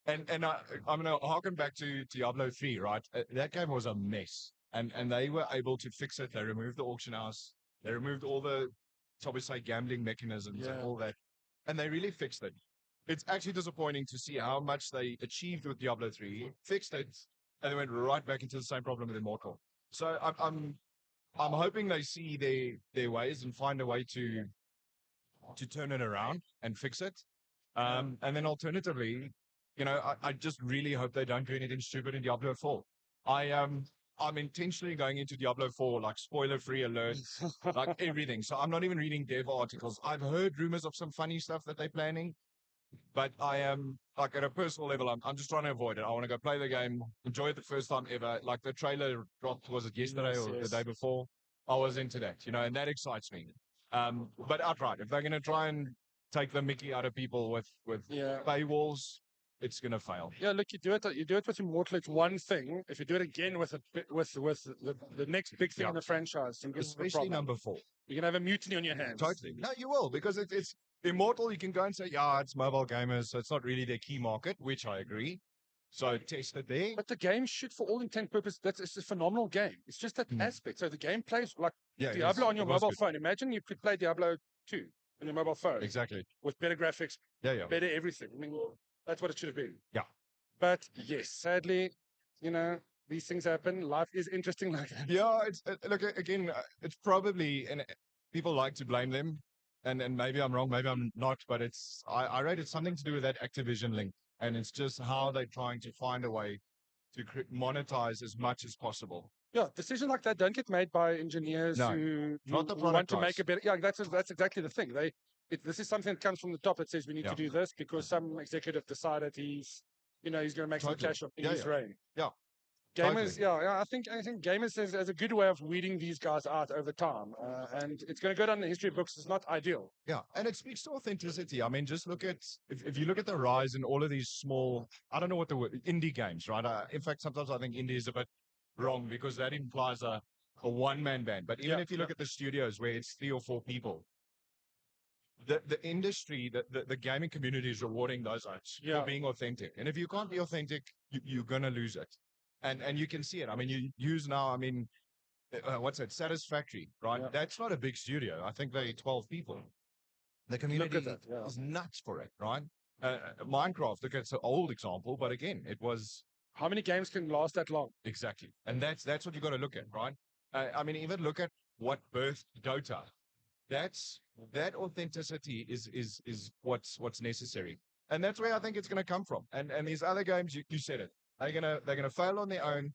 and I'm going to harken back to Diablo 3, right? That game was a mess. And they were able to fix it. They removed the auction house. They removed all the, shall we say, gambling mechanisms and all that. And they really fixed it. It's actually disappointing to see how much they achieved with Diablo 3, fixed it, and they went right back into the same problem with Immortal. So I'm hoping they see their ways and find a way to turn it around and fix it. And then alternatively, I just really hope they don't do anything stupid in Diablo 4. I'm intentionally going into Diablo 4, like spoiler-free alerts, like everything. So I'm not even reading dev articles. I've heard rumors of some funny stuff that they're planning, but I am, like, at a personal level, I'm just trying to avoid it. I want to go play the game, enjoy it the first time ever. Like the trailer dropped, was it yesterday or the day before? I was into that, and that excites me. But outright, if they're going to try and take the mickey out of people with paywalls, it's going to fail. Yeah, look, you do it with Immortal. It's one thing. If you do it again with the next big thing in the franchise, especially number 4, you're gonna have a mutiny on your hands. Totally. No, you will, because it's Immortal. You can go and say, yeah, it's mobile gamers, so it's not really their key market, which I agree. So test it there. But the game should, for all intent purposes, it's a phenomenal game. It's just that aspect. So the game plays like Diablo on your mobile phone. Imagine you could play Diablo 2 on your mobile phone. Exactly. With better graphics, better everything. I mean, that's what it should have been. Yeah. But yes, sadly, these things happen. Life is interesting like that. Yeah, look, again, it's probably, and people like to blame them, and maybe I'm wrong, maybe I'm not, but I rate it's something to do with that Activision link, and it's just how they're trying to find a way to monetize as much as possible. Yeah, decisions like that don't get made by engineers who want to make a better. Yeah, that's exactly the thing. This is something that comes from the top that says we need to do this because some executive decided he's going to make some cash in his reign. Yeah. Gamers, I think gamers is a good way of weeding these guys out over time, and it's going to go down in the history books. It's not ideal. Yeah, and it speaks to authenticity. I mean, just look at if you look at the rise in all of these small, I don't know what the word, indie games, right? In fact, sometimes I think indie is a bit wrong because that implies a one-man band. But even if you look at the studios where it's 3 or 4 people, the industry, the gaming community is rewarding those guys for being authentic. And if you can't be authentic, you're going to lose it. And you can see it. I mean, you use now, what's that? Satisfactory, right? Yeah. That's not a big studio. I think they're 12 people. The community is nuts for it, right? Minecraft, look, it's an old example, but again, it was... How many games can last that long? Exactly. And that's what you got to look at, right? Even look at what birthed Dota. That authenticity is what's necessary. And that's where I think it's going to come from. And these other games, you said it. They're gonna fail on their own.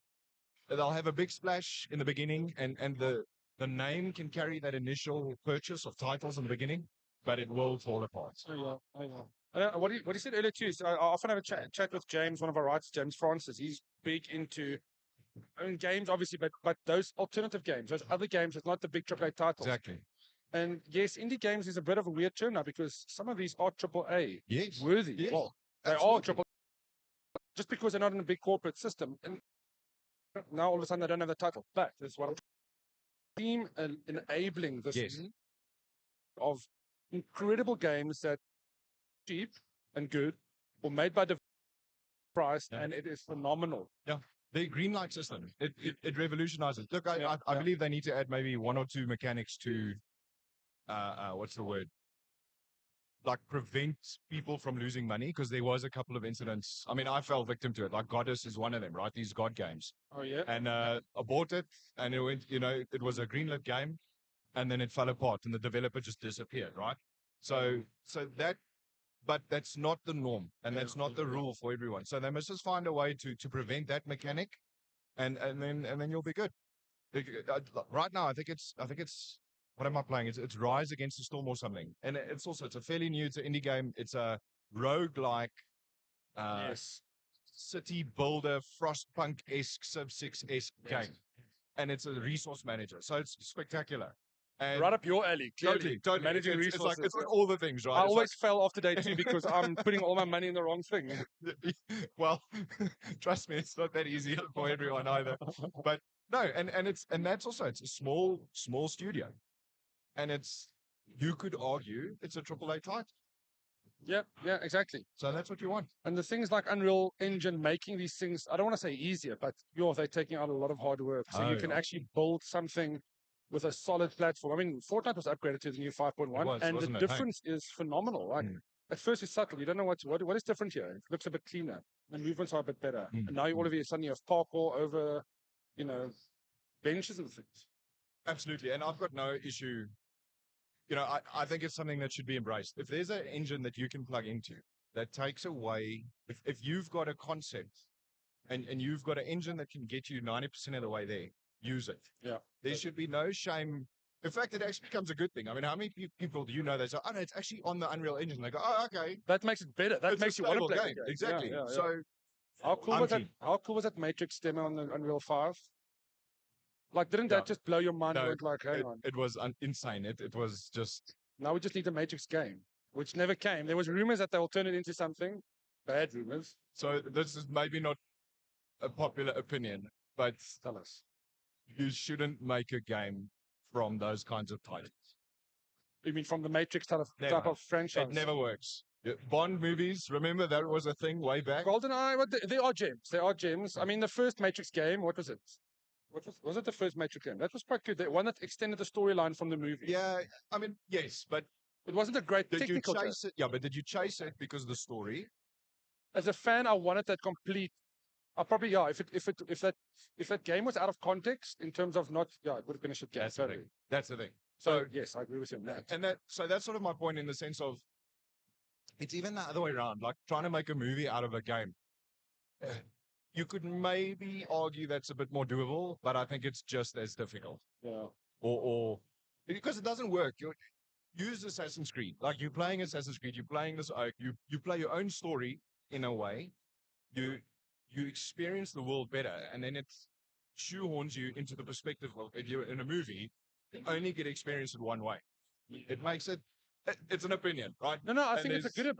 They'll have a big splash in the beginning, and the name can carry that initial purchase of titles in the beginning, but it will fall apart. What you said earlier too is I often have a chat with James, one of our writers, James Francis. He's big into games, obviously, but those alternative games, those other games, it's not the big AAA titles. Exactly. And yes, indie games is a bit of a weird term now because some of these are AAA worthy. Yes. Well, they are AAA. Just because they're not in a big corporate system, and now all of a sudden they don't have the title. But that's what I'm team enabling this of incredible games that cheap and good, or made by the price, and it is phenomenal. Yeah, the green light system it revolutionizes. Look, I believe they need to add maybe 1 or 2 mechanics to what's the word? like prevent people from losing money, because there was a couple of incidents. I mean, I fell victim to it. Like Goddess is one of them, right? These God games. Oh yeah. And I bought it, and it went. It was a greenlit game, and then it fell apart, and the developer just disappeared, right? So that. But that's not the norm, and that's not the rule for everyone. So they must just find a way to prevent that mechanic, and then you'll be good. Right now, I think it's what am I playing? It's Rise Against the Storm or something, and it's a fairly new. It's an indie game. It's a roguelike, Yes. city builder, Frostpunk-esque, Sub 6-esque game, and it's a resource manager. So it's spectacular. And Right up your alley, clearly. Totally. Managing It's like resources. it's all the things, right? I It's always fell after day 2 because I'm putting all my money in the wrong thing. Well, trust me, it's not that easy for everyone either. But no, and that's also, it's a small studio, and you could argue it's a AAA title. Yeah, exactly. So that's what you want. And the things like Unreal Engine making these things, I don't want to say easier, but they're taking out a lot of hard work. So you can actually build something with a solid platform. I mean, Fortnite was upgraded to the new 5.1, and the difference is phenomenal. Like at first it's subtle. You don't know what is different here. It looks a bit cleaner. The movements are a bit better. And now all of you suddenly have parkour over, benches and things. Absolutely. And I've got no issue. I think it's something that should be embraced. If there's an engine that you can plug into that takes away, if you've got a concept and you've got an engine that can get you 90% of the way there, use it. Yeah. There should be no shame. In fact, it actually becomes a good thing. I mean, how many people do you know that say, oh, no, it's actually on the Unreal Engine? They go, oh, okay. That makes it better. That makes you want to play the game. Exactly. Yeah. So, how cool was that Matrix demo on the Unreal 5? Like, didn't that just blow your mind? No, Hang on. It was insane. It was just... Now we just need a Matrix game, which never came. There was rumors that they will turn it into something. Bad rumors. So this is maybe not a popular opinion, but tell us. You shouldn't make a game from those kinds of titles. You mean from the Matrix type of franchise? It never works. Bond movies, remember that was a thing way back? GoldenEye, they are gems. They are gems. I mean, the first Matrix game, what was it? Was it the first Matrix game? That was quite good. The one that extended the storyline from the movie. Yeah, I mean, yes, but it wasn't a great technical. Did you chase it? Yeah, but did you chase it because of the story? As a fan, I wanted that complete. I probably if that game was out of context in terms of not it would have been a shit game. That's the thing. So yes, I agree with you on that. And that's sort of my point in the sense of it's even the other way around. Like trying to make a movie out of a game. You could maybe argue that's a bit more doable, but I think it's just as difficult. Yeah. Or because it doesn't work. Use Assassin's Creed. Like you're playing Assassin's Creed, you're playing this. You play your own story in a way. You experience the world better, and then it shoehorns you into the perspective of if you're in a movie, you only get experience in one way. It makes it. It's an opinion, right? No. I think it's a good.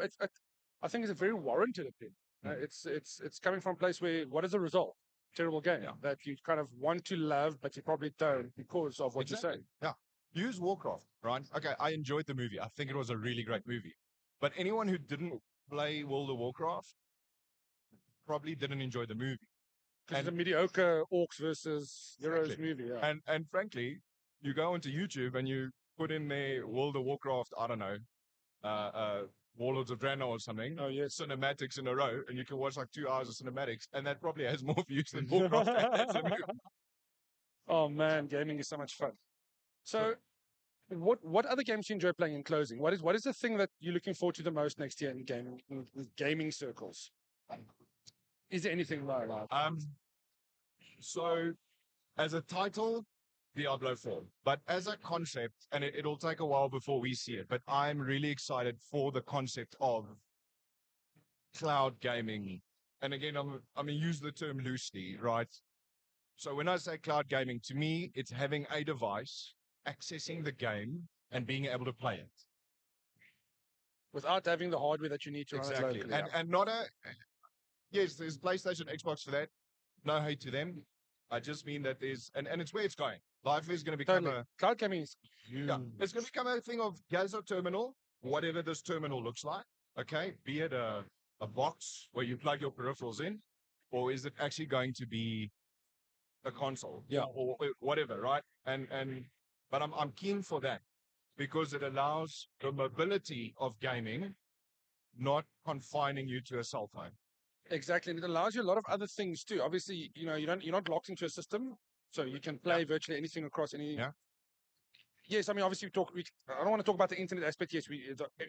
I think it's a very warranted opinion. It's coming from a place where what is the result? Terrible game that you kind of want to love, but you probably don't because of what you say. Yeah. Use Warcraft, right? Okay, I enjoyed the movie. I think it was a really great movie. But anyone who didn't play World of Warcraft probably didn't enjoy the movie. Because it's a mediocre orcs versus heroes movie. Yeah. And frankly, you go onto YouTube and you put in there World of Warcraft, I don't know, Warlords of Draenor or something. Oh yes. Cinematics in a row, and you can watch like 2 hours of cinematics, and that probably has more views than Warcraft as a movie. Oh man, gaming is so much fun. So what other games do you enjoy playing in closing? What is the thing that you're looking forward to the most next year in gaming circles? Is there anything like that? So as a title, Diablo 4. But as a concept, and it'll take a while before we see it, but I'm really excited for the concept of cloud gaming. And again, I'm going to use the term loosely, right? So when I say cloud gaming, to me, it's having a device, accessing the game, and being able to play it. Without having the hardware that you need to run it locally. And not a... Yes, there's PlayStation, Xbox for that. No hate to them. I just mean that there's... And it's where it's going. Life is going to become cloud gaming is huge. Yeah, it's going to become a thing of gather terminal, whatever this terminal looks like, okay? Be it a box where you plug your peripherals in, or is it actually going to be a console? Yeah. Or whatever, right? But I'm keen for that. because it allows the mobility of gaming, not confining you to a cell phone. Exactly, and it allows you a lot of other things too. Obviously, you're not locked into a system, so you can play virtually anything across any. Yeah. Yes, I mean, obviously, I don't want to talk about the internet aspect. Yes,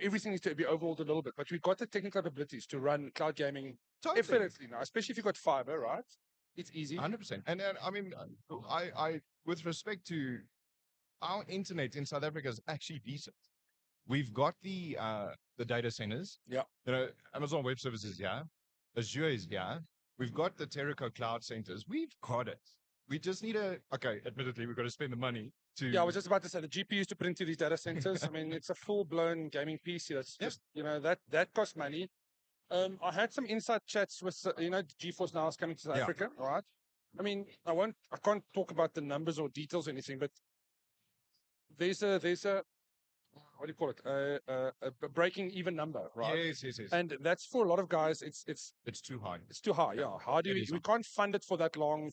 everything needs to be overhauled a little bit, but we've got the technical abilities to run cloud gaming effortlessly now, especially if you've got fiber, right? It's easy. 100%. And I mean, I with respect to our internet in South Africa is actually decent. We've got the data centers. Yeah. Amazon Web Services, yeah. Azure is here. We've got the Terraco cloud centers. We've got it. We just need admittedly, we've got to spend the money to. Yeah, I was just about to say the GPUs to put into these data centers. I mean, it's a full-blown gaming PC. That's just, that costs money. I had some inside chats with, GeForce Now is coming to South Africa, right? I mean, I can't talk about the numbers or details or anything, but there's a what do you call it? A breaking even number, right? Yes. And that's for a lot of guys. It's too high. It's too high. Yeah. How do we can't fund it for that long?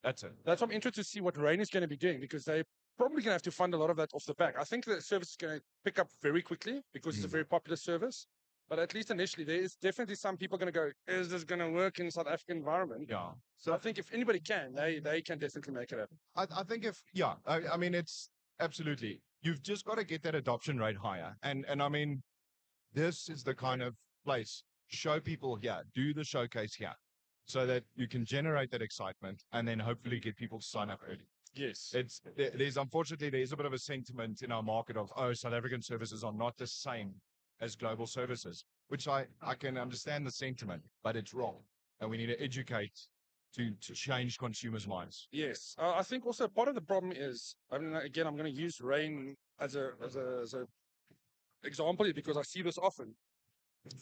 That's it. That's what I'm interested to see what Rain is going to be doing, because they're probably going to have to fund a lot of that off the back. I think the service is going to pick up very quickly because it's a very popular service. But at least initially, there is definitely some people going to go, is this going to work in South African environment? Yeah. So I think if anybody can, they can definitely make it happen. I think I mean, it's absolutely. You've just got to get that adoption rate higher. And I mean, this is the kind of place. Show people here, do the showcase here, so that you can generate that excitement and then hopefully get people to sign up early. Yes. There's unfortunately, there's a bit of a sentiment in our market of, South African services are not the same as global services, which I can understand the sentiment, but it's wrong. And we need to educate to change consumers' minds. Yes. I think also part of the problem is, I mean, again, I'm going to use Rain as a example because I see this often.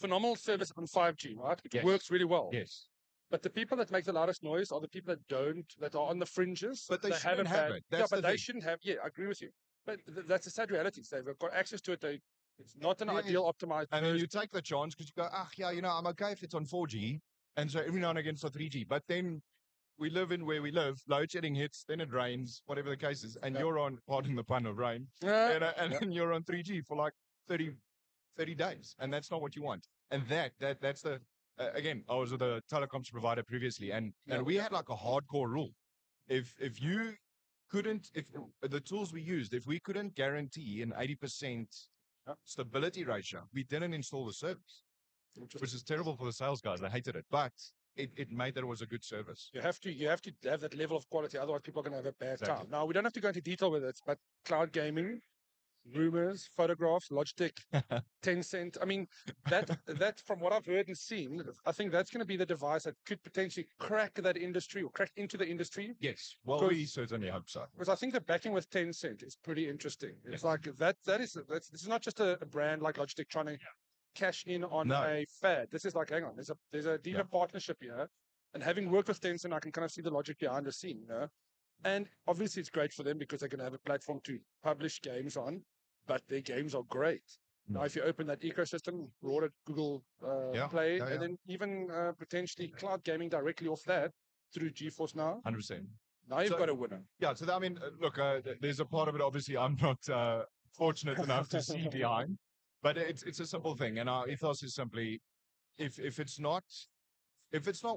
Phenomenal service on 5G, right? It works really well. Yes. But the people that make the loudest noise are the people that are on the fringes. But they shouldn't have it. They shouldn't have. Yeah, I agree with you. But that's the sad reality. They've got access to it. It's not an ideal optimized. And then you take the chance because you go, I'm okay if it's on 4G. And so every now and again it's on 3G. But then we live in where we live, load shedding hits, then it rains, whatever the case is. And you're on, pardon the pun of rain, and then you're on 3G for like 30 days. And that's not what you want. And that's the, again, I was with a telecoms provider previously, and we had like a hardcore rule. If you couldn't, if the tools we used, if we couldn't guarantee an 80% stability ratio, we didn't install the service, which is terrible for the sales guys. They hated it, but it made that it was a good service. You have to have that level of quality, otherwise people are going to have a bad time. Now, we don't have to go into detail with it, but cloud gaming, rumors, photographs, Logitech, Tencent. I mean, that from what I've heard and seen, I think that's going to be the device that could potentially crack that industry or crack into the industry. Yes, well, we certainly hope so. Because I think the backing with Tencent is pretty interesting. It's like this is not just a brand like Logitech trying to cash in on a fad. This is like, hang on, there's a deeper partnership here. And having worked with Tencent, I can kind of see the logic behind the scene, And obviously it's great for them because they're going to have a platform to publish games on, but their games are great. Now, if you open that ecosystem, Rode, Google Play, and then even potentially cloud gaming directly off that through GeForce Now. 100%. Now you've got a winner. Yeah, so I mean, look, there's a part of it, obviously, I'm not fortunate enough to see behind, but it's a simple thing. And our ethos is simply, if it's not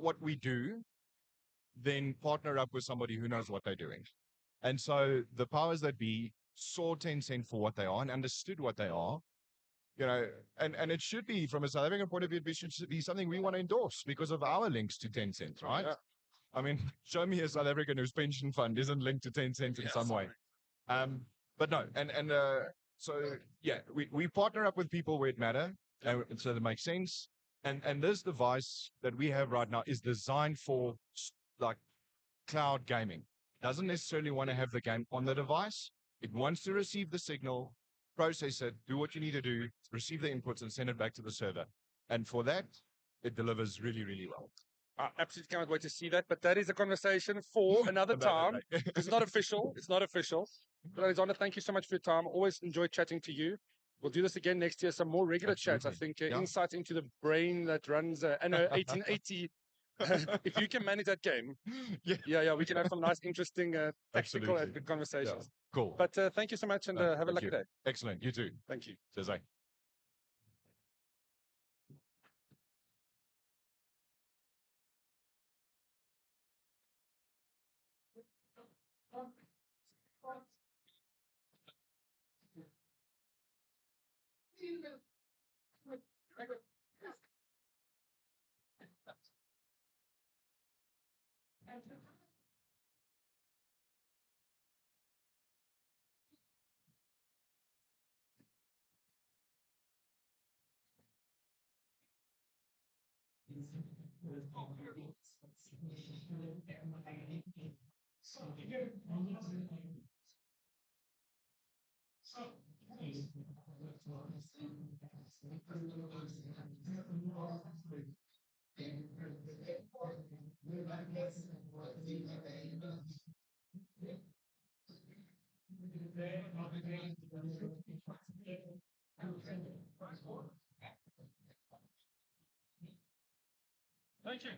what we do, then partner up with somebody who knows what they're doing. And so the powers that be saw Tencent for what they are and understood what they are, and it should be, from a South African point of view, it should be something we want to endorse because of our links to Tencent, right? Yeah. I mean, show me a South African whose pension fund isn't linked to Tencent in some way. But no, so yeah, we partner up with people where it matters, so that makes sense. And this device that we have right now is designed for like cloud gaming. Doesn't necessarily want to have the game on the device. It wants to receive the signal, process it, do what you need to do, receive the inputs and send it back to the server. And for that, it delivers really, really well. I absolutely cannot wait to see that, but that is a conversation for another time. It's not official. It's not official. But Alexander, thank you so much for your time. Always enjoyed chatting to you. We'll do this again next year, some more regular chats. I think insights into the brain that runs anno 1880. If you can manage that game, we can have some nice, interesting, tactical conversations. Yeah. Cool. But thank you so much, and have a Thank lucky you. day. Excellent. You too. Thank you. Cheers, eh? Thank you.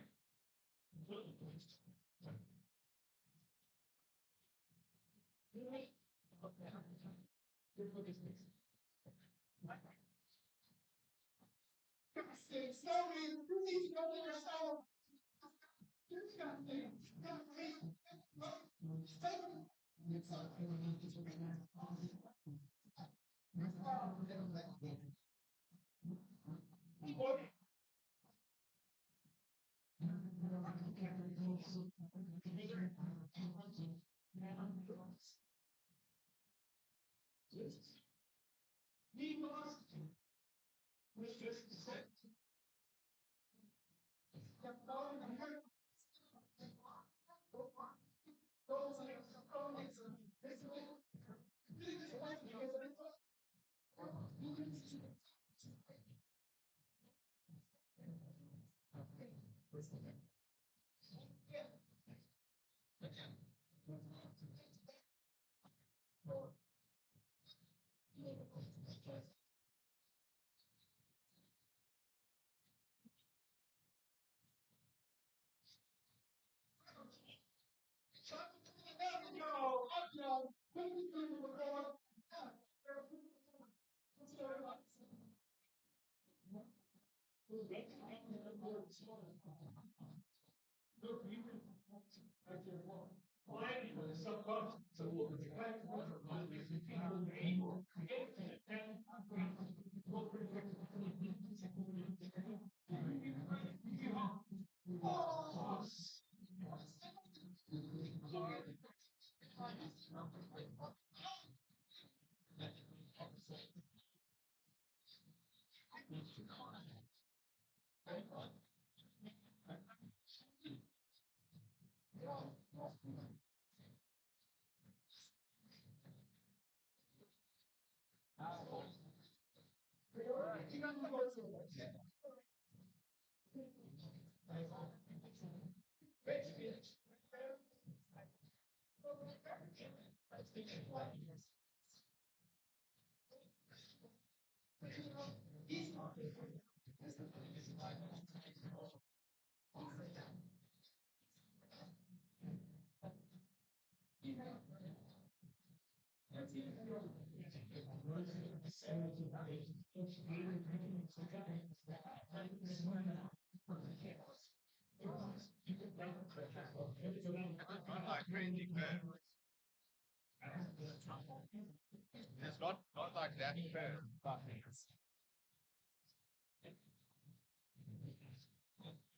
It's not like that fair.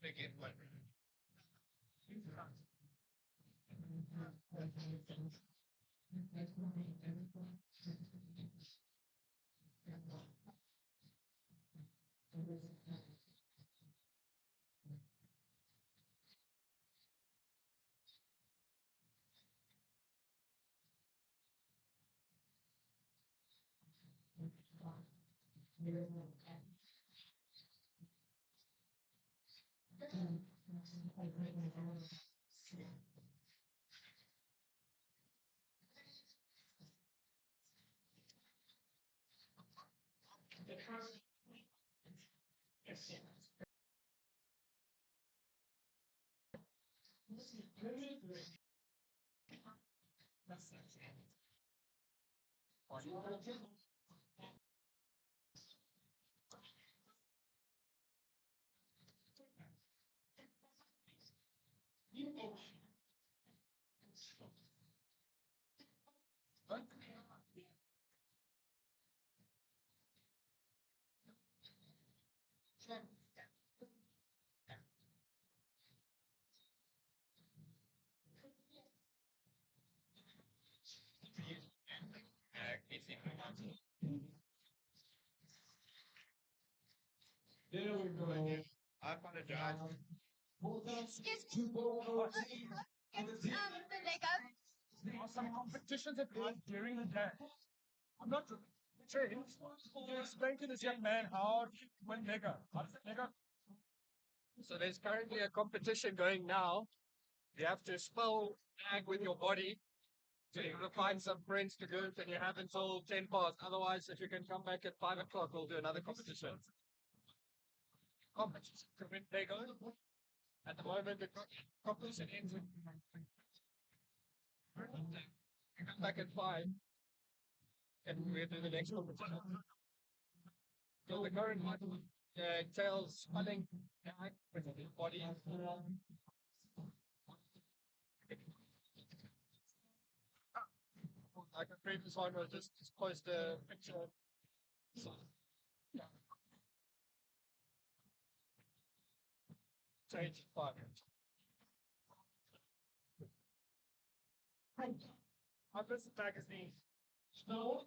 Again, what? There we go. I apologize. There are some competitions at night during the day. I'm not sure. Can you explain to this young man how to win mega? How does it mega? So there's currently a competition going now. You have to spell tag with your body. So you're going to find some friends to go and you have until 10 past. Otherwise, if you can come back at 5 o'clock, we'll do another competition. Competition to win Lego. At the moment, the competition ends in. You come back at 5 and we'll do the next competition. So the current one entails spelling tag with your body. Like the previous one, we'll just post a picture. So, yeah. Change 5. Our first attack is the snow.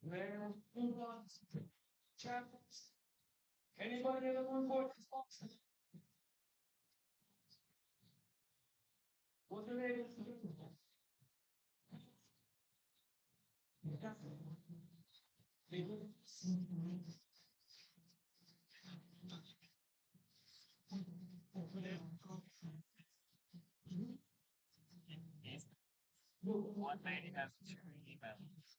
There, champions. Anybody ever want for this box? What's your name? One lady has 2 emails.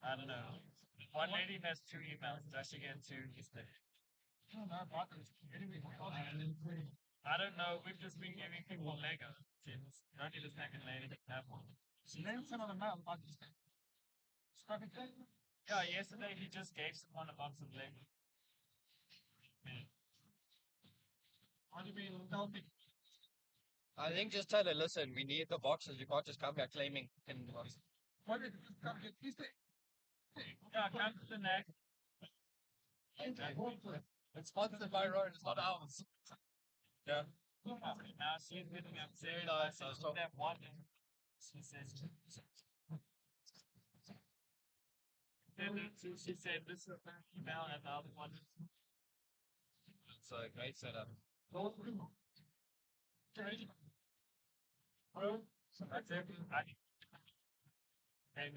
I don't know. One lady has 2 emails. Does she get 2 yesterday? I don't know. We've just been giving people Lego since only the second lady can have one. She named some of them out. Yeah, yesterday he just gave someone a box of Lego. What do you mean? Tell me. I think just tell her, listen, we need the boxes. You can't just come here claiming. Why did you just come here? Please stay. Yeah, come to the next. It's sponsored by Rode, it's not ours. Yeah. Now she's getting up very nice. So stop that one. She says. She said this is an email and the other one is. It's a great setup. That's it. And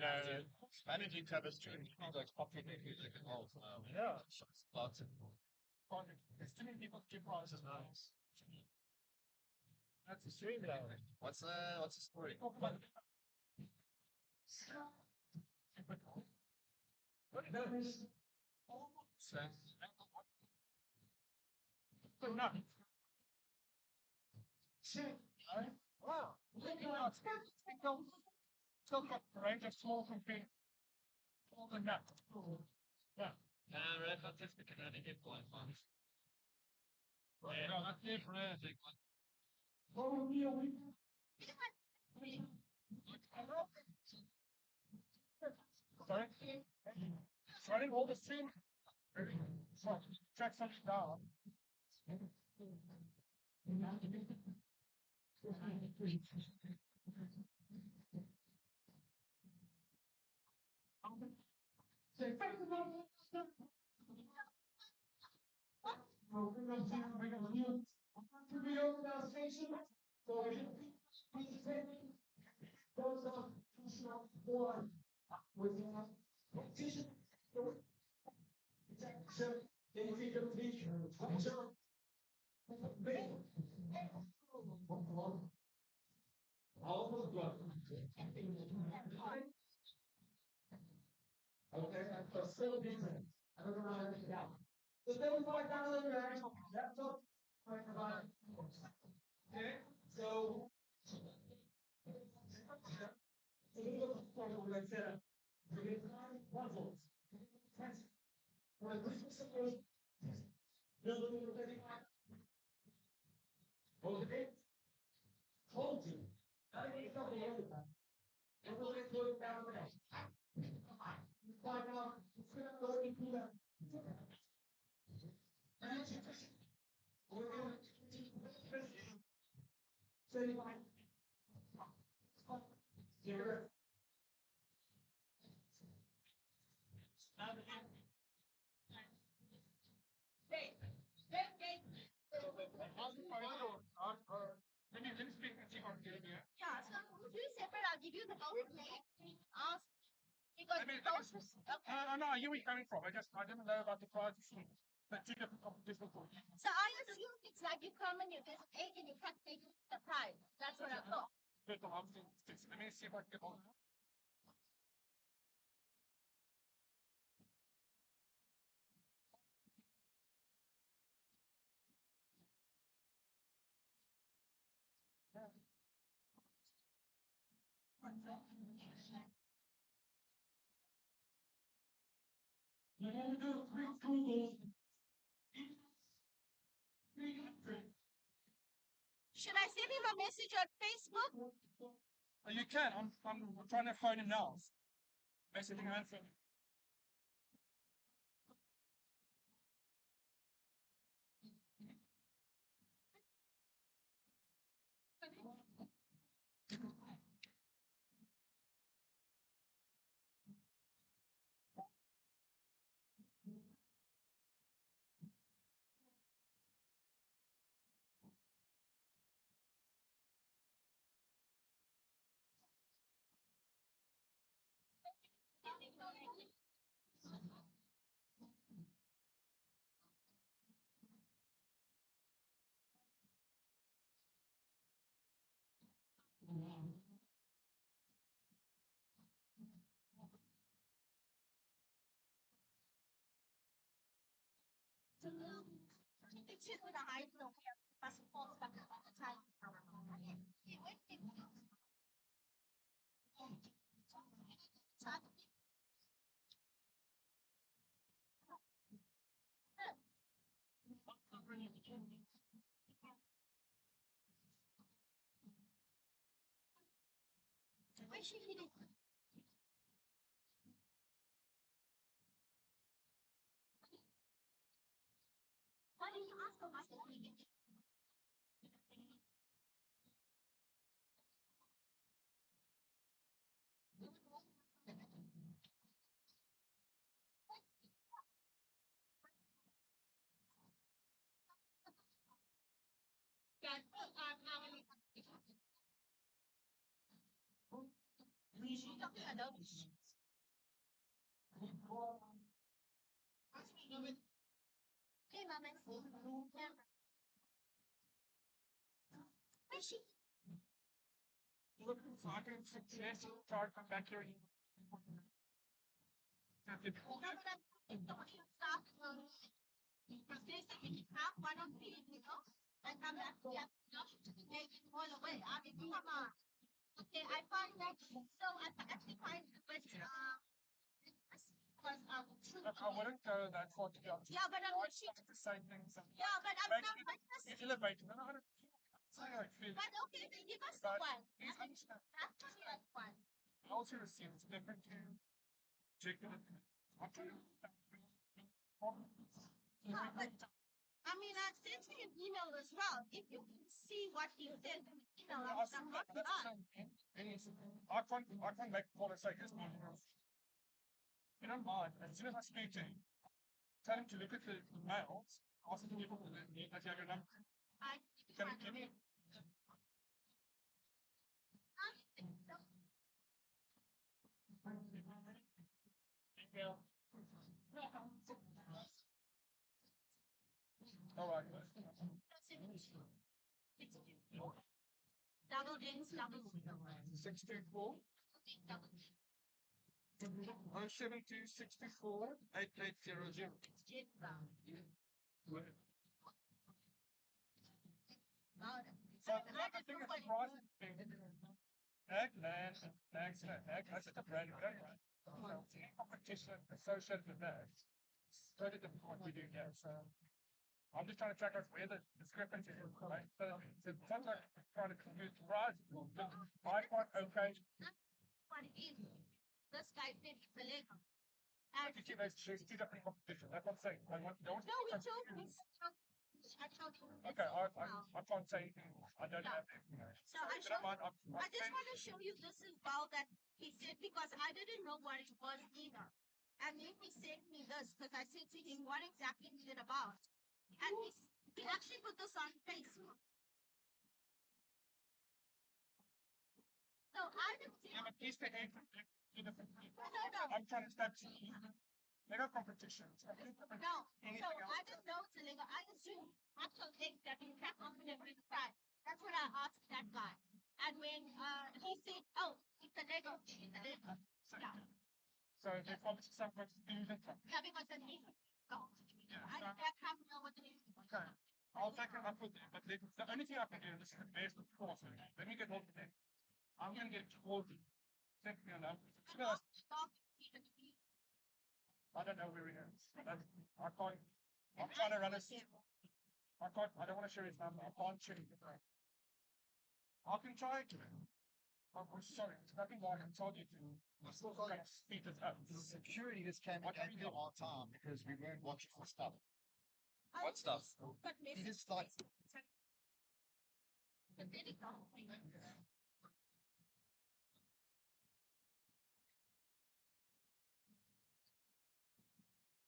managing covers too. Like popular music and all. Yeah. Lots of there's too many people give prizes now. That's a stream though. What's the story? Good enough. Wow. Still got the range of small compared all the nut. Yeah. Red Hot is the Connecticut one. No, that's different. Oh, sorry? It's running all the same. So, track something down. Okay, so still decent. I don't know how to get out. So then we find down the laptop. Okay, so okay. Hold you. Yeah, so if you separate, I'll give you the whole plate. Ask because No, I hear where you're coming from. I didn't know about the prize. The two different competitions. So I assume it's like you come and you get an egg and you cut the prize. That's what I thought. Let me see if I can get on. Should I send him a message on Facebook? You can. I'm trying to phone him now. Messaging answer. It's just with a high flow here. Passport back all the time. Where should he do? Why didn't you ask for my certificate? Hey, Mama. Where's she? Look, so I can suggest you try to come back here. Why don't we, and come back here? Take it all away. I mean, come on. Okay, I find that. So I actually find it, but I wouldn't go that far to be honest. Yeah, but I'm not the same things. Yeah, but I'm not like this. It's elevated. No, I don't say I feel. But okay, then give us But one. please understand. That's just like one. I also receive it's different to check it. Yeah, but I mean, I sent you an email as well. If you can see what you did in the email, I'm not I can't make a call and say, here's my email. You don't mind. As soon as I speak to him, tell him to look at the mails, ask him to look at the that you have your number. Can you give me? Email. All right. Double dings, double. 624. 07264 8800. So I think it's surprising thing. Ag land, ag that's just a brand new ag, right? So competition associated with that. It's totally different from what we do here. So I'm just trying to track out where the discrepancy is, right? So it's not like trying to confuse right. I quite okay. What it is, this guy did the Lego. But you see, there's two different competitions. That's what I'm saying. I want, don't. No, we showed this. I showed you. Okay, I can't say anything. I don't have information. So I just want to show you this as well that he said because I didn't know what it was either. And then he sent me this because I said to him, what exactly is it about? And he actually put this on Facebook. So I didn't see. Yeah, but he's the egg. No. I'm trying to start Lego competitions. No, so I didn't know it's illegal. I assumed actual things that you can't confident with that. That's what I asked that guy. And when he said, oh, it's illegal. Yeah. So there's obviously some confusion. Yeah, because then he's I can't know what it is. Okay. I'll take it up with them. But the only thing I can do is the best of course. Let me get hold of them. I'm going to get hold of them. Take me on that. I don't know where he is. I can't. I'm trying to run a. I can't. I don't want to share his number. I can't share it. I can try it. I'm sorry. It's nothing more I can tell you to. I still got to speed this up. Security just came at me a hard time because we weren't watching for stuff. What stuff? He just like.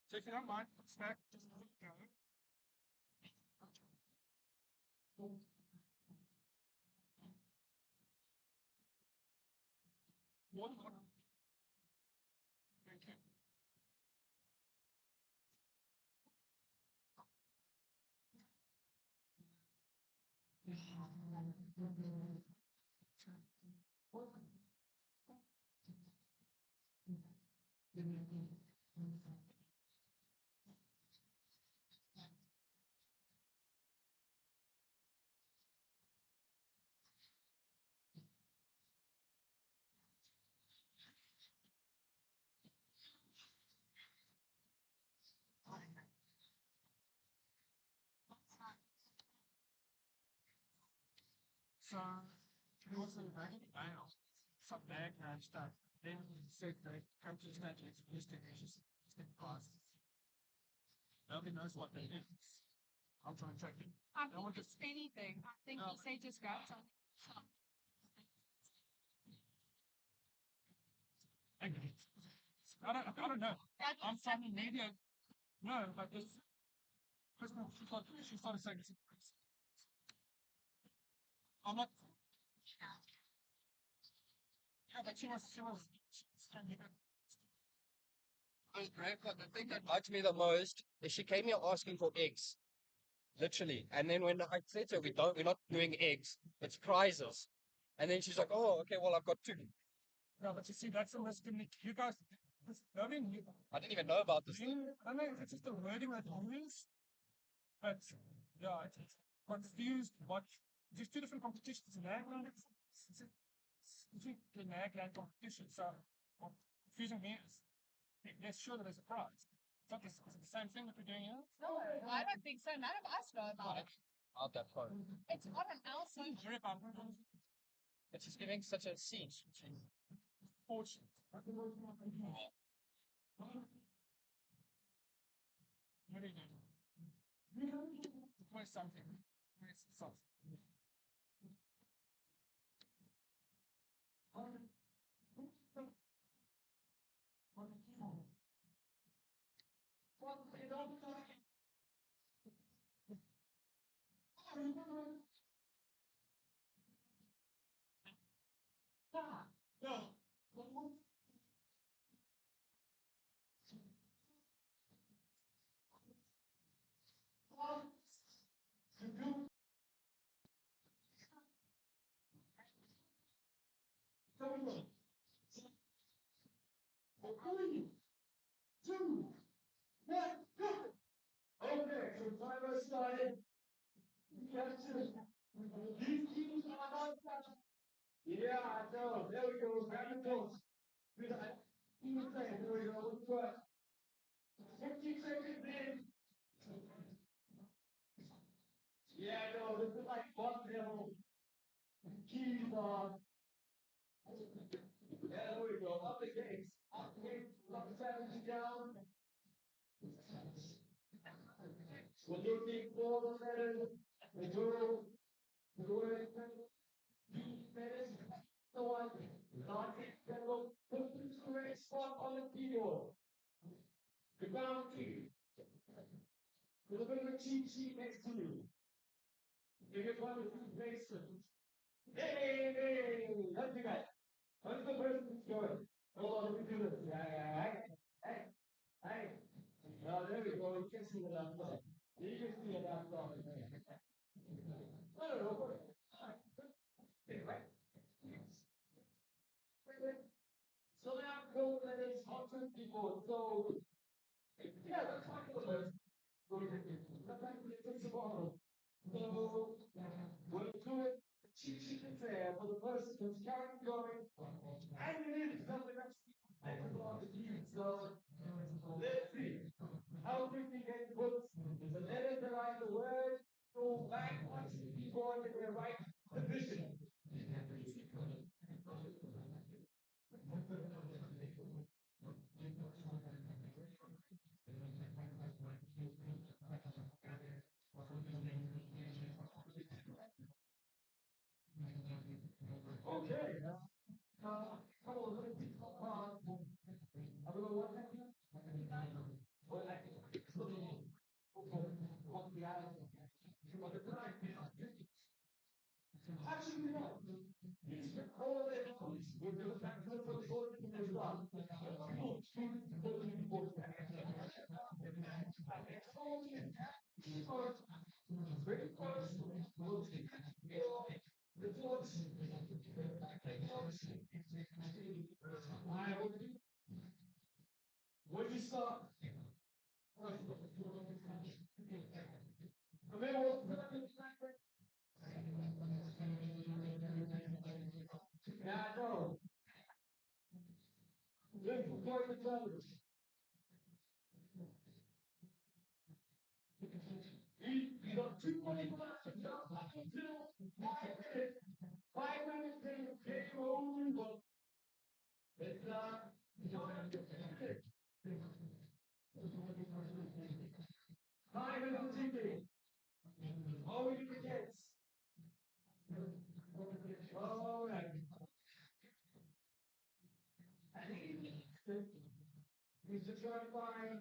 So if you don't mind, snack, just a little go. One more. Thank you. So he was invited out some bag and stuff. Then he said that countries that exist in Asia in costs. Nobody knows what they is. I'm trying to check it. I think it's anything. I think he said just grab something. I don't know. I'm from the media. No, but this Christmas, she started saying this. I'm not. Yeah, but she was. The thing that bugs me the most is she came here asking for eggs. Literally. And then when I said to her, we're not doing eggs, it's prizes. And then she's like, oh, okay, well, I've got two. No, but you see, that's a miscommunication. You guys, I mean, I didn't even know about this. I don't know if it's just the wording that you use. But, yeah, it's confused. There's two different competitions in Nagland. The Nagland competition. So, what confusing me is, they're sure that there's a prize. It's not the same thing that we're doing here? No, I don't think so. None of us know about it. Out that part. It's on an outside. It's just giving such a siege. Fortune. What do you do? Where's something? Where's something? Keys on. There we go. Up the gates. Up the gates. Up the strategy down. We're looking for the letters. The door. The door. The one. Not it. Put the correct spot on the keyboard. The ground key. With a bit of a cheat sheet next to you. Give it one of two basement. Hey, let's do that. What's the person going? Hold on, let me do this. Hey. Oh, there we go. You can see it outside. You can see it outside. No. So now go let us talk to people. So yeah, let's talk to them. Let's actually take the bottle. So we'll do it. Cheat sheet is there for the person who's carrying going. And you need something that's so let's see. How quickly can you put the letters around the word go back onto the keyboard in the right position? Okay. Come on, let's see. Actually, no. All the elements will do that for the order in the block. Very close. The force. When you stop, yeah, I know. Live before the others. You got 2 minutes left. Until 5 minutes. 5 minutes, then game over. It's 5 minutes ticking. All we can get. All right. He's just trying to find.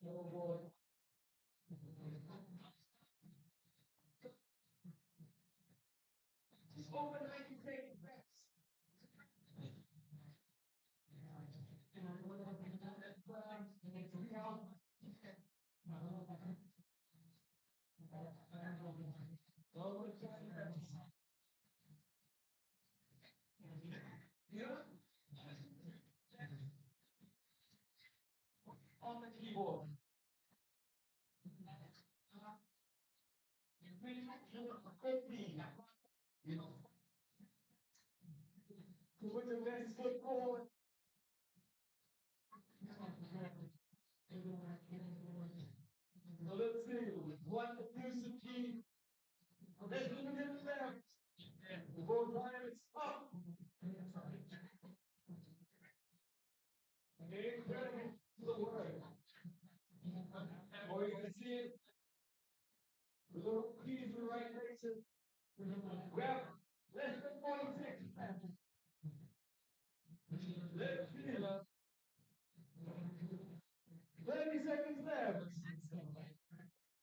Oh boy. Just open the make you take the best. On the keyboard. Put your best foot forward. So let's see. One diffusive key. Let's look at the left. Both hands up. Okay, turn to the word. Or you can see it. The little keys in the right places. Grab less than 46. Let's see it. 30 seconds left.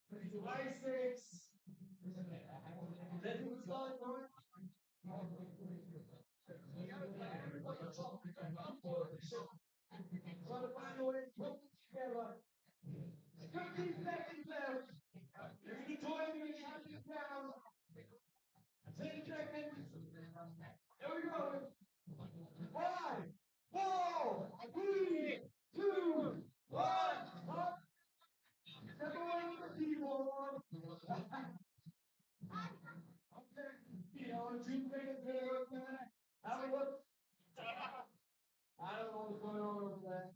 56. Let's do the solid one. Try to find a way to put it together. 15 seconds left. If you join me, shut it down. 10 seconds. There we go. 5, 4, 3, 2, 1. Step away from the keyboard. Okay. You know, 2 seconds there. Have a look. I don't know what's going on over there.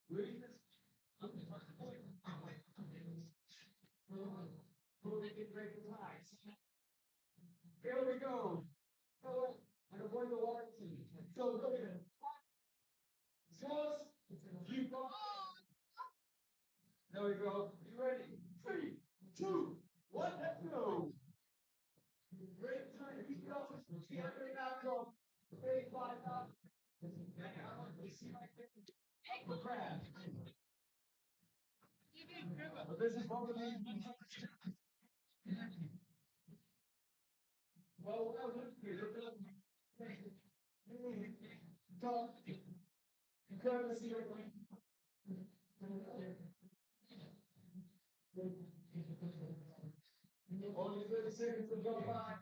Here we go. Go and avoid the water. So look at it. Schulz, you go. There we go. You ready? 3, 2, 1, let's go. Great time. Keep it up. Keep it out. Go. 35 up. Crab. But this is one of the well, look here. Go. Go. See your way. Only 30 seconds to go by.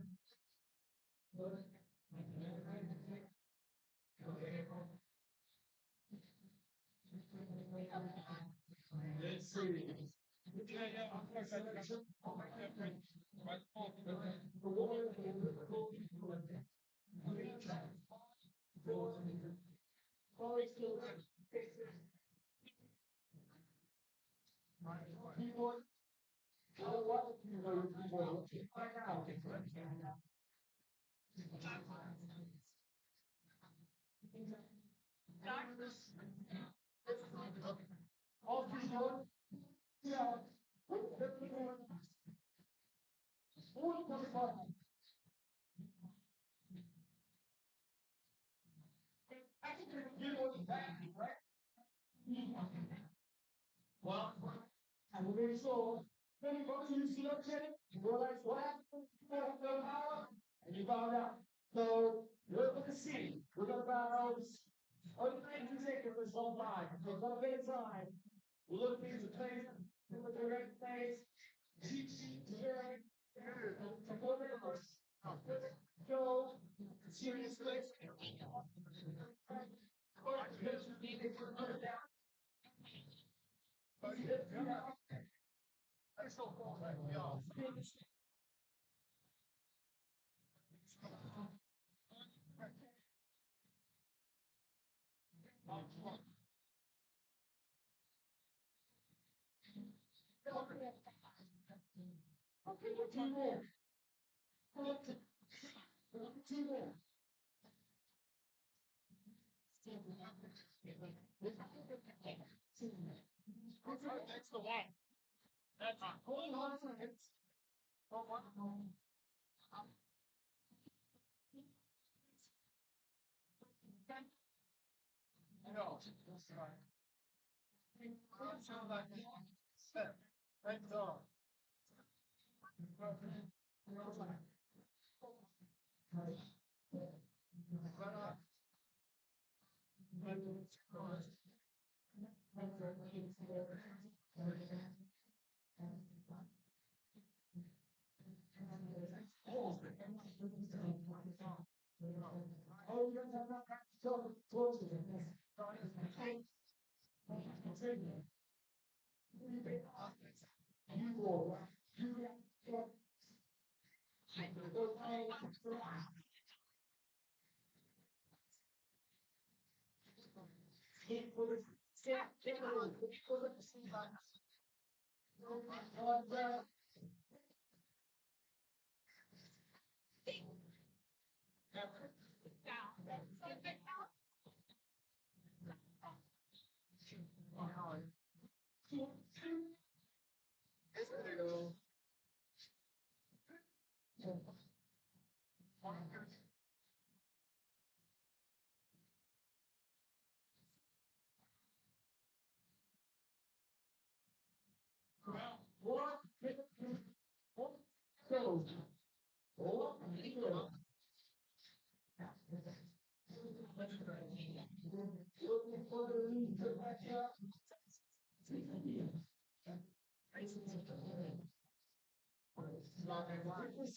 Let's see. Well, I'm very slow. Then you go to use the object, you realize what happened, you have no power, and you found out. So, look at the city. Look at the barrels. Only 2 seconds is gone by. So, it's not a bit of time. We look at the place, look at the red place. Cheat sheet, very, go, serious place. Okay, 2 more. 2 more. That's the one. That's hold on a second. Hold on. No, that's right. Thanks all.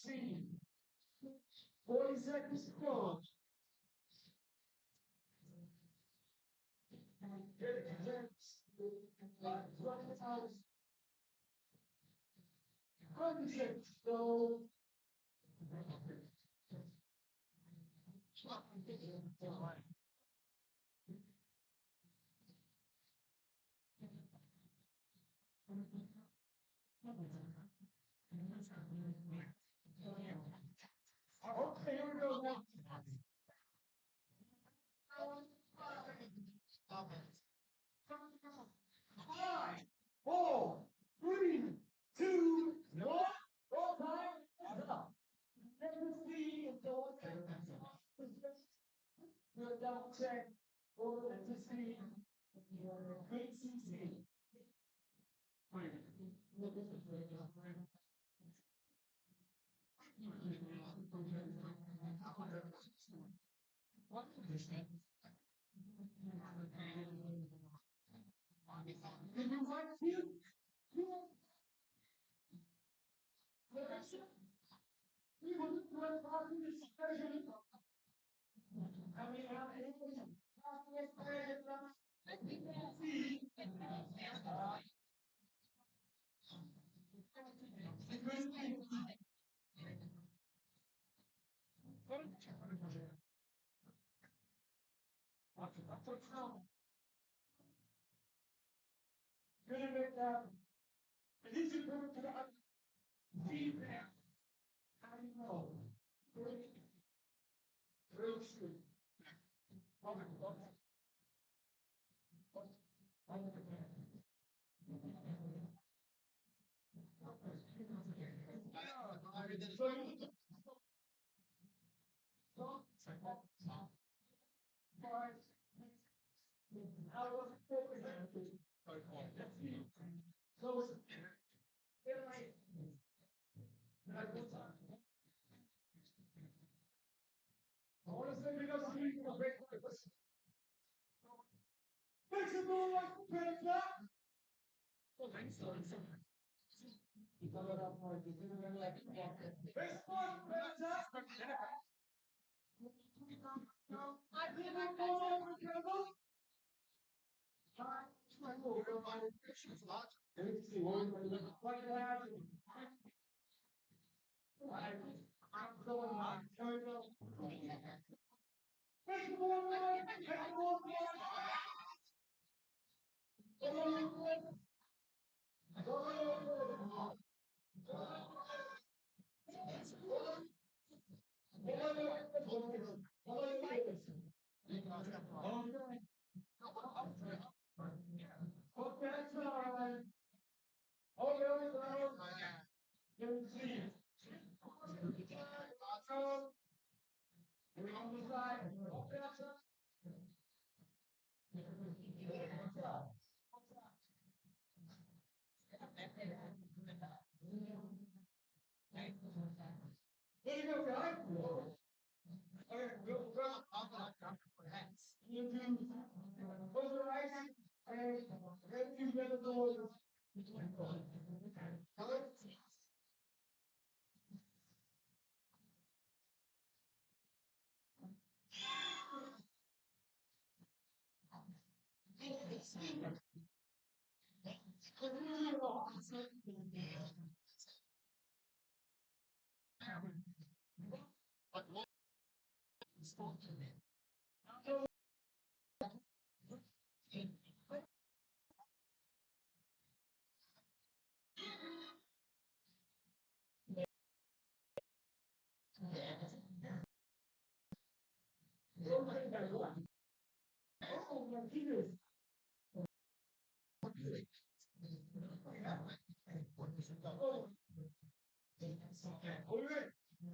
See. 40 seconds to go. So Okay, here we go now. 5, 4, 3, 2, 1. Roll time. Stop. Let me see if we'll double check. Or let me see. Great CC. Did you want to? We will do a part of this version. I mean, how many Gonna make that. It is a good feedback. I know. Great. I want to say because I'm reading a great purpose. Makes it more like the predator. There you go, guys. Okay, go. You do close your eyes and let you get the doors.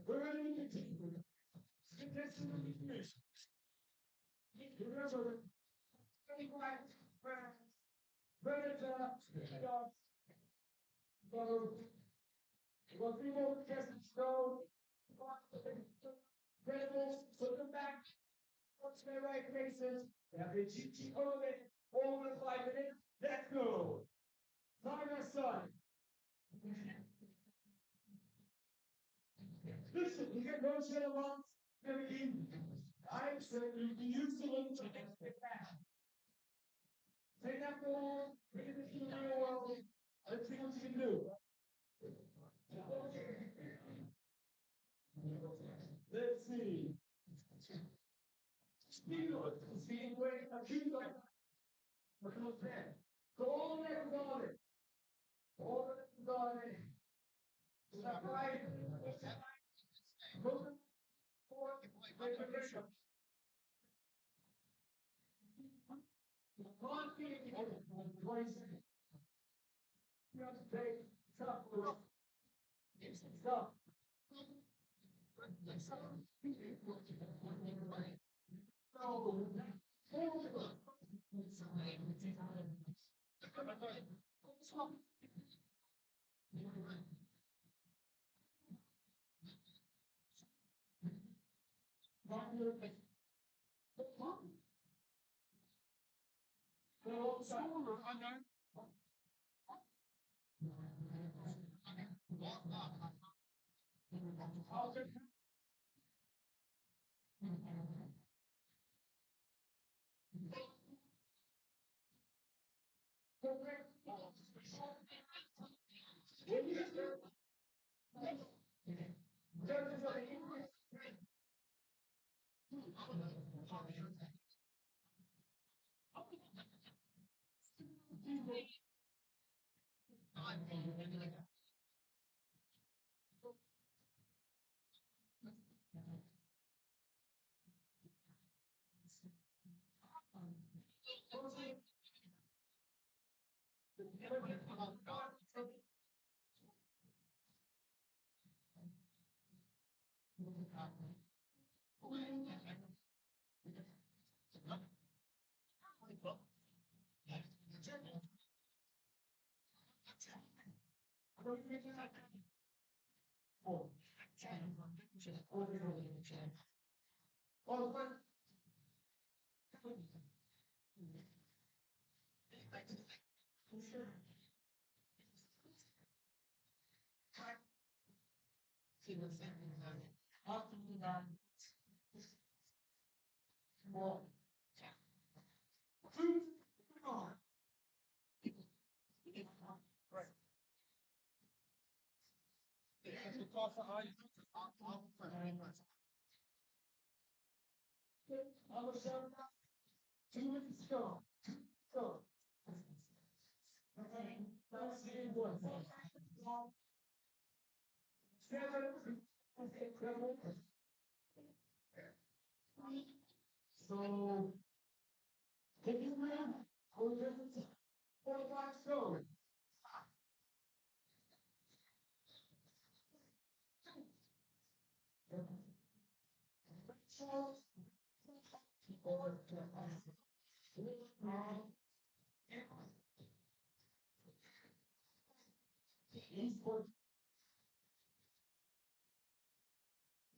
We're ready to continue. Remember, we'll be able to test and show. Put them back. What's their right faces? They have the GT over 5 minutes. Let's go. Tiger son. Listen, you get no shit along. Very easy. I said you can use the link to get back. Take that ball, bring it into the real world. Let's see what you can do. Let's see. Speed away, accuse like so all the next on it.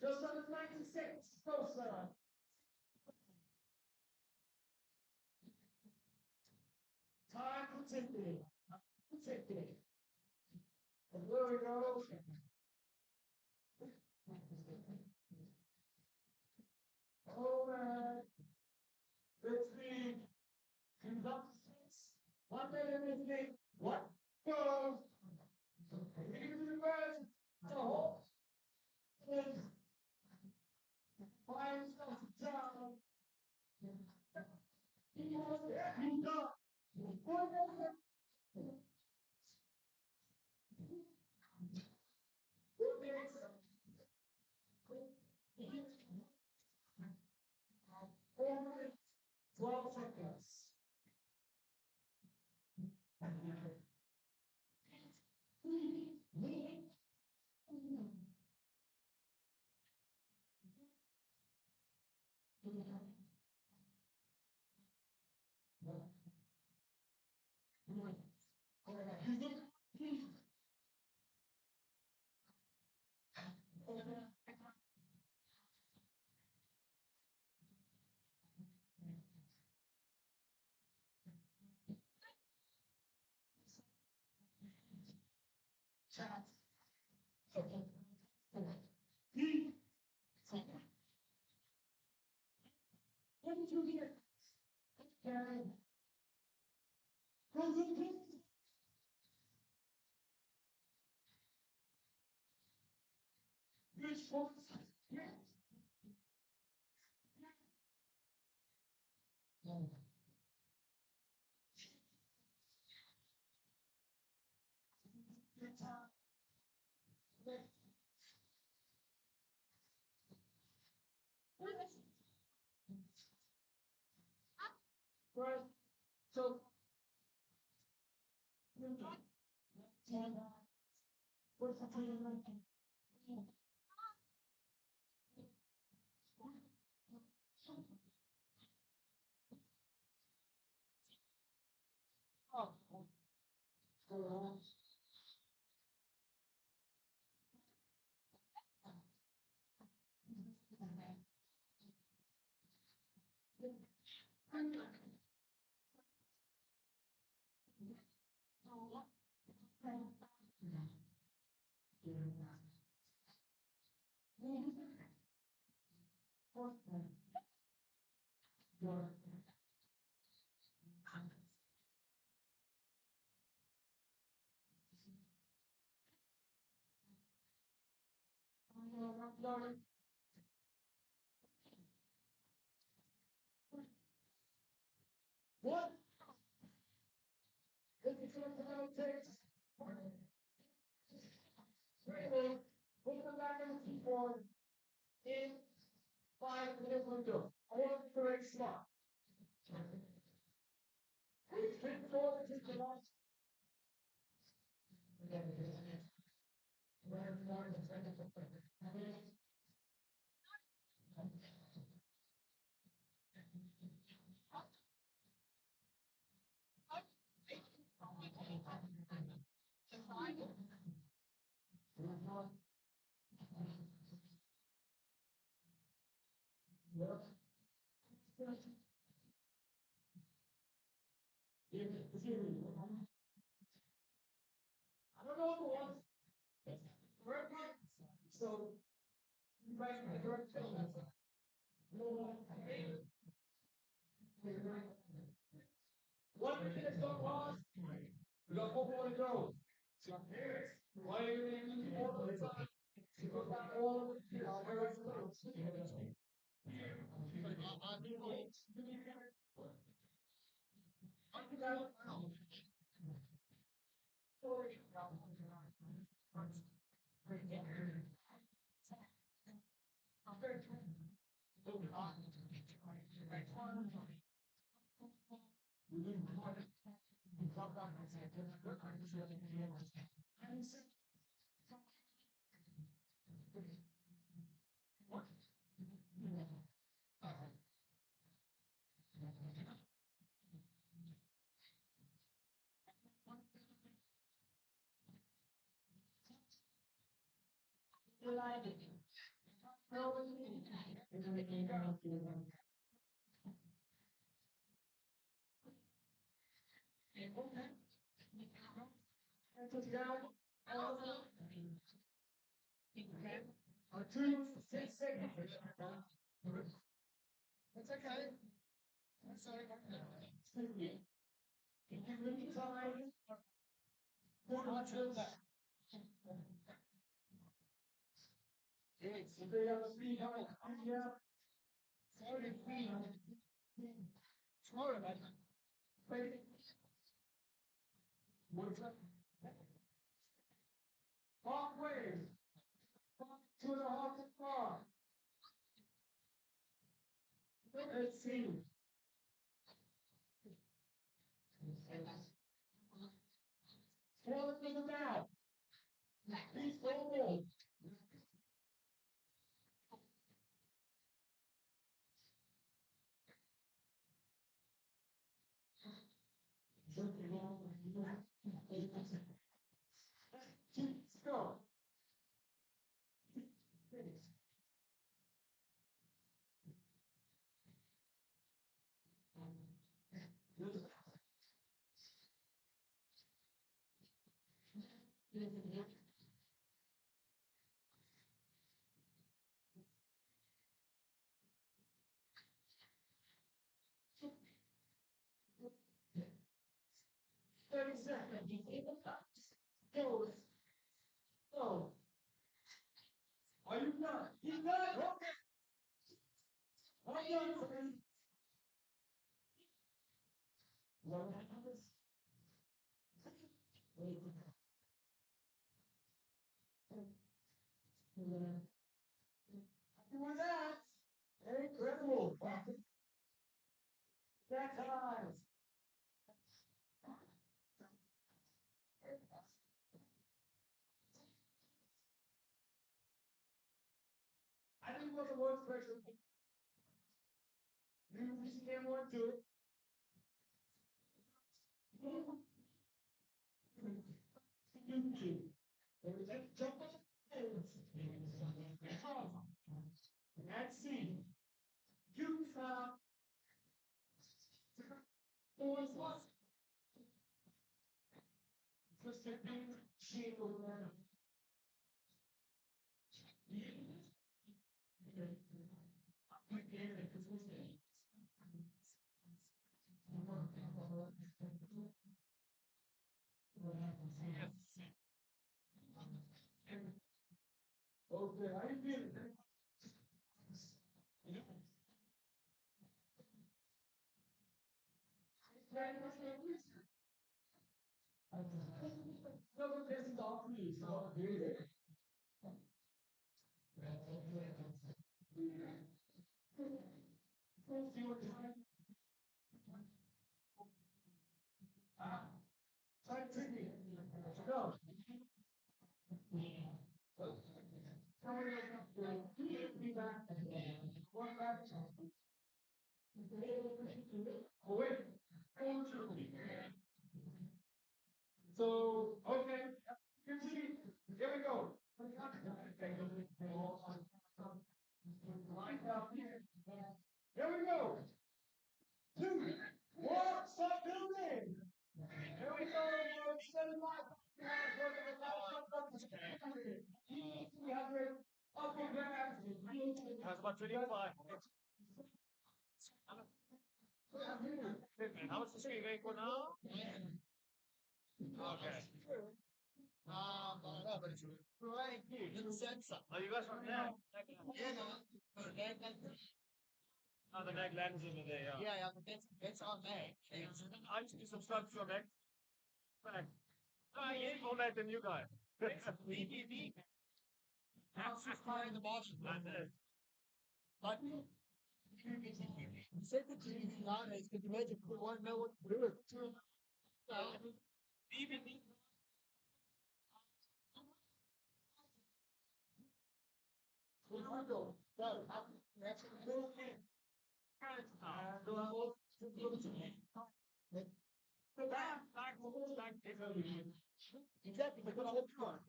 Just under 96. Go, sir. Time for ticking. Ticking. And there we go. Over 15. Conductors. 1 minute with me. What? Go. Leave the bird. The whole thing. Find stuff down. You go. Over 12 seconds. What did you hear? Karen. Which one? What? This is what the takes. Really, put the back on the keyboard in 5 minute window. I want it to very smart. Take forward to the left. I don't know who wants. So, you guys can direct what if it's not lost? We got 4 more to go. Why are you making all the time? Because that all That's okay. That's all right. If you really try, don't watch that. If they have a speed on it, yeah. Sorry, speed. Sorry, man. Wait. What's up? Halfway. 2.5 far. Let's see. Tell it to the mouth. Please hold. Go. Go. Go. Are you done? You done? Okay. I'm done. What happens? Doing that. Incredible. That's eyes. one question. You just can't want to. Let's see. You have always lost. Just a big sheet of land. Okay, how you feeling? No, this is all for you, so here it is. See what you like. Try to trick me. No. Be back. One back. Oh, wait. So, okay. Here we go. Here we go. 2, 1, stop building. Here we go. 7 miles. 300 upper ground. That's about 25. How much the screen going for now? Okay. Right here, in the sensor. Oh, you guys from there? Yeah, no. Oh, the Mac lands over there, yeah. Yeah, but that's on Mac. I just do some stuff for Mac. I ain't more Mac than you guys. BBB. That's just part of the Martian. But you said the TV nowadays, could you imagine if we want to know what to do with it? BBB. Exactly, but what you want?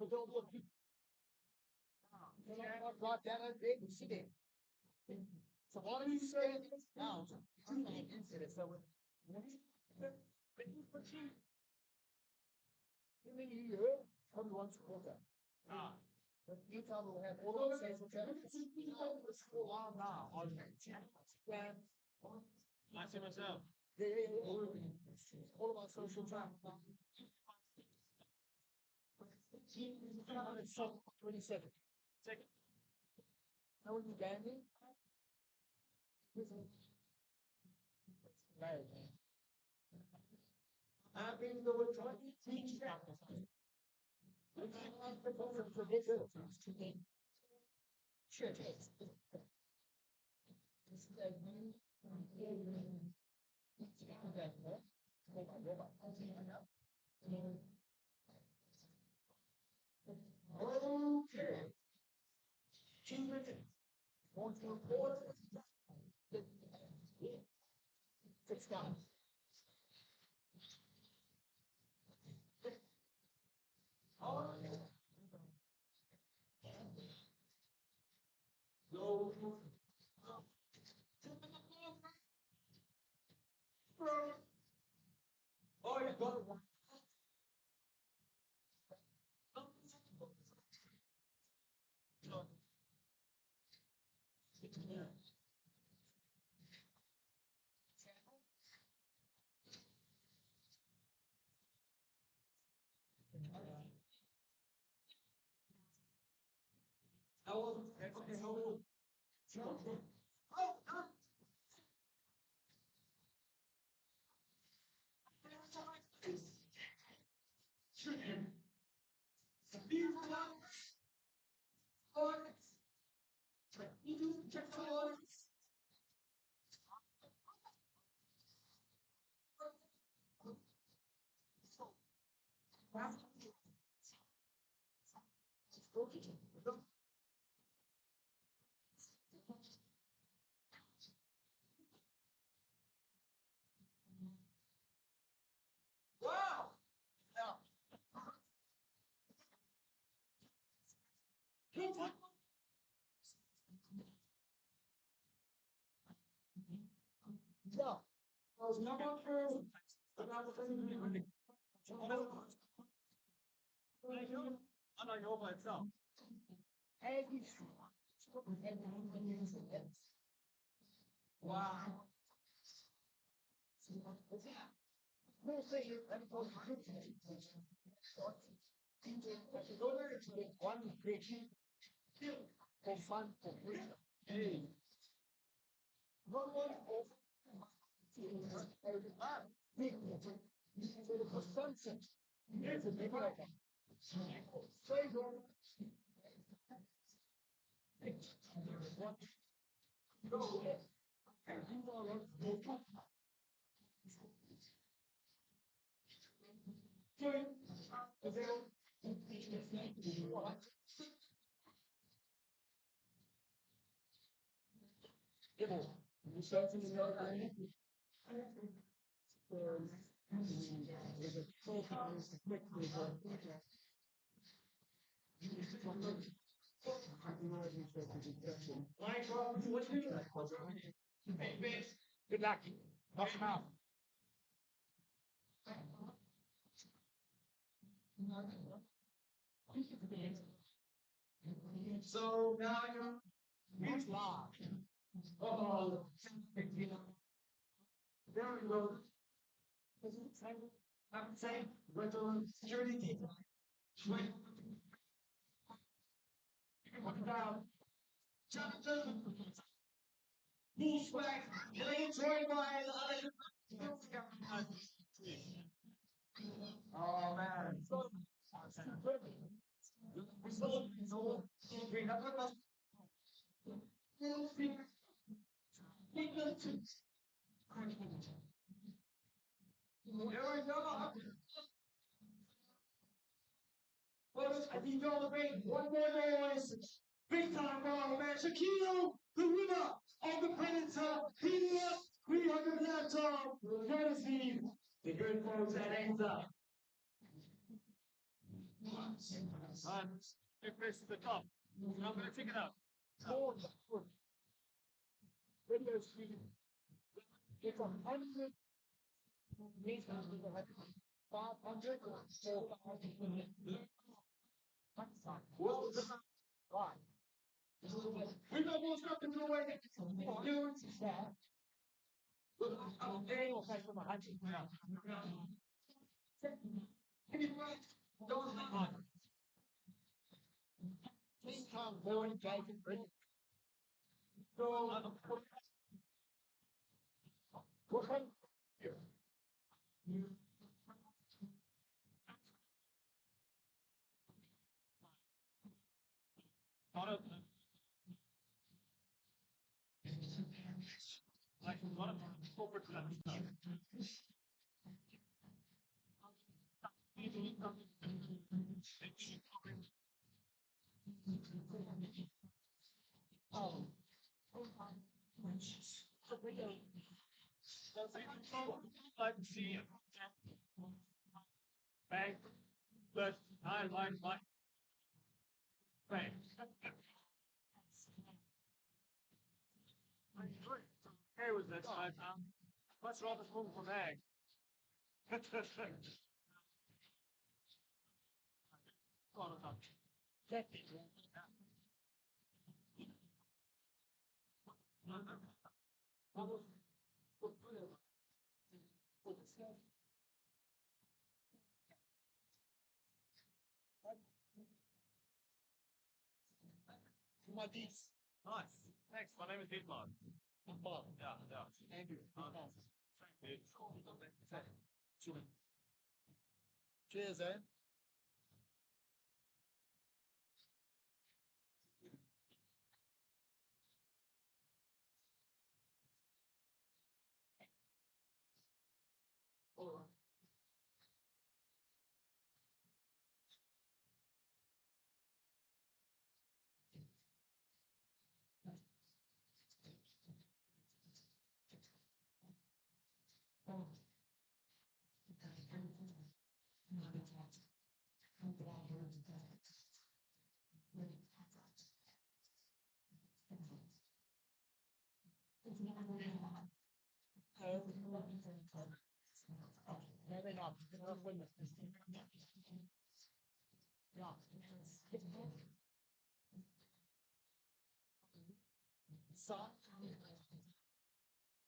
Brought that up big and she did. So why don't you say it now? So everyone's quarter. You tell me we have all those things which are school on now on I see myself. All of our social time. 27. Second. How are you banding? Right. I've been going to 23 chapters. Sure. Okay. 2 minutes. 1, 2, 4. 6 down. Go. Oh, you got it. How old? Okay, how old? Wow. One big for fun for free. Hey. No one for sunset. Here's a big one. Straight on. Go. Hey, bitch. Good luck. Knock him out. So now you're live. Oh, there we go. I would say, with the security team. Down. Bull swag. Joined by oh man. There we go. I think y'all agree. One more noise. Big time wrong, man. Shaquille, the winner of the Predator PDF 300 laptop. Courtesy the good folks at Anza. It faces the top. I'm going to take it out. Windows speed. It's 100. 500 or 4,000. Why? We got more stuff to do away. Dudes, that. Daniel has from 100 now. Don't mind. Please come going, guys, and bring it. So, what here? Like one of the corporate oh. Like to see bank, but I like my bank. Okay with this, I found. Much rather move for bag. My beats. Nice. Thanks. My name is Dietmar. Yeah, yeah. Andrew. Cheers, eh?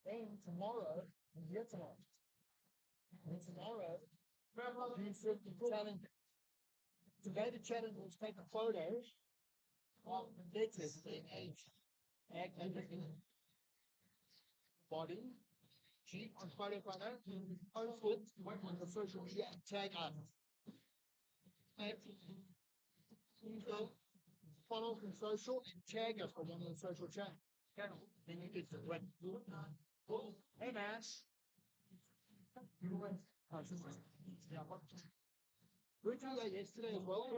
Then tomorrow, and yet tomorrow. And tomorrow, you said the challenge. Today the challenge was take a photo of the letters in age. Body. Keep on photo, post it on the social media and tag us. Follow us on social and tag us on one of the social channels. Then you get to win. Hey man. We did that yesterday as well.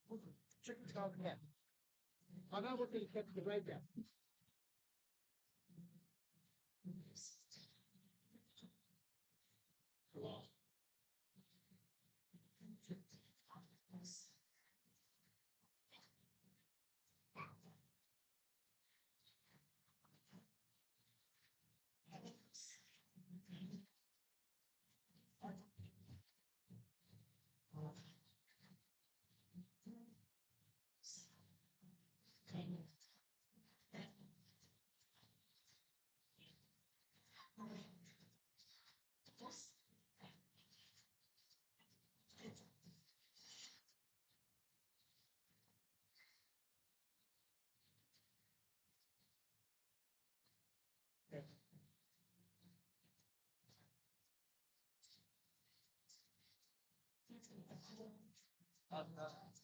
One thing. Chicken's called cat. I know what they kept the right there.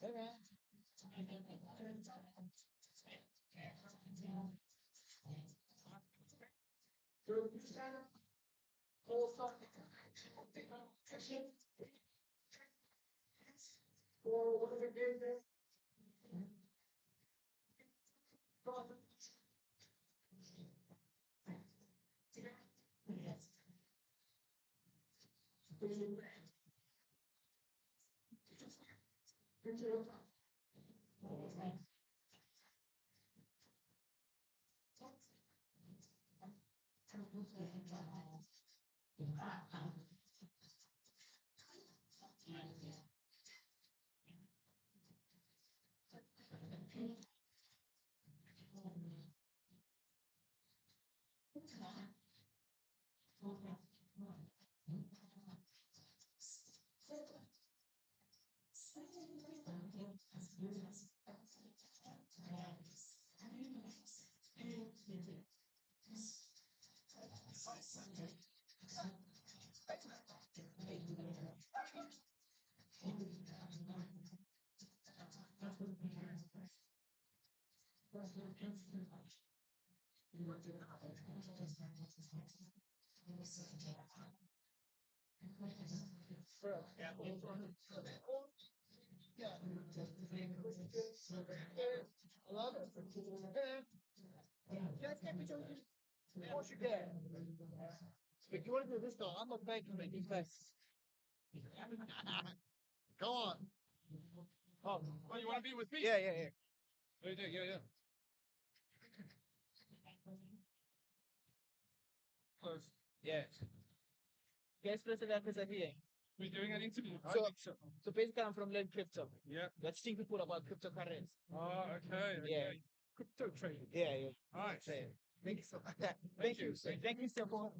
Hey man. Or what is it game there? Of course you can. If you want to do this though, I'm not making it. Go on. Oh, you want to be with me? Yeah. Yeah. Close. Yeah. Guest president is here. We're doing an interview. So basically, I'm from Learn Crypto. Yeah. Let's teach people about cryptocurrency. Oh, okay. Yeah. Crypto trading. Yeah. Nice. Thank you so much. Thank you. Thank you so much.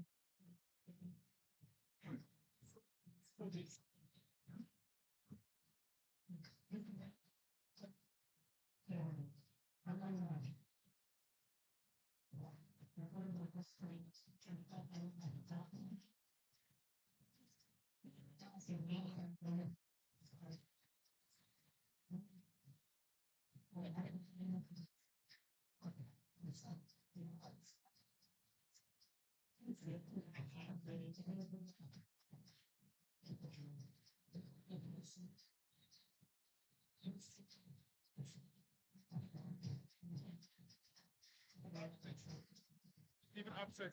Even upset.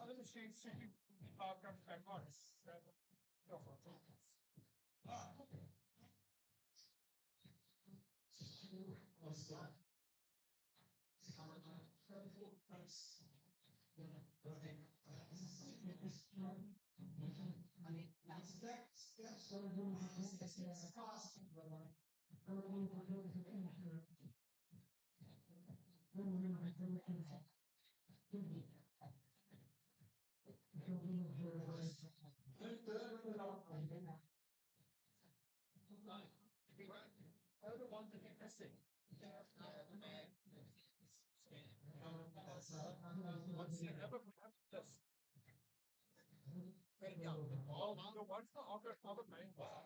Other machines simply comes back on. What's the other main one?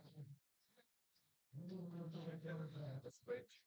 The switch.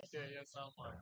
Okay, yes, someone.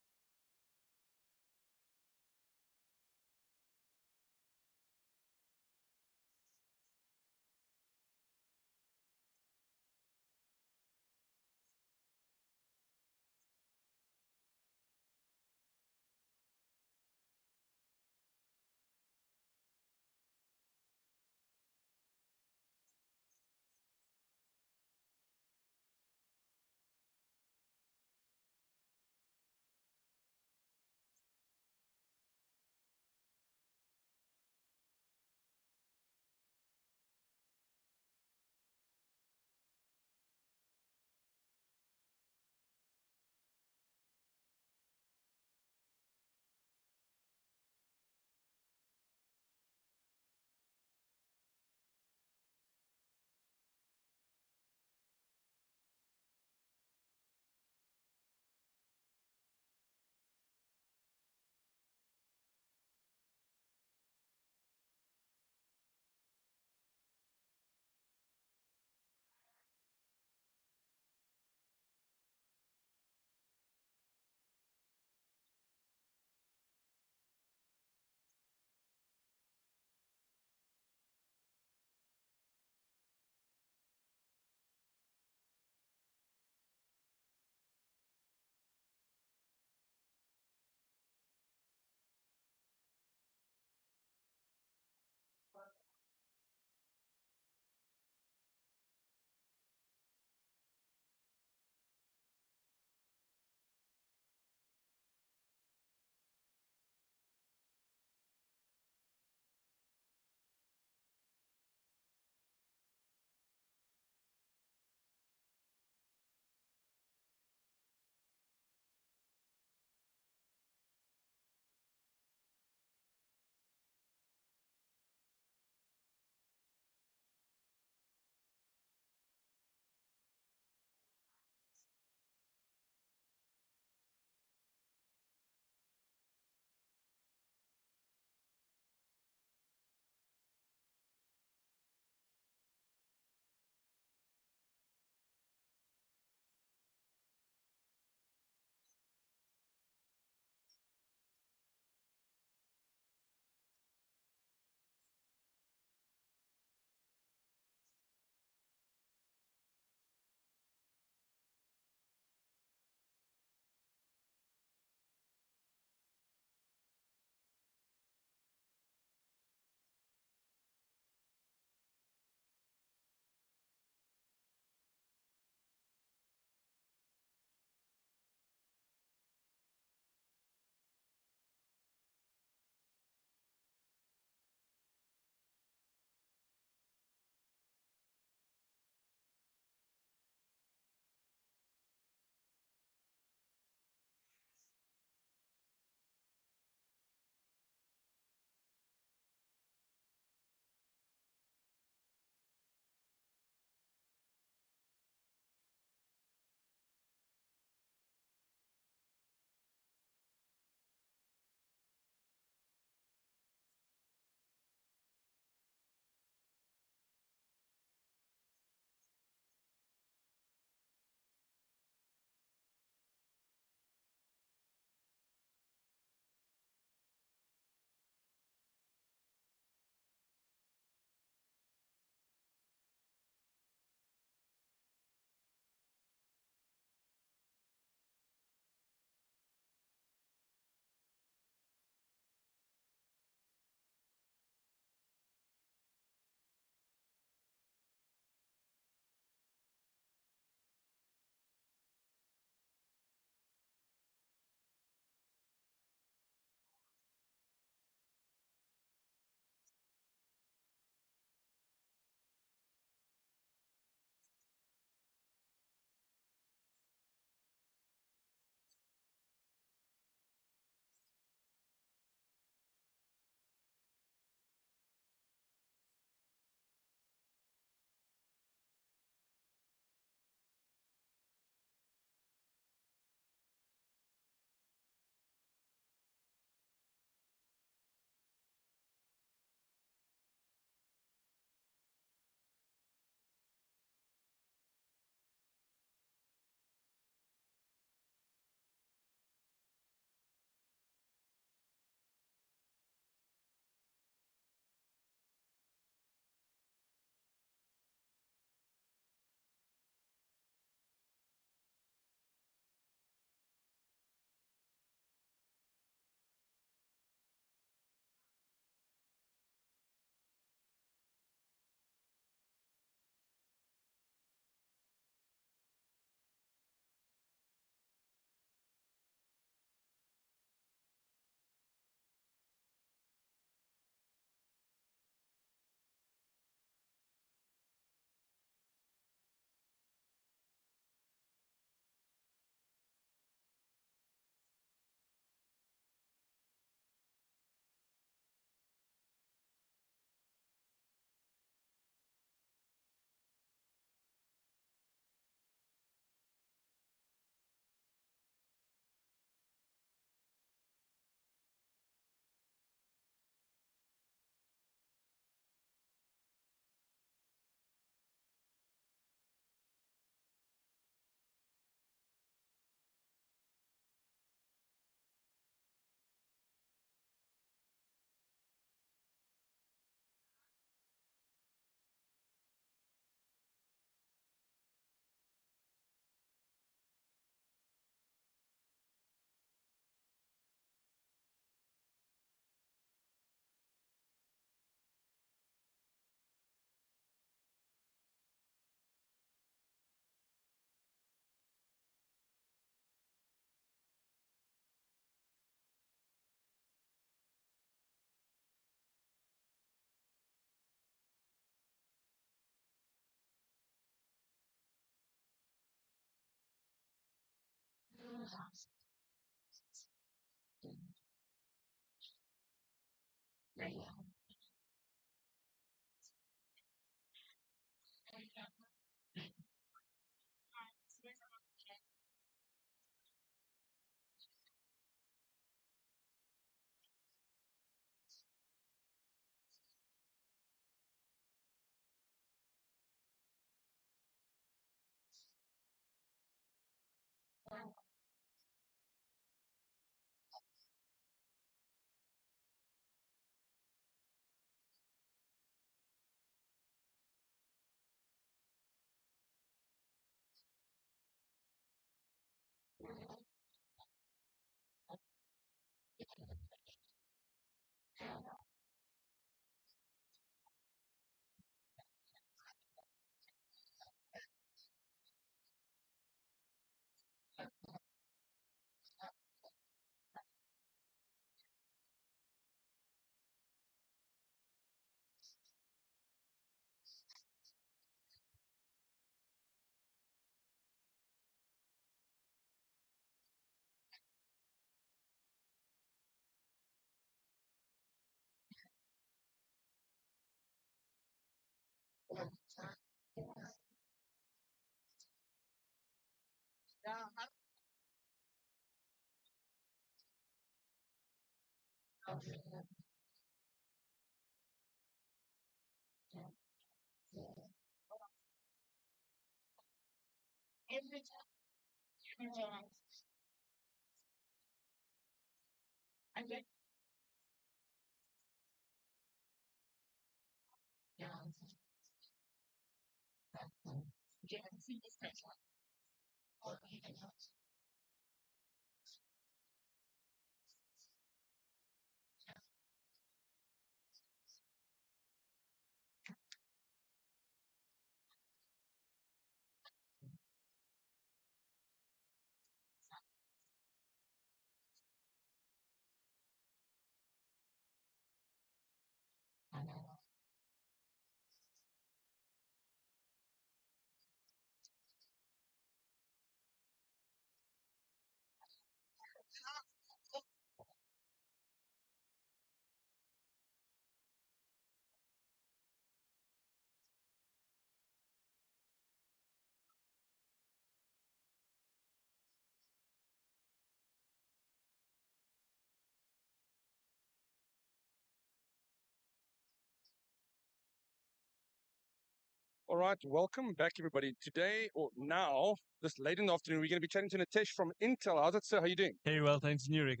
All right, welcome back, everybody. Today, or now, this late in the afternoon, we're going to be chatting to Nitesh from Intel. How's it, sir? How are you doing? Very well, thanks. And you, Rick?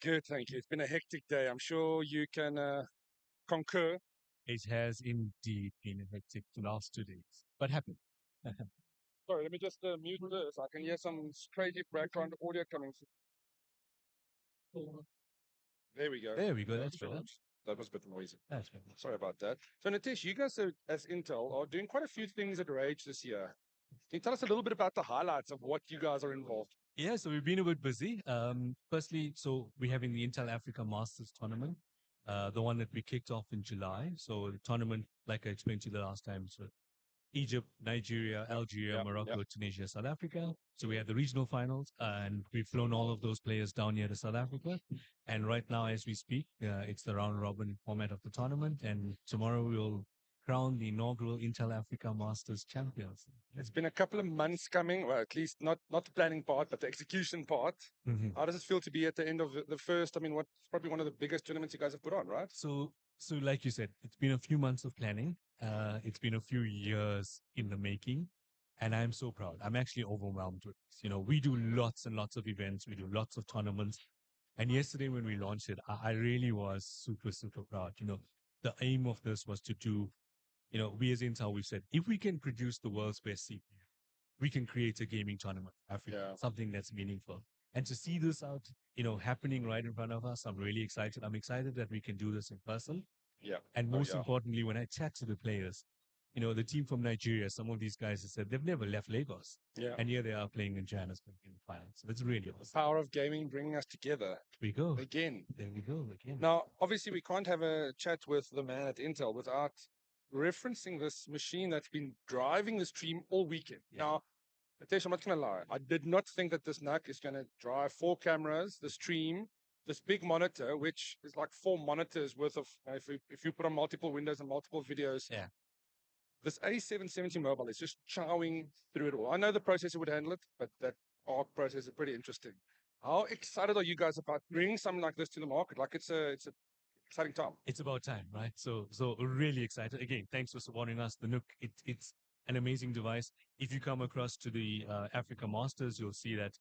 Good, thank you. It's been a hectic day. I'm sure you can concur. It has indeed been a hectic the last 2 days, but happy. Sorry, let me just mute this. I can hear some crazy background audio coming through. There we go. There we go. That's better. That was a bit noisy. That's better. Sorry about that. So, Nitesh, you guys are, as Intel are doing quite a few things at rAge this year. Can you tell us a little bit about the highlights of what you guys are involved? Yeah, so we've been a bit busy. Firstly, so we're having the Intel Africa Masters tournament, the one that we kicked off in July. So the tournament, like I explained to you the last time, so Egypt, Nigeria, Algeria, Morocco, Tunisia, South Africa. So we had the regional finals, and we've flown all of those players down here to South Africa. And right now, as we speak, it's the round robin format of the tournament. And tomorrow we'll crown the inaugural Intel Africa Masters champions. It's been a couple of months coming, well, at least not the planning part, but the execution part. How does it feel to be at the end of the first? I mean, what's probably one of the biggest tournaments you guys have put on, right? So like you said, it's been a few months of planning. It's been a few years in the making, and I'm so proud. I'm actually overwhelmed with this. You know, we do lots and lots of events. We do lots of tournaments. And yesterday when we launched it, I really was super, super proud. You know, the aim of this was to do, you know, we as Intel, we've said, if we can produce the world's best CPU, we can create a gaming tournament for Africa, something that's meaningful. And to see this out, you know, happening right in front of us, I'm really excited. I'm excited that we can do this in person. Yeah. And most importantly, when I chat to the players, you know, the team from Nigeria, some of these guys have said they've never left Lagos. Yeah. And here they are playing in Johannesburg in the finals. So it's really awesome. The power of gaming bringing us together. We go. Again. There we go. Again. Now, obviously, we can't have a chat with the man at Intel without referencing this machine that's been driving the stream all weekend. Now, Nitesh, I'm not gonna lie. I did not think that this NUC is gonna drive 4 cameras, the stream, this big monitor, which is like 4 monitors worth of. If you put on multiple windows and multiple videos, yeah. This A770 mobile is just chowing through it all. I know the processor would handle it, but that ARC processor is pretty interesting. How excited are you guys about bringing something like this to the market? Like it's a exciting time. It's about time, right? So really excited. Again, thanks for supporting us. The Nook, it's an amazing device. If you come across to the Africa Masters, you'll see that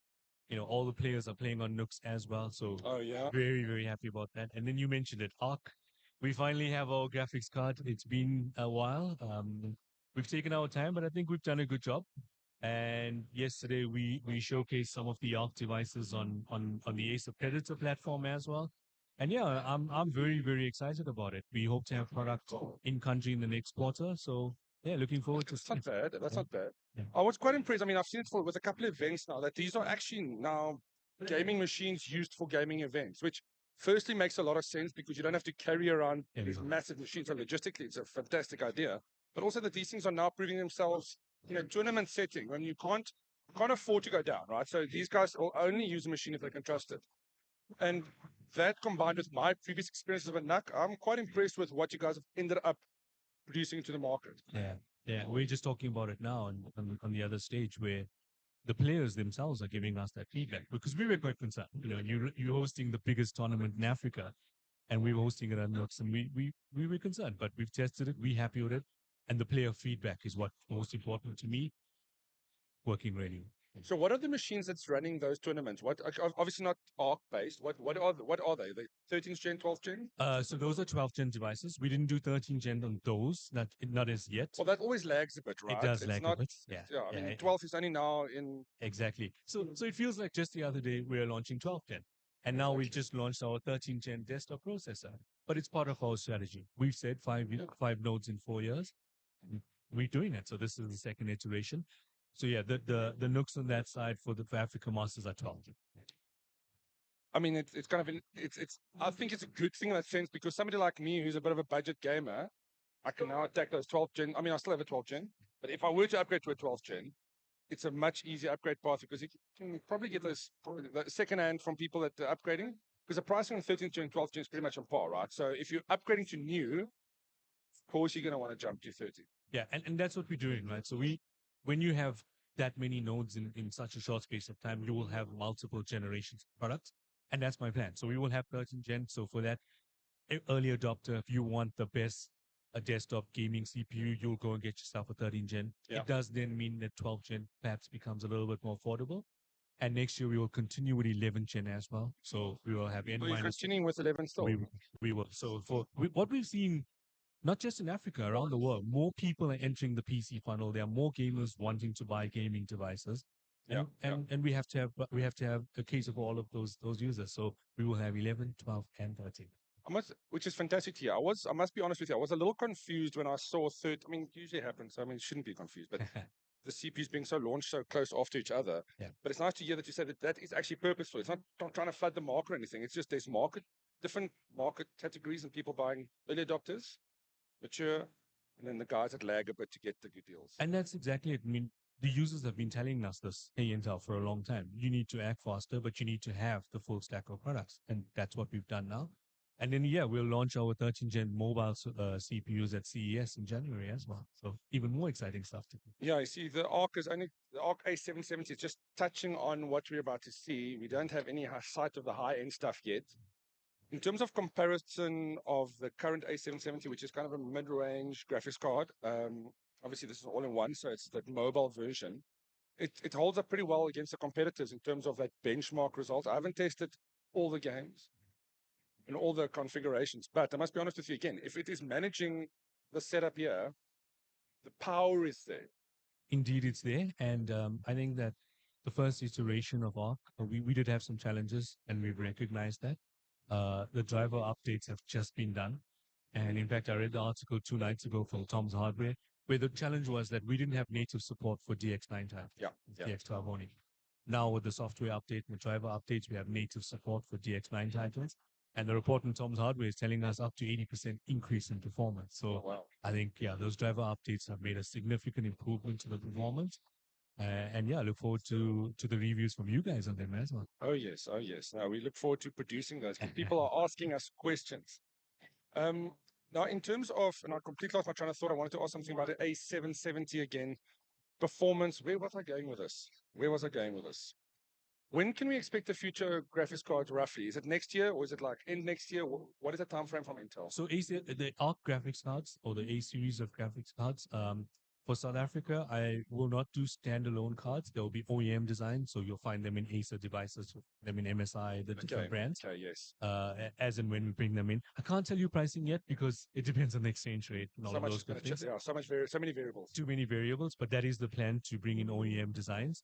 all the players are playing on Nooks as well. So very, very happy about that. And then you mentioned it, ARC. We finally have our graphics card. It's been a while. We've taken our time, but I think we've done a good job. And yesterday we showcased some of the ARC devices on the Acer Predator platform as well. And yeah, I'm very, very excited about it. We hope to have product in country in the next quarter. So yeah, looking forward to. That's not bad. That's not bad. I was quite impressed. I mean, I've seen it with a couple of events now that these are actually now gaming machines used for gaming events, which firstly makes a lot of sense because you don't have to carry around these massive machines. So logistically, it's a fantastic idea. But also that these things are now proving themselves in a tournament setting when you can't afford to go down, right? So these guys will only use a machine if they can trust it. And that combined with my previous experiences of a NUC, I'm quite impressed with what you guys have ended up producing into the market. Yeah. We're just talking about it now on the other stage where the players themselves are giving us that feedback because we were quite concerned. You're hosting the biggest tournament in Africa and we were hosting it at Nooks and we were concerned, but we've tested it. We're happy with it. And the player feedback is what's most important to me. Working really well. So what are the machines that's running those tournaments? What obviously not ARC based. What are they? The 13th gen, 12th gen? So those are 12th gen devices. We didn't do 13th gen on those, not as yet. Well, that always lags a bit, right? It does lag a bit. Yeah. I mean, 12 is only now in. Exactly. So it feels like just the other day we were launching 12th gen, and now we just launched our 13th gen desktop processor. But it's part of our strategy. We've said 5 nodes in 4 years. We're doing it. So this is the second iteration. So yeah, the Nooks on that side for Africa Masters are 12. I mean, it's kind of I think it's a good thing in that sense because somebody like me who's a bit of a budget gamer, I can now attack those 12th gen. I mean, I still have a 12th gen, but if I were to upgrade to a 12th gen, it's a much easier upgrade path because you can probably get those second hand from people that are upgrading because the pricing on 13th gen, 12th gen is pretty much on par, right? So if you're upgrading to new, of course you're going to want to jump to 30. Yeah, and that's what we're doing, right? So when you have that many nodes in such a short space of time, you will have multiple generations of products. And that's my plan. So we will have 13 gen. So for that early adopter, if you want the best desktop gaming CPU, you'll go and get yourself a 13 gen. Yeah. It does then mean that 12 gen perhaps becomes a little bit more affordable. And next year we will continue with 11 gen as well. So we will have N minus. Continuing with 11 still. We will. So what we've seen, not just in Africa, around the world, more people are entering the PC funnel. There are more gamers wanting to buy gaming devices. And we have to have a case of all of those users. So we will have 11, 12, and 13. Which is fantastic to hear. I must be honest with you. I was a little confused when I saw third. I mean, it usually happens. I mean, it shouldn't be confused, but the CPUs being so launched so close after each other. Yeah. But it's nice to hear that you said that is actually purposeful. It's not trying to flood the market or anything. It's just there's different market categories and people buying early adopters, mature, and then the guys that lag a bit to get the good deals. And that's exactly it. I mean, the users have been telling us this, hey, Intel, for a long time. You need to act faster, but you need to have the full stack of products. And that's what we've done now. And then, we'll launch our 13 gen mobile CPUs at CES in January as well. So even more exciting stuff to do. Yeah, I see the ARC A770 is just touching on what we're about to see. We don't have any sight of the high-end stuff yet. In terms of comparison of the current A770, which is kind of a mid-range graphics card, obviously this is all-in-one, so it's the mobile version. It holds up pretty well against the competitors in terms of that benchmark results. I haven't tested all the games and all the configurations, but I must be honest with you again, if it is managing the setup here, the power is there. Indeed, it's there. And I think that the first iteration of ARC, we did have some challenges and we've recognized that. The driver updates have just been done. And in fact, I read the article 2 nights ago from Tom's Hardware, where the challenge was that we didn't have native support for DX9 titles. DX12 only. Now with the software update and the driver updates, we have native support for DX9 titles. And the report on Tom's Hardware is telling us up to 80% increase in performance. So I think, those driver updates have made a significant improvement to the performance. And yeah, I look forward to the reviews from you guys on them as well. Oh yes, oh yes. Now we look forward to producing those. People are asking us questions. Now in terms of, and I completely lost my train of thought. I wanted to ask something about the A770 again. Performance. Where was I going with this? Where was I going with this? When can we expect the future graphics card roughly? Is it next year or is it like end next year? What is the time frame from Intel? So Acer, the ARC graphics cards or the A series of graphics cards, for South Africa, I will not do standalone cards. There will be OEM designs, so you'll find them in Acer devices, them in MSI, the different brands. Okay, yes. As and when we bring them in, I can't tell you pricing yet because it depends on the exchange rate and all of those good things. Yeah, so many variables. Too many variables, but that is the plan, to bring in OEM designs.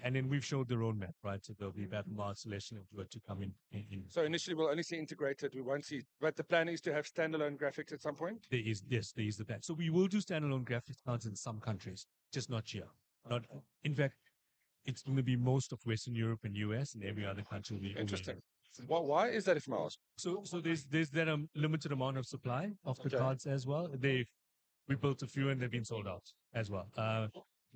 And then we've showed the roadmap, right? So there'll be Battle Mark, Celestial to come in. So initially we'll only see integrated. We won't see, but the plan is to have standalone graphics at some point. There is the plan. So we will do standalone graphics cards in some countries, just not here. Not, in fact, it's going to be most of Western Europe and US, and every other country will be Interesting. Why is that, if I ask? So there's that limited amount of supply of the cards as well. We built a few and they've been sold out as well.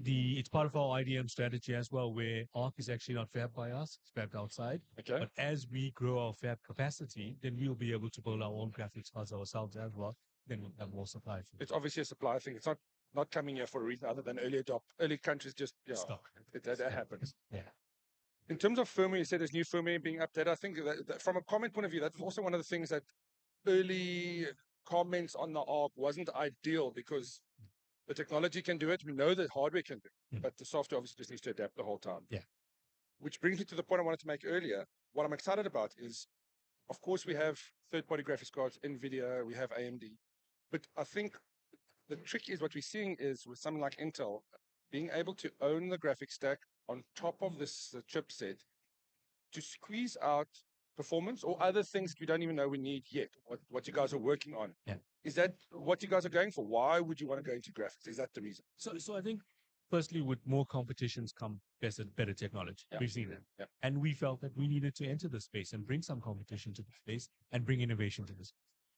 It's part of our IDM strategy as well, where ARC is actually not fabbed by us, it's fabbed outside. Okay. But as we grow our fab capacity, then we'll be able to build our own graphics cards ourselves as well. Then we'll have more supply. It's obviously a supply thing. It's not coming here for a reason other than early countries just stock. That happens. Yeah. In terms of firmware, you said there's new firmware being updated. I think that from a comment point of view, that's also one of the things that early comments on the ARC wasn't ideal because the technology can do it. We know that hardware can do it, but the software obviously just needs to adapt the whole time. Yeah. Which brings me to the point I wanted to make earlier. What I'm excited about is, of course, we have third-party graphics cards, NVIDIA, we have AMD. But I think the trick is what we're seeing is with something like Intel, being able to own the graphics stack on top of this chipset to squeeze out performance or other things we don't even know we need yet, what you guys are working on. Yeah. Is that what you guys are going for? Why would you want to go into graphics? Is that the reason? So I think, firstly, with more competitions come better technology. Yeah. We've seen that. Yeah. And we felt that we needed to enter the space and bring some competition to the space and bring innovation to this.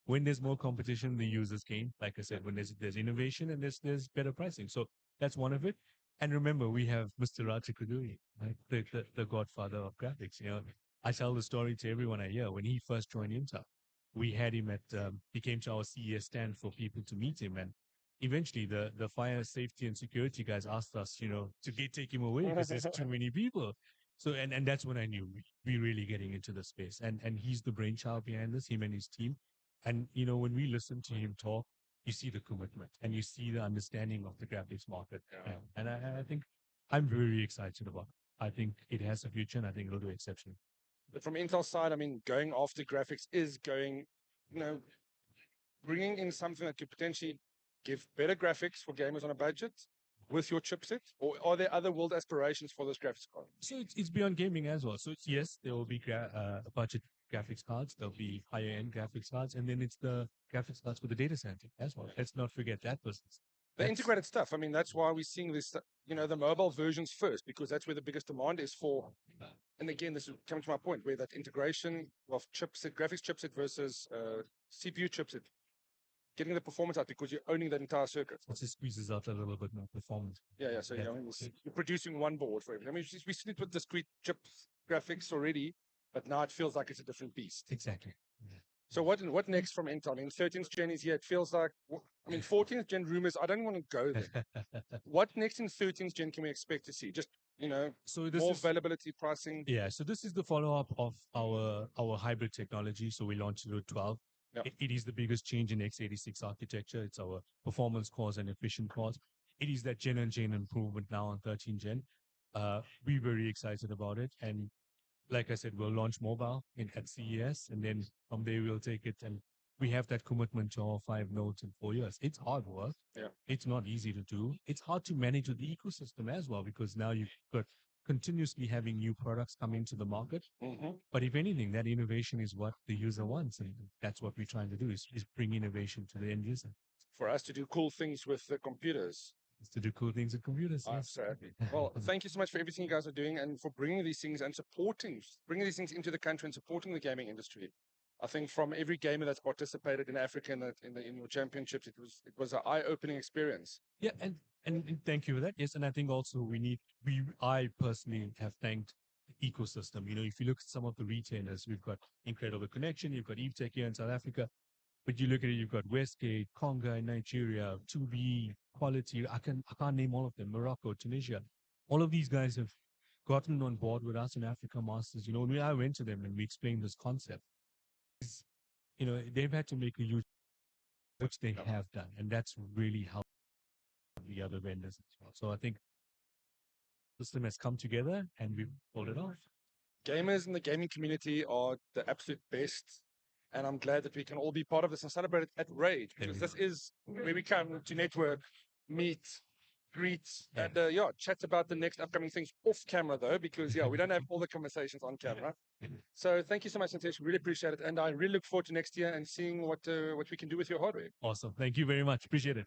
When there's more competition, the users gain. Like I said, when there's innovation and there's better pricing. So that's one of it. And remember, we have Mr. Raj Kuduri, right? The godfather of graphics. You know, I tell the story to everyone I hear. When he first joined Intel, we had him he came to our CES stand for people to meet him. And eventually the fire safety and security guys asked us, to take him away because there's too many people. So, and that's when I knew we really getting into the space. And he's the brainchild behind this, him and his team. And, when we listen to him talk, you see the commitment and you see the understanding of the graphics market. Yeah. And I think I'm very excited about it. I think it has a future and I think it'll do exceptionally. But from Intel's side, I mean, going after graphics is going, bringing in something that could potentially give better graphics for gamers on a budget with your chipset? Or are there other world aspirations for this graphics card? So it's beyond gaming as well. So yes, there will be budget graphics cards. There'll be higher end graphics cards. And then it's the graphics cards for the data center as well. Let's not forget that business. The integrated stuff. I mean, that's why we're seeing this, the mobile versions first, because that's where the biggest demand is for. And again, this is coming to my point where that integration of chipset, graphics chipset versus CPU chipset, getting the performance out because you're owning that entire circuit. It just squeezes out a little bit more performance. Yeah. So you're producing one board for everything. I mean, we see it with discrete chip graphics already, but now it feels like it's a different beast. Exactly. So what next from Intel? I mean, 13th gen is here. It feels like, 14th gen rumors, I don't want to go there. What next in 13th gen can we expect to see? Just, so this more availability, pricing? Yeah, so this is the follow-up of our hybrid technology. So we launched Rode 12. Yep. It is the biggest change in x86 architecture. It's our performance cores and efficient cores. It is that gen-on-gen improvement now on 13th gen. We're very excited about it. And like I said, we'll launch mobile at CES, and then from there we'll take it. And we have that commitment to our 5 nodes in 4 years. It's hard work. Yeah. It's not easy to do. It's hard to manage with the ecosystem as well, because now you've got continuously having new products come into the market. Mm-hmm. But if anything, that innovation is what the user wants. And that's what we're trying to do is bring innovation to the end user. For us to do cool things with the computers. To do cool things with computers. Yes. So happy. Well, thank you so much for everything you guys are doing and for bringing these things and bringing these things into the country and supporting the gaming industry. I think from every gamer that's participated in Africa in your championships, it was an eye-opening experience. Yeah, and thank you for that. Yes, and I think also I personally have thanked the ecosystem. You know, if you look at some of the retailers, we've got Incredible Connection, you've got EveTech here in South Africa, but you look at it, you've got Westgate, Conga in Nigeria, 2B, Quality. I can't name all of them. Morocco, Tunisia. All of these guys have gotten on board with us in Africa Masters. You know, when I went to them and we explained this concept, you know, they've had to make a huge, which they have done, and that's really helped the other vendors as well. So I think the system has come together and we've pulled it off. Gamers in the gaming community are the absolute best, and I'm glad that we can all be part of this and celebrate it at rAge, because this is where we come to network, meet, greet, and chat about the next upcoming things off camera though, because we don't have all the conversations on camera. So thank you so much, Nitesh. Really appreciate it, and I really look forward to next year and seeing what we can do with your hardware. Awesome. Thank you very much. Appreciate it.